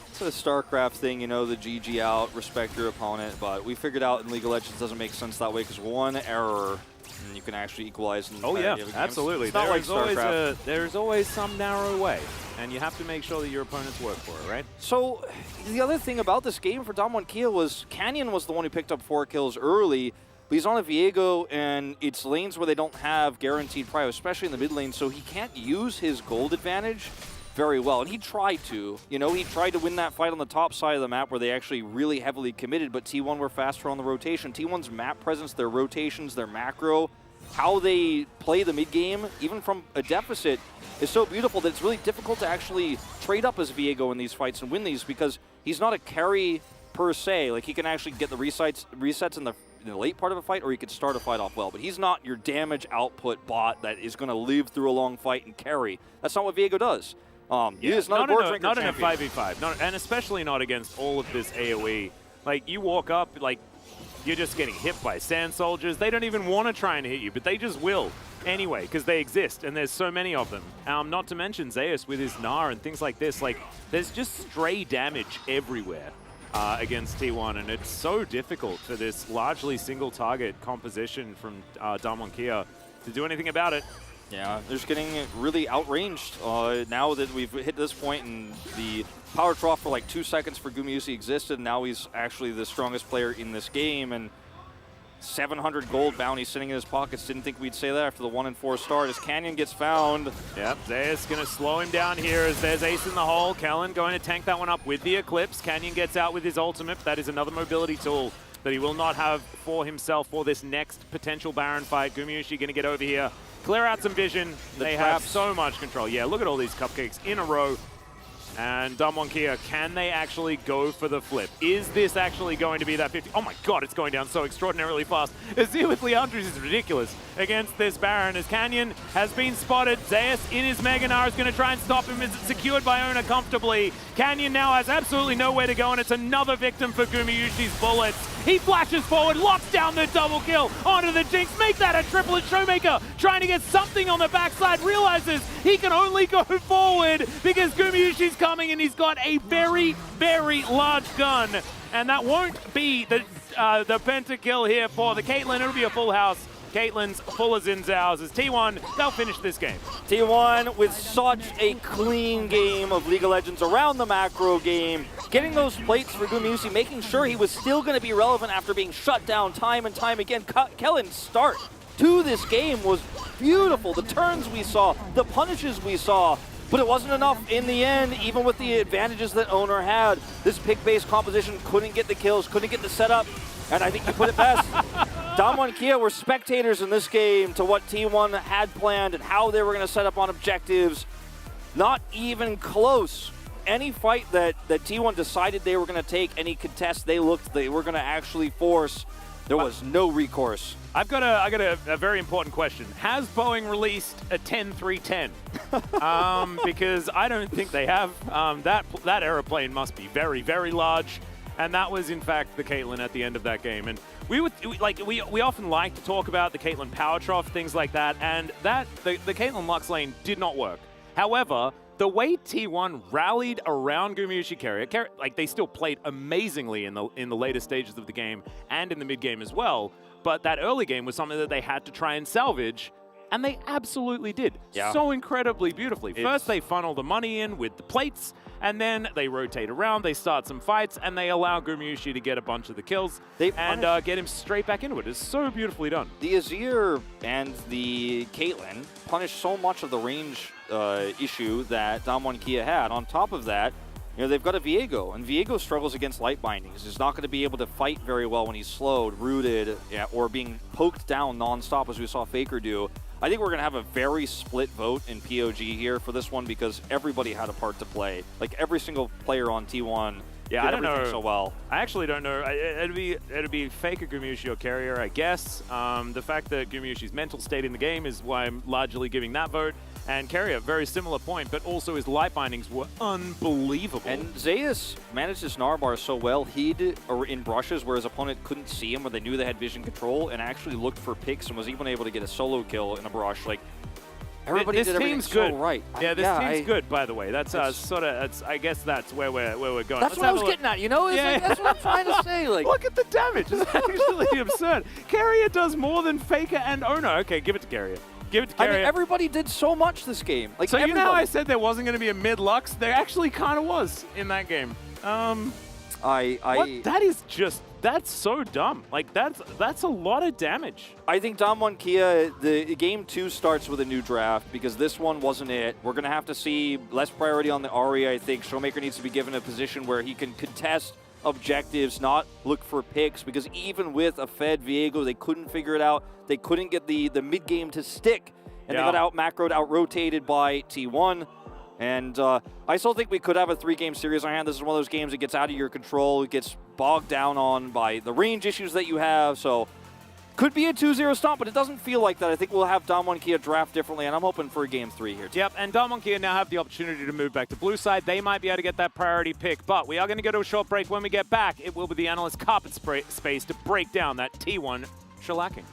It's a StarCraft thing, you know, the GG out, respect your opponent, but we figured out in League of Legends doesn't make sense that way because one error and you can actually equalize. Oh yeah, absolutely. It's not like StarCraft. There's always some narrow way, and you have to make sure that your opponents work for it, right? So the other thing about this game for Damwon Kia was Canyon was the one who picked up 4 kills early, but he's on a Viego, and it's lanes where they don't have guaranteed prio, especially in the mid lane, so he can't use his gold advantage very well. And he tried to, you know, he tried to win that fight on the top side of the map where they actually really heavily committed, but T1 were faster on the rotation. T1's map presence, their rotations, their macro, how they play the mid game, even from a deficit, is so beautiful that it's really difficult to actually trade up as Viego in these fights and win these because he's not a carry per se. Like, he can actually get the resets in the late part of a fight, or he could start a fight off well, but he's not your damage output bot that is going to live through a long fight and carry. That's not what Viego does. He is not a board drinker not in a champion. 5v5, and especially not against all of this AoE. Like, you walk up, like, you're just getting hit by sand soldiers. They don't even want to try and hit you, but they just will anyway, because they exist, and there's so many of them. Not to mention Zeus with his Gnar and things like this. Like, there's just stray damage everywhere against T1, and it's so difficult for this largely single-target composition from Damwon Kia to do anything about it. Yeah, they're just getting really outranged now that we've hit this point, and the power trough for like 2 seconds for Gumayusi existed, and now he's actually the strongest player in this game, and 700 gold bounty sitting in his pockets. Didn't think we'd say that after the 1-4 start as Canyon gets found. Yep, Zeus going to slow him down here as there's Ace in the hole. Kellen going to tank that one up with the Eclipse. Canyon gets out with his ultimate. That is another mobility tool that he will not have for himself for this next potential Baron fight. Gumayusi going to get over here, clear out some vision. They have so much control. Yeah, look at all these cupcakes in a row. And Damwon Kia, can they actually go for the flip? Is this actually going to be that 50? Oh my god, it's going down so extraordinarily fast. Azir with Leandris is ridiculous against this Baron as Canyon has been spotted. Zeus in his Mega Gnar is going to try and stop him as it's secured by Ona comfortably. Canyon now has absolutely nowhere to go, and it's another victim for Gumayusi's bullets. He flashes forward, locks down the double kill onto the Jinx, make that a triplet. Showmaker trying to get something on the backside, realizes he can only go forward because Gumayusi's coming and he's got a very, very large gun. And that won't be the pentakill here for the Caitlyn. It'll be a full house. Caitlyn's full of Xin Zhao's as T1, they'll finish this game. T1 with such a clean game of League of Legends around the macro game, getting those plates for Gumayusi, making sure he was still going to be relevant after being shut down time and time again. Kellen's start to this game was beautiful. The turns we saw, the punishes we saw, but it wasn't enough in the end, even with the advantages that Owner had. This pick-based composition couldn't get the kills, couldn't get the setup, and I think you put it best. Damwon Kia were spectators in this game to what T1 had planned and how they were going to set up on objectives. Not even close. Any fight that T1 decided they were going to take, any contest they were going to actually force, there was no recourse. I got a very important question. Has Boeing released a 10-3-10? Because I don't think they have. That aeroplane must be very, very large. And that was, in fact, the Caitlyn at the end of that game. And we often like to talk about the Caitlyn power trough, things like that, and the Caitlyn Lux lane did not work. However, the way T1 rallied around Gumayusi carrier, like they still played amazingly in the later stages of the game and in the mid game as well. But that early game was something that they had to try and salvage. And they absolutely did. Yeah. So incredibly beautifully. First, they funnel the money in with the plates, and then they rotate around, they start some fights, and they allow Gumayusi to get a bunch of the kills and get him straight back into it. It's so beautifully done. The Azir and the Caitlyn punished so much of the range issue that Damwon Kia had. On top of that, you know, they've got a Viego, and Viego struggles against light bindings. He's not going to be able to fight very well when he's slowed, rooted, or being poked down non-stop as we saw Faker do. I think we're going to have a very split vote in POG here for this one because everybody had a part to play. Like every single player on T1 did I don't everything know. so well. I actually don't know. It'd be Faker, Gumayusi, or Carrier, I guess. The fact that Gumayusi's mental state in the game is why I'm largely giving that vote. And Carrier, very similar point, but also his light bindings were unbelievable. And Zeus managed his Narbar so well, he'd or in brushes where his opponent couldn't see him, where they knew they had vision control, and actually looked for picks and was even able to get a solo kill in a brush. Like, everybody this did everything team's good. so right. Yeah, this team's good, by the way. That's sort of, I guess that's where we're going. That's what I was getting at, you know? It's like, that's what I'm trying to say. Like, look at the damage. It's actually absurd. Carrier does more than Faker and Ono. Okay, give it to Carrier. Give it to Carrier. I mean, everybody did so much this game. Like, so even though I said there wasn't going to be a mid-Lux, there actually kind of was in that game. That is just, that's so dumb. Like, that's a lot of damage. I think Damwon Kia, the game 2 starts with a new draft because this one wasn't it. We're going to have to see less priority on the Ahri, I think. Showmaker needs to be given a position where he can contest objectives, not look for picks, because even with a fed Viego, they couldn't figure it out. They couldn't get the mid-game to stick, and they got out-macroed, out-rotated by T1. And I still think we could have a 3-game series on hand. This is one of those games that gets out of your control. It gets bogged down on by the range issues that you have. So could be a 2-0 stomp, but it doesn't feel like that. I think we'll have Damwon Kia draft differently, and I'm hoping for a game 3 here. Yep, and Damwon Kia now have the opportunity to move back to blue side. They might be able to get that priority pick, but we are going to go to a short break. When we get back, it will be the analyst carpet space to break down that T1 shellacking.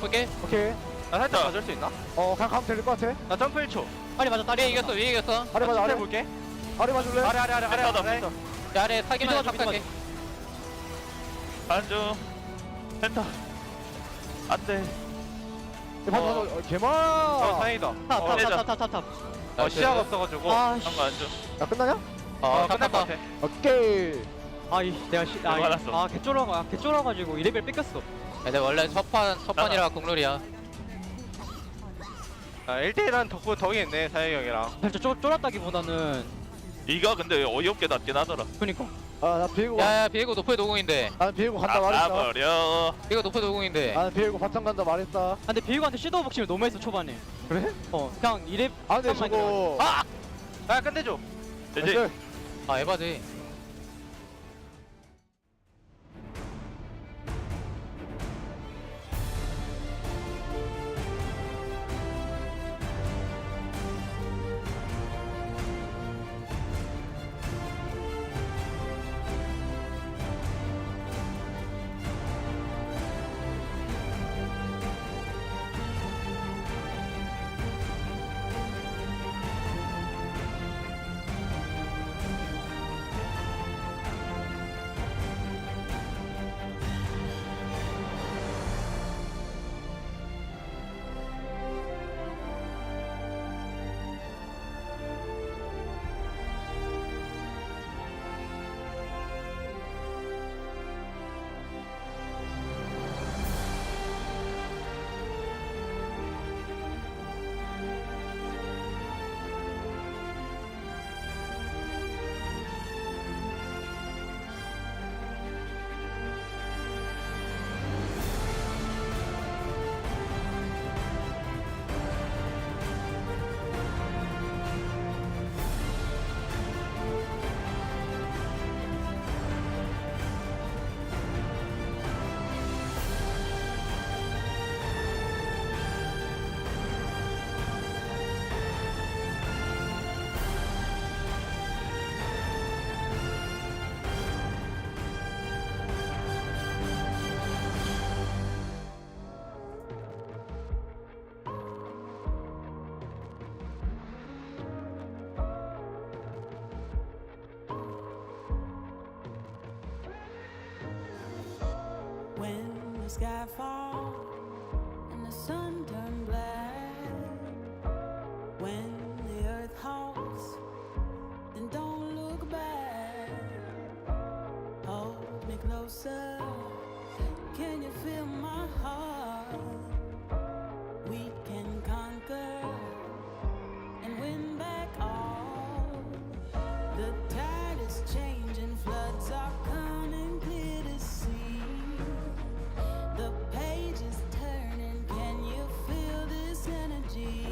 볼게. 오케이. 나 살짝 가줄 수 있나? 그냥 가면 될 것 같아. 나 점프 1초. 아래 맞아. 위에 이겼어. 위에 이겼어. 아래 맞아, 아래. 볼게. 아래 맞을래? 아래. 야, 아래 사기만 좀 할게. 안주. 센터. 안 돼. 개마. 다행이다. 탑. 시야가 없어가지고 한거 안주. 야, 끝나냐? 끝날 것 같아. 오케이. 내가 개쫄아가지고 2레벨 뺏겼어. 근데 원래 첫판이라 국룰이야. 1대1한 덕이겠네, 사영이 형이랑. 살짝 쫄았다기보다는. 이가 근데 어이없게 낮긴 하더라. 그니까. 나 비에고. 야, 비에고 노프에 노공인데. 나는 비에고 간다 말했다. 버려. 비에고 노프에 노공인데. 나는 비에고 바탕 간다 말했다. 근데 비에고한테 섀도우 복싱을 너무 했어, 초반에. 그래? 그냥 2렙. 근데 저거. 야, 끝내줘. 이제. 에바지. sky fall and the sun turned black. When the earth halts, then don't look back. Hold me closer. Can you feel my heart? We can conquer and win back all. The tide is changing, floods are coming clear to see. The page is turning, can you feel this energy?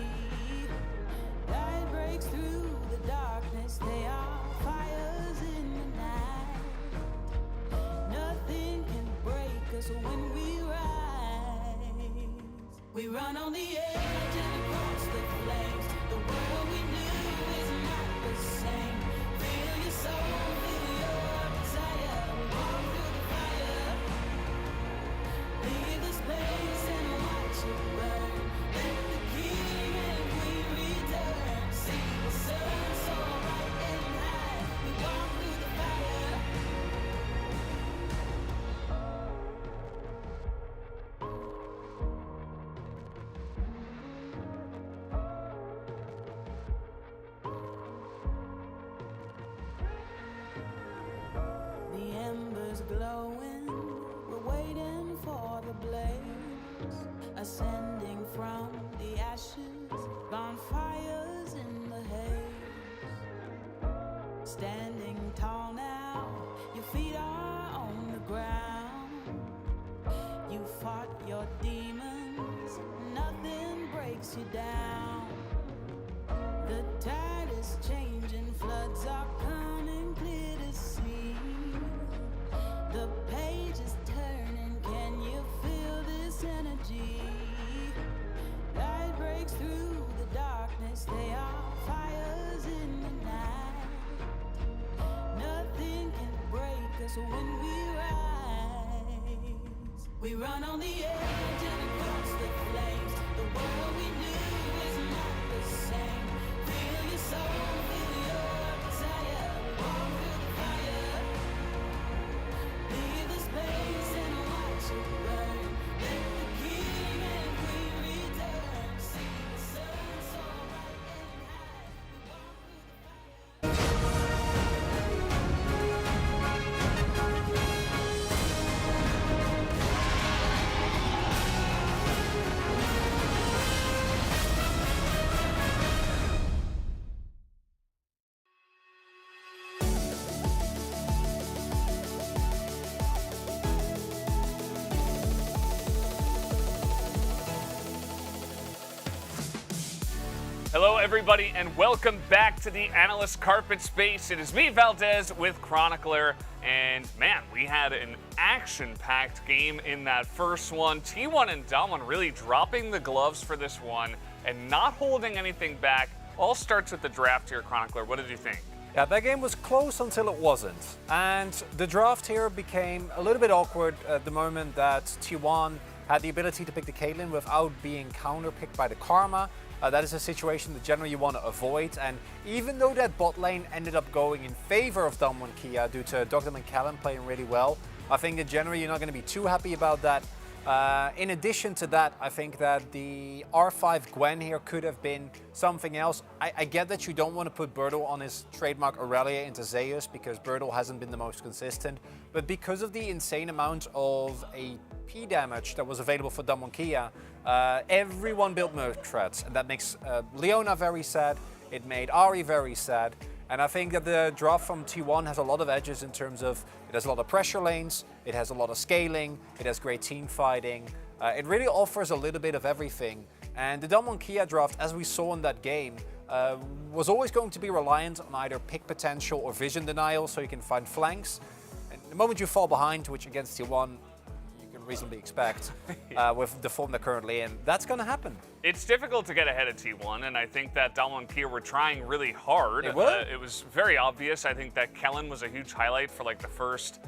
Light breaks through the darkness, they are fires in the night. Nothing can break us when we rise. We run on the edge and across the flames. The world we knew is not the same. Feel your soul, feel your desire. We walk through the fire. Leave the space and watch it burn. Let the king and queen return. See the sun so bright and high. We walk through the fire. The embers glowing, we're waiting for the blaze, ascending from the ashes, bonfires in the haze. Standing tall now, your feet are on the ground. You fought your demons, nothing breaks you down. The tide is changing, floods are coming clear to see. The page is turning, can you feel this energy? Light breaks through the darkness, they are fires in the night. Nothing can break us when we rise. We run on the edge and across the flames. The world we knew is not the same. Feel your soul, feel your desire. We walk through the fire. Leave the space and watch it burn. Let the king and queen return. See the sun so bright and high. We walk through the fire. Hello, everybody, and welcome back to the Analyst Carpet Space. It is me, Valdez, with Chronicler, and man, we had an action-packed game in that first one. T1 and Damwon really dropping the gloves for this one and not holding anything back. All starts with the draft here, Chronicler. What did you think? Yeah, that game was close until it wasn't. And the draft here became a little bit awkward at the moment that T1 had the ability to pick the Caitlyn without being counter-picked by the Karma. That is a situation that generally you want to avoid. And even though that bot lane ended up going in favor of Damwon Kia due to Dr. McCallum playing really well, I think that generally you're not going to be too happy about that. In addition to that, I think that the R5 Gwen here could have been something else. I get that you don't want to put Birdo on his trademark Aurelia into Zeus because Birdo hasn't been the most consistent, but because of the insane amount of AP damage that was available for Damwon Kia, everyone built Merc threats, and that makes Leona very sad. It made Ari very sad. And I think that the draft from T1 has a lot of edges in terms of it has a lot of pressure lanes, it has a lot of scaling, it has great team fighting. It really offers a little bit of everything. And the Damwon Kia draft, as we saw in that game, was always going to be reliant on either pick potential or vision denial, so you can find flanks. And the moment you fall behind, which against T1 reasonably expect with the form they're currently in, that's going to happen. It's difficult to get ahead of T1, and I think that Damwon Kia were trying really hard. It was very obvious. I think that Kellen was a huge highlight for like the first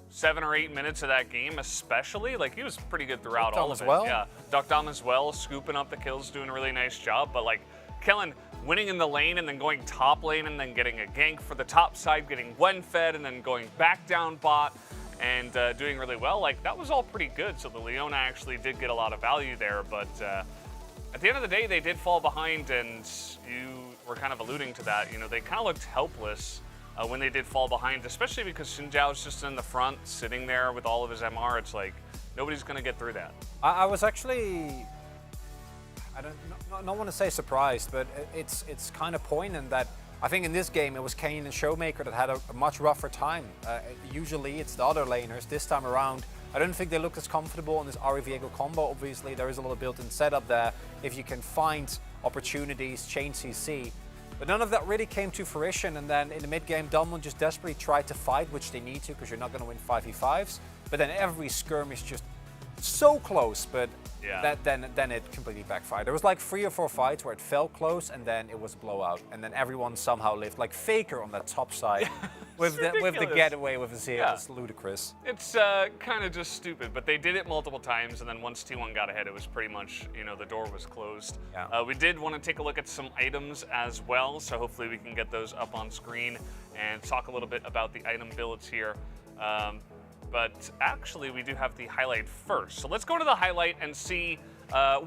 7 or 8 minutes of that game, especially. Like, he was pretty good throughout all of it. Yeah, Duck Dom as well, scooping up the kills, doing a really nice job. But like Kellen winning in the lane and then going top lane and then getting a gank for the top side, getting Gwen fed and then going back down bot. and doing really well, like that was all pretty good. So the Leona actually did get a lot of value there, but at the end of the day, they did fall behind, and you were kind of alluding to that. You know, they kind of looked helpless when they did fall behind, especially because Xin Zhao's just in the front, sitting there with all of his MR. It's like nobody's going to get through that. I was actually, I don't want to say surprised, but it's kind of poignant that I think in this game it was Kane and Showmaker that had a much rougher time. Usually it's the other laners. This time around, I don't think they look as comfortable in this Ari Viego combo. Obviously, there is a little built-in setup there if you can find opportunities, chain CC. But none of that really came to fruition, and then in the mid-game, Dunwon just desperately tried to fight, which they need to because you're not going to win 5v5s. But then every skirmish just so close, but then it completely backfired. There was like 3 or 4 fights where it felt close, and then it was a blowout, and then everyone somehow lived. Like Faker on that top side with the getaway with Azir. It's ludicrous. It's kind of just stupid, but they did it multiple times, and then once T1 got ahead, it was pretty much, you know, the door was closed. We did want to take a look at some items as well, so hopefully we can get those up on screen and talk a little bit about the item builds here. But actually, we do have the highlight first. So let's go to the highlight and see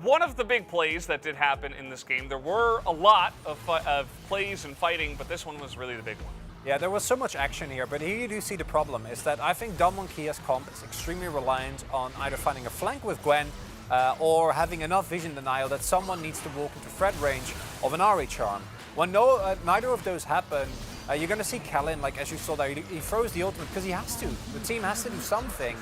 one of the big plays that did happen in this game. There were a lot of plays and fighting, but this one was really the big one. Yeah, there was so much action here, but here you do see the problem is that I think Dunwon Kia's comp is extremely reliant on either finding a flank with Gwen or having enough vision denial that someone needs to walk into threat range of an Ari charm. When neither of those happen, you're going to see Kellen, like as you saw there, he throws the ultimate because he has to. The team has to do something.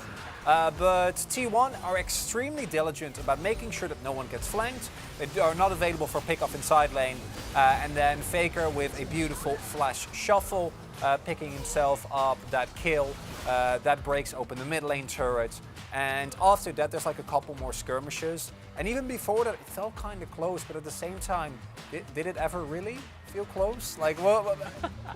But T1 are extremely diligent about making sure that no one gets flanked. They are not available for pickup in side lane. And then Faker with a beautiful flash shuffle, picking himself up that kill. That breaks open the mid lane turret. And after that, there's like a couple more skirmishes. And even before that, it felt kind of close, but at the same time, did it ever really feel close? Like, well,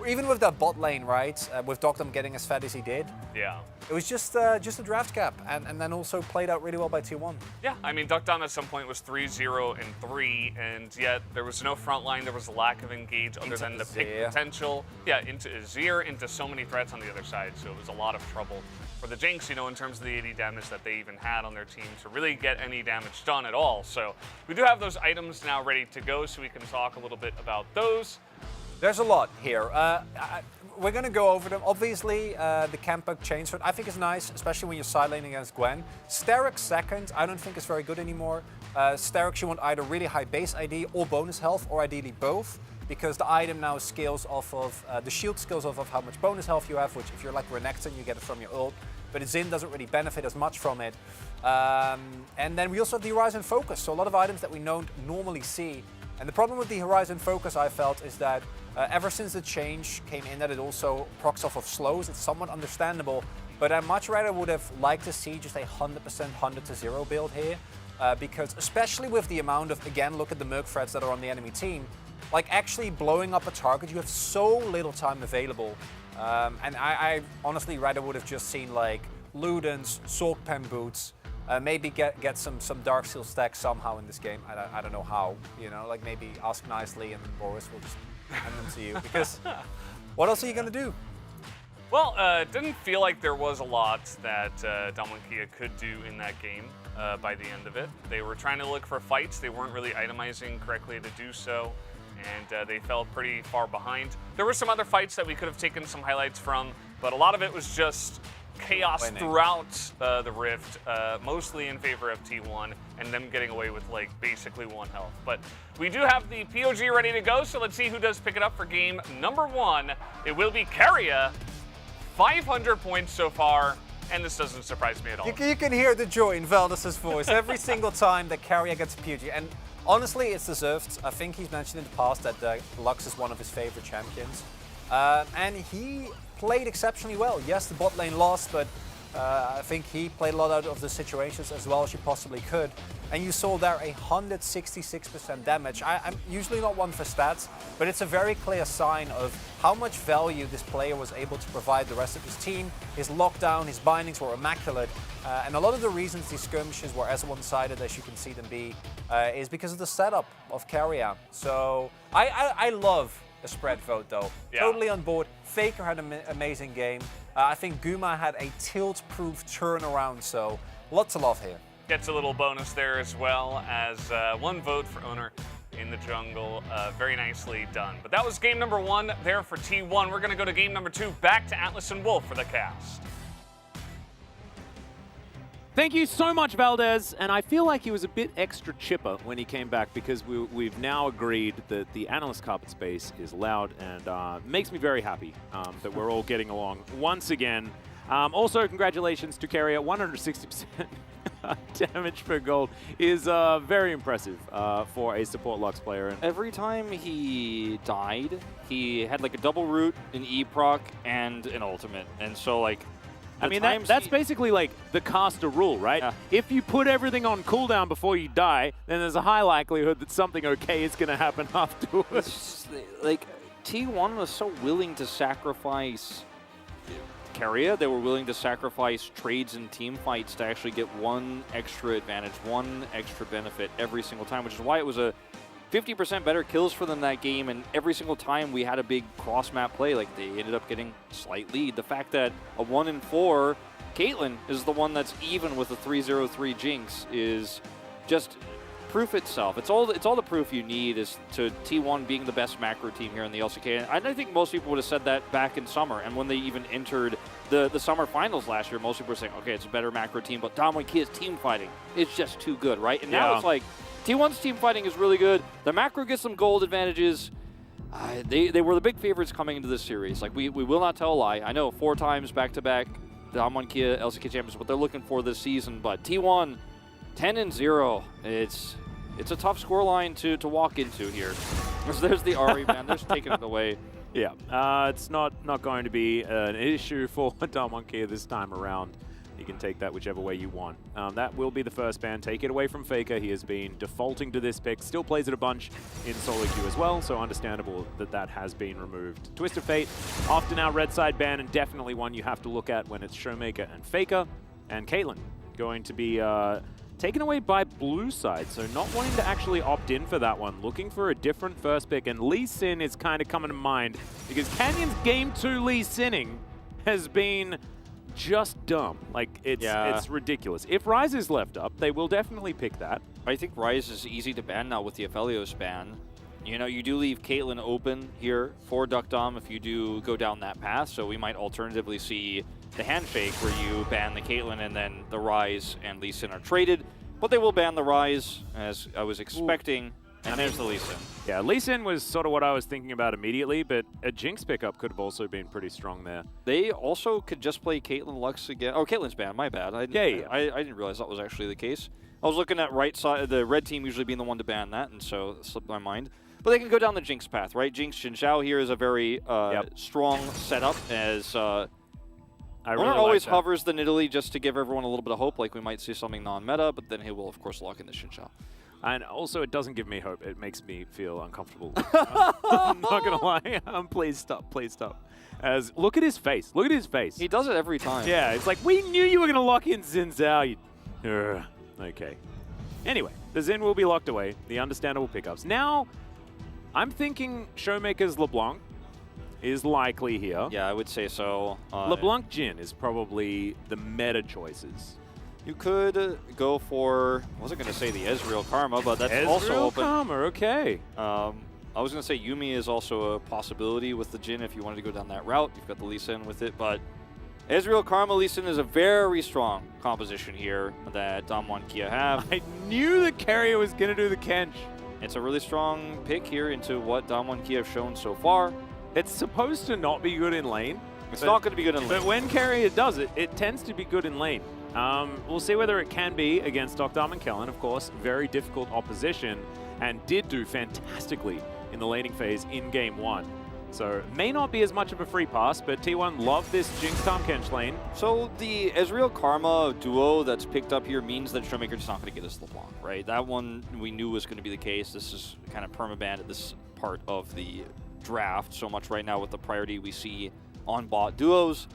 even with that bot lane, right? With Doctum getting as fat as he did. Yeah. It was just a draft gap, and then also played out really well by T1. Yeah, I mean, Duckdown at some point was 3-0 and 3, and yet there was no front line. There was a lack of engage other than the pick potential. Yeah, into Azir, into so many threats on the other side, so it was a lot of trouble for the Jinx, you know, in terms of the 80 damage that they even had on their team to really get any damage done at all. So we do have those items now ready to go, so we can talk a little bit about those. There's a lot here. We're going to go over them. Obviously, the Campbell Chainsword I think is nice, especially when you're side laning against Gwen. Sterek second, I don't think is very good anymore. Sterek, you want either really high base ID or bonus health, or ideally both, because the item now scales off of, the shield scales off of how much bonus health you have, which if you're like Renekton, you get it from your ult, but Xin doesn't really benefit as much from it. And then we also have the Horizon Focus, so a lot of items that we don't normally see. And the problem with the Horizon Focus, I felt, is that ever since the change came in that it also procs off of slows, it's somewhat understandable, but I much rather would have liked to see just a 100% 100-0 build here, because especially with the amount of, again, look at the Merc threats that are on the enemy team, like actually blowing up a target, you have so little time available. And I honestly rather would have just seen like Ludens, Sork Pen Boots, maybe get some Dark Seal stacks somehow in this game. I don't know how, you know, like maybe ask nicely and then Boris will just hand them to you, because what else are you going to do? Well, it didn't feel like there was a lot that Dunwon Kia could do in that game by the end of it. They were trying to look for fights. They weren't really itemizing correctly to do so, and they fell pretty far behind. There were some other fights that we could have taken some highlights from, but a lot of it was just chaos throughout the Rift, mostly in favor of T1, and them getting away with like basically 1 health. But we do have the POG ready to go, so let's see who does pick it up for game number 1. It will be Keria, 500 points so far, and this doesn't surprise me at all. You can hear the joy in Valdez's voice every single time that Keria gets a POG, and honestly, it's deserved. I think he's mentioned in the past that Lux is one of his favorite champions, and he played exceptionally well. Yes, the bot lane lost, but I think he played a lot out of the situations as well as he possibly could. And you saw there 166% damage. I'm usually not one for stats, but it's a very clear sign of how much value this player was able to provide the rest of his team. His lockdown, his bindings were immaculate. And a lot of the reasons these skirmishes were as one-sided as you can see them be is because of the setup of Keria. So I love a spread vote though. Yeah. Totally on board. Faker had an amazing game. I think Guma had a tilt-proof turnaround, so lots of love here. Gets a little bonus there as well as 1 vote for owner in the jungle. Very nicely done. But that was game number 1 there for T1. We're going to go to game number 2, back to Atlas and Wolf for the cast. Thank you so much, Valdez. And I feel like he was a bit extra chipper when he came back because we've now agreed that the analyst carpet space is loud and makes me very happy that we're all getting along once again. Also, congratulations to Carrier. 160% damage per gold is very impressive for a support Lux player. And every time he died, he had like a double root, an E-proc, and an ultimate. And so like, I mean, that's basically like the caster rule, right? Yeah. If you put everything on cooldown before you die, then there's a high likelihood that something okay is going to happen afterwards. Like, T1 was so willing to sacrifice Carrier. They were willing to sacrifice trades and team fights to actually get 1 extra advantage, 1 extra benefit every single time, which is why it was a 50% better kills for them that game, and every single time we had a big cross-map play, like they ended up getting a slight lead. The fact that a 1 in 4, Caitlyn is the one that's even with a 3-0-3 Jinx is just proof itself. It's all the proof you need is to T1 being the best macro team here in the LCK. And I think most people would have said that back in summer, and when they even entered the summer finals last year, most people were saying, okay, it's a better macro team, but ㅣ2022's team fighting is just too good, right? And now it's like, T1's team fighting is really good. The macro gets some gold advantages. They were the big favorites coming into this series. Like, we will not tell a lie. I know 4 times back-to-back ㅣ2022 LCK champions, what they're looking for this season, but T1, 10-0. It's a tough scoreline to walk into here. There's the Ari, man. They're just taking it away. Yeah, it's not going to be an issue for ㅣ2022 this time around. You can take that whichever way you want. That will be the first ban. Take it away from Faker. He has been defaulting to this pick. Still plays it a bunch in solo queue as well, so understandable that that has been removed. Twist of Fate, often our red side ban, and definitely one you have to look at when it's Showmaker and Faker. And Caitlyn going to be taken away by blue side, so not wanting to actually opt in for that one. Looking for a different first pick, and Lee Sin is kind of coming to mind because Canyon's Game 2 Lee Sinning has been just dumb. Like, it's ridiculous. If Ryze is left up, they will definitely pick that. I think Ryze is easy to ban now with the Aphelios ban. You know, you do leave Caitlyn open here for Duck Dom if you do go down that path, so we might alternatively see the handshake where you ban the Caitlyn and then the Ryze and Lee Sin are traded, but they will ban the Ryze, as I was expecting. And there's the Lee Sin. Yeah, Lee Sin was sort of what I was thinking about immediately, but a Jinx pickup could have also been pretty strong there. They also could just play Caitlyn Lux again. Oh, Caitlyn's banned, my bad. I didn't realize that was actually the case. I was looking at right side, the red team usually being the one to ban that, and so it slipped my mind. But they can go down the Jinx path, right? Jinx Xin Zhao here is a very strong setup, as Owner always hovers the Nidalee just to give everyone a little bit of hope, like we might see something non-meta, but then he will, of course, lock in the Xin Zhao. And also, it doesn't give me hope. It makes me feel uncomfortable. I'm not going to lie. Please stop. Please stop. As look at his face. Look at his face. He does it every time. Yeah, it's like, we knew you were going to lock in Xin Zhao. Okay. Anyway, the Xin will be locked away. The understandable pickups. Now, I'm thinking Showmaker's LeBlanc is likely here. Yeah, I would say so. LeBlanc Jhin is probably the meta choices. You could go for, I wasn't going to say the Ezreal Karma, but that's also open. Karma, okay. I was going to say Yuumi is also a possibility with the Jhin if you wanted to go down that route. You've got the Lee Sin with it, but Ezreal Karma Lee Sin is a very strong composition here that ㅣ2022 have. I knew the carrier was going to do the Kench. It's a really strong pick here into what ㅣ2022 have shown so far. It's supposed to not be good in lane. It's not going to be good in lane. But when carrier does it, it tends to be good in lane. We'll see whether it can be against Dom and Kellen, of course. Very difficult opposition, and did do fantastically in the laning phase in Game 1. So, may not be as much of a free pass, but T1 love this Jinx Tahm Kench lane. So, the Ezreal Karma duo that's picked up here means that Showmaker is not going to get us LeBlanc, right? That one we knew was going to be the case. This is kind of permabanned at this part of the draft so much right now with the priority we see on bot duos.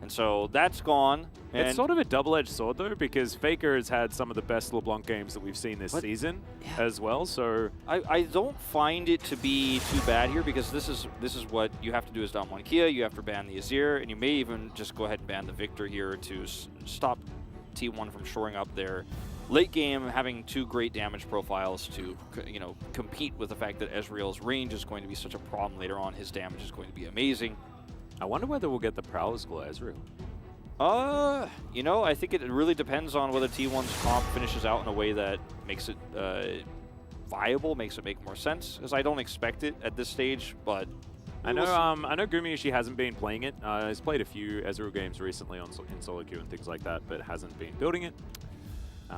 And so that's gone. And It's sort of a double-edged sword, though, because Faker has had some of the best LeBlanc games that we've seen this season as well, so... I don't find it to be too bad here, because this is what you have to do as Damwon Kia. You have to ban the Azir, and you may even just go ahead and ban the Victor here to stop T1 from shoring up their late game, having 2 great damage profiles to compete with the fact that Ezreal's range is going to be such a problem later on. His damage is going to be amazing. I wonder whether we'll get the Prowler School Ezreal. I think it really depends on whether T1's comp finishes out in a way that makes it viable, makes it make more sense, because I don't expect it at this stage, but... I know Gumayushi hasn't been playing it. He's played a few Ezreal games recently in solo queue and things like that, but hasn't been building it.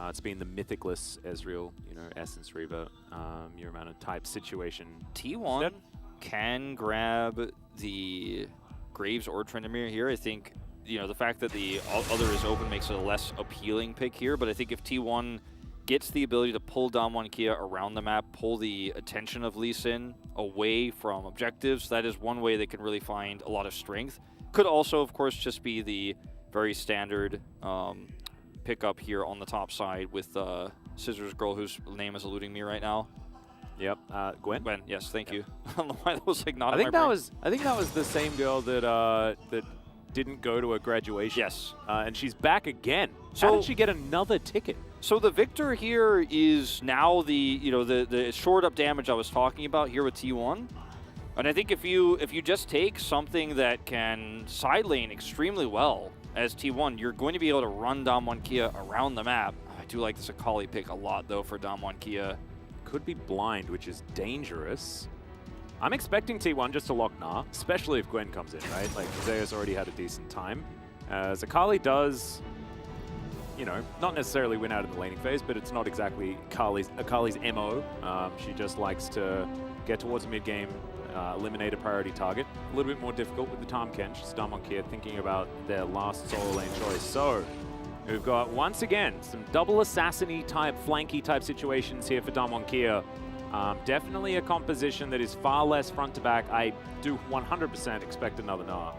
It's been the mythicless Ezreal, Essence Reaver, Muramana type situation. T1 can grab the Graves or Tryndamere here. I think, the fact that the other is open makes it a less appealing pick here, but I think if T1 gets the ability to pull Damwon Kia around the map, pull the attention of Lee Sin away from objectives, that is one way they can really find a lot of strength. Could also, of course, just be the very standard pickup here on the top side with Scissors Girl, whose name is eluding me right now. Yep, Gwen. Gwen, yes, thank you. I don't know why that was like not. I think that was the same girl that that didn't go to a graduation. Yes, and she's back again. So, how did she get another ticket? So the Victor here is now the shored up damage I was talking about here with T1. And I think if you just take something that can side lane extremely well as T1, you're going to be able to run Damwon Kia around the map. I do like this Akali pick a lot though for Damwon Kia. Could be blind, which is dangerous. I'm expecting T1 just to lock Nah, especially if Gwen comes in, right? Like, Zea's already had a decent time. As Akali does, not necessarily win out in the laning phase, but it's not exactly Akali's MO. She just likes to get towards the mid-game, eliminate a priority target. A little bit more difficult with the Tahm Kench. Damwon Kia thinking about their last solo lane choice. So, we've got, once again, some double assassin-y type, flanky type situations here for Damwon Kia. Definitely a composition that is far less front to back. I do 100% expect another Nah.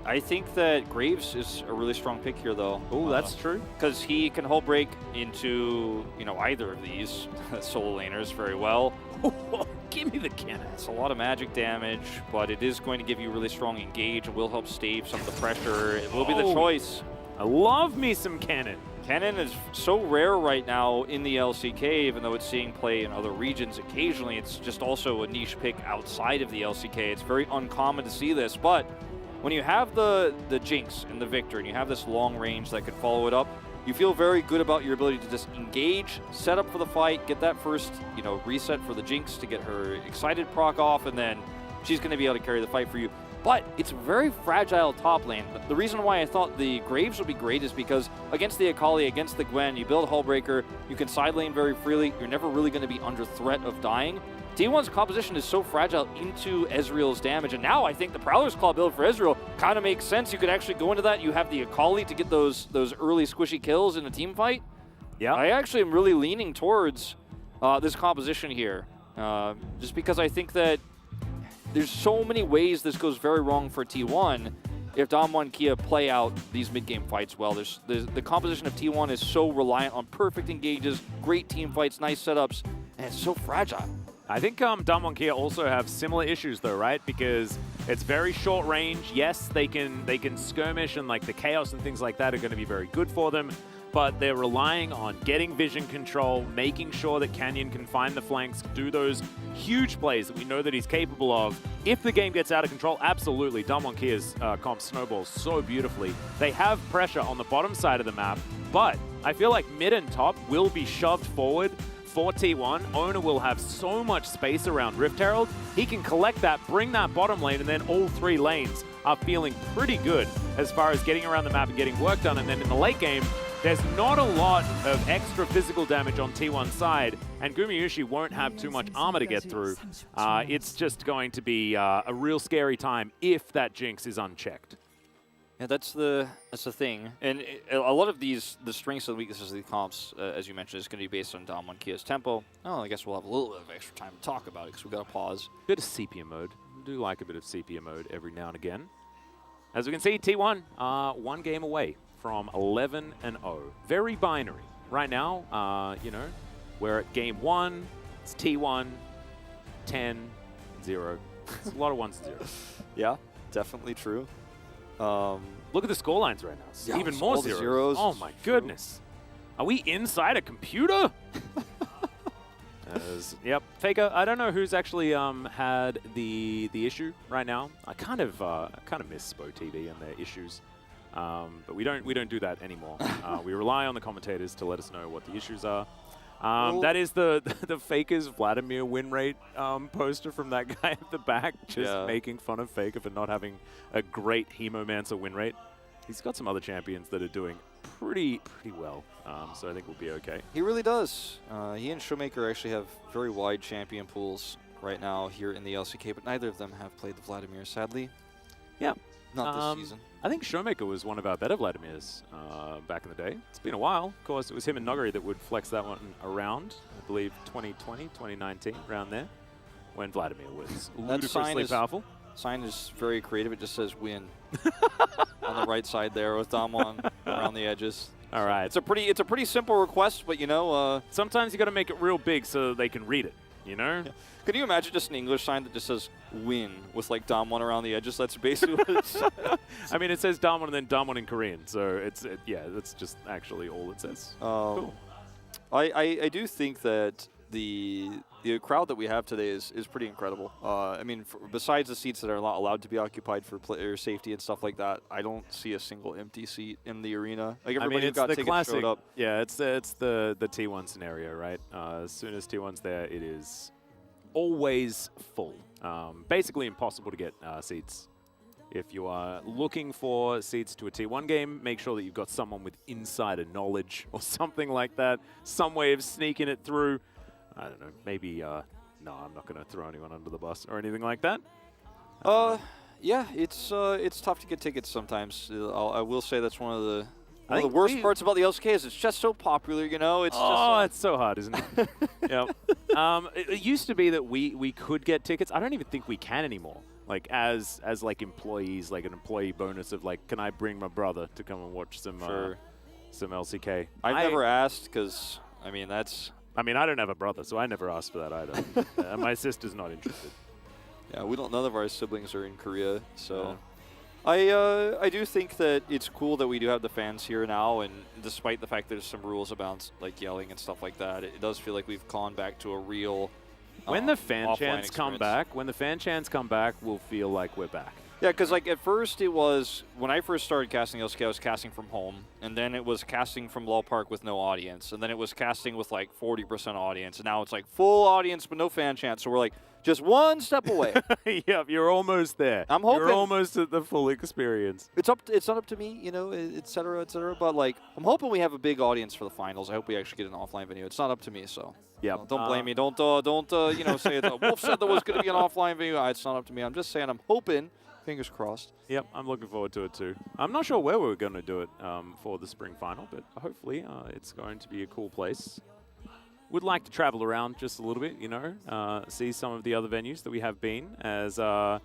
I think that Graves is a really strong pick here, though. Oh, that's true. Because he can hull break into, either of these solo laners very well. Give me the cannon. It's a lot of magic damage, but it is going to give you really strong engage and will help stave some of the pressure. It will be the choice. I love me some cannon. Cannon is so rare right now in the LCK, even though it's seeing play in other regions occasionally. It's just also a niche pick outside of the LCK. It's very uncommon to see this, but when you have the Jinx and the Victor, and you have this long range that could follow it up, you feel very good about your ability to just engage, set up for the fight, get that first, reset for the Jinx to get her excited proc off, and then she's going to be able to carry the fight for you. But it's a very fragile top lane. The reason why I thought the Graves would be great is because against the Akali, against the Gwen, you build Hullbreaker, you can side lane very freely, you're never really going to be under threat of dying. T1's composition is so fragile into Ezreal's damage, and now I think the Prowler's Claw build for Ezreal kind of makes sense. You could actually go into that. You have the Akali to get those early squishy kills in a team fight. Yeah, I actually am really leaning towards this composition here, just because I think that there's so many ways this goes very wrong for T1 if Damwon Kia play out these mid-game fights well. The composition of T1 is so reliant on perfect engages, great team fights, nice setups, and it's so fragile. I think Damwon Kia also have similar issues though, right? Because it's very short range. Yes, they can skirmish, and like the chaos and things like that are going to be very good for them. But they're relying on getting vision control, making sure that Canyon can find the flanks, do those huge plays that we know that he's capable of. If the game gets out of control, absolutely, Damwon Kia's comp snowballs so beautifully. They have pressure on the bottom side of the map, but I feel like mid and top will be shoved forward for T1. Owner will have so much space around Rift Herald. He can collect that, bring that bottom lane, and then all 3 lanes are feeling pretty good as far as getting around the map and getting work done. And then in the late game, there's not a lot of extra physical damage on T1's side, and Gumayushi won't have too much armor to get through. It's just going to be a real scary time if that Jinx is unchecked. Yeah, that's the thing. And a lot of the strengths and weaknesses of the comps, as you mentioned, is going to be based on Damwon Kia's tempo. Oh, I guess we'll have a little bit of extra time to talk about it because we've got to pause. Bit of sepia mode. I do like a bit of sepia mode every now and again. As we can see, T1 one game away from 11-0. Very binary. Right now, you know, we're at game 1. It's T1, 10, 0. It's a lot of 1s and 0s. Yeah, definitely true. Look at the scorelines right now. It's Yeah, even more all the zeros. zeros. Oh my goodness. Are we inside a computer? Yep, Faker. I don't know who's actually had the issue right now. I kind of miss Spo TV and their issues, but we don't do that anymore. We rely on the commentators to let us know what the issues are. That is the Faker's Vladimir win rate poster from that guy at the back, just making fun of Faker for not having a great Hemomancer win rate. He's got some other champions that are doing pretty well, so I think we'll be okay. He really does. He and Showmaker actually have very wide champion pools right now here in the LCK, but neither of them have played the Vladimir, sadly. Yeah. Not this season. I think Showmaker was one of our better Vladimirs back in the day. It's been a while. Of course, it was him and Nogari that would flex that one around, I believe 2020, 2019, around there, when Vladimir was ludicrously powerful. Sign is very creative. It just says win on the right side there with Damwon around the edges. All right. It's a pretty simple request, but you know, sometimes you got to make it real big so they can read it. You know? Yeah. Can you imagine just an English sign that just says win with like Damwon around the edges? That's basically what it says. I mean, it says Damwon and then Damwon in Korean, so yeah, that's just actually all it says. Cool. I do think that the crowd that we have today is pretty incredible. I mean, besides the seats that are not allowed to be occupied for player safety and stuff like that, I don't see a single empty seat in the arena. Like everybody who got tickets classic, showed up. Yeah, it's the T1 scenario, right? As soon as T1's there, it is always full. Basically impossible to get seats. If you are looking for seats to a T1 game, make sure that you've got someone with insider knowledge or something like that, some way of sneaking it through. I don't know, maybe, no, I'm not going to throw anyone under the bus or anything like that. Yeah, it's tough to get tickets sometimes. I will say that's one of the worst parts about the LCK is it's just so popular, you know? It's it's so hard, isn't it? Yep. It used to be that we could get tickets. I don't even think we can anymore. Like, as like employees, like an employee bonus of like, can I bring my brother to come and watch some LCK? I've never asked because, I mean, I mean, I don't have a brother, so I never asked for that either. My sister's not interested. Yeah, none of our siblings are in Korea, so I do think that it's cool that we do have the fans here now, and despite the fact there's some rules about like yelling and stuff like that, it does feel like we've gone back to a real when the fan chants come back, we'll feel like we're back. Yeah, because like at first it was, when I first started casting LCK, I was casting from home, and then it was casting from Lal Park with no audience, and then it was casting with like 40% audience, and now it's like full audience but no fan chant, so we're like just one step away. Yep, you're almost there. I'm hoping you're almost at the full experience. It's not up to me, you know, et cetera, but like I'm hoping we have a big audience for the finals. I hope we actually get an offline venue. It's not up to me, so yeah, don't blame me. Don't you know, say that Wolf said there was going to be an offline venue. It's not up to me. I'm just saying I'm hoping. Fingers crossed. Yep, I'm looking forward to it too. I'm not sure where we're going to do it for the spring final, but hopefully it's going to be a cool place. Would like to travel around just a little bit, you know, see some of the other venues that we have been, as not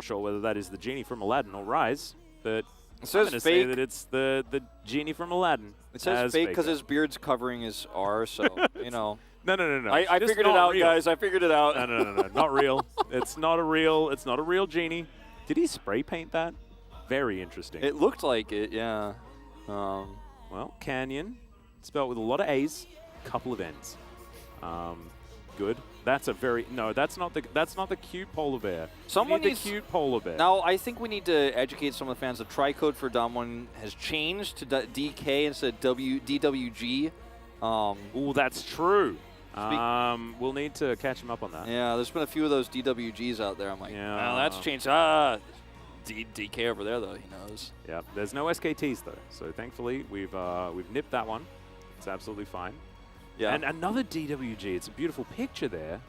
sure whether that is the Genie from Aladdin or Rise, but it I'm going to say that it's the Genie from Aladdin. It says fake because his beard's covering his R, so, you know. No. I figured it out, guys. I figured it out. No. Not real. It's not a real Genie. Did he spray paint that? Very interesting. It looked like it, yeah. Well, Canyon, spelled with a lot of A's, couple of N's. Good. That's a very that's not the cute polar bear. Someone needs the cute polar bear. Now I think we need to educate some of the fans. The tri-code for Damwon has changed to DK instead of DWG. Oh, that's true. We'll need to catch him up on that. Yeah, there's been a few of those DWGs out there. I'm like, yeah, well, that's changed. DK over there though, he knows. Yeah, there's no SKTs though, so thankfully we've nipped that one. It's absolutely fine. Yeah. And another DWG. It's a beautiful picture there.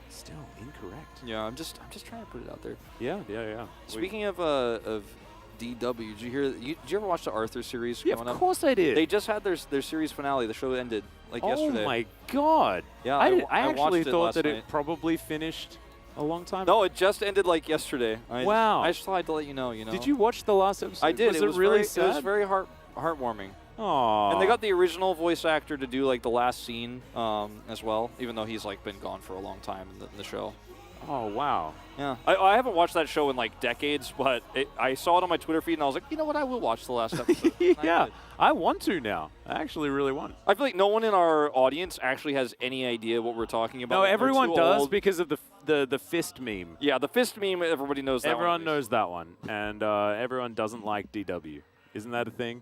Still incorrect. Yeah, I'm just trying to put it out there. Yeah. Speaking of DW, did you ever watch the Arthur series? Yeah, of course I did. They just had their series finale. The show ended like yesterday. Oh my god! Yeah, I actually watched it thought last that night. it probably finished a long time? No, it just ended like yesterday. Wow. I just thought to let you know. Did you watch the last episode? I did. Was it was really very, sad? It was very heartwarming. Aww. And they got the original voice actor to do like the last scene as well, even though he's like been gone for a long time in the show. Oh, wow. Yeah. I haven't watched that show in like decades, but I saw it on my Twitter feed and I was like, you know what, I will watch the last episode. Yeah, I want to now. I actually really want. I feel like no one in our audience actually has any idea what we're talking about. No, everyone does old. because of the fist meme. Yeah, the fist meme, everybody knows that Everyone one. knows that one. And everyone doesn't like DW. Isn't that a thing?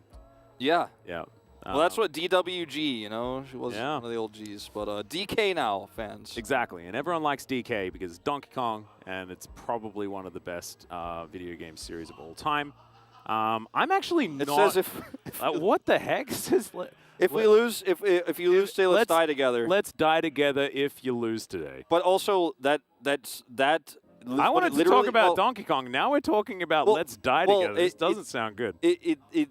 Yeah. Yeah. Well, that's what DWG, you know? She was one of the old Gs. But DK now, fans. Exactly. And everyone likes DK because it's Donkey Kong, and it's probably one of the best video game series of all time. I'm actually not... It says if... what the heck? It says... If we lose, if you lose today, let's die together. Let's die together if you lose today. But also, that's... I wanted to talk about Donkey Kong. Now we're talking about let's die together. This doesn't sound good.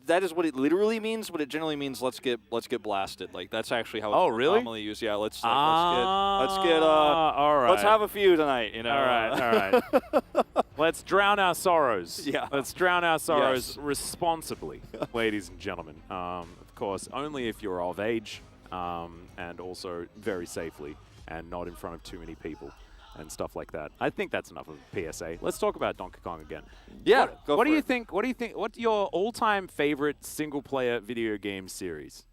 That is what it literally means, but it generally means let's get blasted. Like that's actually how it's really? normally used. Yeah, let's get all right. Let's have a few tonight. You know. All right. Let's drown our sorrows. Yeah. Let's drown our sorrows responsibly, ladies and gentlemen. Of course, only if you're of age, and also very safely, and not in front of too many people. And stuff like that. I think that's enough of a PSA. Let's talk about Donkey Kong again. Yeah, what do you think? What do you think? What's your all-time favorite single-player video game series?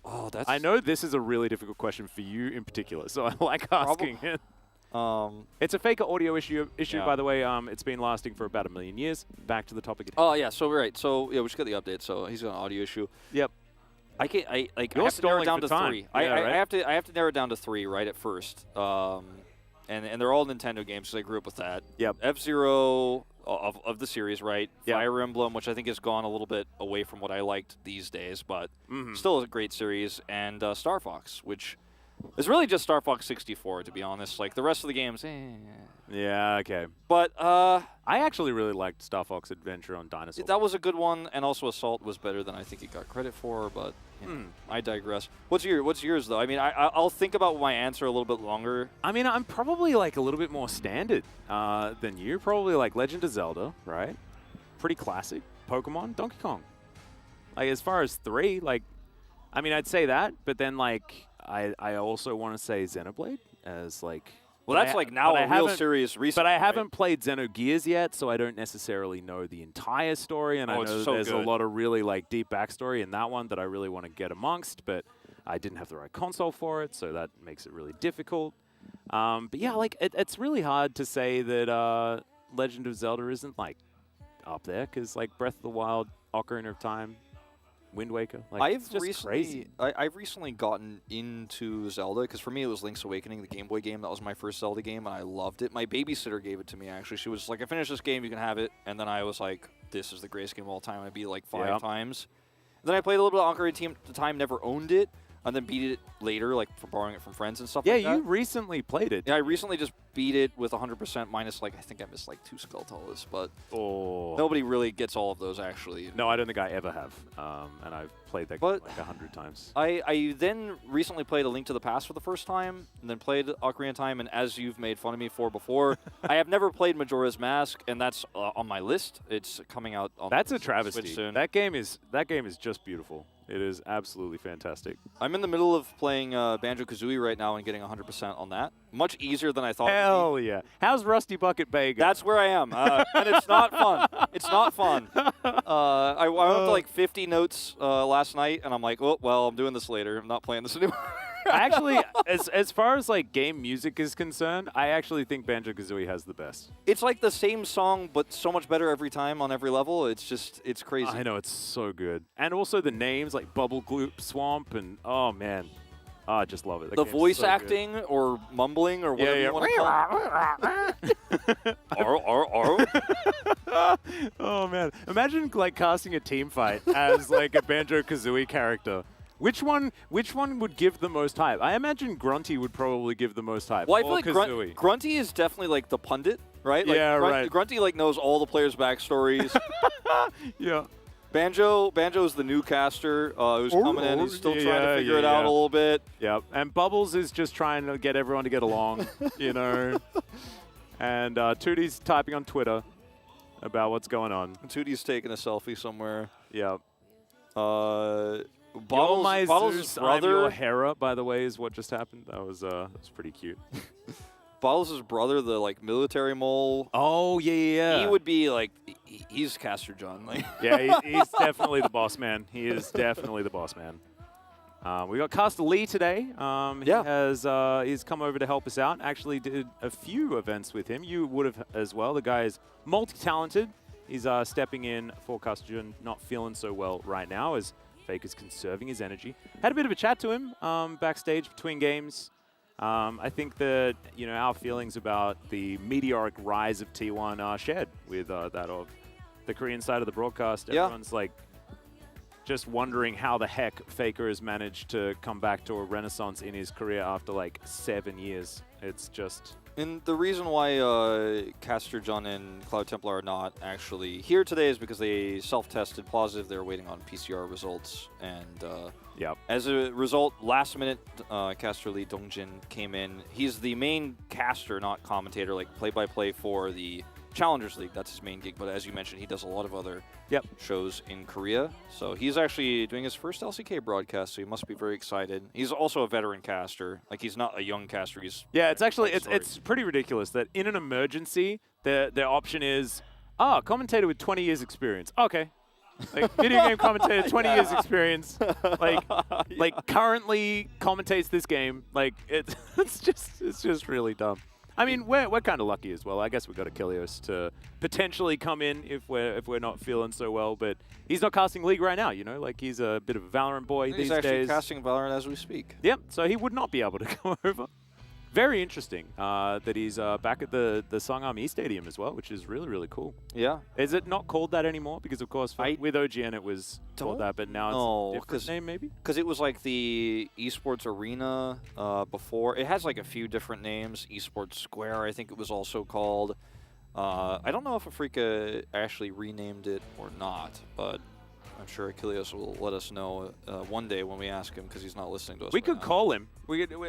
Oh, that's. I know this is a really difficult question for you in particular, so I like asking it. It's a Faker audio issue, Yeah. by the way. It's been lasting for about 1 million years. Back to the topic. Oh yeah, so right. So yeah, we just got the update. So he's got an audio issue. Yep. I can't. I have to narrow stalling it down for to time. 3. Yeah, I have to narrow it down to 3 right at first. And they're all Nintendo games because I grew up with that. Yep. F-Zero of the series, right? Yep. Fire Emblem, which I think has gone a little bit away from what I liked these days, but still a great series. And Star Fox, which is really just Star Fox 64, to be honest. Like the rest of the games, Yeah, okay. But I actually really liked Star Fox Adventure on Dinosaur. that was a good one, and also Assault was better than I think it got credit for. But you know, I digress. What's yours though? I mean, I'll think about my answer a little bit longer. I mean, I'm probably like a little bit more standard than you. Probably like Legend of Zelda, right? Pretty classic. Pokemon, Donkey Kong. Like as far as 3, like, I mean, I'd say that, but then like I also want to say Xenoblade as like. Well, that's like now a real serious reason. But I haven't played Xenogears yet, so I don't necessarily know the entire story. And I know there's a lot of really like deep backstory in that one that I really want to get amongst. But I didn't have the right console for it, so that makes it really difficult. But yeah, like it's really hard to say that Legend of Zelda isn't like up there because like Breath of the Wild, Ocarina of Time, Wind Waker. Like, it's just crazy. I've recently gotten into Zelda because for me it was Link's Awakening, the Game Boy game. That was my first Zelda game, and I loved it. My babysitter gave it to me, actually. She was like, I finished this game, you can have it. And then I was like, this is the greatest game of all time. I beat it like 5 times. And then I played a little bit of Ocarina of Time, never owned it. And then beat it later, like for borrowing it from friends and stuff like that. Yeah, you recently played it. Yeah, I recently just beat it with 100% minus, like, I think I missed like 2 Skulltulas, but nobody really gets all of those, actually. No, I don't think I ever have. And I've played that game like 100 times. I then recently played A Link to the Past for the first time, and then played Ocarina of Time, and as you've made fun of me for before, I have never played Majora's Mask, and that's on my list. It's coming out on That's a Switch travesty. soon. That game is just beautiful. It is absolutely fantastic. I'm in the middle of playing Banjo-Kazooie right now and getting 100% on that. Much easier than I thought. Hell yeah. How's Rusty Bucket Bay going? That's where I am. And it's not fun. It's not fun. I went up to like 50 notes last night, and I'm like, oh, well, I'm doing this later. I'm not playing this anymore. Actually, as far as like game music is concerned, I actually think Banjo-Kazooie has the best. It's like the same song, but so much better every time on every level. It's just, it's crazy. I know, it's so good. And also the names like Bubble Gloop Swamp and, oh man. Oh, I just love it. That the game's voice so acting good. or mumbling or whatever you want to call it. Oh man. Imagine like casting a team fight as like a Banjo-Kazooie character. Which one would give the most hype? I imagine Grunty would probably give the most hype. Well, I feel like Kazooie. Grunty is definitely like the pundit, right? Like, Yeah, right. Grunty like knows all the players' backstories. Yeah. Banjo's the new caster who's coming in. He's still trying to figure it out a little bit. Yep. And Bubbles is just trying to get everyone to get along, you know. And Tootie's typing on Twitter about what's going on. Tootie's taking a selfie somewhere. Yep. Bottles' brother, Hera, by the way, is what just happened. That was pretty cute. Bottles' brother, the like military mole. Oh yeah. He would be like, he's Caster John. Like. Yeah, he's definitely the boss man. He is definitely the boss man. We got Caster Lee today. He's come over to help us out. Actually did a few events with him. You would have as well. The guy is multi-talented. He's stepping in for Caster John, not feeling so well right now as Faker's conserving his energy. Had a bit of a chat to him backstage between games. I think that, you know, our feelings about the meteoric rise of T1 are shared with that of the Korean side of the broadcast. Everyone's like just wondering how the heck Faker has managed to come back to a renaissance in his career after like 7 years. It's just... And the reason why Caster John and Cloud Templar are not actually here today is because they self-tested positive. They're waiting on PCR results. And as a result, last minute, Caster Lee Dongjin came in. He's the main caster, not commentator, like play-by-play for the Challengers League. That's his main gig. But as you mentioned, he does a lot of other shows in Korea. So he's actually doing his first LCK broadcast, so he must be very excited. He's also a veteran caster. Like, he's not a young caster. He's it's actually, it's pretty ridiculous that in an emergency, their option is, commentator with 20 years experience. Okay. Like, video game commentator, 20 years experience. Like currently commentates this game. Like, it's just really dumb. I mean, we're kind of lucky as well. I guess we've got Achilles to potentially come in if we're not feeling so well, but he's not casting League right now, you know? Like, he's a bit of a Valorant boy these days. He's actually casting Valorant as we speak. Yep, so he would not be able to come over. Very interesting that he's back at the Sangam E Stadium as well, which is really, really cool. Yeah. Is it not called that anymore? Because, of course, with OGN it was called that, but now it's a different name, maybe? Because it was like the Esports Arena before. It has like a few different names. Esports Square, I think it was also called. I don't know if Afrika actually renamed it or not, but I'm sure Achilles will let us know one day when we ask him, because he's not listening to us. We could call him.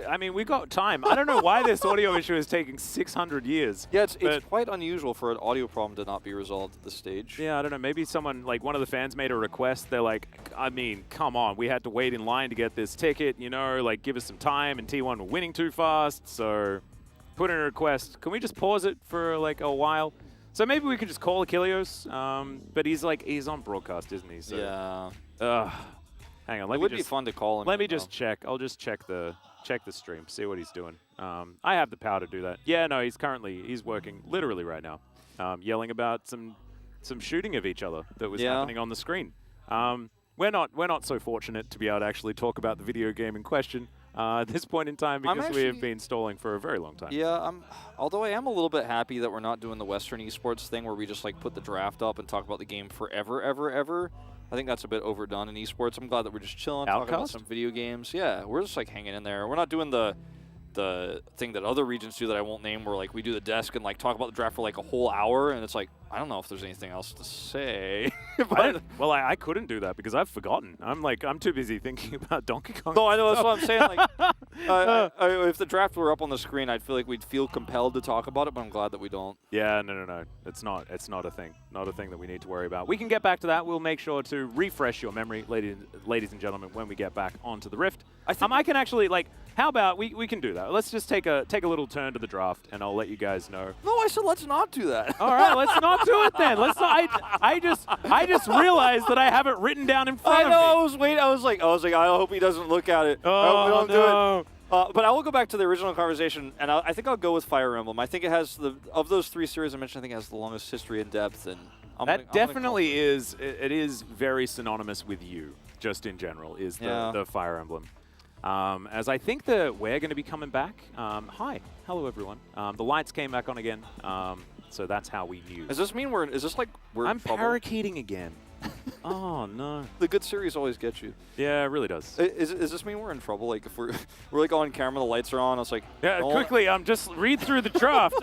I mean, we got time. I don't know why this audio issue is taking 600 years. Yeah, it's quite unusual for an audio problem to not be resolved at this stage. Yeah, I don't know. Maybe someone, like one of the fans made a request. They're like, I mean, come on. We had to wait in line to get this ticket, you know, like give us some time, and T1 were winning too fast, so put in a request. Can we just pause it for like a while? So maybe we could just call Achilles, but he's on broadcast, isn't he? So, yeah. Hang on. It would be fun to call him. Let me just check. I'll just check the stream, see what he's doing. I have the power to do that. Yeah, no, he's working literally right now, yelling about some shooting of each other that was happening on the screen. We're not so fortunate to be able to actually talk about the video game in question at this point in time, because we have been stalling for a very long time. Yeah, although I am a little bit happy that we're not doing the Western esports thing where we just like put the draft up and talk about the game forever, ever. I think that's a bit overdone in esports. I'm glad that we're just chilling, talking about some video games. Yeah, we're just like hanging in there. We're not doing the thing that other regions do that I won't name, where like we do the desk and like talk about the draft for like a whole hour, and it's like, I don't know if there's anything else to say. I couldn't do that because I've forgotten. I'm too busy thinking about Donkey Kong. No, I know, that's what I'm saying. Like, if the draft were up on the screen, I'd feel like we'd feel compelled to talk about it, but I'm glad that we don't. Yeah, no. It's not a thing. Not a thing that we need to worry about. We can get back to that. We'll make sure to refresh your memory, ladies and gentlemen, when we get back onto the Rift. I can actually, like, how about we can do that? Let's just take a little turn to the draft, and I'll let you guys know. No, I said let's not do that. All right, let's not do it then. Let's not. I just realized that I have it written down in front of me. I was waiting. I was like, I hope he doesn't look at it. Oh, we don't do it. But I will go back to the original conversation, and I think I'll go with Fire Emblem. I think it has of those three series I mentioned, I think it has the longest history and depth, and that definitely is. It is very synonymous with you, just in general. Is the Fire Emblem. As I think that we're going to be coming back. Hello everyone. The lights came back on again, so that's how we knew. Does this mean we're in trouble? Parakeeting again. Oh no. The good series always gets you. Yeah, it really does. Does this mean we're in trouble? Like if we're like on camera, the lights are on. It's like quickly. Just read through the draft.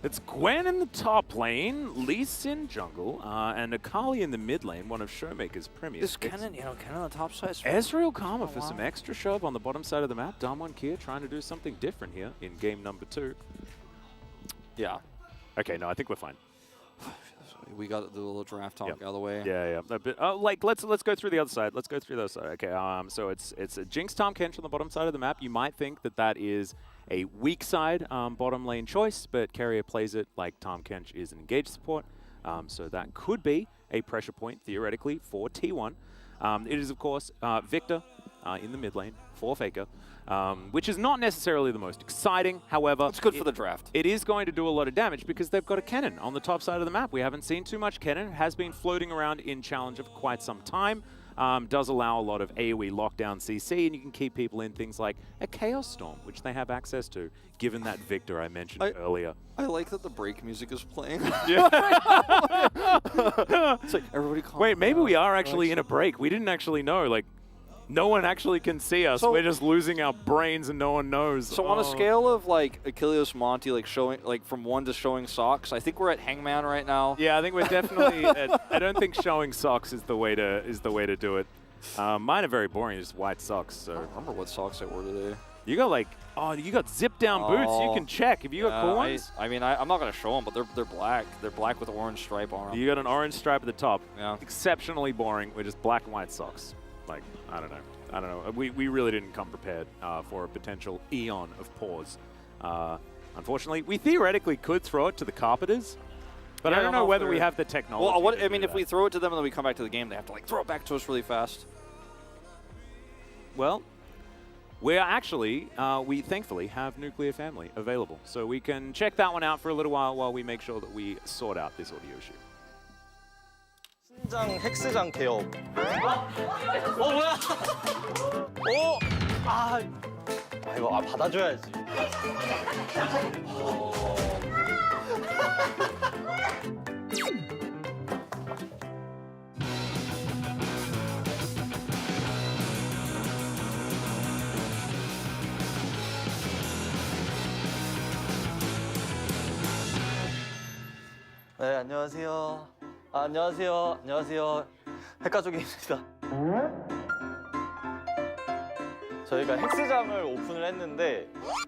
It's Gwen in the top lane, Lee Sin jungle, and Akali in the mid lane, one of Showmaker's premiers. This Kennen, Kennen on the top side. Ezreal Karma for some extra shove on the bottom side of the map. Damwon Kia trying to do something different here in game number 2. Yeah. Okay, no, I think we're fine. We got to do a little draft talk out of the way. Yeah. A bit, like let's go through the other side. Let's go through the other side. Okay. So it's a Jinx Tahm Kench on the bottom side of the map. You might think that is a weak side bottom lane choice, but Carrier plays it like Tahm Kench is an engaged support. So that could be a pressure point theoretically for T1. It is of course Victor in the mid lane for Faker. Which is not necessarily the most exciting. However, it's good for the draft. It is going to do a lot of damage because they've got a Kennen on the top side of the map. We haven't seen too much Kennen. Has been floating around in Challenger for quite some time. Does allow a lot of AoE lockdown CC, and you can keep people in things like a Chaos Storm, which they have access to, given that Victor I mentioned earlier. I like that the break music is playing. Yeah. It's like, everybody calm Wait, maybe down. we are actually in a break. We didn't actually know. Like, no one actually can see us. So, we're just losing our brains and no one knows. So on a scale of like Achilles Monty, like showing like from 1 to showing socks, I think we're at Hangman right now. Yeah, I think we're definitely. I don't think showing socks is the way to do it. Mine are very boring, just white socks. So I don't remember what socks I wore today. You got like you got zip down boots. You can check. Have you got cool ones? I mean, I'm not gonna show them, but they're black. They're black with an orange stripe on them. You got an orange stripe at the top. Yeah. Exceptionally boring. We're just black and white socks. Like I don't know. We really didn't come prepared for a potential eon of pause. Unfortunately, we theoretically could throw it to the Carpenters, but I don't know whether we have the technology. Well, I mean, if we throw it to them and then we come back to the game, they have to like throw it back to us really fast. Well, we're actually, we thankfully have Nuclear Family available, so we can check that one out for a little while we make sure that we sort out this audio issue. 신장 헥스장 개업. 뭐야? 이거 받아줘야지. 네, 안녕하세요. 안녕하세요. 핵가족입니다. 저희가 헥스장을 오픈을 했는데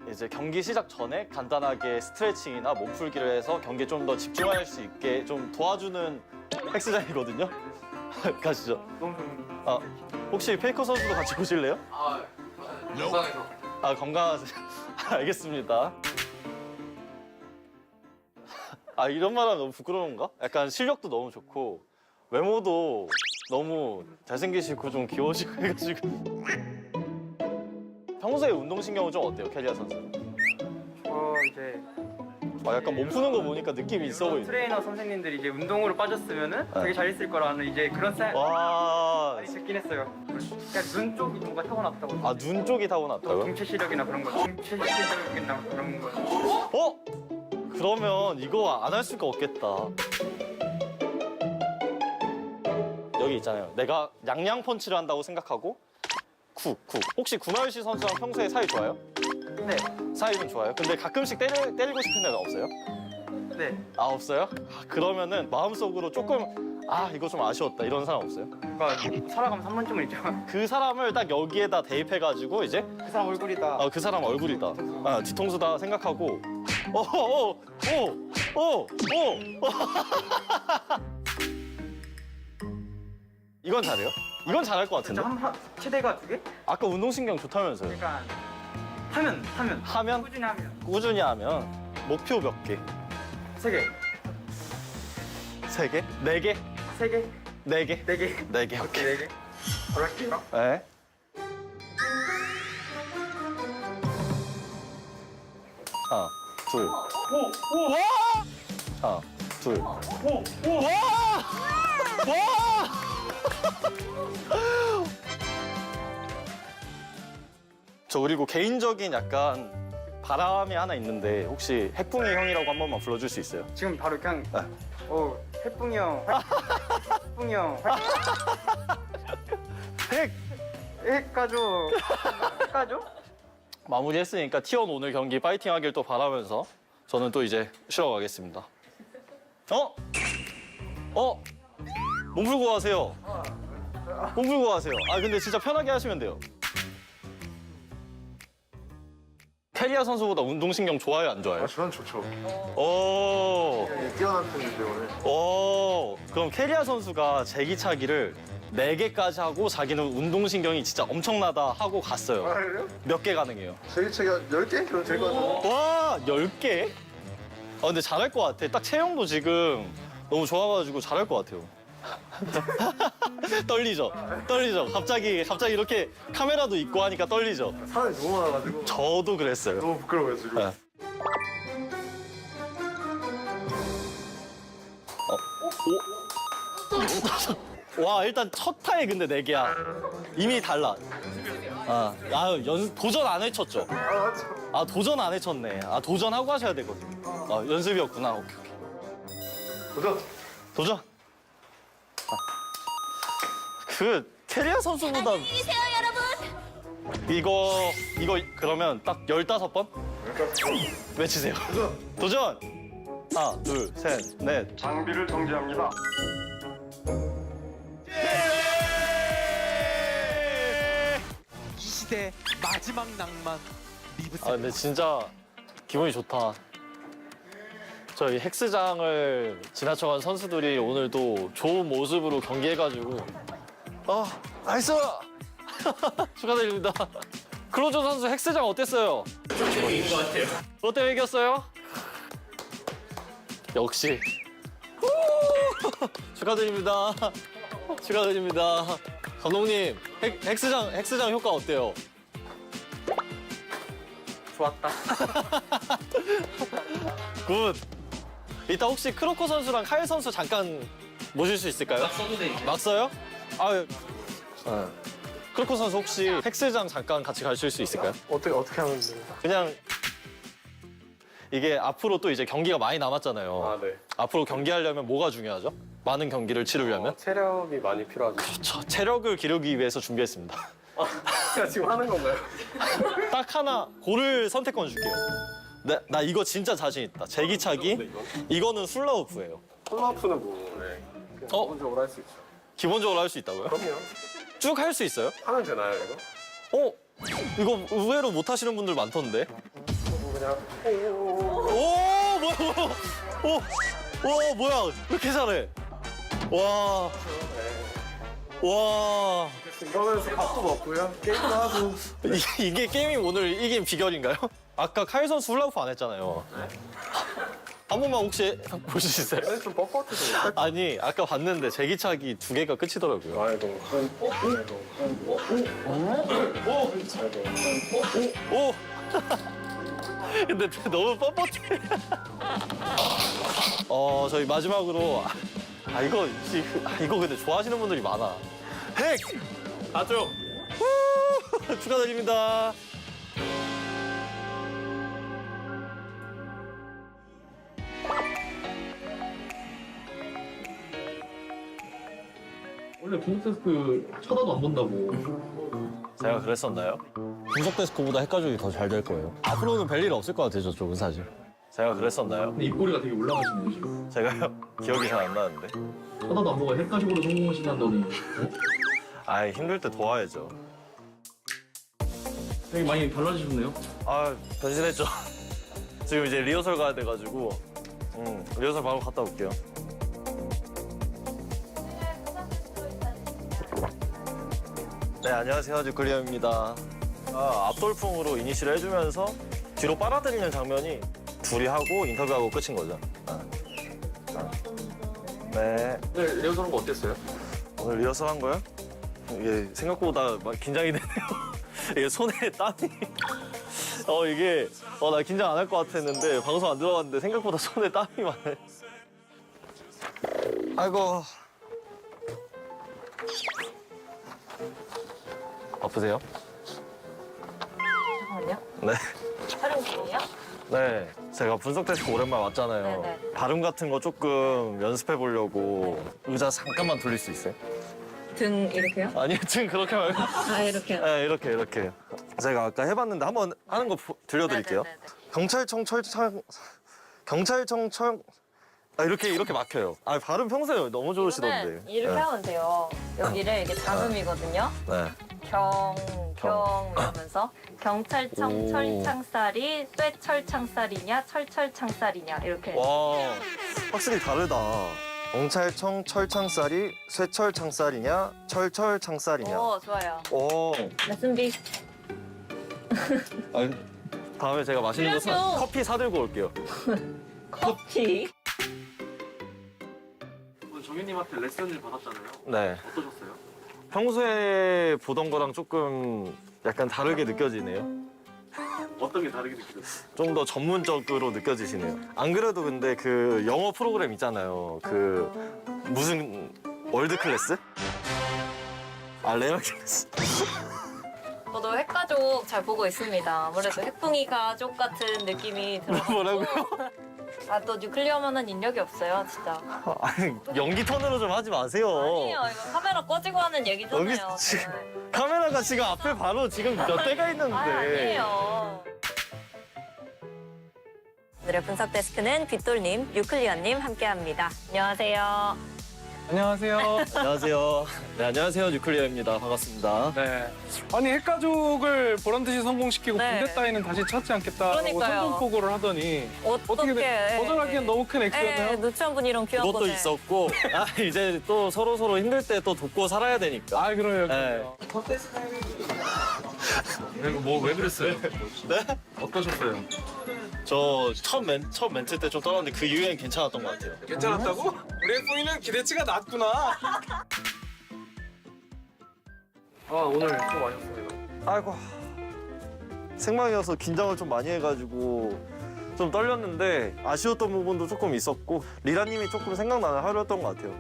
이제 경기 시작 전에 간단하게 스트레칭이나 몸풀기를 해서 경기에 좀 더 집중할 수 있게 좀 도와주는 헥스장이거든요. 가시죠. 너무 혹시 페이커 선수도 같이 보실래요? 건강해서. 건강하세요. 알겠습니다. 이런 말하면 너무 부끄러운가? 약간 실력도 너무 좋고 외모도 너무 잘생기시고 좀 귀여우시고 해가지고 평소에 운동신경은 좀 어때요, 캐리아 선수? 이제 약간 몸 푸는 거 보니까 느낌이 있어 보이네. 트레이너 선생님들이 이제 운동으로 빠졌으면은 되게 잘했을 거라는 이제 그런 스타일 많이 듣긴 했어요. 그러니까 눈 쪽이 뭔가 타고났다고. 눈 쪽이 타고났다고요? 중체 시력이나 그런 거. 중체 시력이나 그런 거. 그러면 이거 안 할 수가 없겠다. 여기 있잖아요. 내가 양양 펀치를 한다고 생각하고 쿡. 혹시 구마유시 선수랑 평소에 사이 좋아요? 네. 사이는 좋아요? 근데 가끔씩 때리고 싶은 애는 없어요? 네. 없어요? 그러면은 마음속으로 조금 이거 좀 아쉬웠다 이런 사람 없어요? 그러니까 살아가면 3번쯤은 있죠. 그 사람을 딱 여기에다 대입해가지고 이제 그 사람 얼굴이다. 그 사람 얼굴이다. 뒤통수다 생각하고 이건 잘해요? 이건 잘할 것 같은데? 최대가 2개? 아까 운동신경 좋다면서요? 그러니까 하면? 꾸준히 하면 목표 몇 개? 3개. 3개? 4개? 3개? 4개? 4개. 4개, 오케이. 4개. 바로 할게요. 네. 하나, 둘. 하나, 둘. 저 그리고 개인적인 약간 바람이 하나 있는데 혹시 핵붕이 형이라고 한 번만 불러줄 수 있어요? 지금 바로 그냥 핵붕이 형. 핵붕이 형. 핵가족. 마무리했으니까 T1 오늘 경기 파이팅 하길 또 바라면서 저는 또 이제 쉬러 가겠습니다. 몸 풀고 가세요. 몸 풀고 가세요. 아 근데 진짜 편하게 하시면 돼요. 캐리아 선수보다 운동신경 좋아요, 안 좋아요? 저는 좋죠. 오. 뛰어난 편인데 오늘. 오. 그럼 캐리아 선수가 제기차기를 4개까지 하고 자기는 운동신경이 진짜 엄청나다 하고 갔어요. 아, 그래요? 몇 개 가능해요? 제기차기가 10개? 그럼 될 것 같아요. 와, 10개? 아, 근데 잘할 것 같아. 딱 체형도 지금 너무 좋아가지고 잘할 것 같아요. 떨리죠? 떨리죠? 갑자기 이렇게 카메라도 있고 하니까 떨리죠? 사람이 너무 많아가지고. 저도 그랬어요. 너무 부끄러워요, 지금. 네. 와, 일단 첫 타에 근데 4개야. 이미 달라. 도전 안 해쳤죠? 아, 도전 안 해쳤네. 아, 도전하고 하셔야 되거든요. 아, 연습이었구나. 오케이. 도전! 캐리아 선수보다. 안녕히 계세요, 여러분. 이거 그러면 딱 15번? 외치세요. 도전! 하나, 둘, 셋, 넷. 장비를 정지합니다. 이 시대 마지막 낭만 리브 아, 근데 진짜 기분이 좋다. 저희 헥스장을 지나쳐간 선수들이 오늘도 좋은 모습으로 경기해가지고 나이스! 축하드립니다. 클로저 선수 헥스장 어땠어요? 이긴 것 같아요. 롯데 이겼어요? 역시. 축하드립니다. 축하드립니다. 감독님, 헥스장 효과 어때요? 좋았다. 굿. 이따 혹시 크로코 선수랑 카일 선수 잠깐 모실 수 있을까요? 막 써도 돼. 막 써요? 크로코 선수 혹시 헥스장 잠깐 같이 가실 수 있을까요? 어떻게 하면 됩니까? 그냥 이게 앞으로 또 이제 경기가 많이 남았잖아요. 아, 네. 앞으로 경기하려면 뭐가 중요하죠? 많은 경기를 치르려면? 체력이 많이 필요하죠. 그렇죠. 체력을 기르기 위해서 준비했습니다. 제가 지금 하는 건가요? 딱 하나 고를 선택권 줄게요. 나 이거 진짜 자신 있다. 제기차기. 이거는 훌라후프예요. 폴라프는 뭐, 네. 기본적으로 할 수 있죠. 기본적으로 할 수 있다고요? 그럼요. 쭉 할 수 있어요? 하면 되나요, 이거? 이거 의외로 못 하시는 분들 많던데. 그냥. 뭐야? 왜 이렇게 잘해? 와. 이러면서 밥도 먹고요. 게임도 하고. 이게 게임이 오늘 이긴 비결인가요? 아까 카일 선수 훌라후프 안 했잖아요. 한 번만 혹시 볼 수 있어요? 좀 뻣뻣해서. 아니, 아까 봤는데 제기차기 2개가 끝이더라고요. 아이고. 오! 근데 너무 뻣뻣해. 저희 마지막으로 이거 근데 좋아하시는 분들이 많아. 핵! 가죠. 축하드립니다. 원래 분석 데스크 쳐다도 안 본다고. 제가 그랬었나요? 분석 데스크보다 핵가족이 더 잘 될 거예요. 앞으로는 별 일 없을 것 같아요, 저쪽은 사실. 제가 그랬었나요? 근데 입꼬리가 되게 올라가시네요 지금. 제가요? 기억이 잘 안 나는데. 쳐다도 안 보고 핵가식으로 성공하신다더니. 아이, 힘들 때 도와야죠. 되게 많이 달라지셨네요. 변신했죠. 지금 이제 리허설 가야 돼가지고 리허설 바로 갔다 올게요. 네, 안녕하세요. 주클리어입니다. 앞돌풍으로 이니시를 해주면서 뒤로 빨아들이는 장면이 둘이 하고 인터뷰하고 끝인 거죠. 네. 오늘 리허설 한 거 어땠어요? 오늘 리허설 한 거요? 이게 생각보다 막 긴장이 되네요. 이게 손에 땀이. 나 긴장 안 할 것 같았는데 방송 안 들어갔는데 생각보다 손에 땀이 많네. 아이고. 아프세요? 잠깐만요. 네. 촬영 중이에요? 네. 제가 분석 테스트 오랜만에 왔잖아요. 네네. 발음 같은 거 조금 연습해 보려고 의자 잠깐만 돌릴 수 있어요? 등 이렇게요? 아니요, 등 그렇게 말고. 이렇게요? 네, 이렇게. 제가 아까 해봤는데 한번 하는 거 들려드릴게요. 네네네네. 경찰청 철창 경찰청 이렇게 막혀요. 아 발음 평소에 너무 좋으시던데. 이거는 이렇게 하면 돼요. 여기를 이게 잡음이거든요. 네. 경 이러면서 경찰청 철창살이 쇠철창살이냐 철철창살이냐 이렇게. 와 확실히 다르다. 경찰청 철창살이 쇠철창살이냐 철철창살이냐. 오 좋아요. 오. 레슨비. 아, 다음에 제가 맛있는 거 그래야죠. 커피 사들고 올게요. 커피. 오늘 정현님한테 레슨을 받았잖아요. 네. 어떠셨어요? 평소에 보던 거랑 조금 약간 다르게 느껴지네요. 어떤 게 다르게 느껴졌어요? 좀 더 전문적으로 느껴지시네요. 안 그래도 근데 그 영어 프로그램 있잖아요. 그 무슨 월드 클래스? 아 레어 클래스. 저도 핵가족 잘 보고 있습니다. 아무래도 핵붕이 가족 같은 느낌이 들어서. 뭐라고요? 아또 뉴클리어만한 인력이 없어요, 진짜. 아니 연기 톤으로 좀 하지 마세요. 아니에요, 이거 카메라 꺼지고 하는 얘기잖아요. 여기 지금 카메라가 지금 앞에 바로 지금 몇 대가 있는데. 아니에요. 오늘의 분석 데스크는 빗돌님, 뉴클리어님 함께합니다. 안녕하세요. 안녕하세요. 안녕하세요. 네 안녕하세요 뉴클리어입니다. 반갑습니다. 네. 아니 핵가족을 보란 듯이 성공시키고 네. 군대 따위는 다시 찾지 않겠다고 그러니까요. 선전포고를 하더니 어떻게 거절하기엔 너무 큰 액수였나요? 누추한 분이랑 귀한 그것도 거네. 있었고 이제 또 서로 힘들 때 또 돕고 살아야 되니까. 아 그래요. 네. 왜 그랬어요? 네? 어떠셨어요? 저 첫 멘트 때 좀 떨었는데 그 이후엔 괜찮았던 것 같아요. 괜찮았다고? 우리 핵붕이는 기대치가 낮구나. 아 오늘 수고 많으셨습니다. 아이고 생방이어서 긴장을 좀 많이 해가지고 좀 떨렸는데 아쉬웠던 부분도 조금 있었고 리라님이 조금 생각나는 하루였던 것 같아요.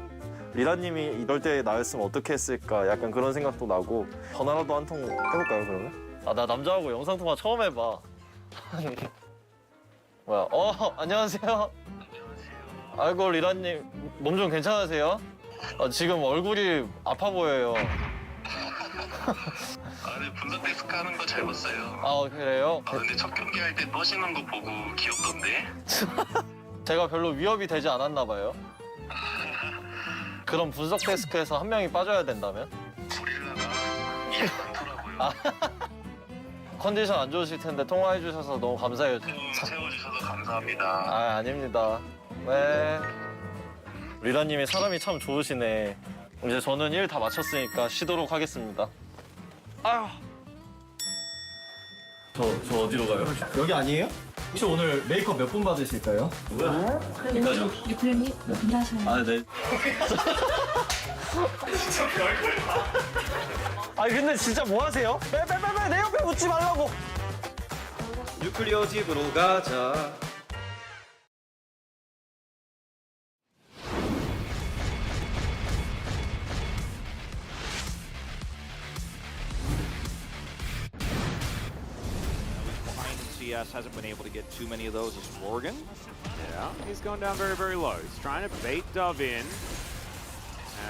리라님이 이럴 때 나였으면 어떻게 했을까 약간 그런 생각도 나고 전화라도 한 통 해볼까요 그러면? 아 나 남자하고 영상통화 처음 해봐. 뭐야? 안녕하세요. 아이고 리라님 몸 좀 괜찮으세요? 지금 얼굴이 아파 보여요. 네, 분석 데스크 하는 거 잘 봤어요. 아 그래요? 근데 첫 경기 할 때 떠시는 거 보고 귀엽던데? 제가 별로 위협이 되지 않았나 봐요. 그럼 분석 데스크에서 한 명이 빠져야 된다면? 이해 많더라고요. 컨디션 안 좋으실 텐데 통화해 주셔서 너무 감사해요. 채워주셔서 감사합니다. 아 아닙니다. 네. 리라님이 사람이 참 좋으시네. 이제 저는 일 다 마쳤으니까 쉬도록 하겠습니다. 아휴. 저 어디로 가요? 여기 아니에요? 혹시 오늘 메이크업 몇 분 받으실까요? 뭐야? 그러니까요. 유클리님 몇 분 하셔요? 아 네. 아니 근데 진짜 뭐 하세요? 빼 내 옆에 붙지 말라고. 뉴클리어 집으로 가자. CS hasn't been able to get too many of those as Morgan. Yeah, he's going down very low. He's trying to bait Dove in.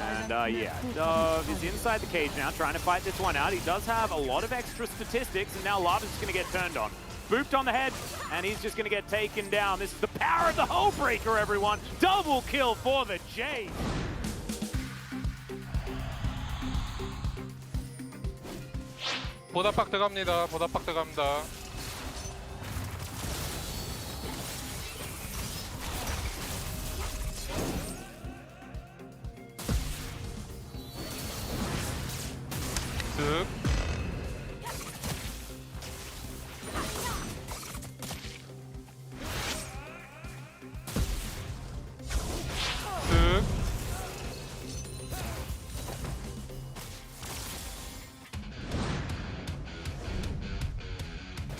And yeah, Dove is inside the cage now, trying to fight this one out. He does have a lot of extra statistics, and now Lava's going to get turned on. Booped on the head, and he's just going to get taken down. This is the power of the Hull Breaker, everyone. Double kill for the Jays. 보다팍 들어갑니다. 보다팍 들어갑니다. 득. 득.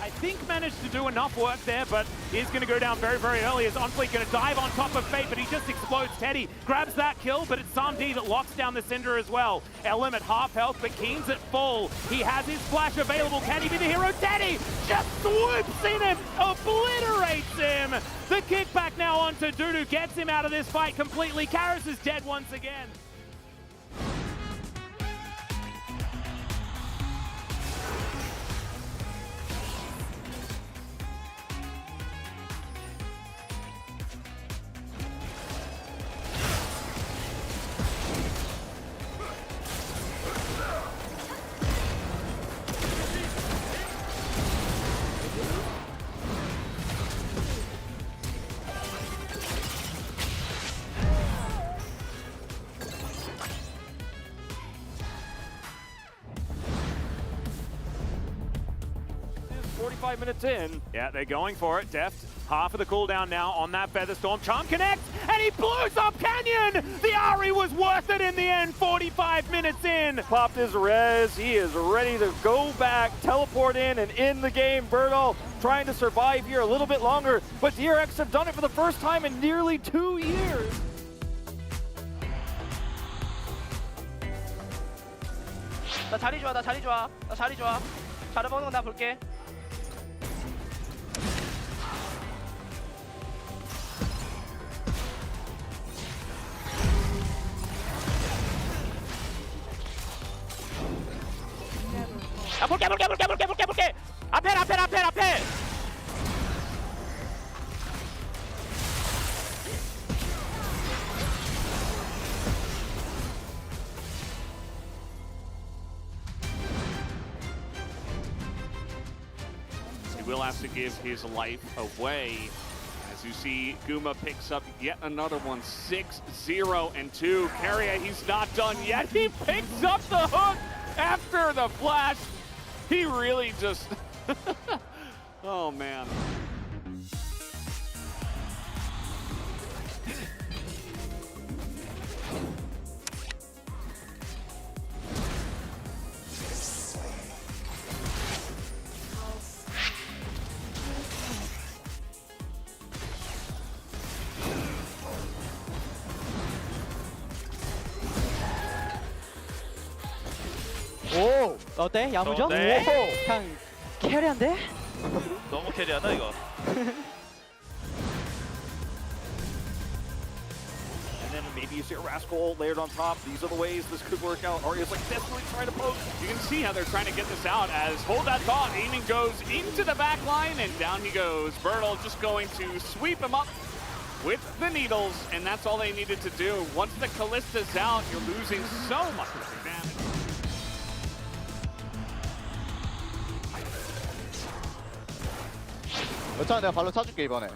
I think managed to do enough work there, but he's going to go down very early as Onfleet going to dive on top of Fate, but he just explodes Teddy, grabs that kill, but it's Samdi that locks down the Cinder as well. LM at half health, but Keen's at full. He has his flash available. Can he be the hero? Teddy just swoops in him, obliterates him. The kickback now onto Dudu gets him out of this fight completely. Karis is dead once again. 45 minutes in. Yeah, they're going for it. Deft, half of the cooldown now on that Featherstorm. Charm connects, and he blows up Canyon! The Ari was worth it in the end, 45 minutes in. Popped his res, he is ready to go back, teleport in and in the game. Bertol trying to survive here a little bit longer, but DRX have done it for the first time in nearly 2 years. 나 자리 좋아, 나 자리 좋아, 나 자리 좋아. 자리 먹는 거 나 볼게. 아, 볼게. 앞에. He will have to give his life away. As you see, Guma picks up yet another one, 6-0-2. Carrier, he's not done yet. He picks up the hook after the flash. He really just, oh man. 오, 어때? 야무져? 어때? 오, 그냥 캐리한데? 너무 캐리하다 이거. And then maybe you see a Rascal layered on top. These are the ways this could work out. Arya's like desperately trying to poke. You can see how they're trying to get this out as hold that thought, aiming goes into the back line and down he goes. Bertol just going to sweep him up with the needles, and that's all they needed to do. Once the Callista's out, you're losing so much damage. 괜찮아, 내가 발로 차줄게 이번에.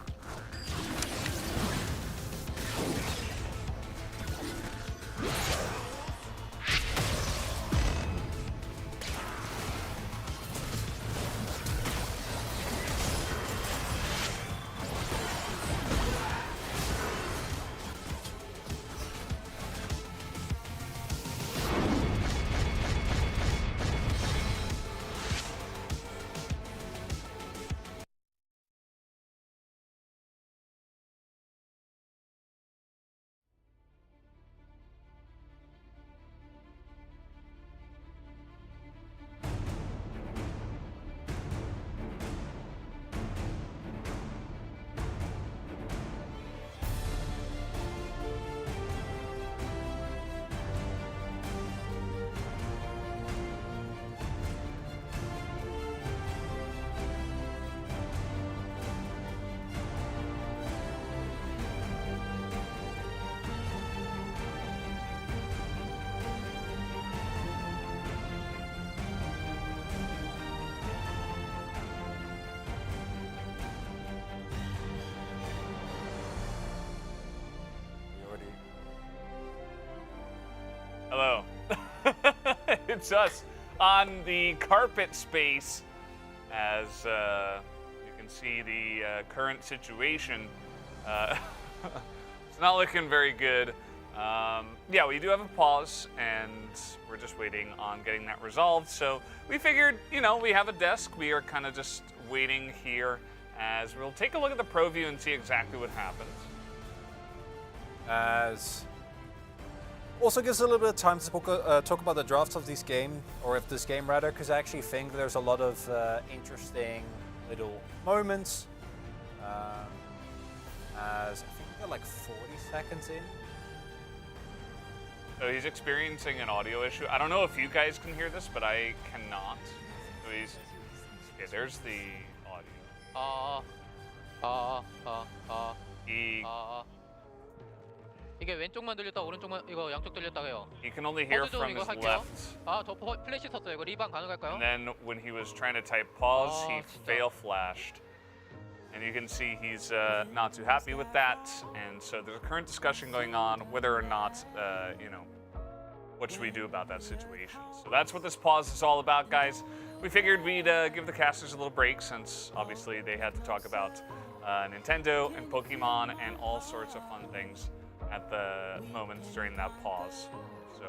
Hello. It's us on the carpet space. As you can see, the current situation, it's not looking very good. Yeah, we do have a pause, and we're just waiting on getting that resolved. So we figured, you know, we have a desk. We are kind of just waiting here as we'll take a look at the pro view and see exactly what happens. As also gives a little bit of time to talk about the drafts of this game, or of this game rather, because I actually think there's a lot of interesting little moments. As I think we're like 40 seconds in. So he's experiencing an audio issue. I don't know if you guys can hear this, but I cannot. So he's, okay, there's the audio. 이게 왼쪽만 들렸다 오른쪽만 이거 양쪽 들렸다 해요. He can only hear from his left. 저 플래시 썼어요. 이거 리방 가능할까요? And then when he was trying to type pause, he fail flashed. And you can see he's not too happy with that. And so there's a current discussion going on whether or not, you know, what should we do about that situation. So that's what this pause is all about, guys. we figured we'd give the casters a little break since obviously they had to talk about Nintendo and Pokemon and all sorts of fun things at the moments during that pause. So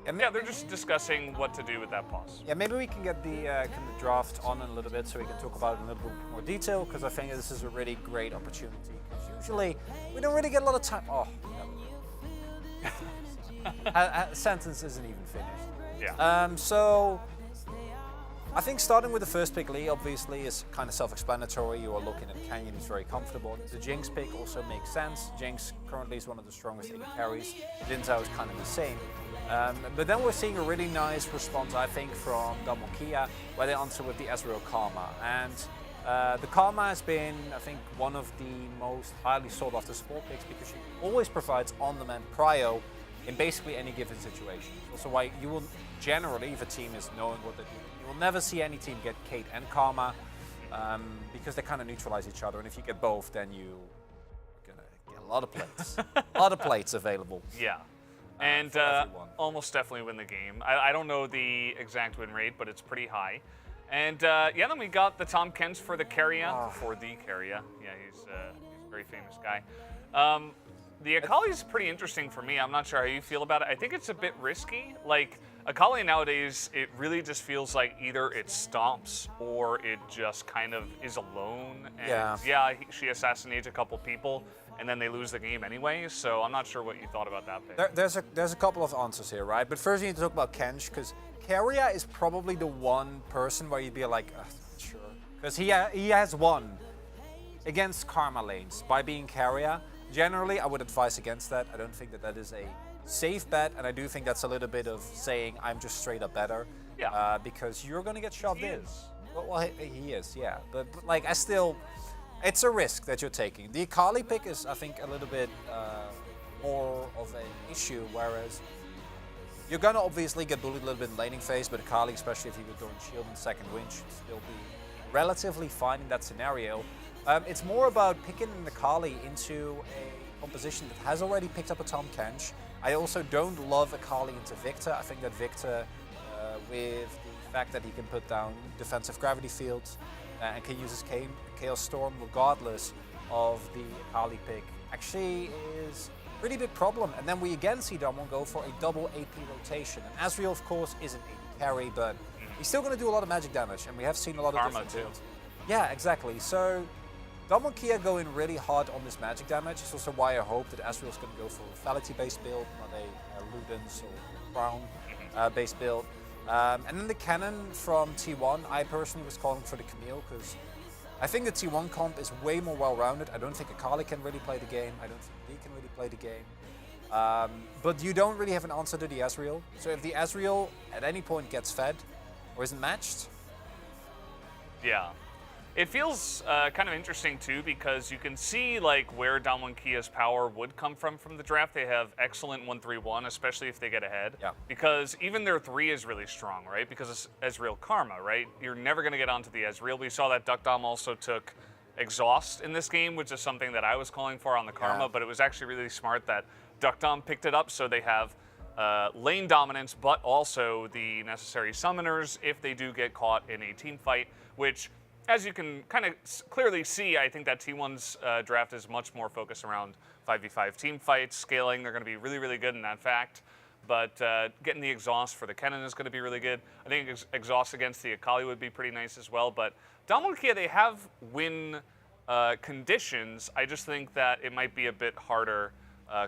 yeah, they're just discussing what to do with that pause. Yeah, maybe we can get the draft on in a little bit so we can talk about it in a little bit more detail, because I think this is a really great opportunity. Because usually we don't really get a lot of time. Oh, a sentence isn't even finished. Yeah. So I think starting with the first pick, Lee, obviously is kind of self-explanatory. You are looking at Canyon, who's very comfortable. The Jinx pick also makes sense. Jinx currently is one of the strongest AD carries. Jin Zhao is kind of the same. But then we're seeing a really nice response, I think, from Damwon Kia, where they answer with the Ezreal Karma. And the Karma has been, I think, one of the most highly sought after support picks because she always provides on-demand prio in basically any given situation. Also why you will generally, if a team is knowing what they're doing, you will never see any team get Kate and Karma because they kind of neutralize each other. And if you get both, then you're gonna get a lot of plates. A lot of plates available. Yeah. And almost definitely win the game. I don't know the exact win rate, but it's pretty high. And yeah, then we got the Tom Kens for the Keria, for the Keria. Yeah, he's a very famous guy. The Akali is pretty interesting for me. I'm not sure how you feel about it. I think it's a bit risky. Like, Akali nowadays, it really just feels like either it stomps or it just kind of is alone. And yeah, she assassinates a couple people, and then they lose the game anyway. So I'm not sure what you thought about that pick. There's a couple of answers here, right? But first, you need to talk about Kench, because Keria is probably the one person where you'd be like, sure. Because he has won against Karma lanes by being Keria. Generally, I would advise against that. I don't think that is a safe bet, and I do think that's a little bit of saying I'm just straight up better. Yeah. Because you're gonna get shoved in. Is. Well, he is, yeah. But like, it's a risk that you're taking. The Akali pick is, I think, a little bit more of an issue, whereas you're gonna obviously get bullied a little bit in laning phase, but Akali, especially if you would go in shield and second wind, should still be relatively fine in that scenario. It's more about picking an Akali into a composition that has already picked up a Tahm Kench. I also don't love Akali into Victor. I think that Victor, with the fact that he can put down defensive gravity fields and can use his Chaos Storm regardless of the Akali pick, actually is a pretty big problem. And then we again see Damwon go for a double AP rotation. And Ezreal, of course, is an AP carry, but he's still going to do a lot of magic damage, and we have seen a lot of different builds. Yeah, exactly. So Damwon Kia going really hard on this magic damage. It's also why I hope that Ezreal's going to go for a lethality-based build, not a Ludens or Crown-based build. And then the cannon from T1, I personally was calling for the Camille, because I think the T1 comp is way more well-rounded. I don't think Akali can really play the game. I don't think Lee can really play the game. But you don't really have an answer to the Ezreal. So if the Ezreal at any point gets fed or isn't matched, yeah. It feels kind of interesting too, because you can see like where Damwon Kia's power would come from the draft. They have excellent 1-3-1, especially if they get ahead. Yeah. Because even their 3 is really strong, right? Because it's Ezreal Karma, right? You're never going to get onto the Ezreal. We saw that Duck Dom also took Exhaust in this game, which is something that I was calling for on the Karma, but it was actually really smart that Duck Dom picked it up, so they have lane dominance, but also the necessary summoners if they do get caught in a team fight, which, as you can kind of clearly see, I think that T1's draft is much more focused around 5v5 team fights, scaling. They're going to be really, really good in that fact. But getting the exhaust for the Kennen is going to be really good. I think exhaust against the Akali would be pretty nice as well. But Damwon Kia, they have win conditions. I just think that it might be a bit harder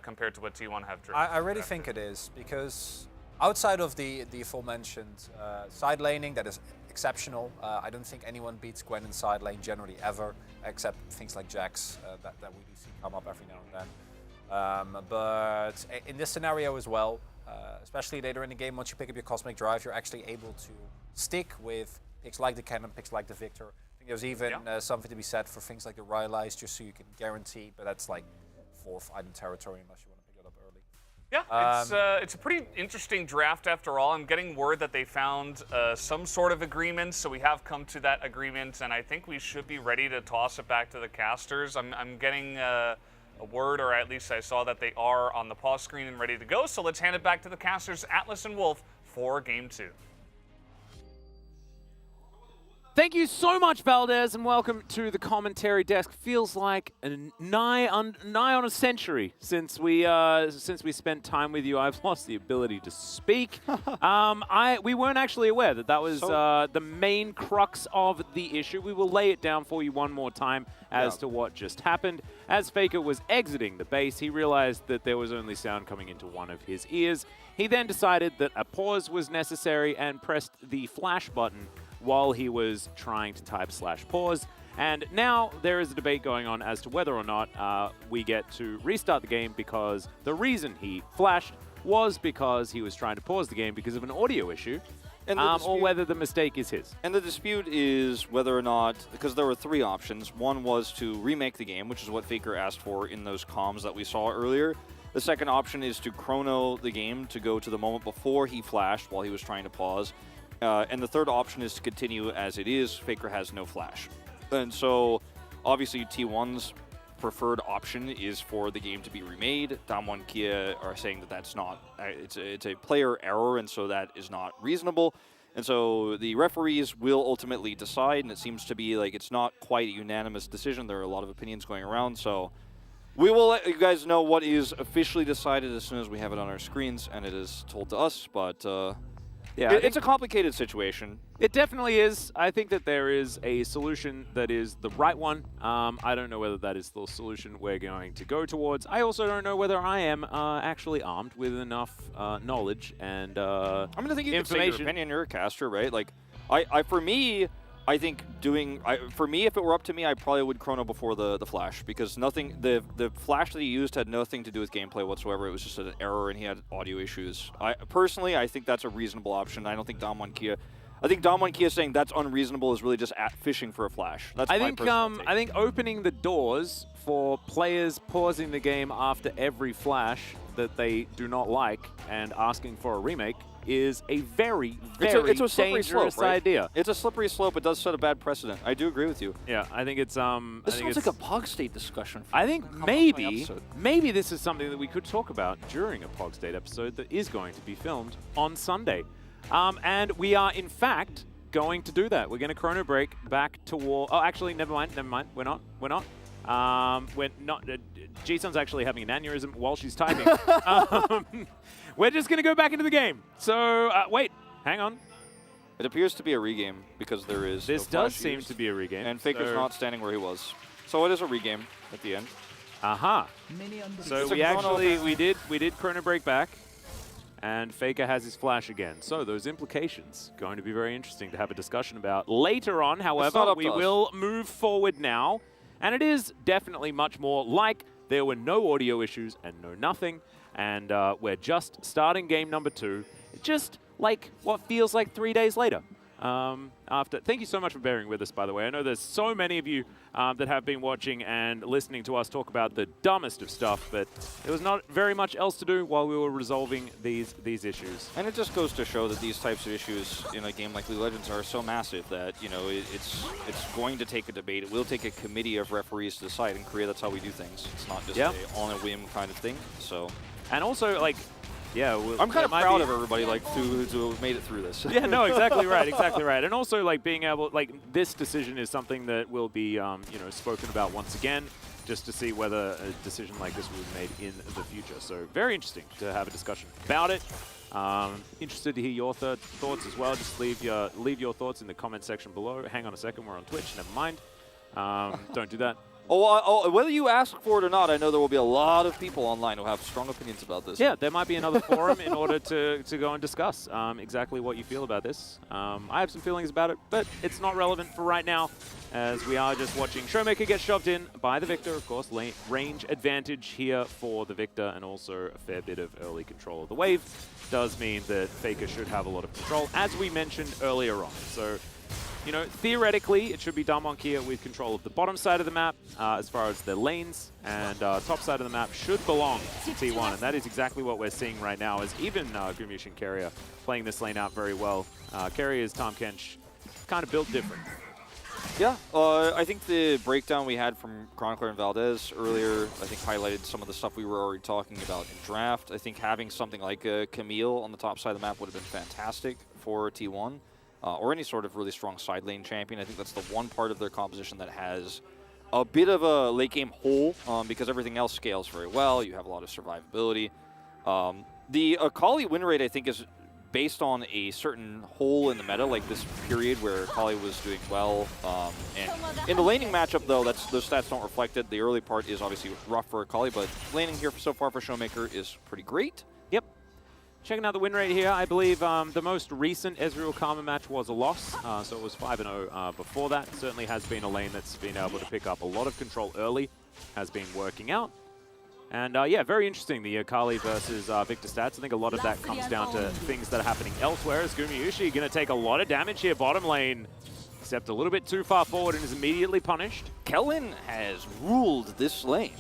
compared to what T1 have drafted. I really think it is, because outside of the aforementioned side laning, that is exceptional. I don't think anyone beats Gwen in side lane generally ever, except things like Jax that we do see come up every now and then. But in this scenario as well, especially later in the game, once you pick up your Cosmic Drive, you're actually able to stick with picks like the Cannon, picks like the Victor. I think there's even something to be said for things like the Rylai's, just so you can guarantee, but that's like 4th item territory unless you want to pick it up early. Yeah, it's a pretty interesting draft after all. I'm getting word that they found some sort of agreement, so we have come to that agreement, and I think we should be ready to toss it back to the casters. I'm getting a word, or at least I saw that they are on the pause screen and ready to go, so let's hand it back to the casters, Atlas and Wolf, for Game 2. Thank you so much, Valdez, and welcome to the commentary desk. Feels like nigh on a century since we spent time with you. I've lost the ability to speak. We weren't actually aware that was the main crux of the issue. We will lay it down for you one more time as to what just happened. As Faker was exiting the base, he realized that there was only sound coming into one of his ears. He then decided that a pause was necessary and pressed the flash button while he was trying to type /pause. And now there is a debate going on as to whether or not we get to restart the game, because the reason he flashed was because he was trying to pause the game because of an audio issue, or whether the mistake is his. And the dispute is whether or not, because there were three options. One was to remake the game, which is what Faker asked for in those comms that we saw earlier. The second option is to chrono the game to go to the moment before he flashed while he was trying to pause. And the third option is to continue as it is. Faker has no flash. And so, obviously, T1's preferred option is for the game to be remade. Damwon Kia are saying that that's not, it's a player error, and so that is not reasonable. And so the referees will ultimately decide, and it seems to be like it's not quite a unanimous decision. There are a lot of opinions going around, so we will let you guys know what is officially decided as soon as we have it on our screens and it is told to us, but yeah, it's a complicated situation. It definitely is. I think that there is a solution that is the right one. I don't know whether that is the solution we're going to go towards. I also don't know whether I am actually armed with enough knowledge and I mean, I think you can say your information. opinion. You're a caster, right? Like, for me, I think for me, if it were up to me, I probably would chrono before the flash, because the flash that he used had nothing to do with gameplay whatsoever. It was just an error, and he had audio issues. Personally, I think that's a reasonable option. I don't think Damwon Kia. I think Damwon Kia saying that's unreasonable is really just fishing for a flash. That's my personal take. I think opening the doors for players pausing the game after every flash that they do not like and asking for a remake is a very, very it's a slippery dangerous slope, right? idea. It's a slippery slope. It does set a bad precedent. I do agree with you. Yeah, I think it's This sounds like a Pog State discussion. I think maybe this is something that we could talk about during a Pog State episode that is going to be filmed on Sunday. And we are, in fact, going to do that. We're going to chrono break back toward... Oh, actually, never mind. We're not. Ji-sun's actually having an aneurysm while she's typing. We're just going to go back into the game. So, wait, hang on. It appears to be a regame because there is This does seem to be a regame. And Faker's not standing where he was. So it is a regame at the end. Aha. So we did chrono break back, and Faker has his flash again. So those implications going to be very interesting to have a discussion about later on. However, we will move forward now, and it is definitely much more like there were no audio issues and no nothing, and we're just starting game number 2, just like what feels like 3 days later. Thank you so much for bearing with us, by the way. I know there's so many of you that have been watching and listening to us talk about the dumbest of stuff, but there was not very much else to do while we were resolving these issues. And it just goes to show that these types of issues in a game like League of Legends are so massive that, you know, it's going to take a debate. It will take a committee of referees to decide. In Korea, that's how we do things. It's not just a on a whim kind of thing. So, and also, like, yeah, I'm kind of proud of everybody, like, who made it through this. Yeah, no, exactly right, exactly right. And also, like, being able, like, this decision is something that will be, you know, spoken about once again, just to see whether a decision like this will be made in the future. So, very interesting to have a discussion about it. Interested to hear your thoughts as well. Just leave your thoughts in the comment section below. Hang on a second, we're on Twitch. Never mind. Don't do that. Whether you ask for it or not, I know there will be a lot of people online who have strong opinions about this. Yeah, there might be another forum in order to go and discuss exactly what you feel about this. I have some feelings about it, but it's not relevant for right now, as we are just watching Showmaker get shoved in by the Victor. Of course, range advantage here for the Victor, and also a fair bit of early control of the wave. Does mean that Faker should have a lot of control, as we mentioned earlier on. So, you know, theoretically, it should be Damwon Kia with control of the bottom side of the map as far as their lanes, and top side of the map should belong to T1, and that is exactly what we're seeing right now, as even Gumish and Keria playing this lane out very well. Keria's Tom Kench kind of built different. Yeah, I think the breakdown we had from Chronicler and Valdez earlier, I think highlighted some of the stuff we were already talking about in draft. I think having something like a Camille on the top side of the map would have been fantastic for T1. or any sort of really strong side lane champion. I think that's the one part of their composition that has a bit of a late game hole because everything else scales very well. You have a lot of survivability. The Akali win rate, I think, is based on a certain hole in the meta, like this period where Akali was doing well. And in the laning matchup, though, those stats don't reflect it. The early part is obviously rough for Akali, but laning here so far for Showmaker is pretty great. Yep. Checking out the win rate here, I believe the most recent Ezreal Karma match was a loss, so it was 5-0 before that. Certainly has been a lane that's been able to pick up a lot of control early, has been working out. And yeah, very interesting, the Akali versus Victor stats. I think a lot of that comes down to things that are happening elsewhere, as Gumayusi going to take a lot of damage here bottom lane, except a little bit too far forward and is immediately punished. Kellen has ruled this lane.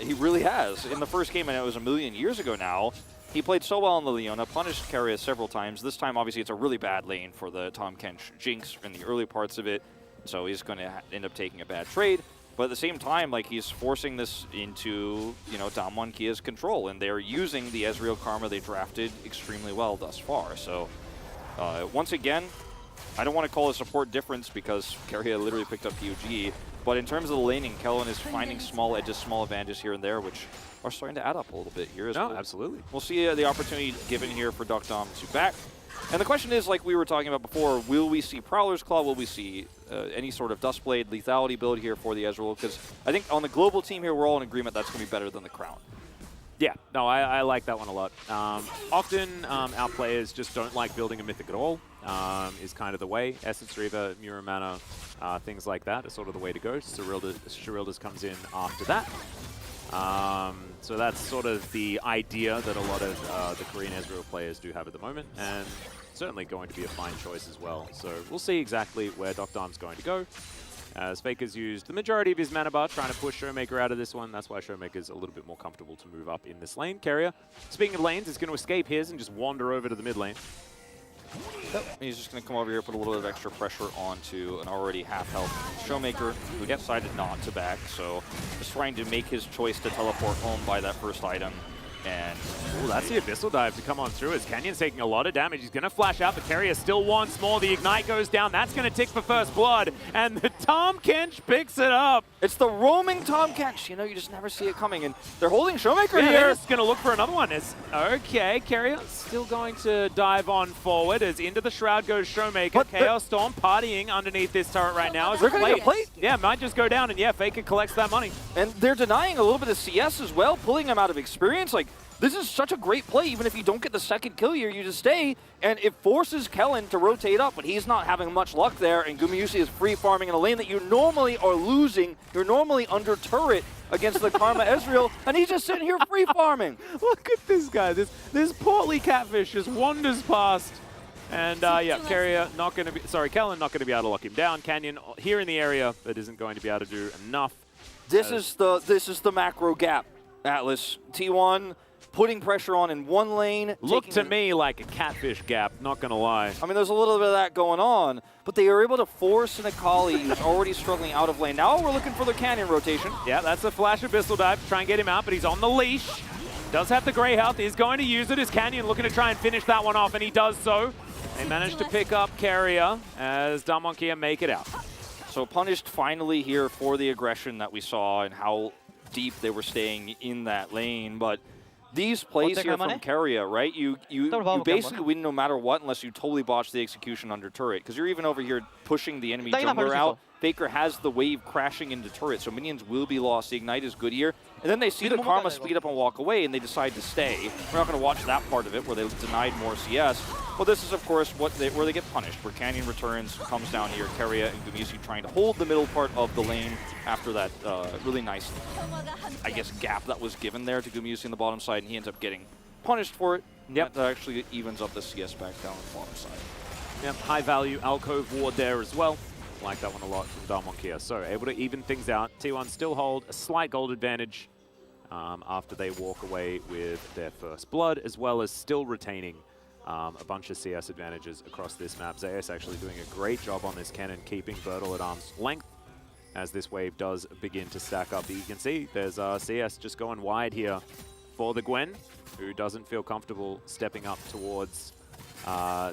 He really has. In the first game, and it was a million years ago now, he played so well on the Leona, punished Keria several times. This time, obviously, it's a really bad lane for the Tahm Kench Jinx in the early parts of it, so he's going to end up taking a bad trade. But at the same time, like, he's forcing this into, you know, Damwon Kia's control, and they're using the Ezreal Karma they drafted extremely well thus far. So, once again, I don't want to call a support difference because Keria literally picked up PUG, but in terms of the laning, Kellen is finding small edges, small advantages here and there, which are starting to add up a little bit here as well. Absolutely. We'll see the opportunity given here for Dom to back. And the question is, like we were talking about before, will we see Prowler's Claw? Will we see any sort of Dustblade lethality build here for the Ezreal? Because I think on the global team here, we're all in agreement that's going to be better than the Crown. Yeah, no, I like that one a lot. Often our players just don't like building a Mythic at all, is kind of the way. Essence Reaver, Muramana, things like that are sort of the way to go. Sherilda's comes in after that. So that's sort of the idea that a lot of the Korean Ezreal players do have at the moment, and certainly going to be a fine choice as well. So we'll see exactly where Dom's going to go. As Faker's used the majority of his mana bar trying to push Showmaker out of this one. That's why Showmaker's a little bit more comfortable to move up in this lane. Keria, speaking of lanes, is going to escape his and just wander over to the mid lane. He's just going to come over here, put a little bit of extra pressure onto an already half-health Showmaker, who decided not to back, so just trying to make his choice to teleport home by that first item. And ooh, that's the Abyssal Dive to come on through as Canyon's taking a lot of damage. He's going to flash out, but Keria still wants more. The Ignite goes down. That's going to tick for first blood, and the Tahm Kench picks it up. It's the roaming Tahm Kench. You know, you just never see it coming, and they're holding Showmaker here. They're just going to look for another one. Okay, Keria still going to dive on forward as into the Shroud goes Showmaker. But Chaos Storm partying underneath this turret right now. They're going to get played. Yeah, might just go down, and yeah, Faker collects that money. And they're denying a little bit of CS as well, pulling him out of experience. Like, this is such a great play. Even if you don't get the second kill here, you just stay, and it forces Kellen to rotate up, but he's not having much luck there, and Gumayusi is free farming in a lane that you normally are losing. You're normally under turret against the Karma Ezreal, and he's just sitting here free farming. Look at this guy. This portly catfish just wanders past. And yeah, Keria not going to be, sorry, Kellen not going to be able to lock him down. Canyon here in the area, but isn't going to be able to do enough. This is the macro gap, Atlas. T1 putting pressure on in one lane. Looked to me like a catfish gap, not going to lie. I mean, there's a little bit of that going on, but they are able to force an Akali who's already struggling out of lane. Now we're looking for the Canyon rotation. Yeah, that's a flash Abyssal Dive to try and get him out, but he's on the leash. Does have the Grey Health, is going to use it as Canyon looking to try and finish that one off, and he does so. They managed to pick up Keria as Damwon Kia make it out. So punished finally here for the aggression that we saw and how deep they were staying in that lane, but these plays here from Keria, right? You basically win no matter what unless you totally botch the execution under turret, because you're even over here pushing the enemy jungler out. Faker has the wave crashing into turret, so minions will be lost. The Ignite is good here. And then they see the Karma speed up and walk away, and they decide to stay. We're not going to watch that part of it where they denied more CS. Well, this is, of course, where they get punished, where Canyon returns, comes down here. Keria and Gumayusi trying to hold the middle part of the lane after that really nice, I guess, gap that was given there to Gumayusi on the bottom side, and he ends up getting punished for it. Yep. That actually evens up the CS back down on the bottom side. Yep, high value alcove ward there as well. Like that one a lot from Damwon Kia. So able to even things out. T1 still hold a slight gold advantage after they walk away with their first blood, as well as still retaining a bunch of CS advantages across this map. Zeus actually doing a great job on this cannon, keeping Bertle at arm's length as this wave does begin to stack up. But you can see there's CS just going wide here for the Gwen, who doesn't feel comfortable stepping up towards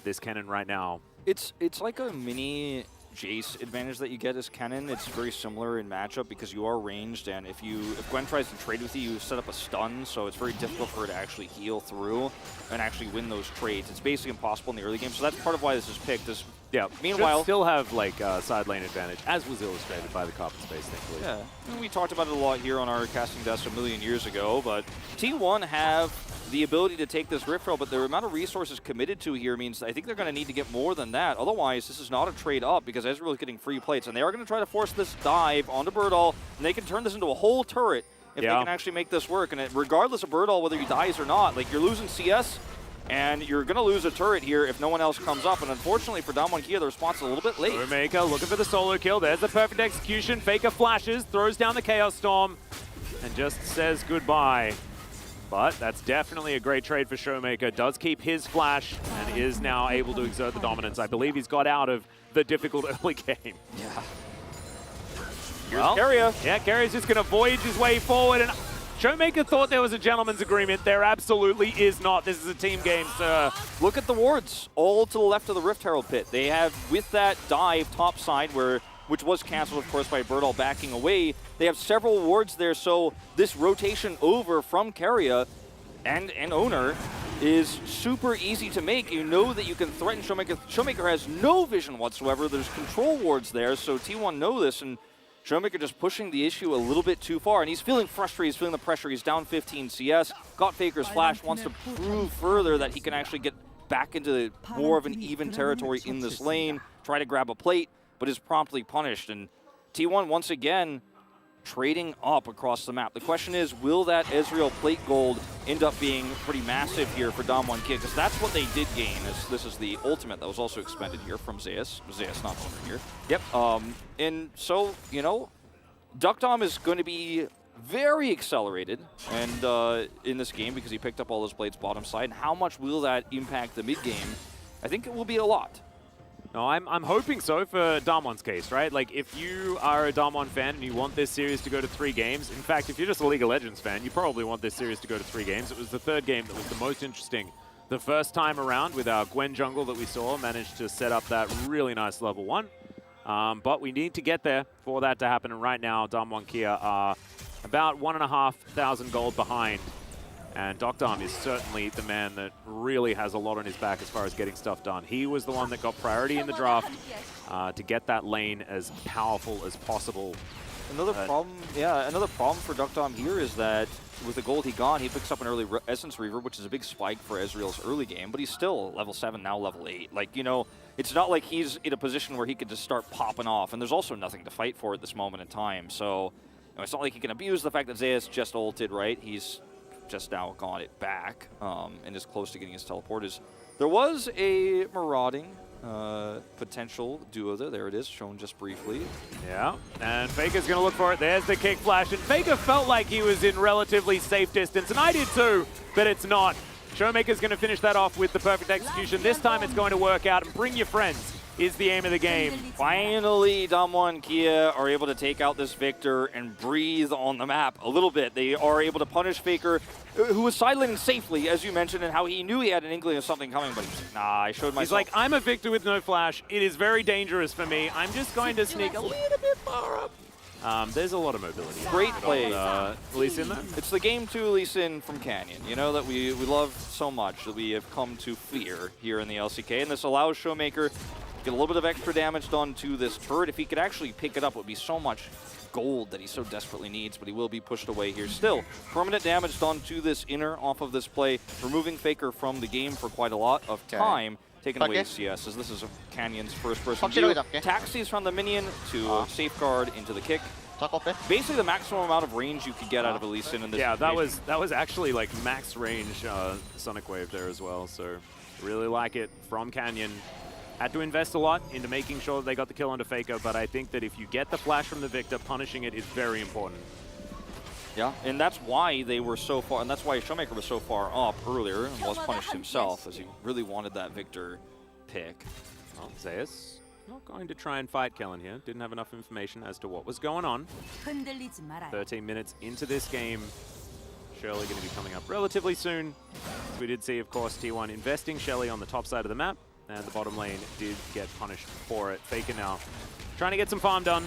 this cannon right now. It's like a mini Jace advantage that you get as Kennen. It's very similar in matchup because you are ranged, and if Gwen tries to trade with you, you set up a stun, so it's very difficult for her to actually heal through and actually win those trades. It's basically impossible in the early game, so that's part of why this is picked. Yeah, meanwhile, should still have like side lane advantage, as was illustrated by the carpet space, thankfully. Yeah, and we talked about it a lot here on our casting desk a million years ago, but T1 have the ability to take this Rift Trail, but the amount of resources committed to here means I think they're going to need to get more than that. Otherwise, this is not a trade up because Ezreal is getting free plates, and they are going to try to force this dive onto Birdall, and they can turn this into a whole turret if they can actually make this work. And regardless of Birdall, whether he dies or not, like, you're losing CS, and you're going to lose a turret here if no one else comes up. And unfortunately for Damwon, the response is a little bit late. Showmaker looking for the solo kill. There's the perfect execution. Faker flashes, throws down the Chaos Storm, and just says goodbye. But that's definitely a great trade for Showmaker. Does keep his flash and is now able to exert the dominance. I believe he's got out of the difficult early game. Yeah. Here's Keria. Yeah, Keria's just going to voyage his way forward, and Showmaker thought there was a gentleman's agreement. There absolutely is not. This is a team game, sir. Look at the wards, all to the left of the Rift Herald pit. They have, with that dive top side, which was canceled, of course, by Birdall backing away, they have several wards there, so this rotation over from Keria and Owner is super easy to make. You know that you can threaten Showmaker. Showmaker has no vision whatsoever. There's control wards there, so T1 know this, and Showmaker just pushing the issue a little bit too far, and he's feeling frustrated, he's feeling the pressure, he's down 15 CS, got Faker's flash, wants to prove further that he can actually get back into more of an even territory in this lane, try to grab a plate, but is promptly punished, and T1 once again trading up across the map. The question is, will that Ezreal plate gold end up being pretty massive here for Damwon Kid? Because that's what they did gain. This is the ultimate that was also expended here from Zeus. Zeus, not Owner here. Yep. And so, you know, Duckdom is going to be very accelerated and in this game because he picked up all those blades bottom side. How much will that impact the mid game? I think it will be a lot. No, I'm hoping so for Damwon's case, right? Like, if you are a Damwon fan and you want this series to go to 3 games, in fact, if you're just a League of Legends fan, you probably want this series to go to 3 games. It was the 3rd game that was the most interesting. The first time around with our Gwen jungle that we saw managed to set up that really nice level 1. But we need to get there for that to happen. And right now, Damwon Kia are about 1,500 gold behind. And Duckdom is certainly the man that really has a lot on his back as far as getting stuff done. He was the one that got priority in the draft to get that lane as powerful as possible. Another problem for Duckdom here is that with the gold he got, he picks up an early Essence Reaver, which is a big spike for Ezreal's early game, but he's still level 7, now level 8. Like, you know, it's not like he's in a position where he could just start popping off, and there's also nothing to fight for at this moment in time. So, you know, it's not like he can abuse the fact that Zeus just ulted, right? He's just now got it back and is close to getting his teleport. There was a marauding potential duo there. There it is, shown just briefly. Yeah, and Faker's going to look for it. There's the kick flash, and Faker felt like he was in relatively safe distance, and I did too, but it's not. Showmaker's going to finish that off with the perfect execution. This time it's going to work out, and bring your friends is the aim of the game. Finally, Damwon Kia are able to take out this Victor and breathe on the map a little bit. They are able to punish Faker, who was sidelining safely, as you mentioned, and how he knew he had an inkling of something coming, but he's like, nah, I showed myself. He's like, I'm a Victor with no flash. It is very dangerous for me. I'm just going to sneak a little bit far up. There's a lot of mobility. Great play. Lee Sin there. It's the game 2 Lee Sin from Canyon, you know, that we love so much, that we have come to fear here in the LCK, and this allows Showmaker get a little bit of extra damage done to this turret. If he could actually pick it up, it would be so much gold that he so desperately needs, but he will be pushed away here. Still, permanent damage done to this inner off of this play, removing Faker from the game for quite a lot of time, taking away CS, as this is Canyon's first-person view. Taxis from the minion to safeguard into the kick. Basically the maximum amount of range you could get out of a Lee Sin in this situation. that was actually like max range Sonic Wave there as well, so really like it from Canyon. Had to invest a lot into making sure that they got the kill onto Faker, but I think that if you get the flash from the Victor, punishing it is very important. Yeah, and that's why they were so far, and that's why Showmaker was so far up earlier and was punished himself, as he really wanted that Victor pick. Well, Zeus not going to try and fight Kellen here. Didn't have enough information as to what was going on. 13 minutes into this game. Shirley going to be coming up relatively soon. We did see, of course, T1 investing Shelly on the top side of the map. and the bottom lane did get punished for it. Faker now trying to get some farm done,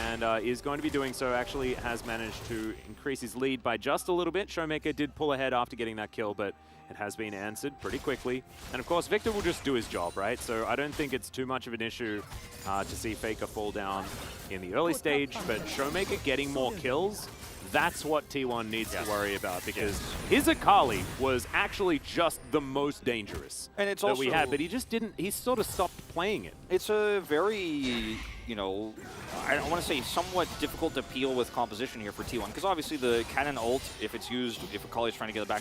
and is going to be doing so. Actually has managed to increase his lead by just a little bit. ㅅ2022 did pull ahead after getting that kill, but it has been answered pretty quickly. And of course, Victor will just do his job, right? So I don't think it's too much of an issue to see Faker fall down in the early stage, but ㅅ2022 getting more kills, that's what T1 needs to worry about, because his Akali was actually just the most dangerous and it's that also, we had, but he just didn't, he sort of stopped playing it. It's a very, you know, I don't want to say somewhat difficult to peel with composition here for T1, because obviously the cannon ult, if it's used, if Akali's trying to get the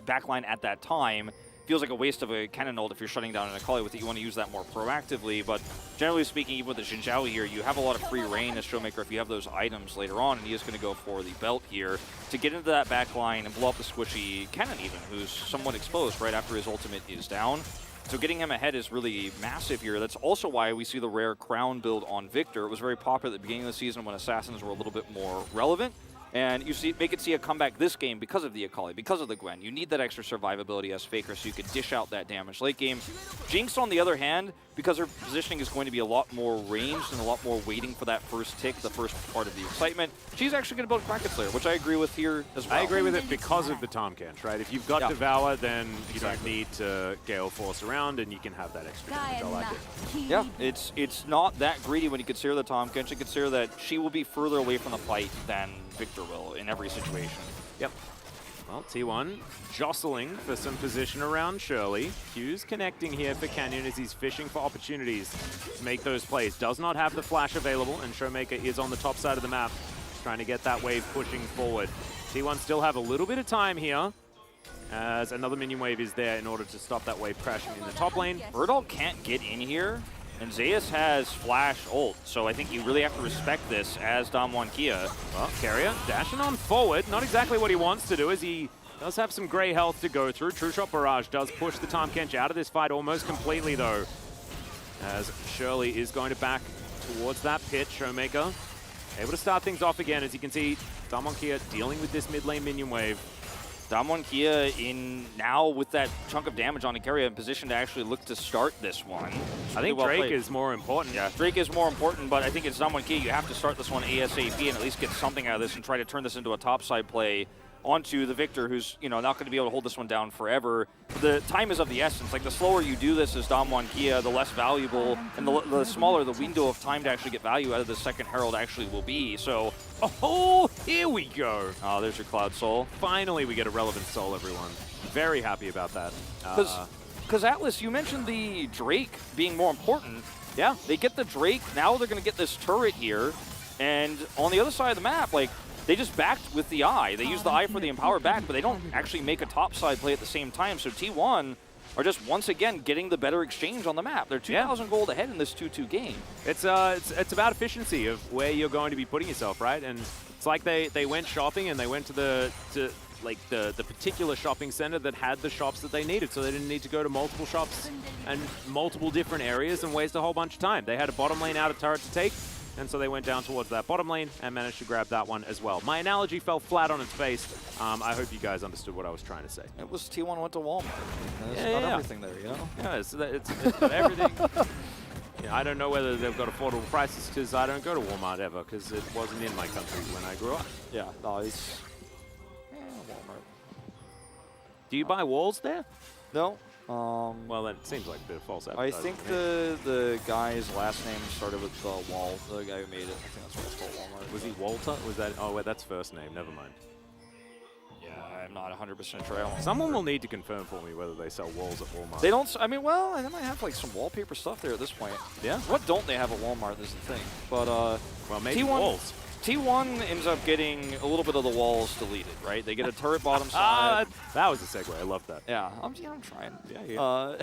backline at that time, feels like a waste of a cannon ult if you're shutting down an Akali with it. You want to use that more proactively, but generally speaking, even with the Xin Zhao here, you have a lot of free reign as ㅅ2022 if you have those items later on, and he is going to go for the belt here to get into that backline and blow up the squishy cannon even, who's somewhat exposed right after his ultimate is down. So getting him ahead is really massive here. That's also why we see the rare crown build on Victor. It was very popular at the beginning of the season when assassins were a little bit more relevant. And you see, make it see a comeback this game because of the Akali, because of the Gwen. You need that extra survivability as Faker so you can dish out that damage late game. Jinx, on the other hand, because her positioning is going to be a lot more ranged and a lot more waiting for that first tick, the first part of the excitement, she's actually going to build Kraken Slayer, which I agree with here as well. I agree with it because of the Tahm Kench, right? If you've got Devour, then you don't need to Gale Force around, and you can have that extra damage. I like it. Yeah, it's not that greedy when you consider the Tahm Kench. You consider that she will be further away from the fight than Victor will in every situation. Yep. Well, T1 jostling for some position around Shirley. Q's connecting here for Canyon as he's fishing for opportunities to make those plays. Does not have the flash available, and ㅅ2022 is on the top side of the map, trying to get that wave pushing forward. T1 still have a little bit of time here, as another minion wave is there in order to stop that wave crashing in the top lane. Birdall can't get in here, and Zeus has flash ult, so I think you really have to respect this as ㅅ2022. Well, Carrier dashing on forward, not exactly what he wants to do, as he does have some gray health to go through. True Shot Barrage does push the Tahm Kench out of this fight almost completely, though, as Shirley is going to back towards that pit. ㅅ2022 able to start things off again, as you can see ㅅ2022 dealing with this mid lane minion wave. ㅅ2022 in now with that chunk of damage on Ikaria in position to actually look to start this one. I think Drake is more important. Yeah, Drake is more important, but I think it's ㅅ2022. You have to start this one ASAP and at least get something out of this and try to turn this into a topside play onto the Victor, who's, you know, not going to be able to hold this one down forever. The time is of the essence. Like, the slower you do this as ㅅ2022, the less valuable and the smaller the window of time to actually get value out of the second Herald actually will be. So, oh, here we go. Oh, there's your Cloud Soul. Finally, we get a relevant soul, everyone. Very happy about that. Because Atlas, you mentioned the Drake being more important. Yeah, they get the Drake. Now they're going to get this turret here. And on the other side of the map, like, they just backed with the Eye. They use the Eye for the Empower back, but they don't actually make a topside play at the same time. So T1 are just once again getting the better exchange on the map. They're 2,000 gold ahead in this 2-2 game. It's about efficiency of where you're going to be putting yourself, right? And it's like they went shopping and they went to the particular shopping center that had the shops that they needed, so they didn't need to go to multiple shops and multiple different areas and waste a whole bunch of time. They had a bottom lane outer turret to take, and so they went down towards that bottom lane and managed to grab that one as well. My analogy fell flat on its face. I hope you guys understood what I was trying to say. It was T1 went to Walmart. There's not everything there, you know? Yeah, it's got everything. Yeah, I don't know whether they've got affordable prices, because I don't go to Walmart ever, because it wasn't in my country when I grew up. Yeah, no, it's Walmart. Do you buy walls there? No. Well, that seems like a bit of false advertising. I think the guy's last name started with Wall, the guy who made it. I think that's what it's called, Walmart. Was he Walter? Was that? Oh, wait, that's first name. Never mind. Yeah, I'm not 100% sure. Someone will need to confirm for me whether they sell walls at Walmart. They don't. I mean, well, they might have like some wallpaper stuff there at this point. Yeah. What don't they have at Walmart is the thing. But well, maybe T1, walls. T1 ends up getting a little bit of the walls deleted, right? They get a turret bottom side. That was a segue. I love that. Yeah, I'm trying. Yeah.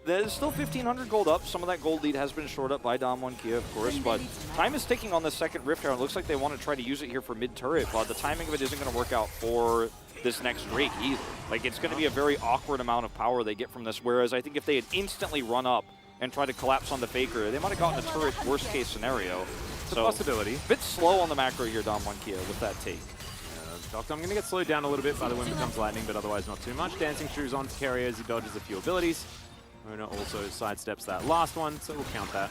There's still 1,500 gold up. Some of that gold lead has been shored up by ㅅ2022, of course, but time is ticking on the second Rift Tower. It looks like they want to try to use it here for mid-turret, but the timing of it isn't going to work out for this next Drake either. Like, it's going to be a very awkward amount of power they get from this, whereas I think if they had instantly run up and tried to collapse on the Faker, they might have gotten a turret worst-case scenario. It's a possibility. A bit slow on the macro here, ㅅ2022, with that take. Doctor, I'm going to get slowed down a little bit by the Wind Becomes Lightning, but otherwise not too much. Dancing Shoes on to Carrier as he dodges a few abilities. Mona also sidesteps that last one, so we'll count that.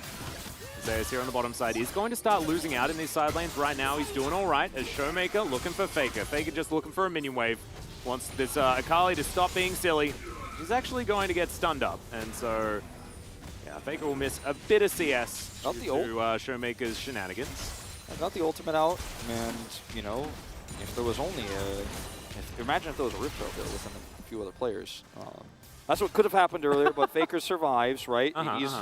Zeus here on the bottom side is going to start losing out in these side lanes. Right now, he's doing all right as Showmaker looking for Faker. Faker just looking for a minion wave. Wants this Akali to stop being silly. He's actually going to get stunned up, and so yeah, Faker will miss a bit of CS Not the ult. to Showmaker's shenanigans. I got the ultimate out, and you know, if there was only imagine if there was a Rift out there within a few other players. That's what could have happened earlier, but Faker survives, right?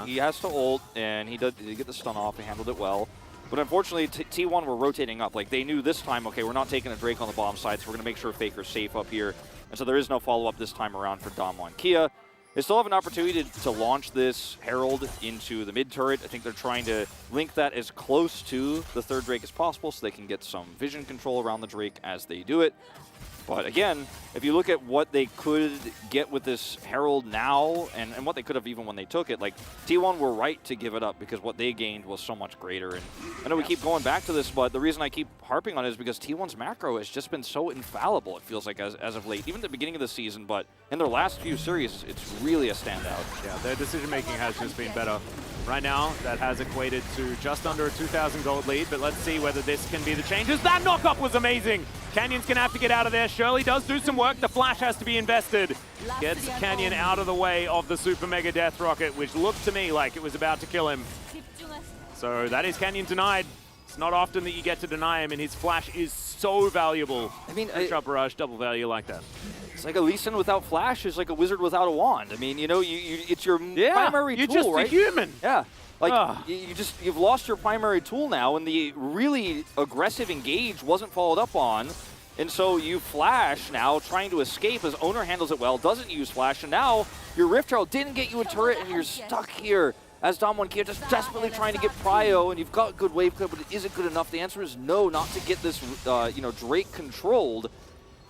He has to ult, and he did get the stun off. He handled it well. But unfortunately, T1 were rotating up. Like, they knew this time, okay, we're not taking a Drake on the bottom side, so we're going to make sure Faker's safe up here. And so there is no follow-up this time around for Damwon Kia. They still have an opportunity to launch this Herald into the mid turret. I think they're trying to link that as close to the third Drake as possible so they can get some vision control around the Drake as they do it. But again, if you look at what they could get with this Herald now and what they could have even when they took it, like T1 were right to give it up because what they gained was so much greater. And I know we keep going back to this, but the reason I keep harping on it is because T1's macro has just been so infallible, it feels like, as of late, even at the beginning of the season, but in their last few series, it's really a standout. Yeah, their decision-making has just been better. Right now, that has equated to just under a 2,000 gold lead, but let's see whether this can be the changes. That knock-up was amazing! Canyon's gonna have to get out of there. Shirley does do some work. The flash has to be invested. Gets Canyon out of the way of the Super Mega Death Rocket, which looked to me like it was about to kill him. So that is Canyon denied. It's not often that you get to deny him, and his flash is so valuable. I mean, Shot Barrage, double value like that. It's like a Lee Sin without flash is like a wizard without a wand. I mean, you know, it's your primary you're tool, just right? a human. Yeah. Like, you've lost your primary tool now, and the really aggressive engage wasn't followed up on. And so you flash now, trying to escape as Owner handles it well, doesn't use flash, and now your Rift Herald didn't get you a turret, and you're stuck here as Damwon Kia just desperately trying to get prio, and you've got good wave clear, but it isn't good enough. The answer is no, not to get this, Drake controlled.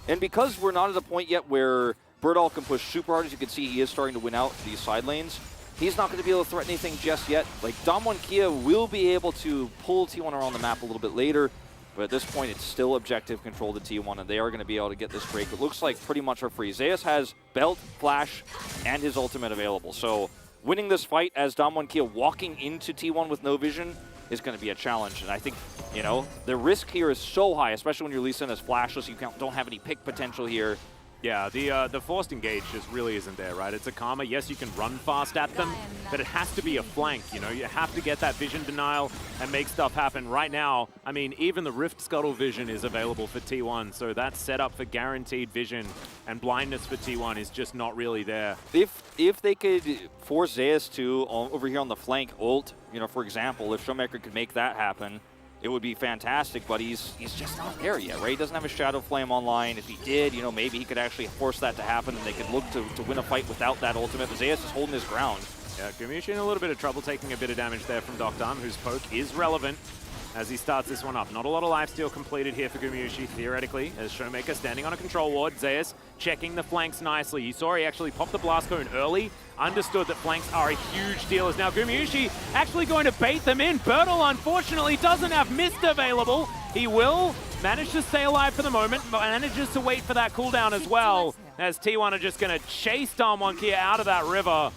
And because we're not at a point yet where Birdall can push super hard, as you can see, he is starting to win out these side lanes. He's not going to be able to threaten anything just yet. Like, Damwon Kia will be able to pull T1 around the map a little bit later, but at this point, it's still objective control to T1, and they are going to be able to get this Drake. It looks like pretty much for free. Zeus has Belt, Flash, and his ultimate available. So winning this fight as Damwon Kia walking into T1 with no vision is going to be a challenge. And I think, you know, the risk here is so high, especially when you're Lee Sin as flashless. You don't have any pick potential here. Yeah, the forced engage just really isn't there, right? It's a Karma. Yes, you can run fast at them, but it has to be a flank, you know? You have to get that vision denial and make stuff happen. Right now, I mean, even the Rift Scuttle vision is available for T1, so that setup for guaranteed vision and blindness for T1 is just not really there. If they could force Zeus to, over here on the flank, ult, you know, for example, if Showmaker could make that happen, it would be fantastic, but he's just not there yet, right? He doesn't have a Shadow Flame online. If he did, you know, maybe he could actually force that to happen and they could look to win a fight without that ultimate. But Zeus is holding his ground. Yeah, Gumiushi in a little bit of trouble, taking a bit of damage there from Docdam, whose poke is relevant as he starts this one up. Not a lot of lifesteal completed here for Gumiushi, theoretically, as Showmaker standing on a control ward. Zeus checking the flanks nicely. You saw he actually popped the blast cone early, understood that flanks are a huge deal. As now Gumiushi actually going to bait them in. Bertle, unfortunately, doesn't have Mist available. He will manage to stay alive for the moment, but manages to wait for that cooldown as well, as T1 are just going to chase Damwon Kia out of that river.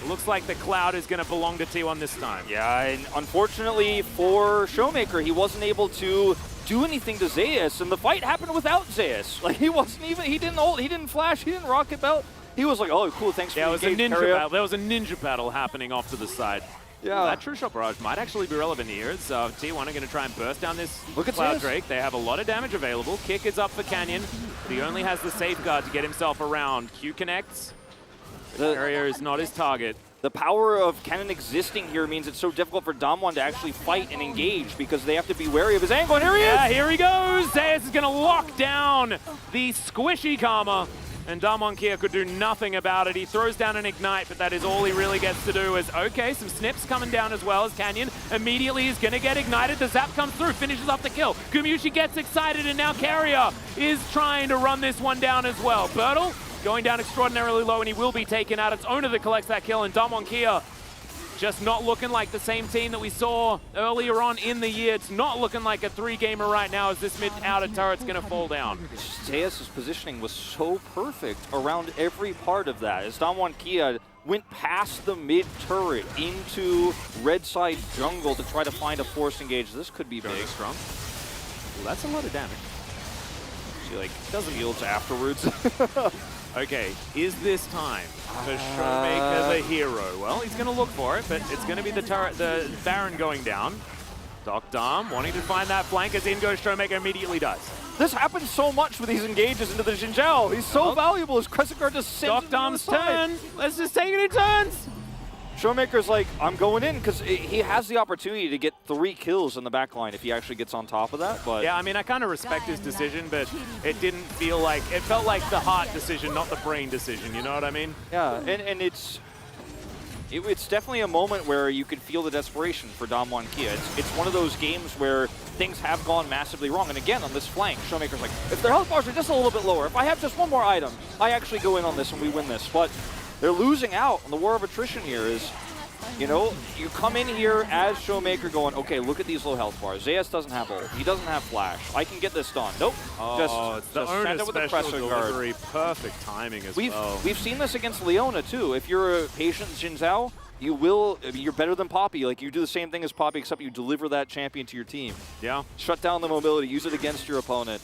It looks like the cloud is going to belong to T1 this time. Yeah, and unfortunately for Showmaker, he wasn't able to do anything to Zeus, and the fight happened without Zeus. Like, he wasn't even, he didn't ult, he didn't flash, he didn't rocket belt. He was like, oh, cool, thanks for the engage, battle. There was a ninja battle happening off to the side. Yeah. That True Shot Barrage might actually be relevant here. As T1 are going to try and burst down this Look at Cloud Zeus. Drake. They have a lot of damage available. Kick is up for Canyon, but he only has the safeguard to get himself around. Q connects. The area is not his target. The power of Cannon existing here means it's so difficult for Damwon to actually fight and engage because they have to be wary of his angle, and here he is! Yeah, here he goes! Zeus is going to lock down the squishy Karma, and Damwon Kia could do nothing about it. He throws down an Ignite, but that is all he really gets to do. Is okay, some snips coming down as well as Canyon immediately is going to get ignited. The zap comes through, finishes off the kill. Gumiushi gets excited, and now Carrier is trying to run this one down as well. Bertle going down extraordinarily low, and he will be taken out. It's Owner that collects that kill, and Damwon Kia just not looking like the same team that we saw earlier on in the year. It's not looking like a 3-gamer right now as this mid-outer turret's going to fall down. Zeus' positioning was so perfect around every part of that. As Damwon Kia went past the mid turret into red side jungle to try to find a force engage. This could be big. Strong. Well, that's a lot of damage. She like doesn't yield afterwards. Okay, is this time for Showmaker the hero? Well, he's going to look for it, but it's going to be the Baron going down. Dom wanting to find that flank as in goes Showmaker immediately does. This happens so much with these engages into the Xin Zhao. He's so valuable as Crescent Guard just sends Dom's turn. Let's just take it in turns. Showmaker's like, I'm going in, because he has the opportunity to get 3 kills in the backline if he actually gets on top of that. But yeah, I mean, I kind of respect his decision, but it didn't feel like, it felt like the heart decision, not the brain decision, you know what I mean? Yeah, and it's definitely a moment where you could feel the desperation for Damwon Kia. It's one of those games where things have gone massively wrong. And again, on this flank, Showmaker's like, if their health bars are just a little bit lower, if I have just one more item, I actually go in on this and we win this. But they're losing out on the war of attrition here is, you know, you come in here as Showmaker going, okay, look at these low health bars. Zayas doesn't have ult. He doesn't have flash. I can get this done. Nope. It's the send it with the special Crescent Guard. delivery. Perfect timing as well. We've seen this against Leona too. If you're a patient Xin Zhao, you're better than Poppy. Like, you do the same thing as Poppy, except you deliver that champion to your team. Yeah. Shut down the mobility. Use it against your opponent.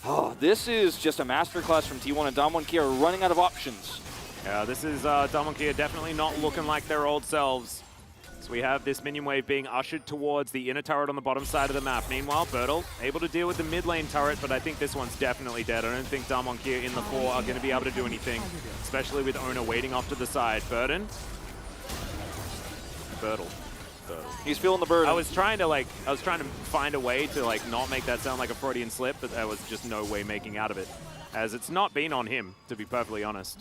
Oh, this is just a masterclass from T1, and Damwon Kia are running out of options. Yeah, this is Damwon Kia definitely not looking like their old selves. So we have this minion wave being ushered towards the inner turret on the bottom side of the map. Meanwhile, Bertle able to deal with the mid lane turret, but I think this one's definitely dead. I don't think Damwon Kia in the 4 are going to be able to do anything, especially with Ona waiting off to the side. Burden. Bertle. He's feeling the burden. I was trying to find a way to like not make that sound like a Freudian slip, but there was just no way making out of it, as it's not been on him, to be perfectly honest.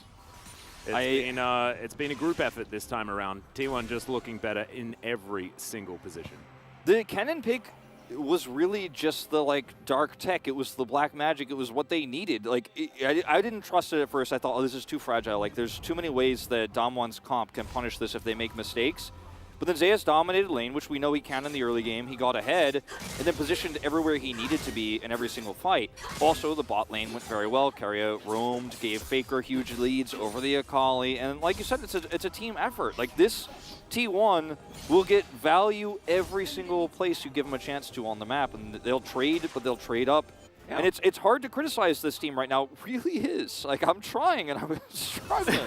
It's been a group effort this time around. T1 just looking better in every single position. The Kennen pick was really just the like dark tech. It was the black magic. It was what they needed. Like I didn't trust it at first. I thought, oh, this is too fragile. Like there's too many ways that Damwon's comp can punish this if they make mistakes. But then Zayas dominated lane, which we know he can in the early game. He got ahead and then positioned everywhere he needed to be in every single fight. Also, the bot lane went very well. Keria roamed, gave Faker huge leads over the Akali. And like you said, it's a team effort. Like this T1 will get value every single place you give them a chance to on the map. And they'll trade, but they'll trade up. Yeah. And it's hard to criticize this team right now. It really is. Like, I'm trying and I'm struggling.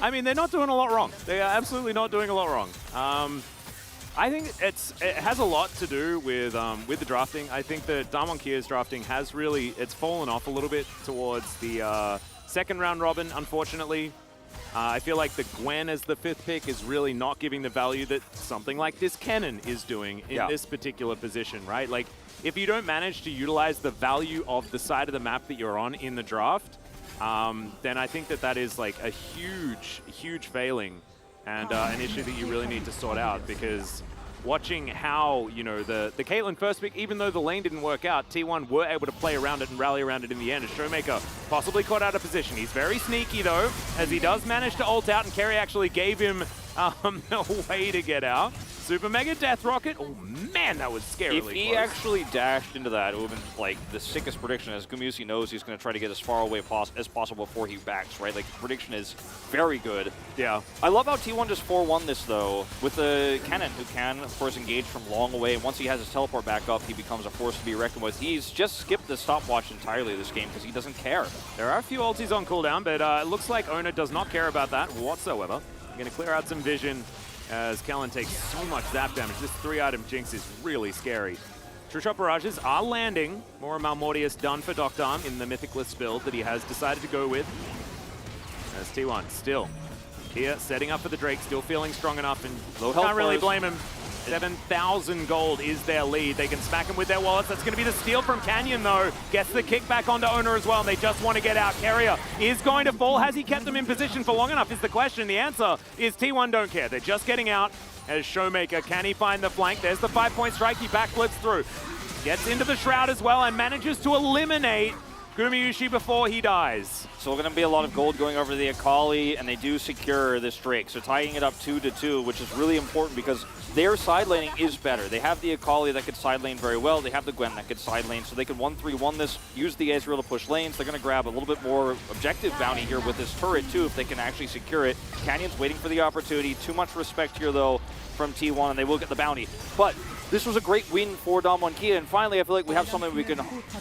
I mean, they're not doing a lot wrong. They are absolutely not doing a lot wrong. I think it has a lot to do with the drafting. I think that Damwon Kia's drafting has it's fallen off a little bit towards the second round robin, unfortunately. I feel like the Gwen as the 5th pick is really not giving the value that something like this Kennen is doing in this particular position, right? Like, if you don't manage to utilize the value of the side of the map that you're on in the draft, then I think that is like a huge failing and an issue that you really need to sort out, because watching how, you know, the Caitlyn first pick, even though the lane didn't work out, T1 were able to play around it and rally around it in the end. As Showmaker possibly caught out of position. He's very sneaky though, as he does manage to ult out, and Kerry actually gave him a way to get out. Super Mega Death Rocket. Oh man, that was scary. If he actually dashed into that, it would have been like the sickest prediction, as Gumusi knows he's going to try to get as far away as possible before he backs, right? Like, the prediction is very good. Yeah. I love how T1 just 4-1 this, though, with the Kennen, who can, of course, engage from long away. And once he has his teleport back up, he becomes a force to be reckoned with. He's just skipped the stopwatch entirely this game because he doesn't care. There are a few ultis on cooldown, but it looks like Ona does not care about that whatsoever. I'm going to clear out some vision as Kellen takes so much zap damage. This 3-item Jinx is really scary. True Shot Barrages are landing. More Malmortius done for Dom in the Mythicless build that he has decided to go with. As T1 still here, setting up for the Drake, still feeling strong enough, and can't really blame him. 7,000 gold is their lead. They can smack him with their wallets. That's going to be the steal from Canyon, though. Gets the kickback onto Ona as well, and they just want to get out. Keria is going to fall. Has he kept them in position for long enough is the question. The answer is T1 don't care. They're just getting out. As Showmaker, can he find the flank? There's the 5-point strike. He backflips through. Gets into the Shroud as well and manages to eliminate Gumayushi before he dies. So we're going to be a lot of gold going over the Akali, and they do secure this Drake. So tying it up 2-2, which is really important because their side laning is better. They have the Akali that could side lane very well. They have the Gwen that could side lane, so they can 1-3-1 this, use the Ezreal to push lanes. They're going to grab a little bit more objective bounty here with this turret, too, if they can actually secure it. Canyon's waiting for the opportunity. Too much respect here, though, from T1, and they will get the bounty. But this was a great win for Damwon Kia, and finally I feel like we have something we can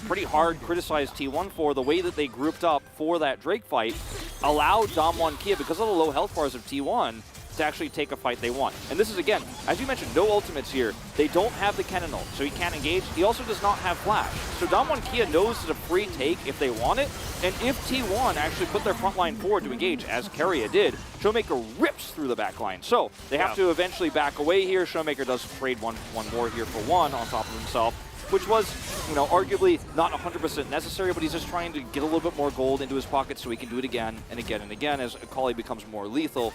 pretty hard criticize T1 for. The way that they grouped up for that Drake fight allowed Damwon Kia, because of the low health bars of T1, to actually take a fight they want. And this is, again, as you mentioned, no ultimates here. They don't have the Kennen ult, so he can't engage. He also does not have flash. So Damwon Kia knows it's a free take if they want it, and if T1 actually put their front line forward to engage, as Keria did, Showmaker rips through the back line. So they have to eventually back away here. Showmaker does trade one more here for one on top of himself, which was, you know, arguably not 100% necessary, but he's just trying to get a little bit more gold into his pocket so he can do it again and again and again as Akali becomes more lethal.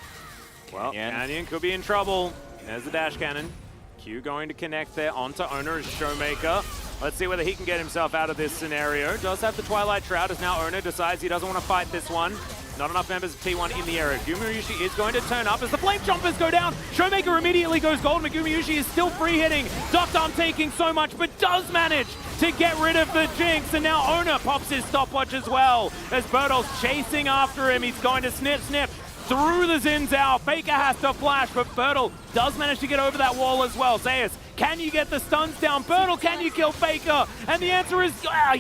Well, Canyon could be in trouble. There's the dash cannon. Q going to connect there onto Owner as Showmaker. Let's see whether he can get himself out of this scenario. Does have the Twilight Shroud as now Owner decides he doesn't want to fight this one. Not enough members of T1 in the area. Gumayushi is going to turn up as the Flame Chompers go down. Showmaker immediately goes gold, and Gumayushi is still free hitting. Doctor taking so much, but does manage to get rid of the Jinx, and now Owner pops his stopwatch as well as Bertol's chasing after him. He's going to snip through the Zins out. Faker has to flash, but Bertel does manage to get over that wall as well. Zeus, can you get the stuns down? Bertel, can you kill Faker? And the answer is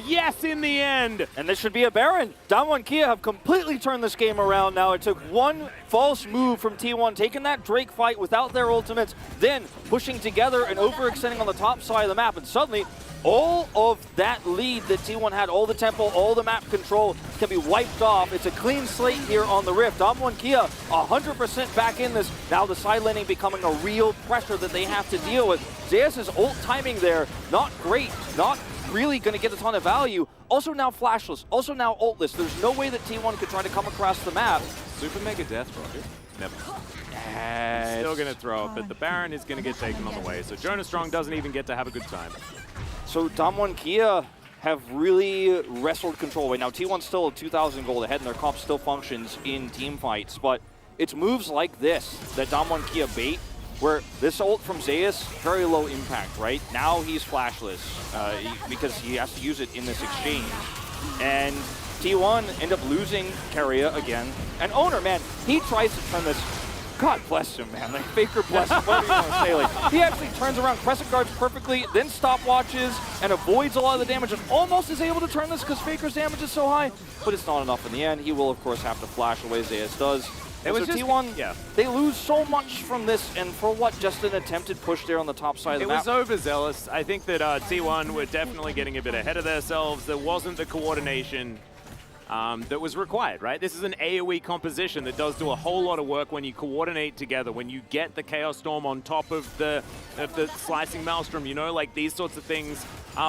yes in the end. And this should be a Baron. Damwon Kia have completely turned this game around now. It took one false move from T1, taking that Drake fight without their ultimates, then pushing together and overextending on the top side of the map, and suddenly all of that lead that T1 had, all the tempo, all the map control can be wiped off. It's a clean slate here on the Rift. Damwon Kia 100% back in this. Now the side laning becoming a real pressure that they have to deal with. Zeus' ult timing there, not great, not really going to get a ton of value. Also now flashless, also now ultless. There's no way that T1 could try to come across the map. Super Mega Death Rocket. Never. Still going to throw it, but the Baron is going to get taken on the way. So Jonas Strong doesn't even get to have a good time. So Damwon Kia have really wrestled control right now. T1's still 2,000 gold ahead, and their comp still functions in team fights. But it's moves like this that Damwon Kia bait, where this ult from Zeus, very low impact, right? Now he's flashless because he has to use it in this exchange. And T1 end up losing Keria again. And Owner, man, he tries to turn this. God bless him, man. Like, Faker bless him, whatever you want to say. Like, he actually turns around Crescent Guards perfectly, then stopwatches, and avoids a lot of the damage, and almost is able to turn this because Faker's damage is so high, but it's not enough in the end. He will, of course, have to flash away. Zeus does. It was so just, T1, they lose so much from this, and for what? Just an attempted push there on the top side of the map. It was overzealous. I think that T1 were definitely getting a bit ahead of themselves. There wasn't the coordination that was required, right? This is an AoE composition that does do a whole lot of work when you coordinate together, when you get the Chaos Storm on top of the Slicing Maelstrom, you know, like these sorts of things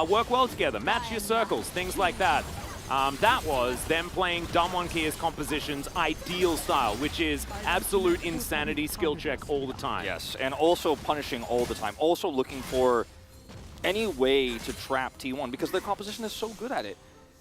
work well together. Match your circles, things like that. That was them playing Damwon Kia's composition's ideal style, which is absolute insanity skill check all the time. Yes, and also punishing all the time. Also looking for any way to trap T1 because their composition is so good at it.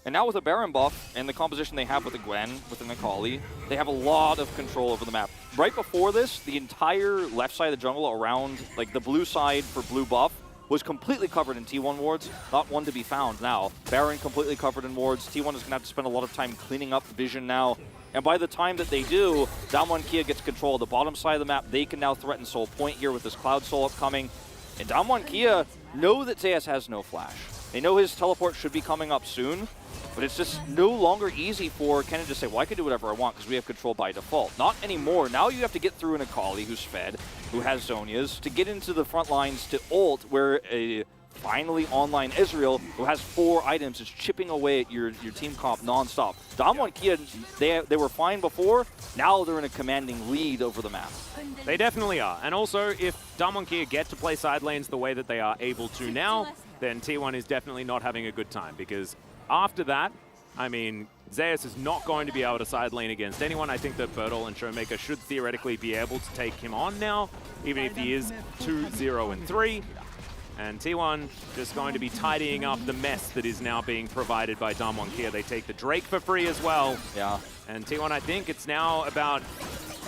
And now with a Baron buff and the composition they have with the Gwen, with an Akali, they have a lot of control over the map. Right before this, the entire left side of the jungle around, like the blue side for blue buff, was completely covered in T1 wards, not one to be found now. Baron completely covered in wards. T1 is going to have to spend a lot of time cleaning up vision now. And by the time that they do, Damwon Kia gets control of the bottom side of the map. They can now threaten Soul Point here with this Cloud Soul upcoming. And Damwon Kia know that Zeus has no flash. They know his teleport should be coming up soon, but it's just no longer easy for Kennen to say, well, I can do whatever I want because we have control by default. Not anymore. Now you have to get through an Akali who's fed, who has Zonias, to get into the front lines to ult, where a finally online Ezreal, who has 4 items, is chipping away at your team comp nonstop. Damwon Kia, they were fine before. Now they're in a commanding lead over the map. They definitely are. And also, if Damwon Kia get to play side lanes the way that they are able to now, then T1 is definitely not having a good time, because after that, I mean, Zeus is not going to be able to side lane against anyone. I think that Bertel and Showmaker should theoretically be able to take him on now, even if he is 2-0-3. And T1 just going to be tidying up the mess that is now being provided by Damwon Kia. They take the Drake for free as well. Yeah. And T1, I think it's now about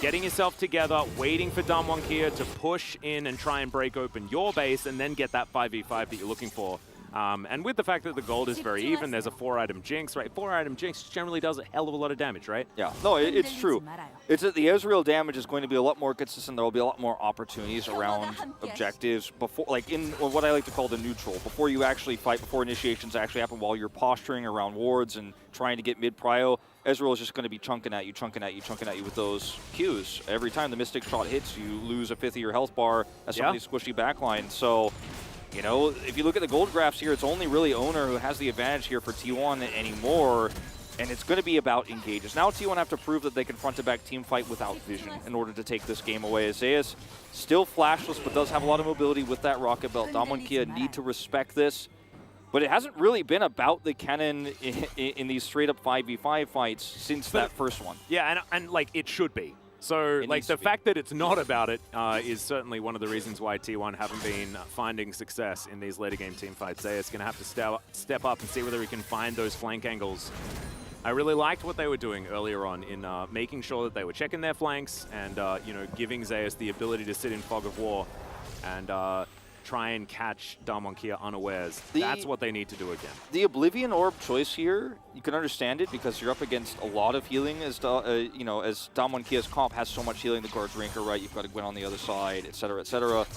getting yourself together, waiting for Damwon Kia to push in and try and break open your base, and then get that 5v5 that you're looking for. And with the fact that the gold is very even, there's a 4-item Jinx, right? 4-item Jinx generally does a hell of a lot of damage, right? Yeah, no, it's true. It's that the Ezreal damage is going to be a lot more consistent. There will be a lot more opportunities around objectives before, like in what I like to call the neutral, before you actually fight, before initiations actually happen, while you're posturing around wards and trying to get mid-prio. Ezreal is just going to be chunking at you with those Qs. Every time the Mystic Shot hits, you lose a fifth of your health bar as some of these squishy backlines. So, you know, if you look at the gold graphs here, it's only really Owner who has the advantage here for T1 anymore, and it's going to be about engages. Now T1 have to prove that they can front-to-back team fight without vision in order to take this game away. Zeus still flashless, but does have a lot of mobility with that rocket belt. Damwon Kia need to respect this. But it hasn't really been about the cannon in these straight-up 5v5 fights since that first one. Yeah, and like, it should be. So, like, the fact that it's not about it is certainly one of the reasons why T1 haven't been finding success in these later game team fights. Zeus going to have to step up and see whether he can find those flank angles. I really liked what they were doing earlier on in making sure that they were checking their flanks and, you know, giving Zeus the ability to sit in Fog of War and try and catch Damwon Kia unawares. That's what they need to do again. The Oblivion Orb choice here, you can understand it because you're up against a lot of healing as you know, as Damwon Kia's comp has so much healing, the guard's Ranker, right? You've got to Gwen on the other side, etc., etc.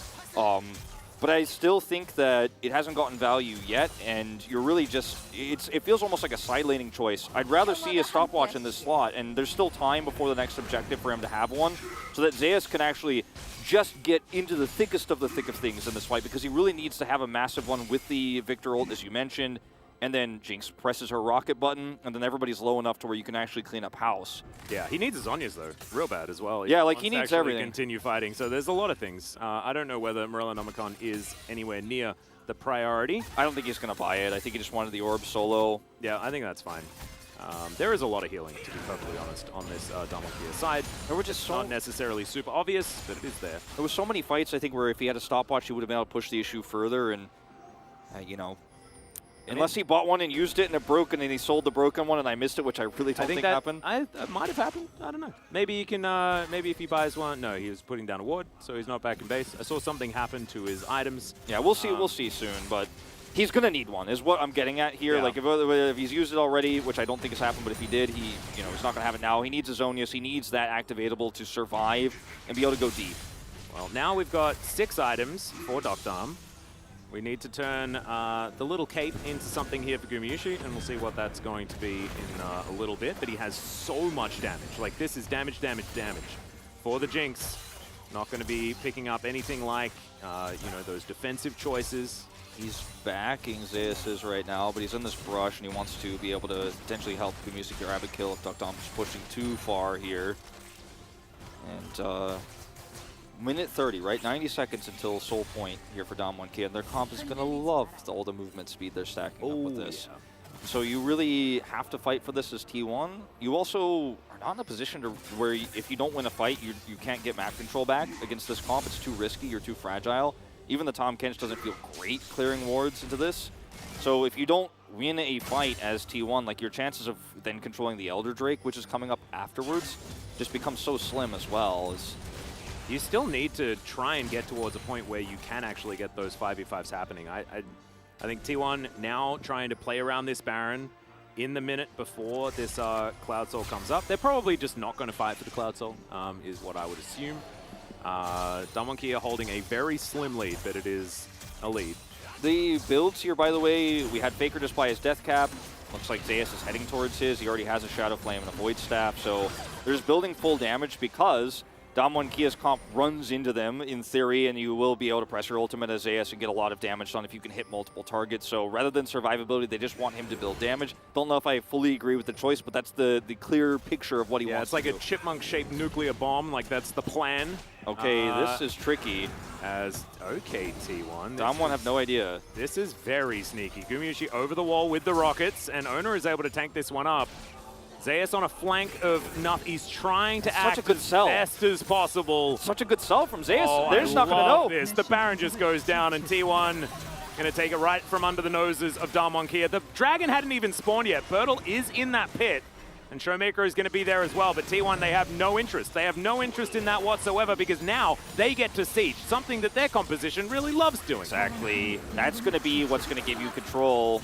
But I still think that it hasn't gotten value yet, and you're really just, it feels almost like a side laning choice. I'd rather see a stopwatch in this slot, and there's still time before the next objective for him to have one, so that Zeus can actually just get into the thickest of the thick of things in this fight, because he really needs to have a massive one with the Victor ult, as you mentioned, and then Jinx presses her rocket button, and then everybody's low enough to where you can actually clean up house. Yeah, he needs his Zhonya's, though, real bad as well. Yeah, like, he needs everything. Continue fighting, so there's a lot of things. I don't know whether Morellonomicon is anywhere near the priority. I don't think he's going to buy it. I think he just wanted the orb solo. Yeah, I think that's fine. There is a lot of healing, to be perfectly honest, on this Damwon Kia side. There were just not necessarily super obvious, but it is there. There was so many fights, I think, where if he had a stopwatch, he would have been able to push the issue further, and, you know, unless he bought one and used it and it broke, and then he sold the broken one and I missed it, which I really don't think happened. That might have happened. I don't know. Maybe you can. Maybe if he buys one. No, he was putting down a ward, so he's not back in base. I saw something happen to his items. Yeah, we'll see. We'll see soon, but he's gonna need one. Is what I'm getting at here. Yeah. Like if he's used it already, which I don't think has happened, but if he did, he's not gonna have it now. He needs his Zhonya's. He needs that activatable to survive and be able to go deep. Well, now we've got 6 items for Dokdam. We need to turn the little cape into something here for Gumayusi, and we'll see what that's going to be in a little bit. But he has so much damage. Like, this is damage, damage, damage. For the Jinx, not going to be picking up anything like, you know, those defensive choices. He's backing Zeus right now, but he's in this brush, and he wants to be able to potentially help Gumayusi grab a kill if Dokdam is pushing too far here. And, minute 30, right? 90 seconds until soul point here for Damwon Kia, and their comp is going to love all the movement speed they're stacking up with this. Yeah. So you really have to fight for this as T1. You also are not in a position to where if you don't win a fight, you can't get map control back against this comp. It's too risky, you're too fragile. Even the Tahm Kench doesn't feel great clearing wards into this. So if you don't win a fight as T1, like, your chances of then controlling the Elder Drake, which is coming up afterwards, just become so slim as well. You still need to try and get towards a point where you can actually get those 5v5s happening. I think T1 now trying to play around this Baron in the minute before this Cloud Soul comes up. They're probably just not going to fight for the Cloud Soul, is what I would assume. Damwon Kia holding a very slim lead, but it is a lead. The builds here, by the way, we had Faker just buy his Death Cap. Looks like Zeus is heading towards his. He already has a Shadow Flame and a Void Staff, so there's building full damage because Damwon Kia's comp runs into them, in theory, and you will be able to press your ultimate as Zeus and get a lot of damage done if you can hit multiple targets. So rather than survivability, they just want him to build damage. Don't know if I fully agree with the choice, but that's the clear picture of what he wants to do. Yeah, it's like a chipmunk-shaped nuclear bomb. Like, that's the plan. Okay, this is tricky. Okay, T1. Damwon have no idea. This is very sneaky. Gumayusi over the wall with the rockets, and Owner is able to tank this one up. Zeus on a flank of Nuff. He's trying to act such a good as sell. best as possible. Such a good sell from Zeus. Oh, They're just not going to know. This. The Baron just goes down, and T1 going to take it right from under the noses of Damwon Kia. The Dragon hadn't even spawned yet. Bertle is in that pit, and Showmaker is going to be there as well. But T1, they have no interest. They have no interest in that whatsoever, because now they get to siege, something that their composition really loves doing. Exactly. That's going to be what's going to give you control.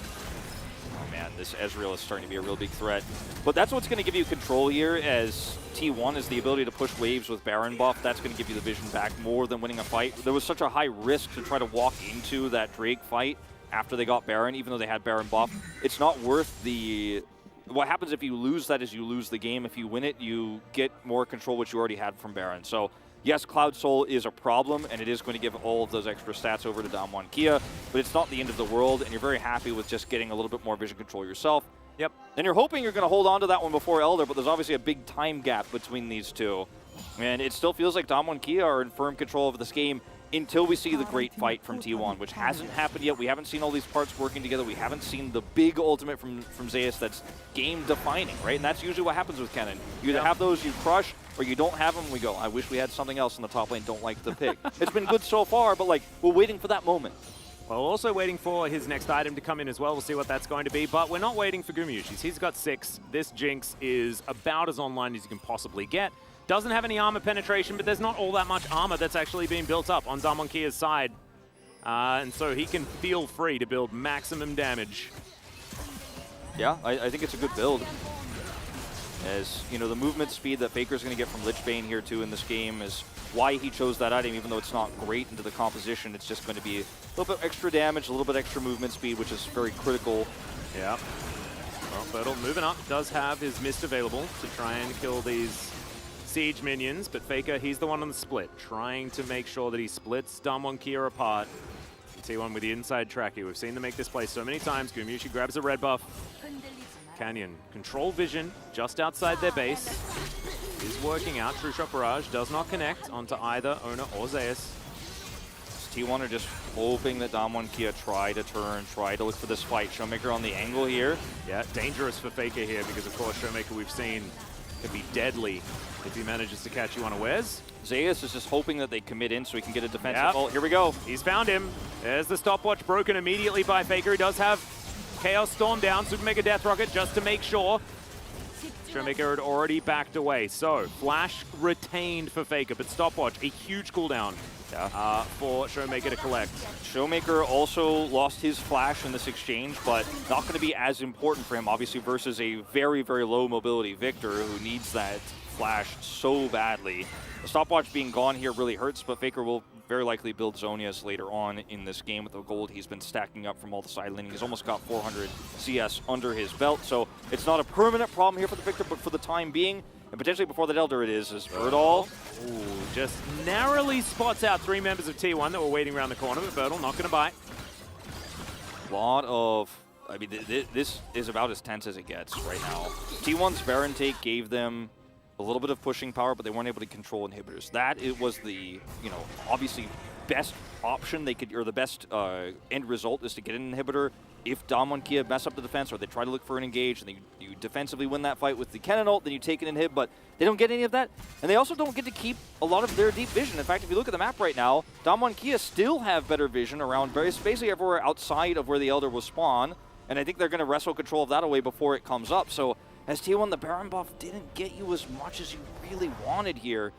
Oh man, this Ezreal is starting to be a real big threat. But that's what's going to give you control here, as T1 is the ability to push waves with Baron buff. That's going to give you the vision back more than winning a fight. There was such a high risk to try to walk into that Drake fight after they got Baron, even though they had Baron buff. It's not worth the... What happens if you lose that is you lose the game. If you win it, you get more control, which you already had from Baron. So yes, Cloud Soul is a problem, and it is going to give all of those extra stats over to Damwon Kia, but it's not the end of the world, and you're very happy with just getting a little bit more vision control yourself. Yep. And you're hoping you're going to hold on to that one before Elder, but there's obviously a big time gap between these two. And it still feels like Damwon Kia are in firm control of this game until we see the great fight from T1, which hasn't happened yet. We haven't seen all these parts working together. We haven't seen the big ultimate from Zeus that's game-defining, right? And that's usually what happens with Kennen. You either have those you crush, or you don't have them, we go, I wish we had something else in the top lane, don't like the pick. It's been good so far, but like, we're waiting for that moment. Well, also waiting for his next item to come in as well. We'll see what that's going to be, but we're not waiting for Gumayushi's. He's got 6. This Jinx is about as online as you can possibly get. Doesn't have any armor penetration, but there's not all that much armor that's actually being built up on Damwon Kia's side. And so he can feel free to build maximum damage. Yeah, I think it's a good build. As, you know, the movement speed that Faker's going to get from Lichbane here too in this game is why he chose that item, even though it's not great into the composition. It's just going to be a little bit extra damage, a little bit extra movement speed, which is very critical. Yeah. Well, Bertle moving up, does have his mist available to try and kill these siege minions, but Faker, he's the one on the split, trying to make sure that he splits Damwon Kia apart. T1 with the inside tracker. We've seen them make this play so many times. Gumayushi grabs a red buff. Canyon, control vision just outside their base. Is working out. True Shot Barrage does not connect onto either Ona or Zeus. T1 are just hoping that Damwon Kia try to turn, try to look for this fight. Showmaker on the angle here. Yeah, dangerous for Faker here because, of course, Showmaker we've seen can be deadly if he manages to catch you unawares. Zeus is just hoping that they commit in so he can get a defensive Yep. ult. Here we go. He's found him. There's the stopwatch broken immediately by Faker. He does have Chaos Storm down, Super Mega Death Rocket just to make sure. Showmaker had already backed away. So, Flash retained for Faker, but stopwatch, a huge cooldown for Showmaker to collect. Showmaker also lost his flash in this exchange, but not going to be as important for him, obviously, versus a very, very low mobility Victor who needs that flash so badly. The stopwatch being gone here really hurts, but Faker will very likely build Zhonya's later on in this game with the gold he's been stacking up from all the side laning. He's almost got 400 CS under his belt, so it's not a permanent problem here for the Victor, but for the time being, and potentially before that Elder it is Bertle. Ooh, just narrowly spots out 3 members of T1 that were waiting around the corner, but Bertle not going to bite. A lot of... I mean, this is about as tense as it gets right now. T1's Baron take gave them a little bit of pushing power, but they weren't able to control inhibitors. That it was the, you know, obviously best option they could, or the best end result is to get an inhibitor. If Damwon Kia mess up the defense, or they try to look for an engage, and you defensively win that fight with the Kennen ult, then you take an inhib, but they don't get any of that. And they also don't get to keep a lot of their deep vision. In fact, if you look at the map right now, Damwon Kia still have better vision around basically everywhere outside of where the Elder will spawn, and I think they're going to wrestle control of that away before it comes up. So as T1, the Baron buff didn't get you as much as you really wanted here.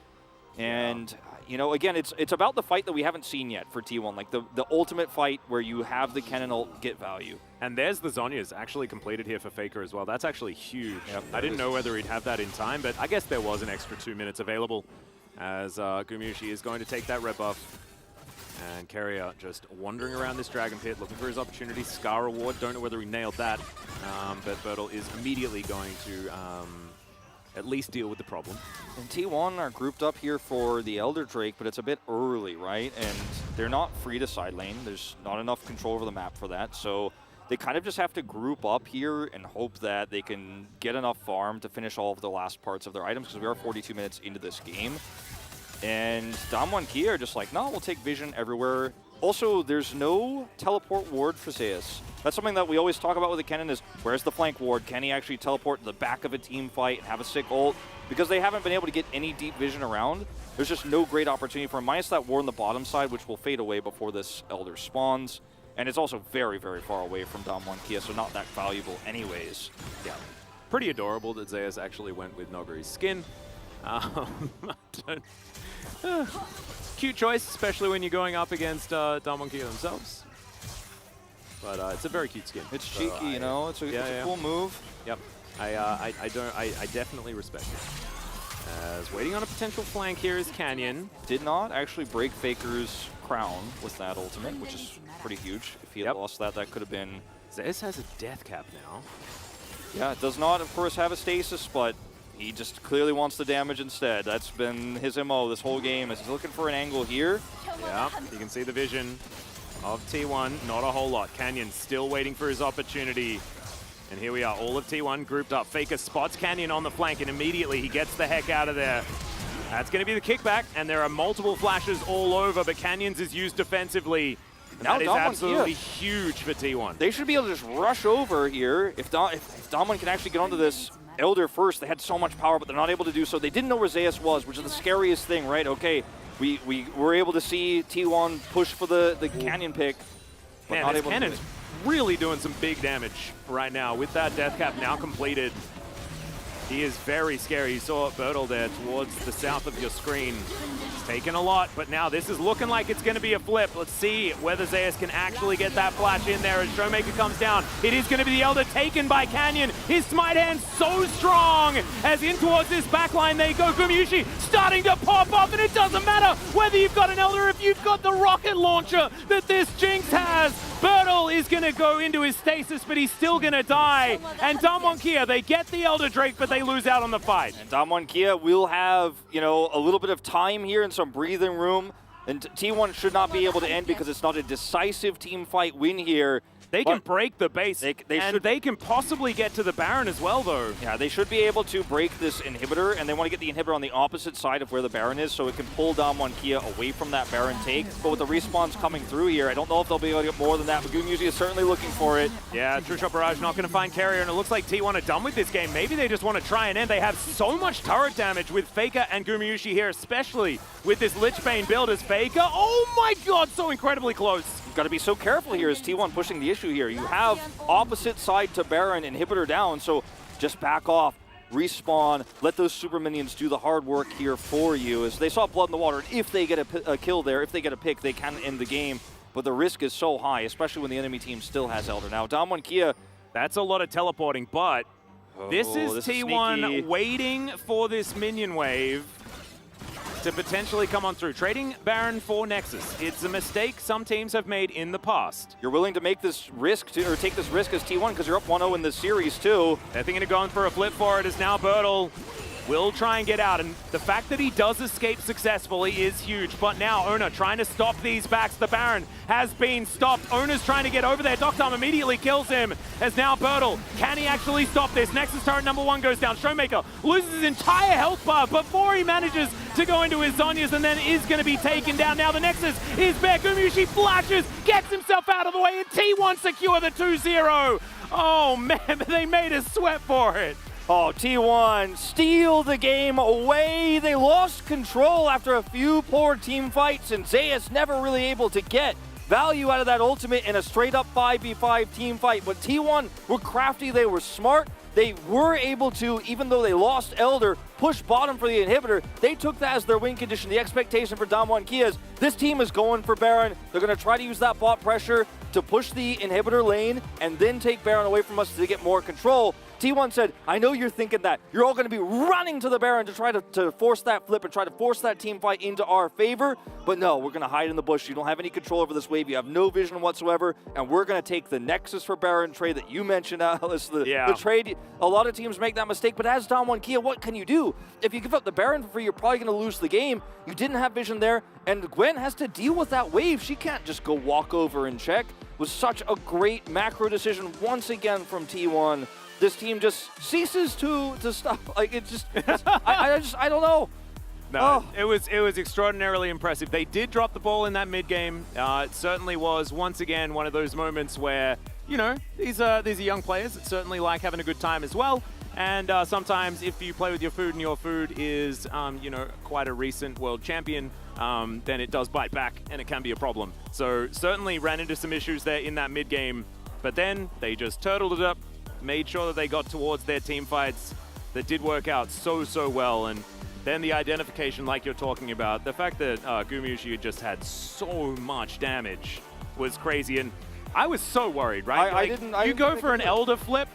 And, you know, again, it's about the fight that we haven't seen yet for T1, like the ultimate fight where you have the Kennen ult get value. And there's the Zhonya's actually completed here for Faker as well. That's actually huge. Yep, I didn't know whether he'd have that in time, but I guess there was an extra 2 minutes available as Gumayushi is going to take that red buff. And Carrier just wandering around this Dragon Pit, looking for his opportunity. Scar reward, don't know whether he nailed that, but Bertle is immediately going to at least deal with the problem. And T1 are grouped up here for the Elder Drake, but it's a bit early, right? And they're not free to side lane. There's not enough control over the map for that, so they kind of just have to group up here and hope that they can get enough farm to finish all of the last parts of their items, because we are 42 minutes into this game. And Damwon Kia are just like, no, we'll take vision everywhere. Also, there's no teleport ward for Zeus. That's something that we always talk about with the Kennen is, where's the flank ward? Can he actually teleport to the back of a team fight and have a sick ult? Because they haven't been able to get any deep vision around, there's just no great opportunity for him. Minus that ward on the bottom side, which will fade away before this Elder spawns. And it's also very, very far away from Dom1 Kia, so not that valuable anyways. Yeah. Pretty adorable that Zeus actually went with Nogari's skin. Cute choice, especially when you're going up against Dom1 Kia themselves. But it's a very cute skin. It's cheeky, you know. It's a cool move. Yep. I definitely respect it. As waiting on a potential flank here is Canyon. Did not actually break Faker's crown with that ultimate, which is pretty huge. If he had lost that, that could have been. Zeus has a death cap now. Yeah, it does not, of course, have a stasis, but he just clearly wants the damage instead. That's been his MO this whole game. Is he's looking for an angle here. Yeah, you can see the vision of T1. Not a whole lot. Canyon still waiting for his opportunity. And here we are, all of T1 grouped up. Faker spots Canyon on the flank, and immediately he gets the heck out of there. That's going to be the kickback, and there are multiple flashes all over, but Canyon's is used defensively. Now that is absolutely huge for T1. They should be able to just rush over here. If Dom1 can actually get onto this Elder first, they had so much power, but they're not able to do so. They didn't know where Zeus was, which is the scariest thing, right? Okay, we were able to see T1 push for the Canyon pick, but Man, not this able Cannon's to really doing some big damage right now. With that death cap now completed, he is very scary. You saw Bertel there towards the south of your screen. He's taken a lot, but now this is looking like it's going to be a flip. Let's see whether Zeus can actually get that flash in there as Showmaker comes down. It is going to be the Elder taken by Canyon. His smite hand so strong as in towards this backline they go. Gumayushi starting to pop up, and it doesn't matter whether you've got an Elder or if you've got the rocket launcher that this Jinx has. Bertel is going to go into his stasis, but he's still going to die. And Dom1 Kia, they get the Elder Drake, but they lose out on the fight. And Dom1 Kia will have, you know, a little bit of time here and some breathing room. And T1 should not be able to end because it's not a decisive team fight win here. They can break the base, and they can possibly get to the Baron as well, though. Yeah, they should be able to break this inhibitor, and they want to get the inhibitor on the opposite side of where the Baron is, so it can pull Dom1 Kia away from that Baron take. But with the respawns coming through here, I don't know if they'll be able to get more than that, but Gumayushi is certainly looking for it. Yeah, True Shot Barrage not going to find Carrier, and it looks like T1 are done with this game. Maybe they just want to try and end. They have so much turret damage with Faker and Gumayushi here, especially with this Lichbane build as Faker. Oh my god, so incredibly close. You've got to be so careful here as T1 pushing the issue here. You have opposite side to Baron inhibitor down, so just back off, respawn, let those super minions do the hard work here for you. As they saw blood in the water, if they get a kill there, if they get a pick, they can end the game. But the risk is so high, especially when the enemy team still has Elder. Now, Dom1 Kia, that's a lot of teleporting, but this is T1 waiting for this minion wave to potentially come on through. Trading Baron for Nexus. It's a mistake some teams have made in the past. You're willing to make this risk, or take this risk as T1 because you're up 1-0 in this series too. They're thinking of going for a flip for it as now Bertel will try and get out, and the fact that he does escape successfully is huge. But now Ona trying to stop these backs. The Baron has been stopped. Ona's trying to get over there. Doctom immediately kills him as now Bertel. Can he actually stop this? Nexus turret number 1 goes down. Showmaker loses his entire health bar before he manages to go into his Zhonya's, and then is going to be taken down. Now the Nexus is back. Gumayushi flashes, gets himself out of the way, and T1 secure the 2-0. Oh man, they made us sweat for it. Oh, T1 steal the game away. They lost control after a few poor team fights, and Zeus never really able to get value out of that ultimate in a straight-up 5v5 team fight. But T1 were crafty, they were smart. They were able to, even though they lost Elder, push bottom for the inhibitor. They took that as their win condition. The expectation for Dom1 Kia is this team is going for Baron. They're going to try to use that bot pressure to push the inhibitor lane and then take Baron away from us to get more control. T1 said, I know you're thinking that. You're all going to be running to the Baron to try to force that flip and try to force that team fight into our favor. But no, we're going to hide in the bush. You don't have any control over this wave. You have no vision whatsoever. And we're going to take the Nexus for Baron trade that you mentioned, Alice. The trade, a lot of teams make that mistake. But as Dom1 Kia, what can you do? If you give up the Baron for free, you're probably going to lose the game. You didn't have vision there. And Gwen has to deal with that wave. She can't just go walk over and check. It was such a great macro decision once again from T1. This team just ceases to stop. Like, it just, I don't know. No, it was extraordinarily impressive. They did drop the ball in that mid game. It certainly was once again one of those moments where, you know, these are young players that certainly like having a good time as well. And sometimes if you play with your food and your food is, you know, quite a recent world champion, then it does bite back and it can be a problem. So certainly ran into some issues there in that mid game, but then they just turtled it up, made sure that they got towards their team fights that did work out so well. And then the identification like you're talking about, the fact that Gumayushi just had so much damage was crazy. And I was so worried, right? You go for an Elder flip,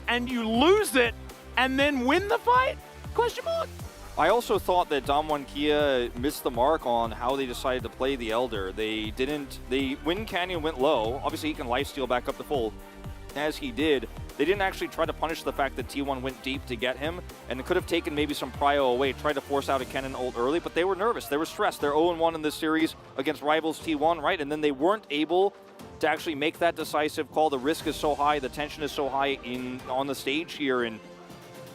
and you lose it, and then win the fight? Question mark? I also thought that Damwon Kia missed the mark on how they decided to play the Elder. When Canyon went low, obviously he can lifesteal back up to full, as he did. They didn't actually try to punish the fact that T1 went deep to get him, and it could have taken maybe some prio away, tried to force out a Kennen ult early, but they were nervous, they were stressed. They're 0-1 in this series against rivals T1, right? And then they weren't able to actually make that decisive call. The risk is so high, the tension is so high on the stage here, and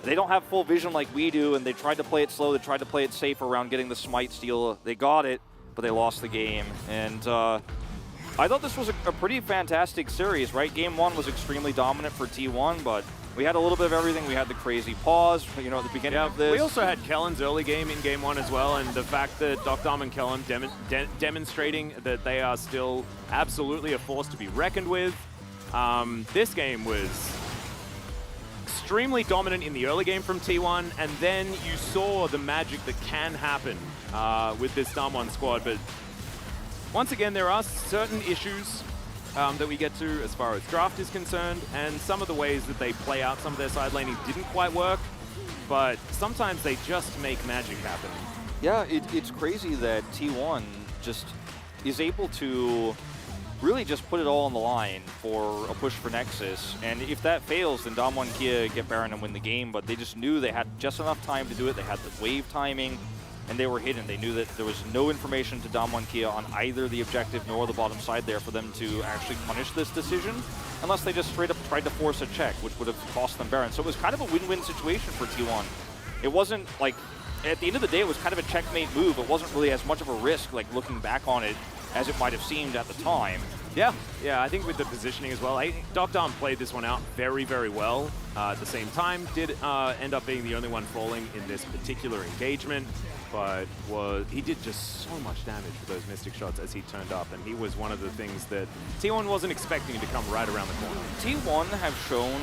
they don't have full vision like we do, and they tried to play it slow, they tried to play it safe around getting the smite steal. They got it, but they lost the game. And I thought this was a pretty fantastic series, right? Game 1 was extremely dominant for T1, but we had a little bit of everything. We had the crazy pause, you know, at the beginning of this. We also had Kellen's early game in Game 1 as well, and the fact that Dom and Kellen demonstrating that they are still absolutely a force to be reckoned with. This game was extremely dominant in the early game from T1, and then you saw the magic that can happen with this Damwon squad. But once again, there are certain issues that we get to as far as draft is concerned, and some of the ways that they play out some of their side laning didn't quite work, but sometimes they just make magic happen. Yeah, it's crazy that T1 just is able to really just put it all on the line for a push for Nexus, and if that fails, then Damwon Kia get Baron and win the game, but they just knew they had just enough time to do it. They had the wave timing, and they were hidden. They knew that there was no information to Damwon Kia on either the objective nor the bottom side there for them to actually punish this decision, unless they just straight up tried to force a check, which would have cost them Baron. So it was kind of a win-win situation for T1. It wasn't like, at the end of the day, it was kind of a checkmate move. It wasn't really as much of a risk, like looking back on it, as it might have seemed at the time. Yeah, I think with the positioning as well, I think Dom played this one out very well. At the same time, did end up being the only one falling in this particular engagement, but he did just so much damage for those Mystic shots as he turned up, and he was one of the things that T1 wasn't expecting to come right around the corner. T1 have shown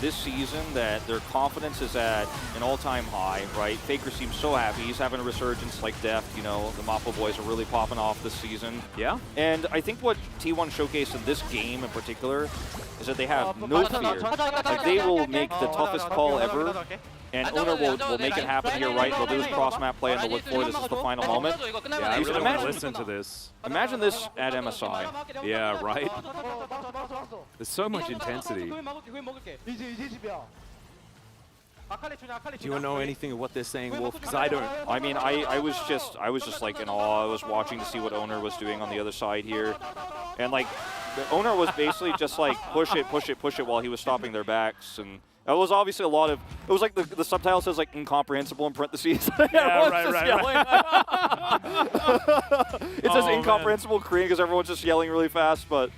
this season that their confidence is at an all-time high, right? Faker seems so happy. He's having a resurgence like Deft, you know, the Mappa boys are really popping off this season. Yeah. And I think what T1 showcased in this game in particular is that they have no fear. Like, they will make the toughest call ever, and Owner will make it happen here, right? They'll do this cross-map play and they'll look for this is the final moment. Yeah, I really want to listen to this. Imagine this at MSI. Yeah, right? There's so much intensity. Do you know anything of what they're saying, Wolf? Because I don't. I mean, I was just like in awe. I was watching to see what Owner was doing on the other side here, and like the Owner was basically just like push it while he was stopping their backs, and it was obviously a lot of. It was like the subtitle says like incomprehensible in parentheses. Yeah, right. It says incomprehensible Korean because everyone's just yelling really fast, but.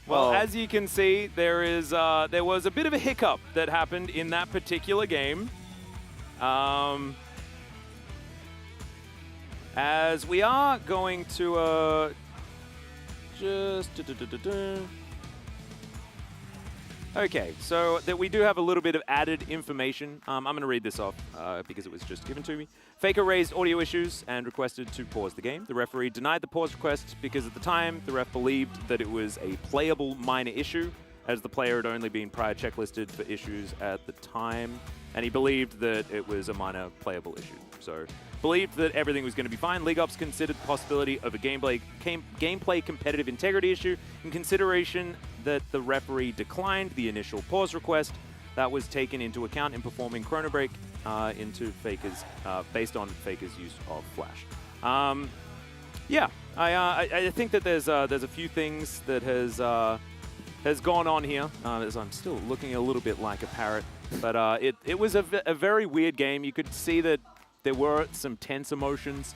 Well, as you can see, there was a bit of a hiccup that happened in that particular game. As we are going to just... Okay, so that we do have a little bit of added information. I'm going to read this off because it was just given to me. Faker raised audio issues and requested to pause the game. The referee denied the pause request because at the time, the ref believed that it was a playable minor issue, as the player had only been prior checklisted for issues at the time, and he believed that it was a minor playable issue. So, believed that everything was going to be fine. League Ops considered the possibility of a gameplay competitive integrity issue in consideration that the referee declined the initial pause request. That was taken into account in performing Chrono Break into Faker's, based on Faker's use of Flash. Yeah, I think that there's a few things that has gone on here. As I'm still looking a little bit like a parrot, but it was a very weird game. You could see that there were some tense emotions.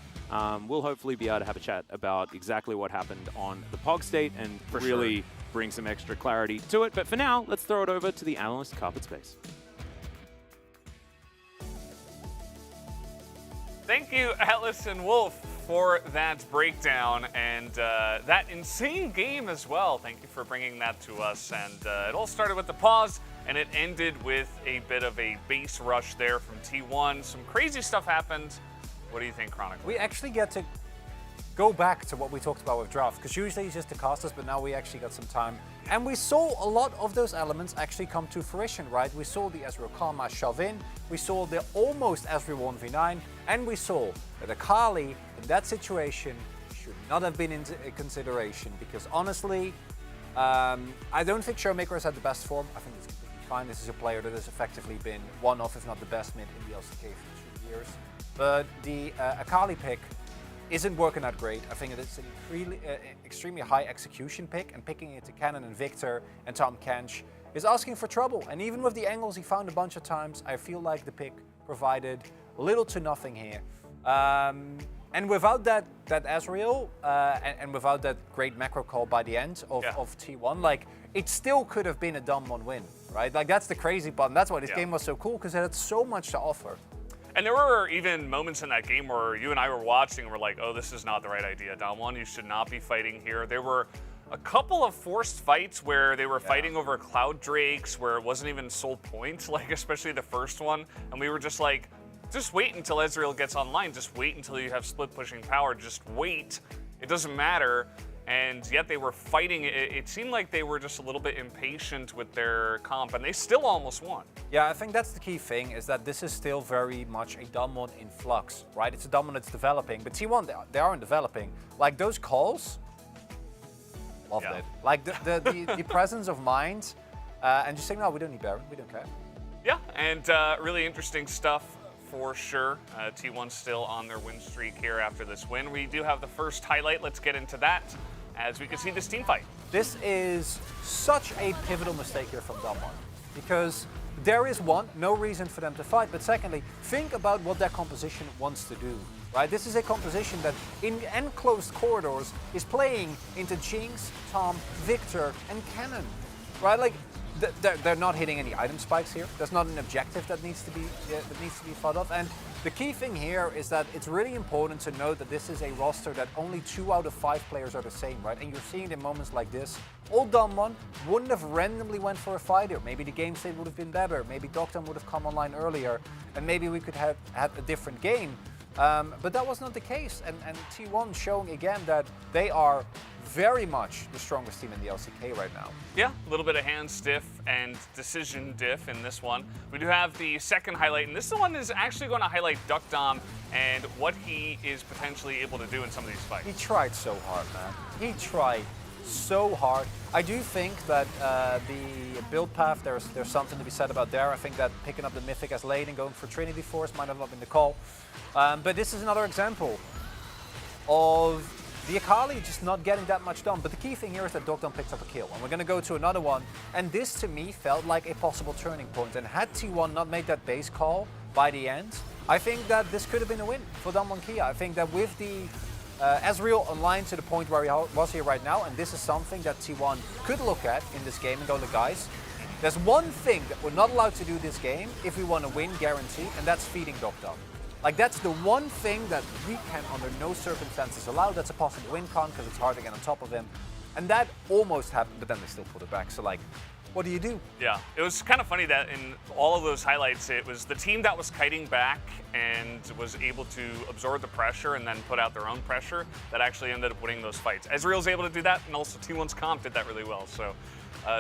We'll hopefully be able to have a chat about exactly what happened on the POG state and really bring some extra clarity to it. But for now, let's throw it over to the analyst carpet space. Thank you, Atlas and Wolf, for that breakdown and that insane game as well. Thank you for bringing that to us. And it all started with the pause, and it ended with a bit of a base rush there from T1. Some crazy stuff happened. What do you think, Chronicle? We actually get to go back to what we talked about with draft, because usually it's just the casters, but now we actually got some time. And we saw a lot of those elements actually come to fruition, right? We saw the Ezreal Karma shove in, we saw the almost Ezreal 1v9, and we saw that Akali in that situation should not have been in consideration, because honestly, I don't think Showmaker has had the best form. I think it's completely fine. This is a player that has effectively been one of, if not the best mid in the LCK for 2 years. But the Akali pick isn't working out great. I think it's an extremely high execution pick, and picking it to Cannon and Victor and Tom Kench is asking for trouble. And even with the angles he found a bunch of times, I feel like the pick provided little to nothing here. And without that Ezreal, and without that great macro call by the end of T1, like, it still could have been a Damwon win, right? Like, that's the crazy part. And that's why this game was so cool, because it had so much to offer. And there were even moments in that game where you and I were watching and we're like, oh, this is not the right idea. Damwon, you should not be fighting here. There were a couple of forced fights where they were fighting over Cloud Drakes, where it wasn't even sole point, like especially the first one. And we were just like, just wait until Ezreal gets online. Just wait until you have split pushing power. Just wait. It doesn't matter. And yet they were fighting. It seemed like they were just a little bit impatient with their comp, and they still almost won. Yeah, I think that's the key thing, is that this is still very much a Damwon in flux, right? It's a Damwon that's developing, but T1, they aren't developing. Like, those calls, loved it. Like, the presence of mind, and just saying, no, we don't need Baron, we don't care. Yeah, and really interesting stuff for sure. T1 still on their win streak here after this win. We do have the first highlight. Let's get into that as we can see this team fight. This is such a pivotal mistake here from Damwon, because there is one, no reason for them to fight, but secondly, think about what that composition wants to do, right? This is a composition that in enclosed corridors is playing into Jinx, Tom, Victor, and Cannon, right? Like, they're not hitting any item spikes here. There's not an objective that needs to be thought of. And the key thing here is that it's really important to note that this is a roster that only 2 out of 5 players are the same, right? And you're seeing it in moments like this. Old Damwon wouldn't have randomly went for a fight here. Maybe the game state would have been better. Maybe Doctor would have come online earlier, and maybe we could have had a different game. But that was not the case. And T1 showing again that they are very much the strongest team in the LCK right now. Yeah, a little bit of hand stiff and decision diff in this one. We do have the second highlight, and this one is actually going to highlight Duckdom and what he is potentially able to do in some of these fights. He tried so hard, man. He tried so hard. I do think that the build path, there's something to be said about there. I think that picking up the Mythic as late and going for Trinity Force might have not been the call. But this is another example of the Akali just not getting that much done. But the key thing here is that Dogdom picks up a kill. And we're going to go to another one. And this, to me, felt like a possible turning point. And had T1 not made that base call by the end, I think that this could have been a win for Damwon Kia. I think that with the Ezreal online to the point where he was here right now, and this is something that T1 could look at in this game and go, look, guys, there's one thing that we're not allowed to do this game if we want to win, guaranteed, and that's feeding Dogdom. Like, that's the one thing that we can, under no circumstances, allow. That's a possible win con, because it's hard to get on top of him. And that almost happened, but then they still put it back. So, like, what do you do? Yeah, it was kind of funny that in all of those highlights, it was the team that was kiting back and was able to absorb the pressure and then put out their own pressure that actually ended up winning those fights. Ezreal's able to do that, and also T1's comp did that really well. So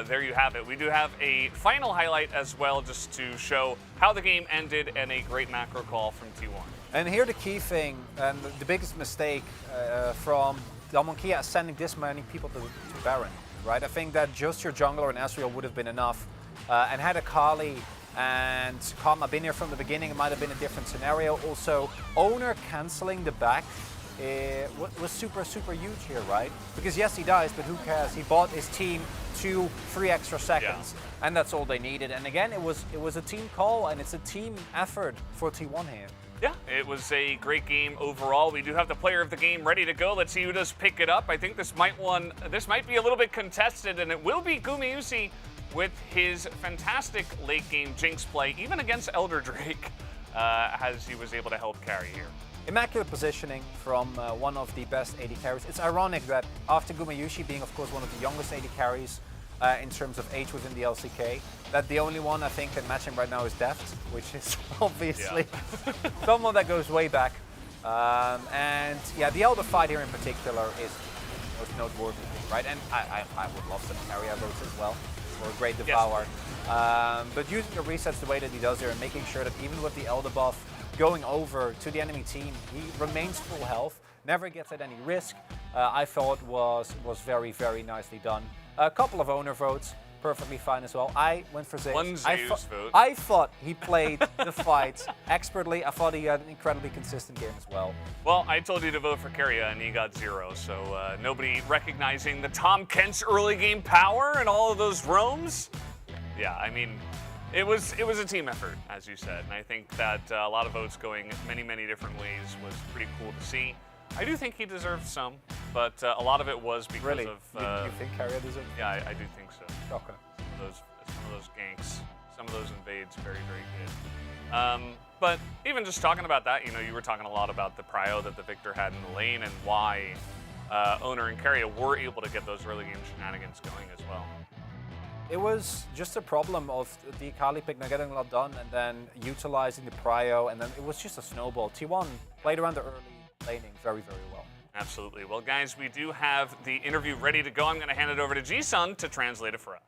there you have it. We do have a final highlight as well, just to show how the game ended and a great macro call from T1. And here the key thing, and the biggest mistake from Damwon Kia is sending this many people to Baron. Right, I think that just your jungler and Ezreal would have been enough. And had Akali and Karma been here from the beginning, it might have been a different scenario. Also, Owner canceling the back was super, super huge here, right? Because yes, he dies, but who cares? He bought his team 2-3 extra seconds, and that's all they needed. And again, it was a team call, and it's a team effort for T1 here. Yeah, it was a great game overall. We do have the player of the game ready to go. Let's see who does pick it up. I think this might be a little bit contested, and it will be Gumayusi with his fantastic late game Jinx play, even against Elder Drake, as he was able to help carry here. Immaculate positioning from one of the best AD carries. It's ironic that after Gumayusi being, of course, one of the youngest AD carries in terms of age within the LCK, that the only one I think that match him right now is Deft, which is obviously someone that goes way back. And yeah, the Elder fight here in particular is most noteworthy, right? And I would love some carrier votes as well for a great Devour. But using the resets the way that he does here and making sure that even with the Elder buff going over to the enemy team, he remains full health, never gets at any risk, I thought was very, very nicely done. A couple of owner votes, perfectly fine as well. I went for Zeus. One Zeus vote. I thought he played the fight expertly. I thought he had an incredibly consistent game as well. Well, I told you to vote for Keria, and he got 0, so nobody recognizing the Tom Kent's early game power and all of those roams. Yeah, I mean, it was a team effort, as you said, and I think that a lot of votes going many, many different ways was pretty cool to see. I do think he deserved some, but a lot of it was because of... you think Carrier deserved? Yeah, I do think so. Okay. Some of those ganks, some of those invades, very, very good. But even just talking about that, you know, you were talking a lot about the prio that the Victor had in the lane and why Owner and Carrier were able to get those early game shenanigans going as well. It was just a problem of the Akali pick not getting a lot done and then utilizing the prio, and then it was just a snowball. T1 played around the early laning very, very well. Absolutely. Well, guys, we do have the interview ready to go. I'm going to hand it over to Ji-sun to translate it for us.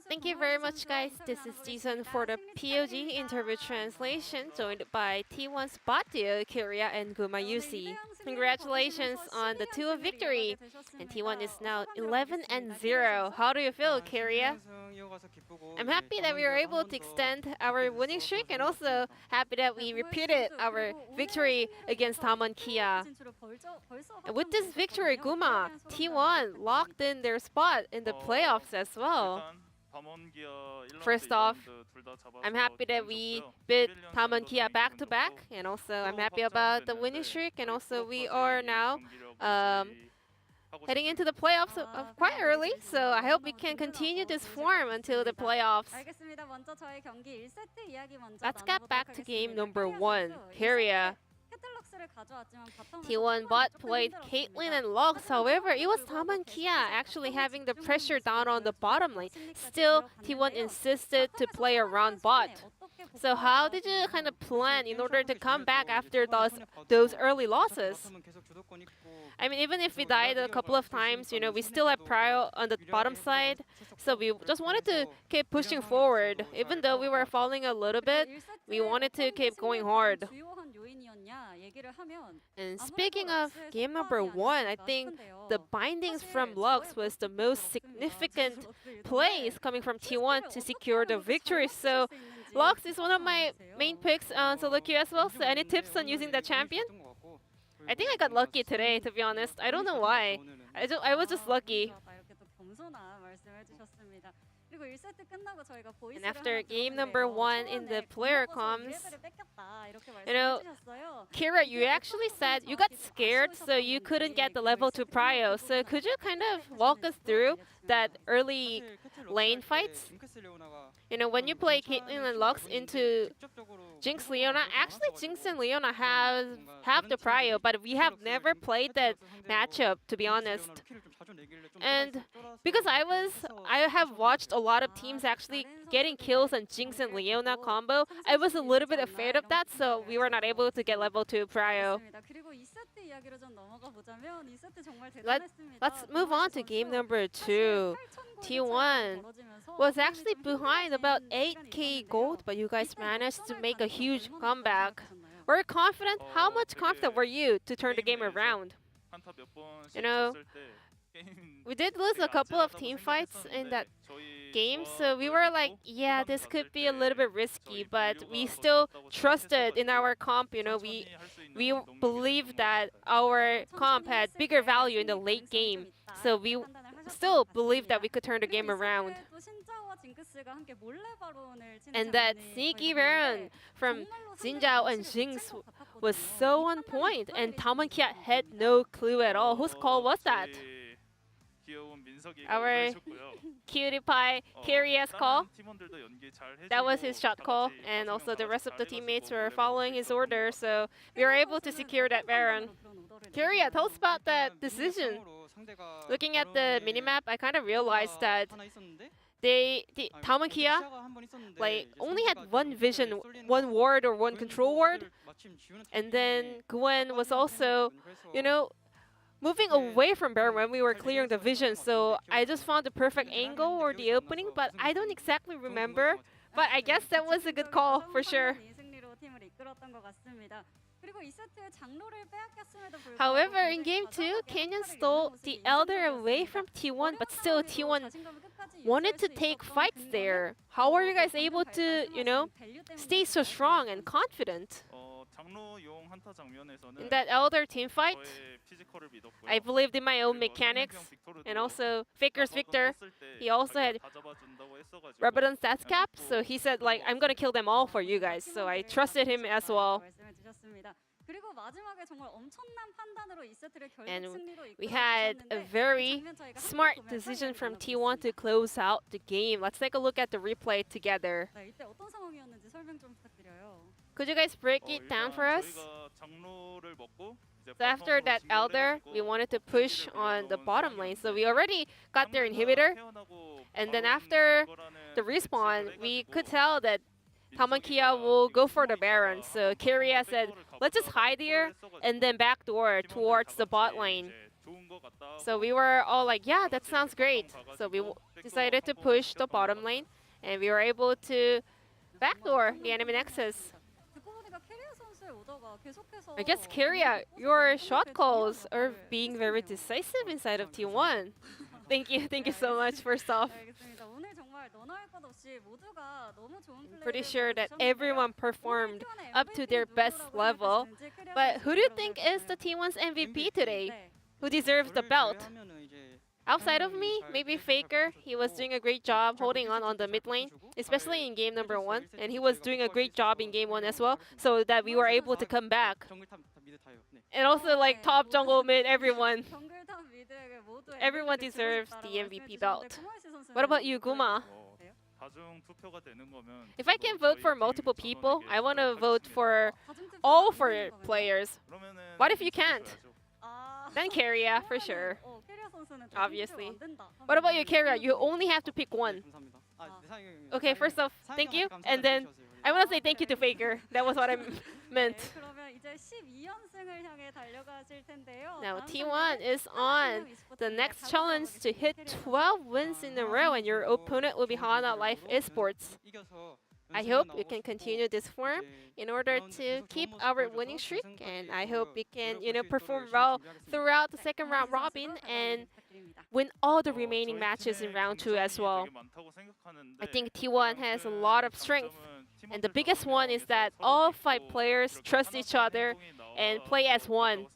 Thank you very much, guys. This is Ji-sun for the POG interview translation, joined by T1's bot duo, Keria and Gumayusi. Congratulations on the 2-0 victory. And T1 is now 11-0. How do you feel, Keria? I'm happy that we were able to extend our winning streak, and also happy that we repeated our victory against Damwon Kia. And with this victory, Guma, T1 locked in their spot in the playoffs as well. First off, I'm happy that we beat Damwon Kia back-to-back, and also I'm happy about the winning streak, and also we are now heading into the playoffs quite early, so I hope we can continue this form until the playoffs. Let's get back to game number 1, Keria. T1 bot played Caitlyn and Lux, however, it was Damwon Kia actually having the pressure down on the bottom lane. Still, T1 insisted to play around bot. So how did you kind of plan in order to come back after those early losses? I mean, even if we died a couple of times, you know, we still have prio on the bottom side. So we just wanted to keep pushing forward. Even though we were falling a little bit, we wanted to keep going hard. And speaking of game number 1, I think the bindings from Lux was the most significant plays coming from T1 to secure the victory. So Lux is one of my main picks on solo queue as well. So any tips on using the champion? I think I got lucky today, to be honest. I don't know why. I was just lucky. And after game number 1 in the player comms, you know, Kira, you actually said you got scared, so you couldn't get the level 2 prio. So could you kind of walk us through that early lane fights? You know, when you play Caitlyn and Lux into Jinx Leona, actually Jinx and Leona have the prio, but we have never played that matchup, to be honest. And because I have watched a lot of teams actually getting kills on Jinx and Leona combo, I was a little bit afraid of that, so we were not able to get level 2 prio. Let's move on to game number 2. T1 was actually behind about 8k gold, but you guys managed to make a huge comeback. We're confident. How much confident were you to turn the game around? You know, we did lose a couple of team fights in that game, so we were like, yeah, this could be a little bit risky, but we still trusted in our comp. You know, we believed that our comp had bigger value in the late game, so we still believed that we could turn the game around. And that sneaky Baron from Jinzhao and Jinx was so on point, and Tamankia had no clue at all. Whose call was that? Our cutie pie Kyria's call. That was his shot call, and also the rest of the teammates were following his order, so we were able to secure that Baron. Kyria, tell us about that decision. Looking at the minimap, I kind of realized that Tamankia only had one vision, one ward or one control ward, and then Gwen was also, moving away from Baron when we were clearing the vision. So I just found the perfect angle or the opening, but I don't exactly remember. But I guess that was a good call for sure. However, in Game 2, Canyon stole the Elder away from T1, but still T1 wanted to take fights there. How are you guys able to, stay so strong and confident? In that Elder team fight, I believed in my own mechanics, and also Faker's Victor, he also had Rabadon stats cap, so he said I'm gonna kill them all for you guys, so I trusted him as well. And we had a very smart decision from T1 to close out the game. Let's take a look at the replay together. Could you guys break it down for us? So after that Elder, we wanted to push on the bottom lane. So we already got their inhibitor. And then after the respawn, we could tell that Tamankia will go for the Baron. So Kyria said, let's just hide here and then backdoor towards the bot lane. So we were all like, yeah, that sounds great. So we decided to push the bottom lane, and we were able to backdoor the enemy nexus. I guess, Kyria, your shot calls are being very decisive inside of T1. Thank you so much, first off. I'm pretty sure that everyone performed up to their best level. But who do you think is the T1's MVP today? Who deserves the belt? Outside of me, maybe Faker. He was doing a great job holding on the mid lane, especially in game number 1. And he was doing a great job in game 1 as well, so that we were able to come back. And also top, jungle, mid, everyone. Everyone deserves the MVP belt. What about you, Guma? If I can vote for multiple people, I want to vote for all 4 players. What if you can't? Then Kyria, for sure. Obviously. What about you, Kyria? You only have to pick one. Okay, first off, thank you. And then I want to say thank you to Faker. That was what I meant. Now T1 is on the next challenge to hit 12 wins in a row, and your opponent will be Hana Life Esports. I hope we can continue this form in order to keep our winning streak, and I hope we can, perform well throughout the second round robin and win all the remaining matches in round 2 as well. I think T1 has a lot of strength, and the biggest one is that all 5 players trust each other and play as one.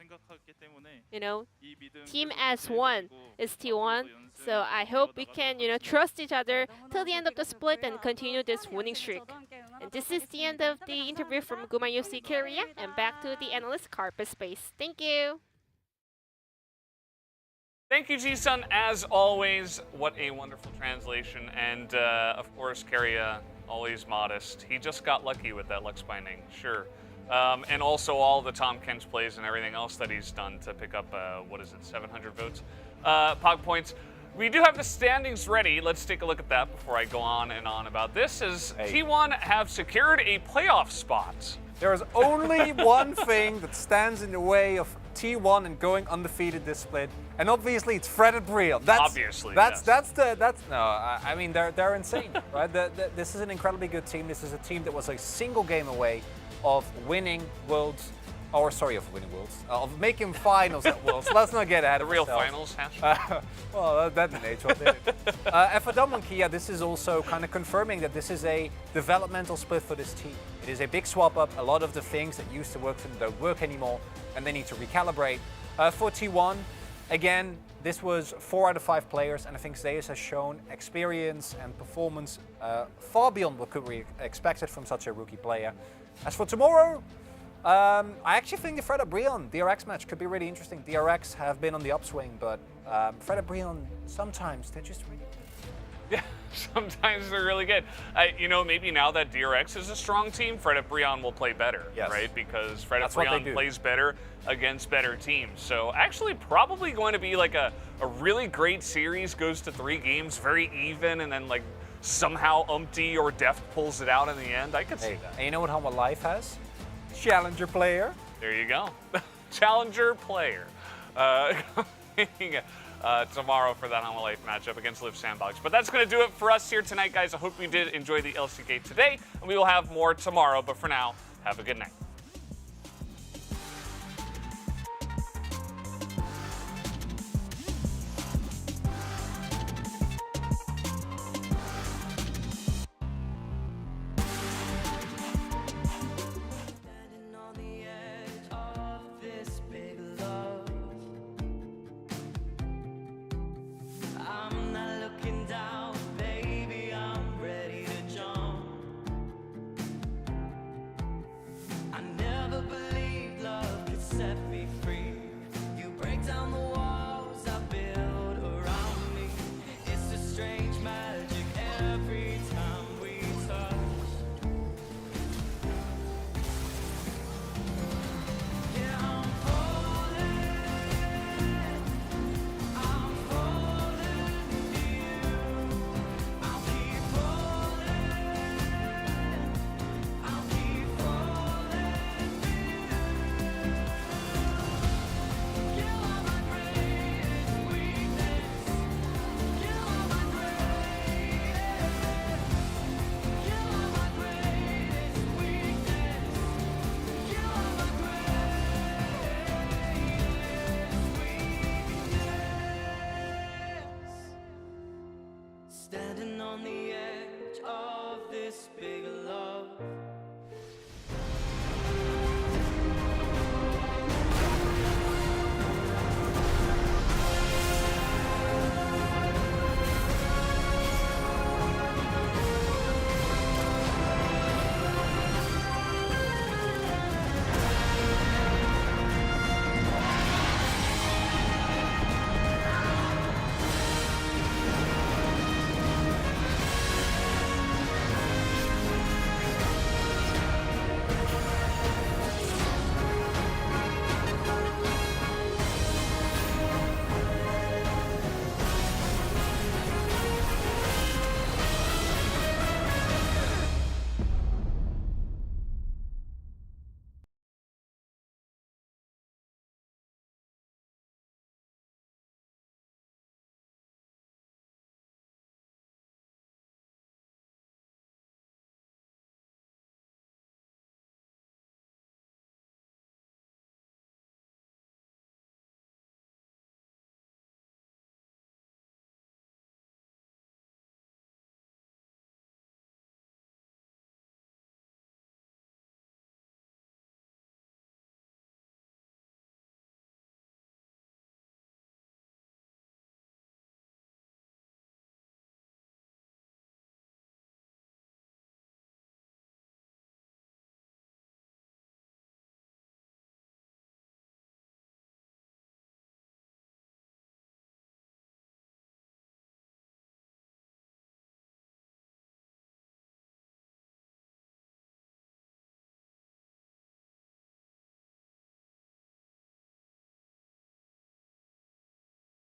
Team as one is T1. So I hope we can, trust each other till the end of the split and continue this winning streak. And this is the end of the interview from Guma UFC Kyria, and back to the analyst Carpet Space. Thank you. Thank you, Ji-sun, as always. What a wonderful translation. And of course, Kyria, always modest. He just got lucky with that Lux Binding, sure. And also all the Tom Kench plays and everything else that he's done to pick up, 700 votes? POG points. We do have the standings ready. Let's take a look at that before I go on and on about this. As T1 have secured a playoff spot. There is only one thing that stands in the way of T1 and going undefeated this split, and obviously it's Fred and Brielle. I mean they're insane, right? This is an incredibly good team. This is a team that was a single game away of winning Worlds. Of making finals at Worlds. Let's not get ahead of real ourselves. finals. Well, that's the nature of it. And for Kia, this is also kind of confirming that this is a developmental split for this team. It is a big swap up. A lot of the things that used to work for them don't work anymore, and they need to recalibrate. For T1, Again, this was 4 out of 5 players, and I think Zeus has shown experience and performance far beyond what could be expected from such a rookie player. As for tomorrow, I actually think the Fred Brion DRX match could be really interesting. DRX have been on the upswing, but Fred Brion, sometimes they're just really good. Yeah, sometimes they're really good. You know, maybe now that DRX is a strong team, Fred Brion will play better, right? Because Fred Brion plays better against better teams. So actually probably going to be like a really great series, goes to 3 games, very even, and then like somehow Umpty or Deft pulls it out in the end. I could see that. And you know what Humble Life has? Challenger player. There you go. Challenger player. Tomorrow for that Humble Life matchup against Live Sandbox. But that's going to do it for us here tonight, guys. I hope you did enjoy the LCK today, and we will have more tomorrow. But for now, have a good night. Standing on the edge of this big love.